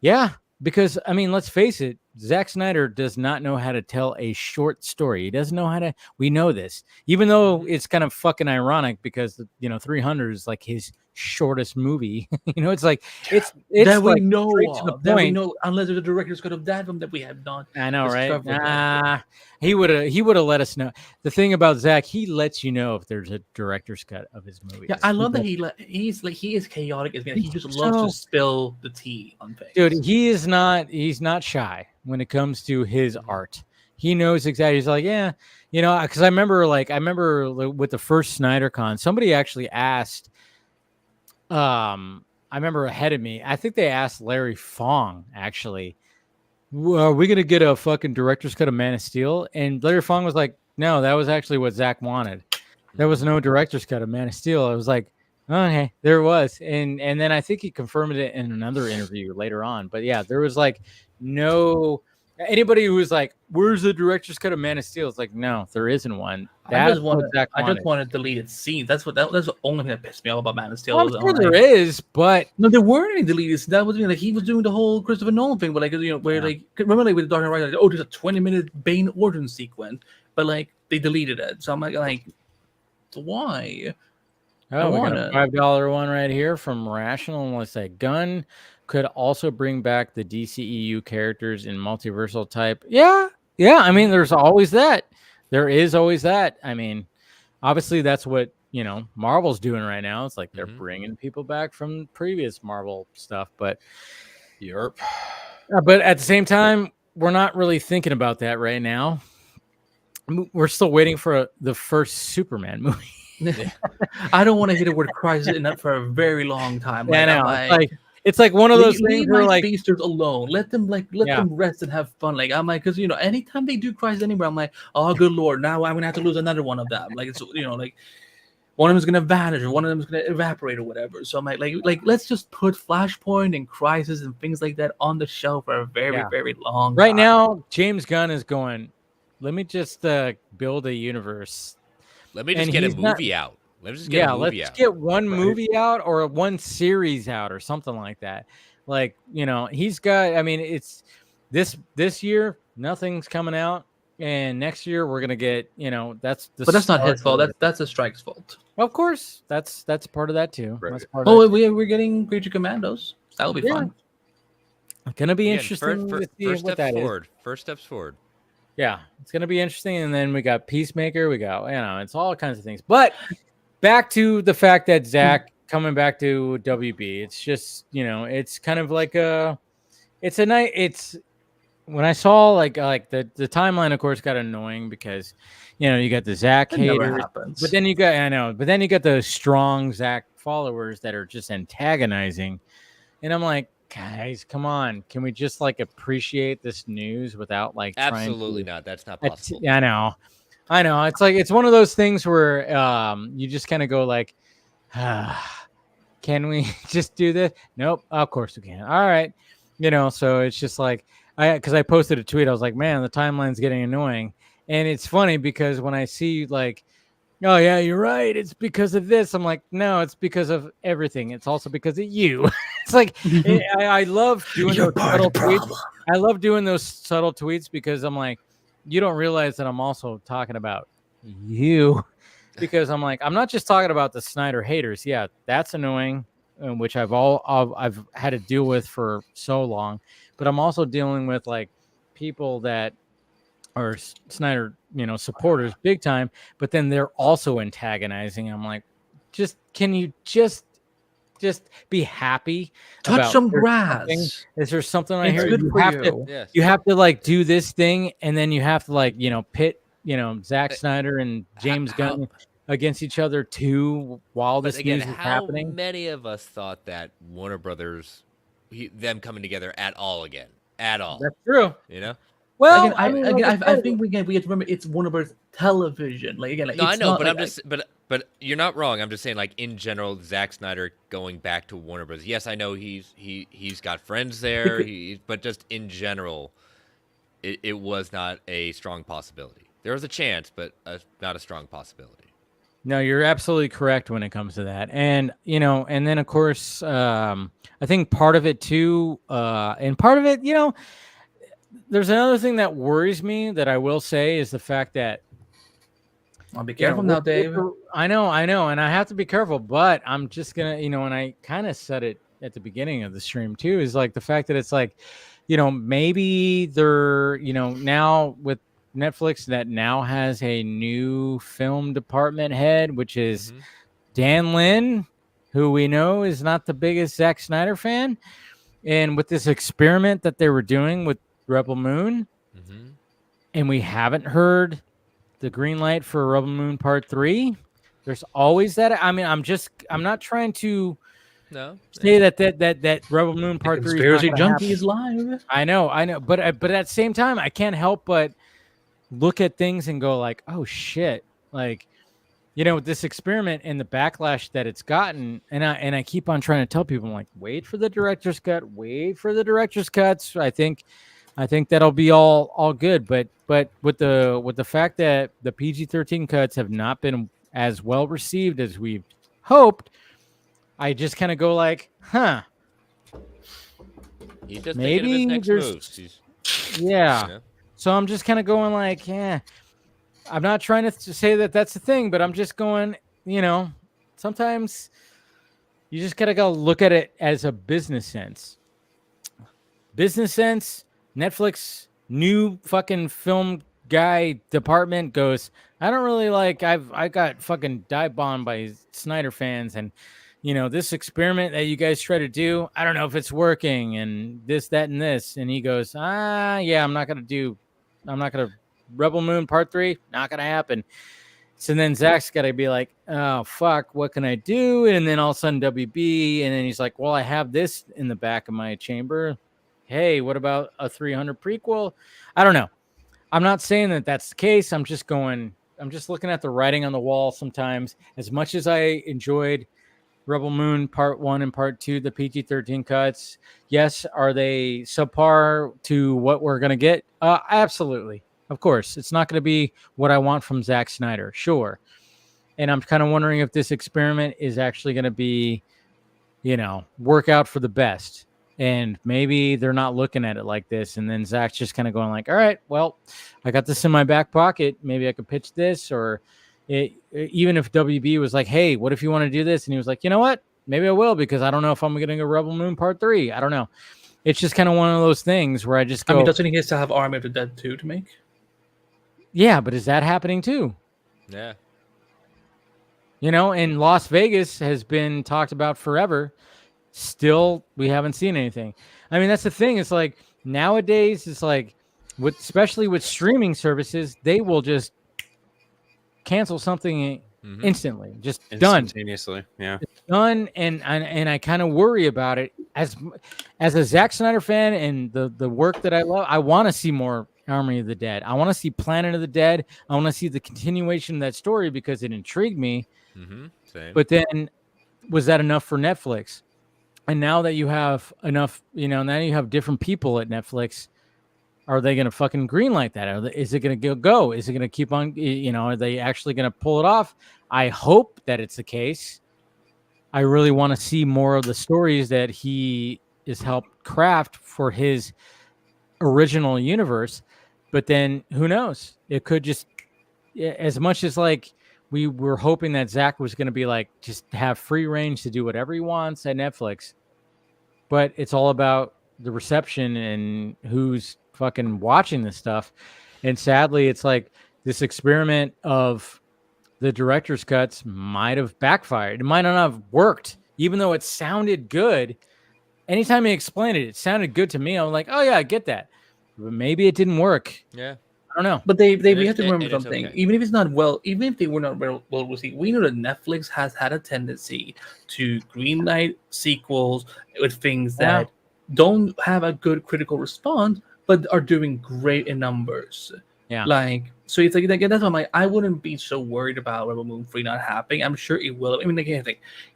yeah, because I mean, let's face it, Zack Snyder does not know how to tell a short story. He doesn't know how to. We know this, even though it's kind of fucking ironic because 300 is like his shortest movie. It's like it's that we like know to the of, that we point. know, unless the director's cut of that film that we have not. I know, right? He would have let us know. The thing about Zack, he lets you know if there's a director's cut of his movie. Yeah, I love that he is chaotic. He just loves to spill the tea on things. Dude, he's not shy when it comes to his art. He knows exactly. He's like, yeah, because I remember with the first SnyderCon, somebody actually asked. I remember ahead of me. I think they asked Larry Fong actually, are we gonna get a fucking director's cut of Man of Steel? And Larry Fong was like, no, that was actually what Zack wanted. There was no director's cut of Man of Steel. I was like, okay, there was, and then I think he confirmed it in another interview later on. But yeah, there was like no. Anybody who was like, where's the director's cut of Man of Steel? It's like, no, there isn't one. I just wanted deleted scenes. That's the only thing that pissed me off about Man of Steel. I'm sure there is, but no, there weren't any deleted scenes. That was like he was doing the whole Christopher Nolan thing, but remember with the Dark Knight Rises, there's a 20-minute Bane origin sequence, but they deleted it. So I'm like, why? Oh, we got a $5 one right here from Rational. And let's say Gunn could also bring back the DCEU characters in multiversal type. Yeah. I mean, there's always that. There is always that. I mean, obviously that's what Marvel's doing right now. It's like they're bringing people back from previous Marvel stuff, but but at the same time, we're not really thinking about that right now. we're still waiting for the first Superman movie. I don't want to hear the word crisis in that for a very long time. Yeah, I I'm know. It's like one of those things where like speedsters alone. Let them them rest and have fun. Like I'm like, because anytime they do crisis anywhere, I'm like, oh good lord, now I'm gonna have to lose another one of them. Like it's like one of them is gonna vanish or one of them is gonna evaporate or whatever. So I'm like let's just put Flashpoint and Crisis and things like that on the shelf for a very very long right time. now. James Gunn is going, let me just build a universe. Let me just get a movie out. Let's get one movie out or one series out or something like that. Like, he's got, I mean, it's this year, nothing's coming out. And next year we're going to get, but that's not his fault. That's the strike's fault. Of course. That's part of that too. Right. That's part of we're getting Creature Commandos. That'll be fun. It's going to be interesting to see what that is. First steps forward. Yeah, it's going to be interesting. And then we got Peacemaker. We got, it's all kinds of things. But back to the fact that Zach coming back to WB, it's just, it's kind of like it's when I saw like the timeline, of course, got annoying because, you got the Zach haters, but then you got the strong Zach followers that are just antagonizing. And I'm like, guys, come on. Can we just appreciate this news without absolutely not. That's not possible. I know. It's like, it's one of those things where you just kind of go like, can we just do this? Nope. Of course we can. All right. So it's just like, because I posted a tweet. I was like, man, the timeline's getting annoying. And it's funny because when I see oh yeah, you're right, it's because of this, I'm like, no, it's because of everything. It's also because of you. It's like, I love doing those subtle tweets. I love doing those subtle tweets because I'm like, you don't realize that I'm also talking about you, because I'm like, I'm not just talking about the Snyder haters. Yeah, that's annoying, which I've had to deal with for so long, but I'm also dealing with people that are Snyder, supporters big time, but then they're also antagonizing. I'm like, can you just be happy? Touch some grass. Is there something I hear? hear? You have to do this thing, and then you have to pit, Zack Snyder and James Gunn against each other too while this news is happening. How many of us thought that Warner Brothers, them coming together at all again? At all. That's true. Well, I think we have to remember it's Warner Bros. Television. No, I know, but but you're not wrong. I'm just saying, in general, Zack Snyder going back to Warner Bros. Yes, I know he's got friends there, but just in general, it was not a strong possibility. There was a chance, but not a strong possibility. No, you're absolutely correct when it comes to that, and and then of course, I think part of it too, and part of it, there's another thing that worries me that I will say is the fact that I'll be careful now, Dave. I know, and I have to be careful, but I'm just gonna, and I kind of said it at the beginning of the stream too, is the fact that it's maybe they're, now with Netflix that now has a new film department head, which is Dan Lin, who we know is not the biggest Zack Snyder fan, and with this experiment that they were doing with Rebel Moon, and we haven't heard the green light for Rebel Moon Part 3. There's always that. I mean, I'm not trying to say that Rebel Moon Part 3 conspiracy junkie is live. I know, but at the same time, I can't help but look at things and go like, oh shit, this experiment and the backlash that it's gotten, and I keep on trying to tell people, I'm like, wait for the director's cut, wait for the director's cuts. I think that'll be all good, but with the fact that the PG-13 cuts have not been as well received as we've hoped, I just kind of go like, He's just maybe thinking of his next moves. Yeah. So I'm just kind of going like, yeah. I'm not trying to say that that's the thing, but I'm just going, sometimes you just gotta go look at it as a business sense. Netflix new fucking film guy department goes, I don't really I got fucking dive bombed by Snyder fans, and this experiment that you guys try to do, I don't know if it's working, and this, that, and this. And he goes, yeah, I'm not gonna Rebel Moon Part 3, not gonna happen. So then Zach's got to be like, oh, fuck, what can I do? And then all of a sudden WB, and then he's like, well, I have this in the back of my chamber. Hey, what about a 300 prequel? I don't know. I'm not saying that that's the case. I'm just looking at the writing on the wall sometimes. As much as I enjoyed Rebel Moon Part 1 and Part 2, the PG-13 cuts, yes, are they subpar to what we're going to get? Absolutely. Of course, it's not going to be what I want from Zack Snyder, sure. And I'm kind of wondering if this experiment is actually going to be, work out for the best. And maybe they're not looking at it like this. And then Zach's just kind of going like, all right, well, I got this in my back pocket. Maybe I could pitch this. Or even if WB was like, hey, what if you want to do this? And he was like, you know what? Maybe I will, because I don't know if I'm getting a Rebel Moon Part 3. I don't know. It's just kind of one of those things where I just go. I mean, doesn't he still have Army of the Dead 2 to make? Yeah, but is that happening too? Yeah. And Las Vegas has been talked about forever. Still, we haven't seen anything. I mean, that's the thing. It's like nowadays, it's like, especially with streaming services, they will just cancel something instantly. Just done. Instantaneously. Yeah. It's done. And I kind of worry about it. As a Zack Snyder fan and the work that I love, I want to see more Army of the Dead. I want to see Planet of the Dead. I want to see the continuation of that story because it intrigued me. Same. But then, was that enough for Netflix? And now that you have enough, now you have different people at Netflix. Are they going to fucking greenlight that? Is it going to go? Is it going to keep on? Are they actually going to pull it off? I hope that it's the case. I really want to see more of the stories that he has helped craft for his original universe. But then who knows? It could just, as much as like we were hoping that Zach was going to be like, just have free range to do whatever he wants at Netflix. But it's all about the reception and who's fucking watching this stuff. And sadly, it's like this experiment of the director's cuts might have backfired. It might not have worked, even though it sounded good. Anytime he explained it, it sounded good to me. I was like, oh yeah, I get that. But maybe it didn't work. Yeah. I don't know. But we have to remember something. Okay. Even if it's not even if they were not well received, we know that Netflix has had a tendency to greenlight sequels with things that don't have a good critical response, but are doing great in numbers. Yeah. So it's like that's why I'm like, I wouldn't be so worried about Rebel Moon 3 not happening. I'm sure it will. I mean, again,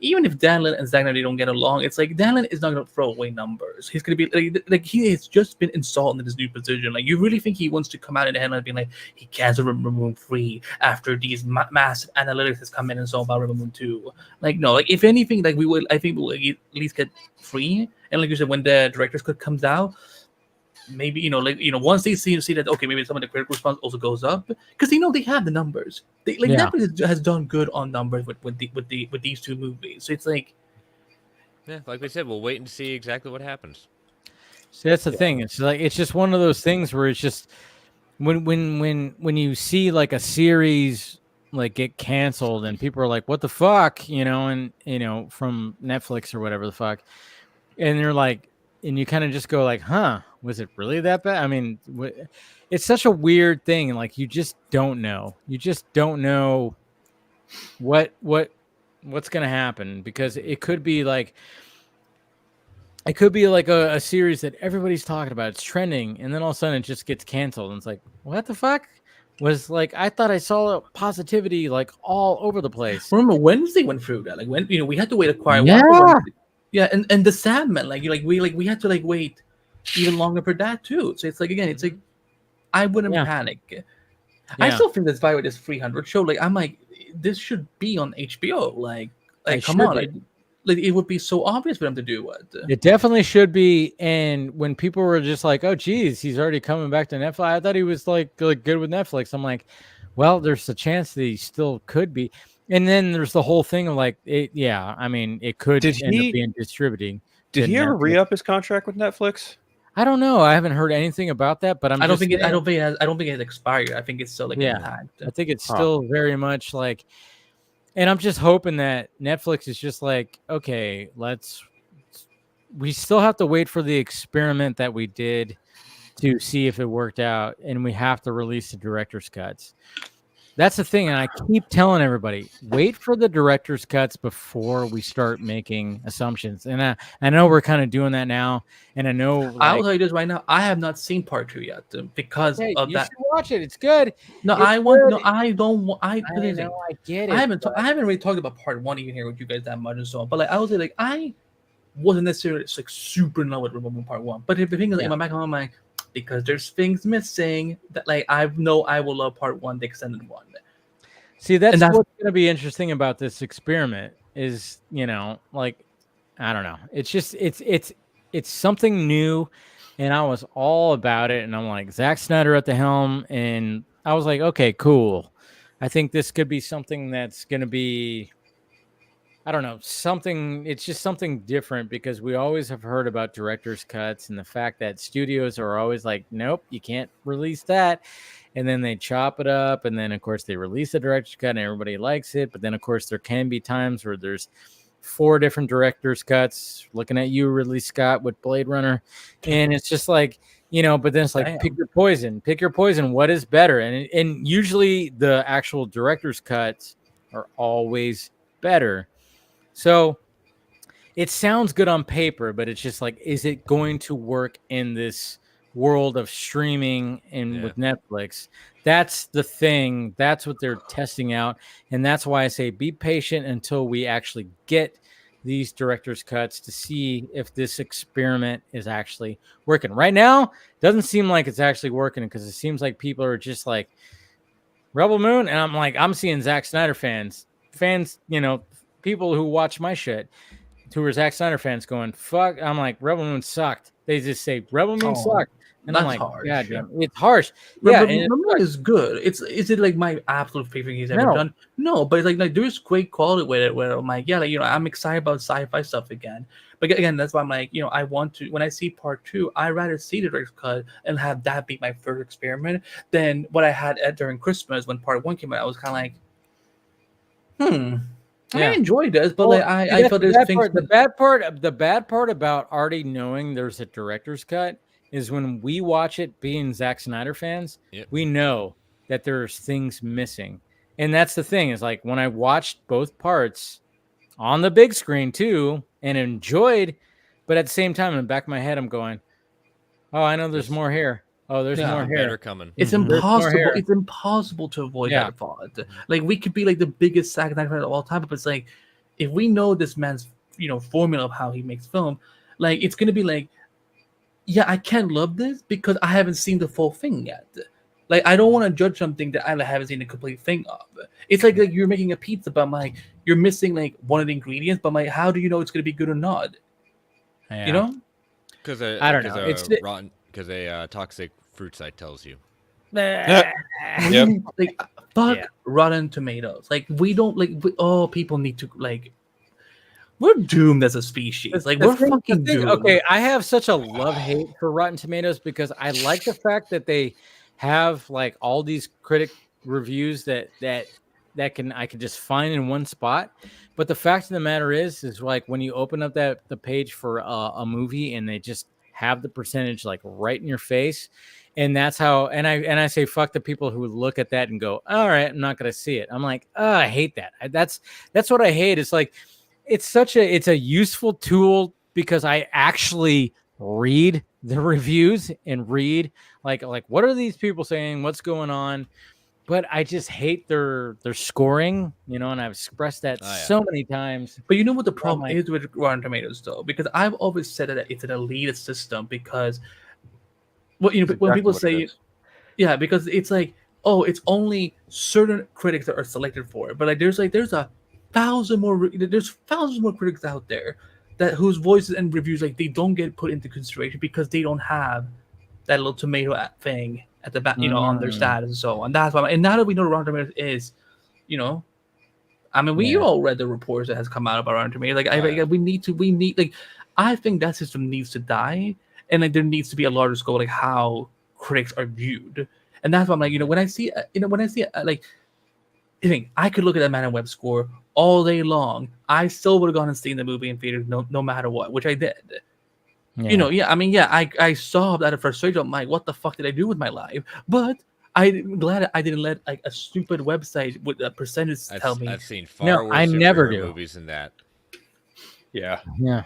even if Dan Lin and Zack Snyder don't get along, it's like Dan Lin is not going to throw away numbers. He's going to be like he has just been installed in his new position. Like, you really think he wants to come out in the headline and be like, he canceled Rebel Moon 3 after these massive analytics has come in and saw about Rebel Moon 2? Like, no. Like, if anything, like I think we'll at least get 3. And like you said, when the director's cut comes out, maybe once they see that, okay, maybe some of the critical response also goes up, because they have the numbers. Netflix has done good on numbers with these two movies. So it's like, yeah, like we said, we'll wait and see exactly what happens. So that's the thing. It's like, it's just one of those things where it's just when you see like a series like get canceled and people are like, what the fuck, and from Netflix or whatever the fuck, and they're like, and you kind of just go like, huh, was it really that bad? I mean, it's such a weird thing. Like, you just don't know. You just don't know what's going to happen, because it could be like a series that everybody's talking about. It's trending, and then all of a sudden it just gets canceled. And it's like, what the fuck? Was like, I thought I saw positivity like all over the place. Remember Wednesday went through that? Like, when we had to wait a quiet Yeah. while. Yeah, and the Sandman, we had to wait even longer for that too. So it's like, again, it's like, I wouldn't panic. Yeah. I still think that's why with this 300 show, like, I'm like, this should be on HBO. Like come on, like it would be so obvious for them to do it. It definitely should be. And when people were just like, oh geez, he's already coming back to Netflix, I thought he was like good with Netflix. I'm like, well, there's a chance that he still could be. And then there's the whole thing of like, it could end up being distributing. Did he ever re-up his contract with Netflix? I don't know. I haven't heard anything about that, but I don't think it has expired. I think it's still intact. I think it's still very much like, and I'm just hoping that Netflix is just like, okay, we still have to wait for the experiment that we did to see if it worked out, and we have to release the director's cuts. That's the thing, and I keep telling everybody, wait for the director's cuts before we start making assumptions. And I know we're kind of doing that now, and I know I will tell you this right now. I have not seen part 2 yet because of you that. should watch it. It's good. No, It's I want. good. No, I don't want. I know, I get it. I haven't really talked about part 1 even here with you guys that much and so on. But like I would say, like I wasn't necessarily like super in love with removing part 1. But the thing is, in my back of my mind, because there's things missing that like I know I will love part 1, the extended one. See, that's what's going to be interesting about this experiment is, like, I don't know. It's just, it's something new, and I was all about it. And I'm like, Zack Snyder at the helm. And I was like, okay, cool. I think this could be something that's going to be, I don't know, it's just something different, because we always have heard about director's cuts and the fact that studios are always like, nope, you can't release that. And then they chop it up, and then of course they release the director's cut and everybody likes it. But then of course there can be times where there's 4 different director's cuts. Looking at you, Ridley Scott, with Blade Runner. And it's just like, but then it's like, pick your poison. What is better? And usually the actual director's cuts are always better. So it sounds good on paper, but it's just like, is it going to work in this world of streaming and with Netflix? That's the thing. That's what they're testing out. And that's why I say be patient until we actually get these director's cuts to see if this experiment is actually working. Right now, it doesn't seem like it's actually working, because it seems like people are just like, Rebel Moon. And I'm like, I'm seeing Zack Snyder fans, people who watch my shit, who are Zack Snyder fans, going, fuck. I'm like, Rebel Moon sucked. They just say Rebel Moon sucked. And I'm like, harsh. God damn, it's harsh. Rebel Moon is good. Is it like my absolute favorite he's ever done? No, but it's like there's great quality with it, where I'm like, I'm excited about sci-fi stuff again. But again, that's why I'm like, I want to, when I see part 2, I'd rather see the director's cut and have that be my first experiment than what I had during Christmas when part 1 came out. I was kind of like, I enjoyed this, but I felt there's things. The bad part about already knowing there's a director's cut is when we watch it, being Zack Snyder fans, we know that there's things missing. And that's the thing, is like, when I watched both parts on the big screen too and enjoyed, but at the same time in the back of my head, I'm going, oh, I know there's more here. Oh, there's more here coming. It's impossible. It's impossible to avoid that thought. Like, we could be like the biggest Zack Snyder fan of all time, but it's like, if we know this man's formula of how he makes film, like, it's gonna be like, I can't love this because I haven't seen the full thing yet. Like, I don't want to judge something that I haven't seen the complete thing of. It's like you're making a pizza, but I'm like, you're missing like one of the ingredients, but I'm like, how do you know it's gonna be good or not? Because I don't know. It's rotten. Because a toxic fruit site tells you. Like, fuck Rotten Tomatoes. Like, we don't people need to like. We're doomed as a species. Like, we're fucking doomed. Okay, I have such a love-hate for Rotten Tomatoes, because I like the fact that they have like all these critic reviews that I can just find in one spot. But the fact of the matter is like, when you open up the page for a movie and they just have the percentage like right in your face, and that's how. And I say fuck the people who look at that and go, all right, I'm not gonna see it. I'm like, I hate that. That's what I hate. It's like, it's a useful tool, because I actually read the reviews and read like what are these people saying, what's going on. But I just hate their scoring, and I've expressed that so many times. But you know what the problem is with Rotten Tomatoes, though? Because I've always said that it's an elitist system, because when people say, because it's like, oh, it's only certain critics that are selected for it. But like, there's thousands more critics out there whose voices and reviews, like, they don't get put into consideration because they don't have that little tomato thing at the back, on their status and so on. That's why. And now that we know what Rotten Tomatoes is, I mean, we all read the reports that has come out about Rotten Tomatoes. Like, we need like, I think that system needs to die, and like, there needs to be a larger scope, like how critics are viewed. And that's why I'm like, when I see like, I think I could look at that Man and Web score all day long. I still would have gone and seen the movie in theaters no matter what, which I did. You know, yeah, I mean, yeah, I sobbed out of frustration. I'm like, what the fuck did I do with my life? But I'm glad I didn't let like a stupid website with a percentage tell me. I've seen far worse I never superhero do. movies than that. Yeah. Yeah.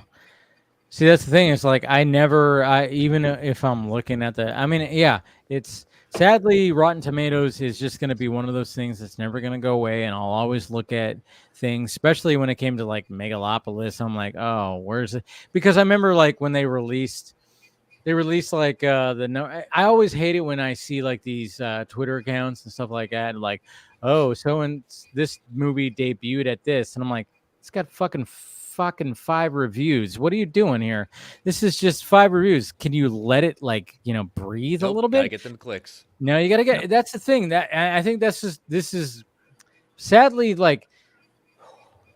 See, that's the thing. It's like even if I'm looking at I mean, yeah, it's sadly Rotten Tomatoes is just going to be one of those things that's never going to go away. And I'll always look at things, especially when it came to like Megalopolis. I'm like, oh, where's it? Because I remember like when they released like I always hate it when I see like these Twitter accounts and stuff like that. And like, oh, so and this movie debuted at this. And I'm like, it's got fucking 5 reviews. What are you doing here? This is just 5 reviews. Can you let it like, breathe a little bit? Gotta get them clicks. No, you gotta get. That's the thing. That I think this is sadly like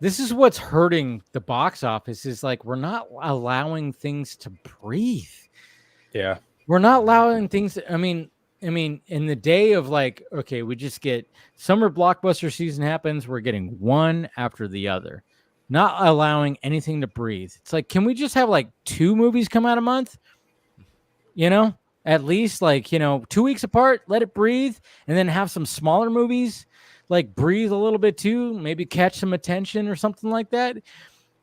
this is what's hurting the box office. Is like we're not allowing things to breathe. Yeah. We're not allowing things. I mean, in the day of like, okay, we just get summer blockbuster season happens. We're getting one after the other. Not allowing anything to breathe. It's like, can we just have like 2 movies come out a month? At least like, 2 weeks apart, let it breathe, and then have some smaller movies like breathe a little bit too, maybe catch some attention or something like that.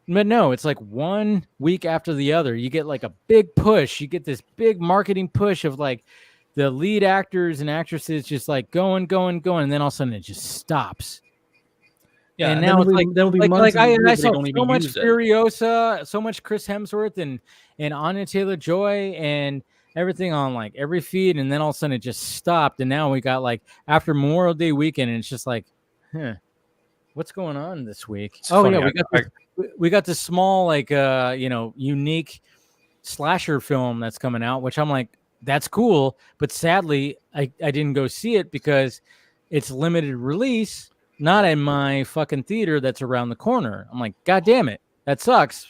But no, it's like 1 week after the other. You get like a big push. You get this big marketing push of like the lead actors and actresses just like going, and then all of a sudden it just stops. Yeah, and now it's like there will be months I I saw don't even so much use it. Furiosa, so much Chris Hemsworth and Anya Taylor-Joy and everything on like every feed, and then all of a sudden it just stopped, and now we got like after Memorial Day weekend, and it's just like, what's going on this week? It's funny, we got this small like unique slasher film that's coming out, which I'm like, that's cool, but sadly I didn't go see it because it's limited release. Not in my fucking theater that's around the corner. I'm like, God damn it. That sucks,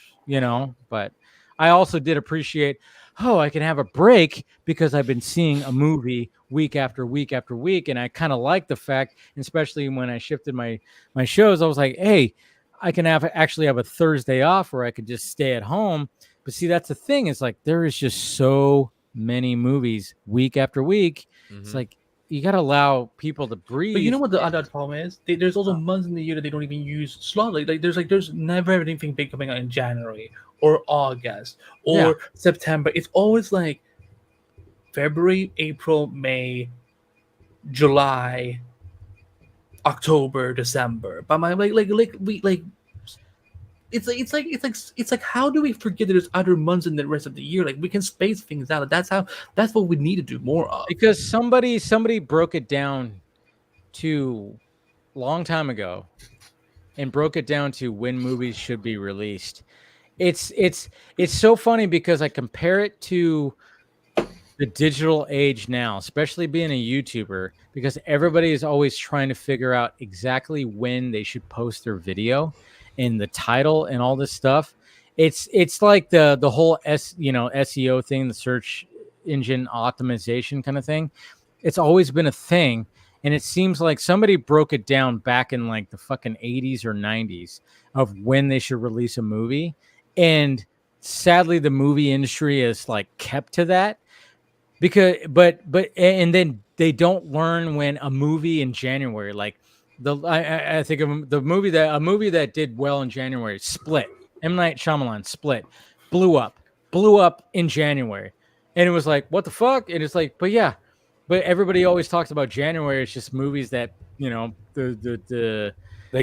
but I also did appreciate, I can have a break because I've been seeing a movie week after week after week. And I kind of like the fact, especially when I shifted my shows, I was like, hey, I can actually have a Thursday off where I could just stay at home. But see, that's the thing. It's like, there is just so many movies week after week. Mm-hmm. It's like, you got to allow people to breathe. But you know what the other problem is? There's also months in the year that they don't even use slot. There's never anything big coming out in January or August or September. It's always like February, April, May, July, October, December. But it's like how do we forget that there's other months in the rest of the year? Like we can space things out. That's what we need to do more of. Because somebody broke it down to long time ago and broke it down to when movies should be released. It's so funny because I compare it to the digital age now, especially being a YouTuber, because everybody is always trying to figure out exactly when they should post their video and the title and all this stuff. It's like the whole SEO thing, the search engine optimization kind of thing. It's always been a thing. And it seems like somebody broke it down back in like the fucking 80s or 90s of when they should release a movie. And sadly, the movie industry is like kept to that because, and then they don't learn when a movie in January, like I think of a movie that did well in January, Split. M. Night Shyamalan, Split, blew up in January. And it was like, what the fuck? And it's like, but everybody always talks about January. It's just movies that, they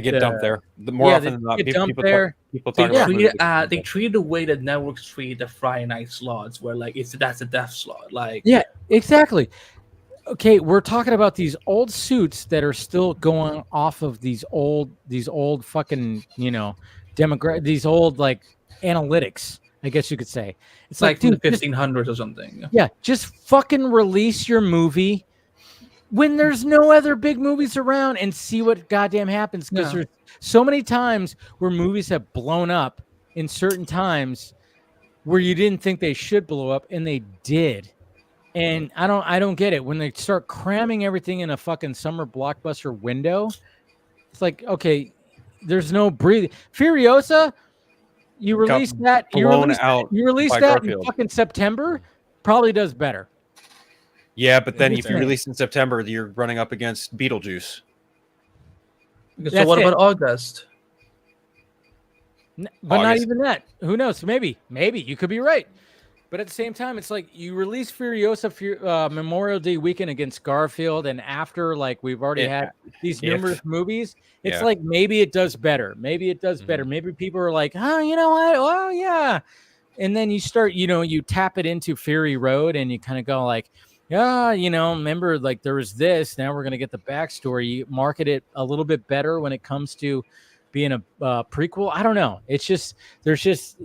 get dumped there. The more often than not, people talk about they treat the way that networks treat the Friday night slots, where like that's a death slot. Like exactly. Okay, we're talking about these old suits that are still going off of these old fucking these old like analytics, I guess you could say. It's like from the 1500s or something. Yeah, just fucking release your movie when there's no other big movies around and see what goddamn happens. Because there's so many times where movies have blown up in certain times where you didn't think they should blow up, and they did. And I don't get it when they start cramming everything in a fucking summer blockbuster window. It's like, okay, there's no breathing. Furiosa, You got release that. You blown release, out you release by that in Garfield. fucking September. Probably does better. Yeah, but then Just if you saying. release in September, you're running up against Beetlejuice. So That's what it. about August? But not August. even that. Who knows? Maybe you could be right. But at the same time, it's like you release Furiosa Memorial Day weekend against Garfield, and after like we've already had these numerous movies, it's Yeah. like maybe it does better. Maybe it does better. Maybe people are like, oh, you know what? Oh, yeah. And then you start, you tap it into Fury Road, and you kind of go like, yeah, remember like there was this. Now we're gonna get the backstory. You market it a little bit better when it comes to being a prequel. I don't know. It's just there's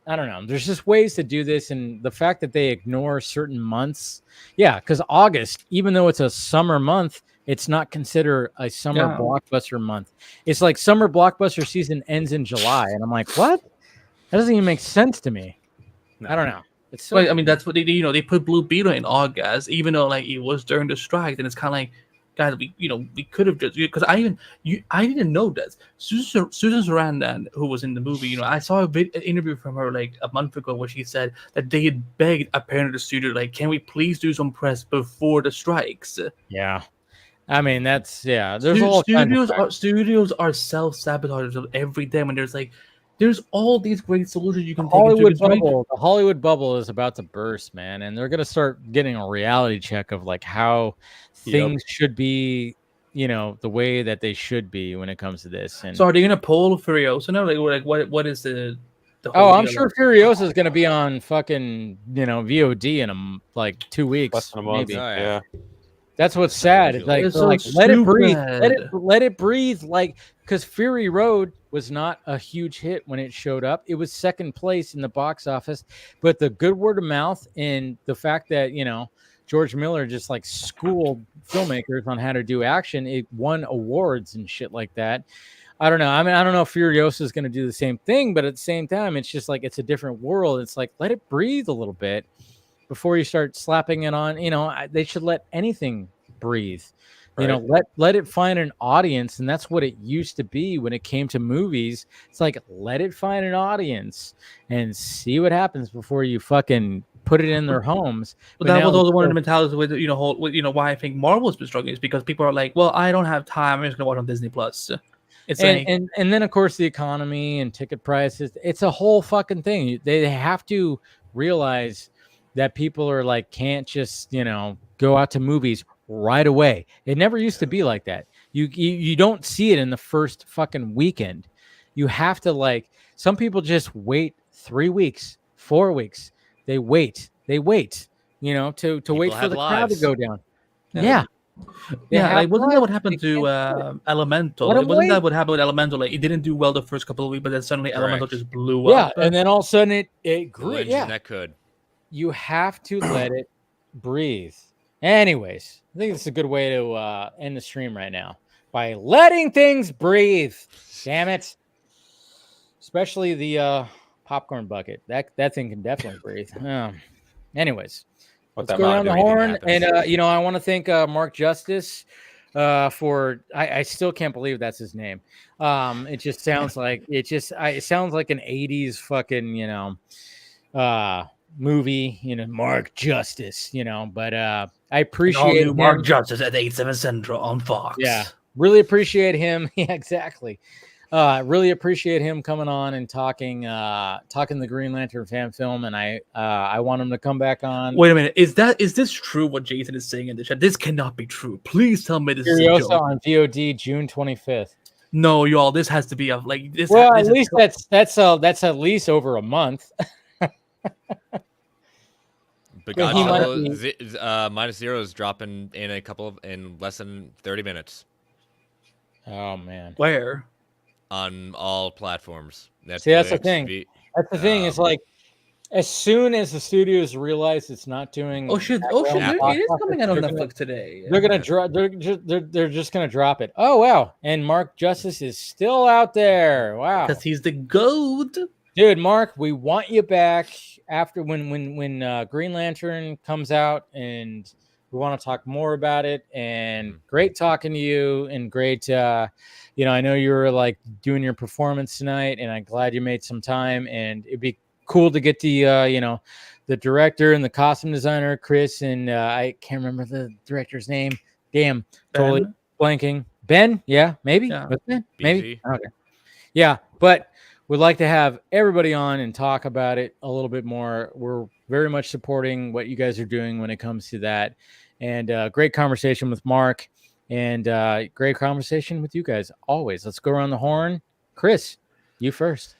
I don't know. There's just ways to do this, and the fact that they ignore certain months, because August, even though it's a summer month, it's not considered a summer blockbuster month. It's like summer blockbuster season ends in July, and I'm like, what? That doesn't even make sense to me. No. I don't know. It's so Well, I mean, that's what they they put Blue Beetle in August, even though like it was during the strike, and it's kind of like, guys, we could have just, because I didn't know this. Susan Sarandon, who was in the movie, I saw an interview from her like a month ago where she said that they had begged apparently the studio, like, can we please do some press before the strikes? Yeah, I mean that's There's all studios are self-sabotagers every day when there's all these great solutions you can take. The Hollywood bubble is about to burst, man, and they're gonna start getting a reality check of like how things should be, the way that they should be when it comes to this. And so, are they gonna pull Furiosa now? Like what is the whole I'm sure Furiosa is gonna be on fucking VOD in like 2 weeks, less than a month. Maybe. Yeah. That's what's sad. It's like, so let it breathe. Let it breathe. Like, because Fury Road was not a huge hit when it showed up. It was second place in the box office, but the good word of mouth and the fact that George Miller just like schooled filmmakers on how to do action, it won awards and shit like that. I don't know. I mean, I don't know if Furiosa is going to do the same thing, but at the same time, it's just like it's a different world. It's like let it breathe a little bit before you start slapping it on. They should let anything breathe. Right. Let it find an audience, and that's what it used to be when it came to movies. It's like let it find an audience and see what happens before you fucking put it in their homes. But that was also one of the mentalities with why I think Marvel's been struggling is because people are like, well, I don't have time. I'm just gonna watch on Disney Plus. It's and then of course the economy and ticket prices. It's a whole fucking thing. They have to realize that people are like can't just go out to movies right away. It never used to be like that. You don't see it in the first fucking weekend. You have to some people just wait 3 weeks, 4 weeks. They wait, to wait for the crowd to go down. Yeah. Wasn't that what happened to Elemental? Wasn't that what happened with Elemental? Like, it didn't do well the first couple of weeks, but then suddenly Elemental just blew up. Yeah, and then all of a sudden it grew. Yeah, that could. You have to let it breathe. Anyways, I think it's a good way to end the stream right now by letting things breathe. Damn it. Especially the popcorn bucket. That thing can definitely breathe. Anyways, let's go around the horn. And, I want to thank Mark Justice for, I still can't believe that's his name. It just sounds like, it sounds like an 80s fucking, movie, Mark Justice, but I appreciate him. Mark Justice at 8/7 Central on Fox. Yeah, really appreciate him. Yeah, exactly. Really appreciate him coming on and talking the Green Lantern fan film, and I want him to come back on. Wait a minute, is this true what Jason is saying in the chat? This cannot be true. Please tell me this is a joke. On VOD June 25th. No, y'all, this has to be this. Well, at least that's at least over a month. But Minus Zero is dropping in less than 30 minutes. Oh man, where? On all platforms. That's the thing. That's the thing. It's like as soon as the studios realize it's not doing. Oh shit! It is coming out on Netflix today. They're gonna drop. They're just gonna drop it. Oh wow! And Mark Justice is still out there. Wow. Because he's the GOAT. Dude, Mark, we want you back after when Green Lantern comes out and We want to talk more about it. And great talking to you. And great, I know you were like doing your performance tonight, and I'm glad you made some time. And it'd be cool to get the the director and the costume designer, Chris, and I can't remember the director's name. Damn, totally blanking. Ben, yeah, maybe. Yeah. Maybe. Okay. Yeah, but we'd like to have everybody on and talk about it a little bit more. We're very much supporting what you guys are doing when it comes to that. And great conversation with Mark, and great conversation with you guys always. Let's go around the horn. Chris, you first.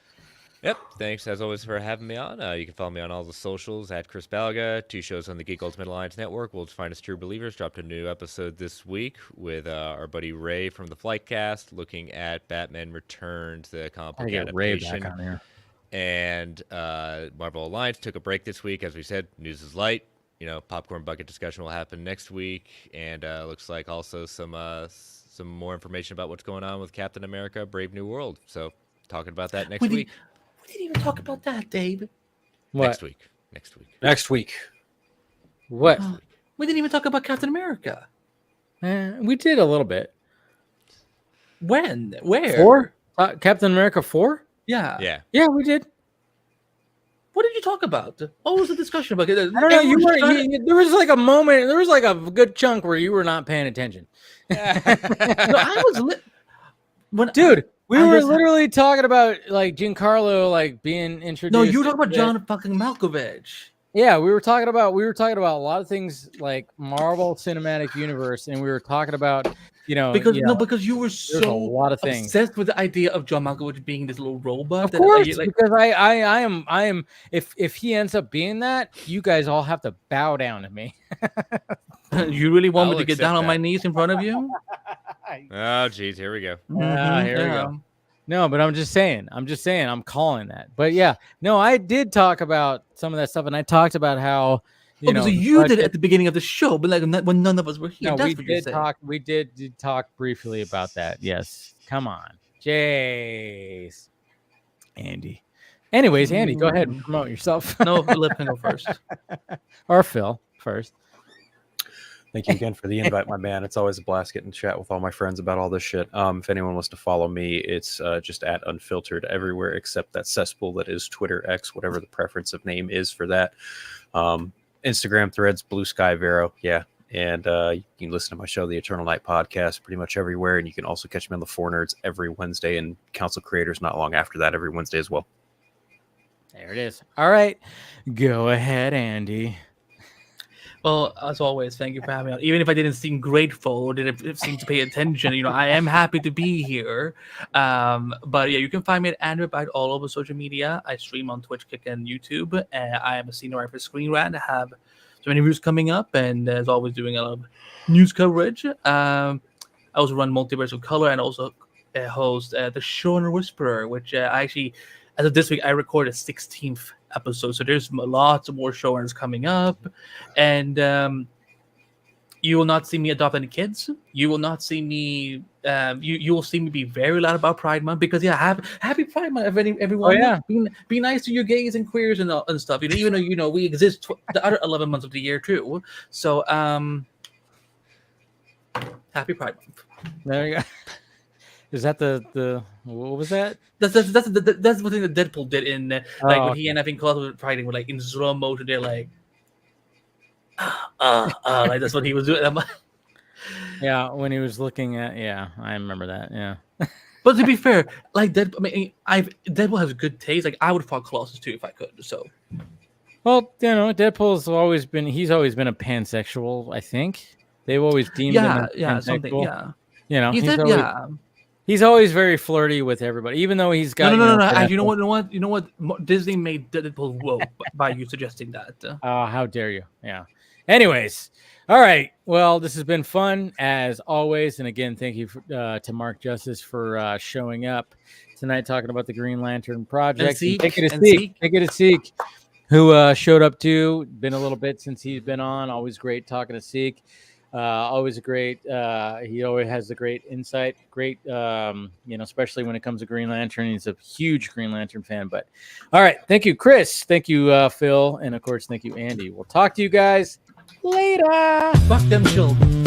Yep. Thanks, as always, for having me on. You can follow me on all the socials at Chris Balga. 2 shows on the Geek Ultimate Alliance Network. We'll find us True Believers. Dropped a new episode this week with our buddy Ray from the Flightcast, looking at Batman Returns, the comic book adaptation. Ray back on here. And Marvel Alliance took a break this week. As we said, news is light. Popcorn bucket discussion will happen next week. And looks like also some more information about what's going on with Captain America, Brave New World. So talking about that next week. We didn't even talk about that, Dave. What? Next week. What? We didn't even talk about Captain America. We did a little bit. When? Where? 4? Captain America 4? Yeah. Yeah, we did. What did you talk about? What was the discussion about? I don't know. There was like a moment. There was like a good chunk where you were not paying attention. No, I was dude. We were literally talking about like Giancarlo like being introduced. No, you were talking about John fucking Malkovich. Yeah, we were talking about a lot of things like Marvel Cinematic Universe, and we were talking about because you were so a lot of things obsessed with the idea of John Malkovich being this little robot. Of course, because I am. If he ends up being that, you guys all have to bow down to me. You really want me to get down on my knees in front of you? Oh, geez, here we go. Here we go. No, but I'm just saying, I'm calling that. But yeah, no, I did talk about some of that stuff, and I talked about how so you did it at the beginning of the show, but like when none of us were here. No, we did talk briefly about that. Yes, come on, Jace, Andy. Anyways, Andy, go ahead and promote yourself. No, Philip can go first, or Phil first. Thank you again for the invite, my man. It's always a blast getting to chat with all my friends about all this shit. If anyone wants to follow me, it's just at Unfiltered everywhere except that cesspool that is Twitter, X, whatever the preference of name is for that. Instagram, Threads, Blue Sky, Vero, yeah. And you can listen to my show, the Eternal Night Podcast, pretty much everywhere. And you can also catch me on the Four Nerds every Wednesday, and Council Creators not long after that every Wednesday as well. There it is. All right. Go ahead, Andy. Well, as always, thank you for having me on. Even if I didn't seem grateful or didn't seem to pay attention, I am happy to be here. But yeah, you can find me at AndrewBite all over social media. I stream on Twitch, Kick, and YouTube. I am a senior writer for Screen Rant. I have so many reviews coming up, and as always, doing a lot of news coverage. I also run Multiverse of Color and also host the Showrunner Whisperer, which I actually, as of this week, I recorded 16th episode, so there's lots of more showrunners coming up, and you will not see me adopt any kids. You will not see me. You will see me be very loud about Pride Month, because happy Pride Month, everyone. Oh, yeah. Be nice to your gays and queers and stuff. Even though we exist the other 11 months of the year too. So happy Pride Month. There you go. Is that the what was that? That's the thing that Deadpool did in when he and I think Cloud were fighting, were like in slow motion. They're like, like that's what he was doing. Yeah, when he was looking at, I remember that. Yeah. But to be fair, like Deadpool has good taste. Like I would fuck Colossus too if I could. So. Well, Deadpool's always been a pansexual. I think they've always deemed him as pansexual. He's always very flirty with everybody, even though he's got. No. You know what? Disney made Deadpool woke by you suggesting that. How dare you? Yeah. Anyways, all right. Well, this has been fun as always, and again, thank you to Mark Justice for showing up tonight, talking about the Green Lantern project. Take it a Seek, who showed up too. Been a little bit since he's been on. Always great talking to Seek. Always a great. He always has a great insight. Great, especially when it comes to Green Lantern. He's a huge Green Lantern fan. But all right, thank you, Chris. Thank you, Phil, and of course, thank you, Andy. We'll talk to you guys Later. Fuck them children.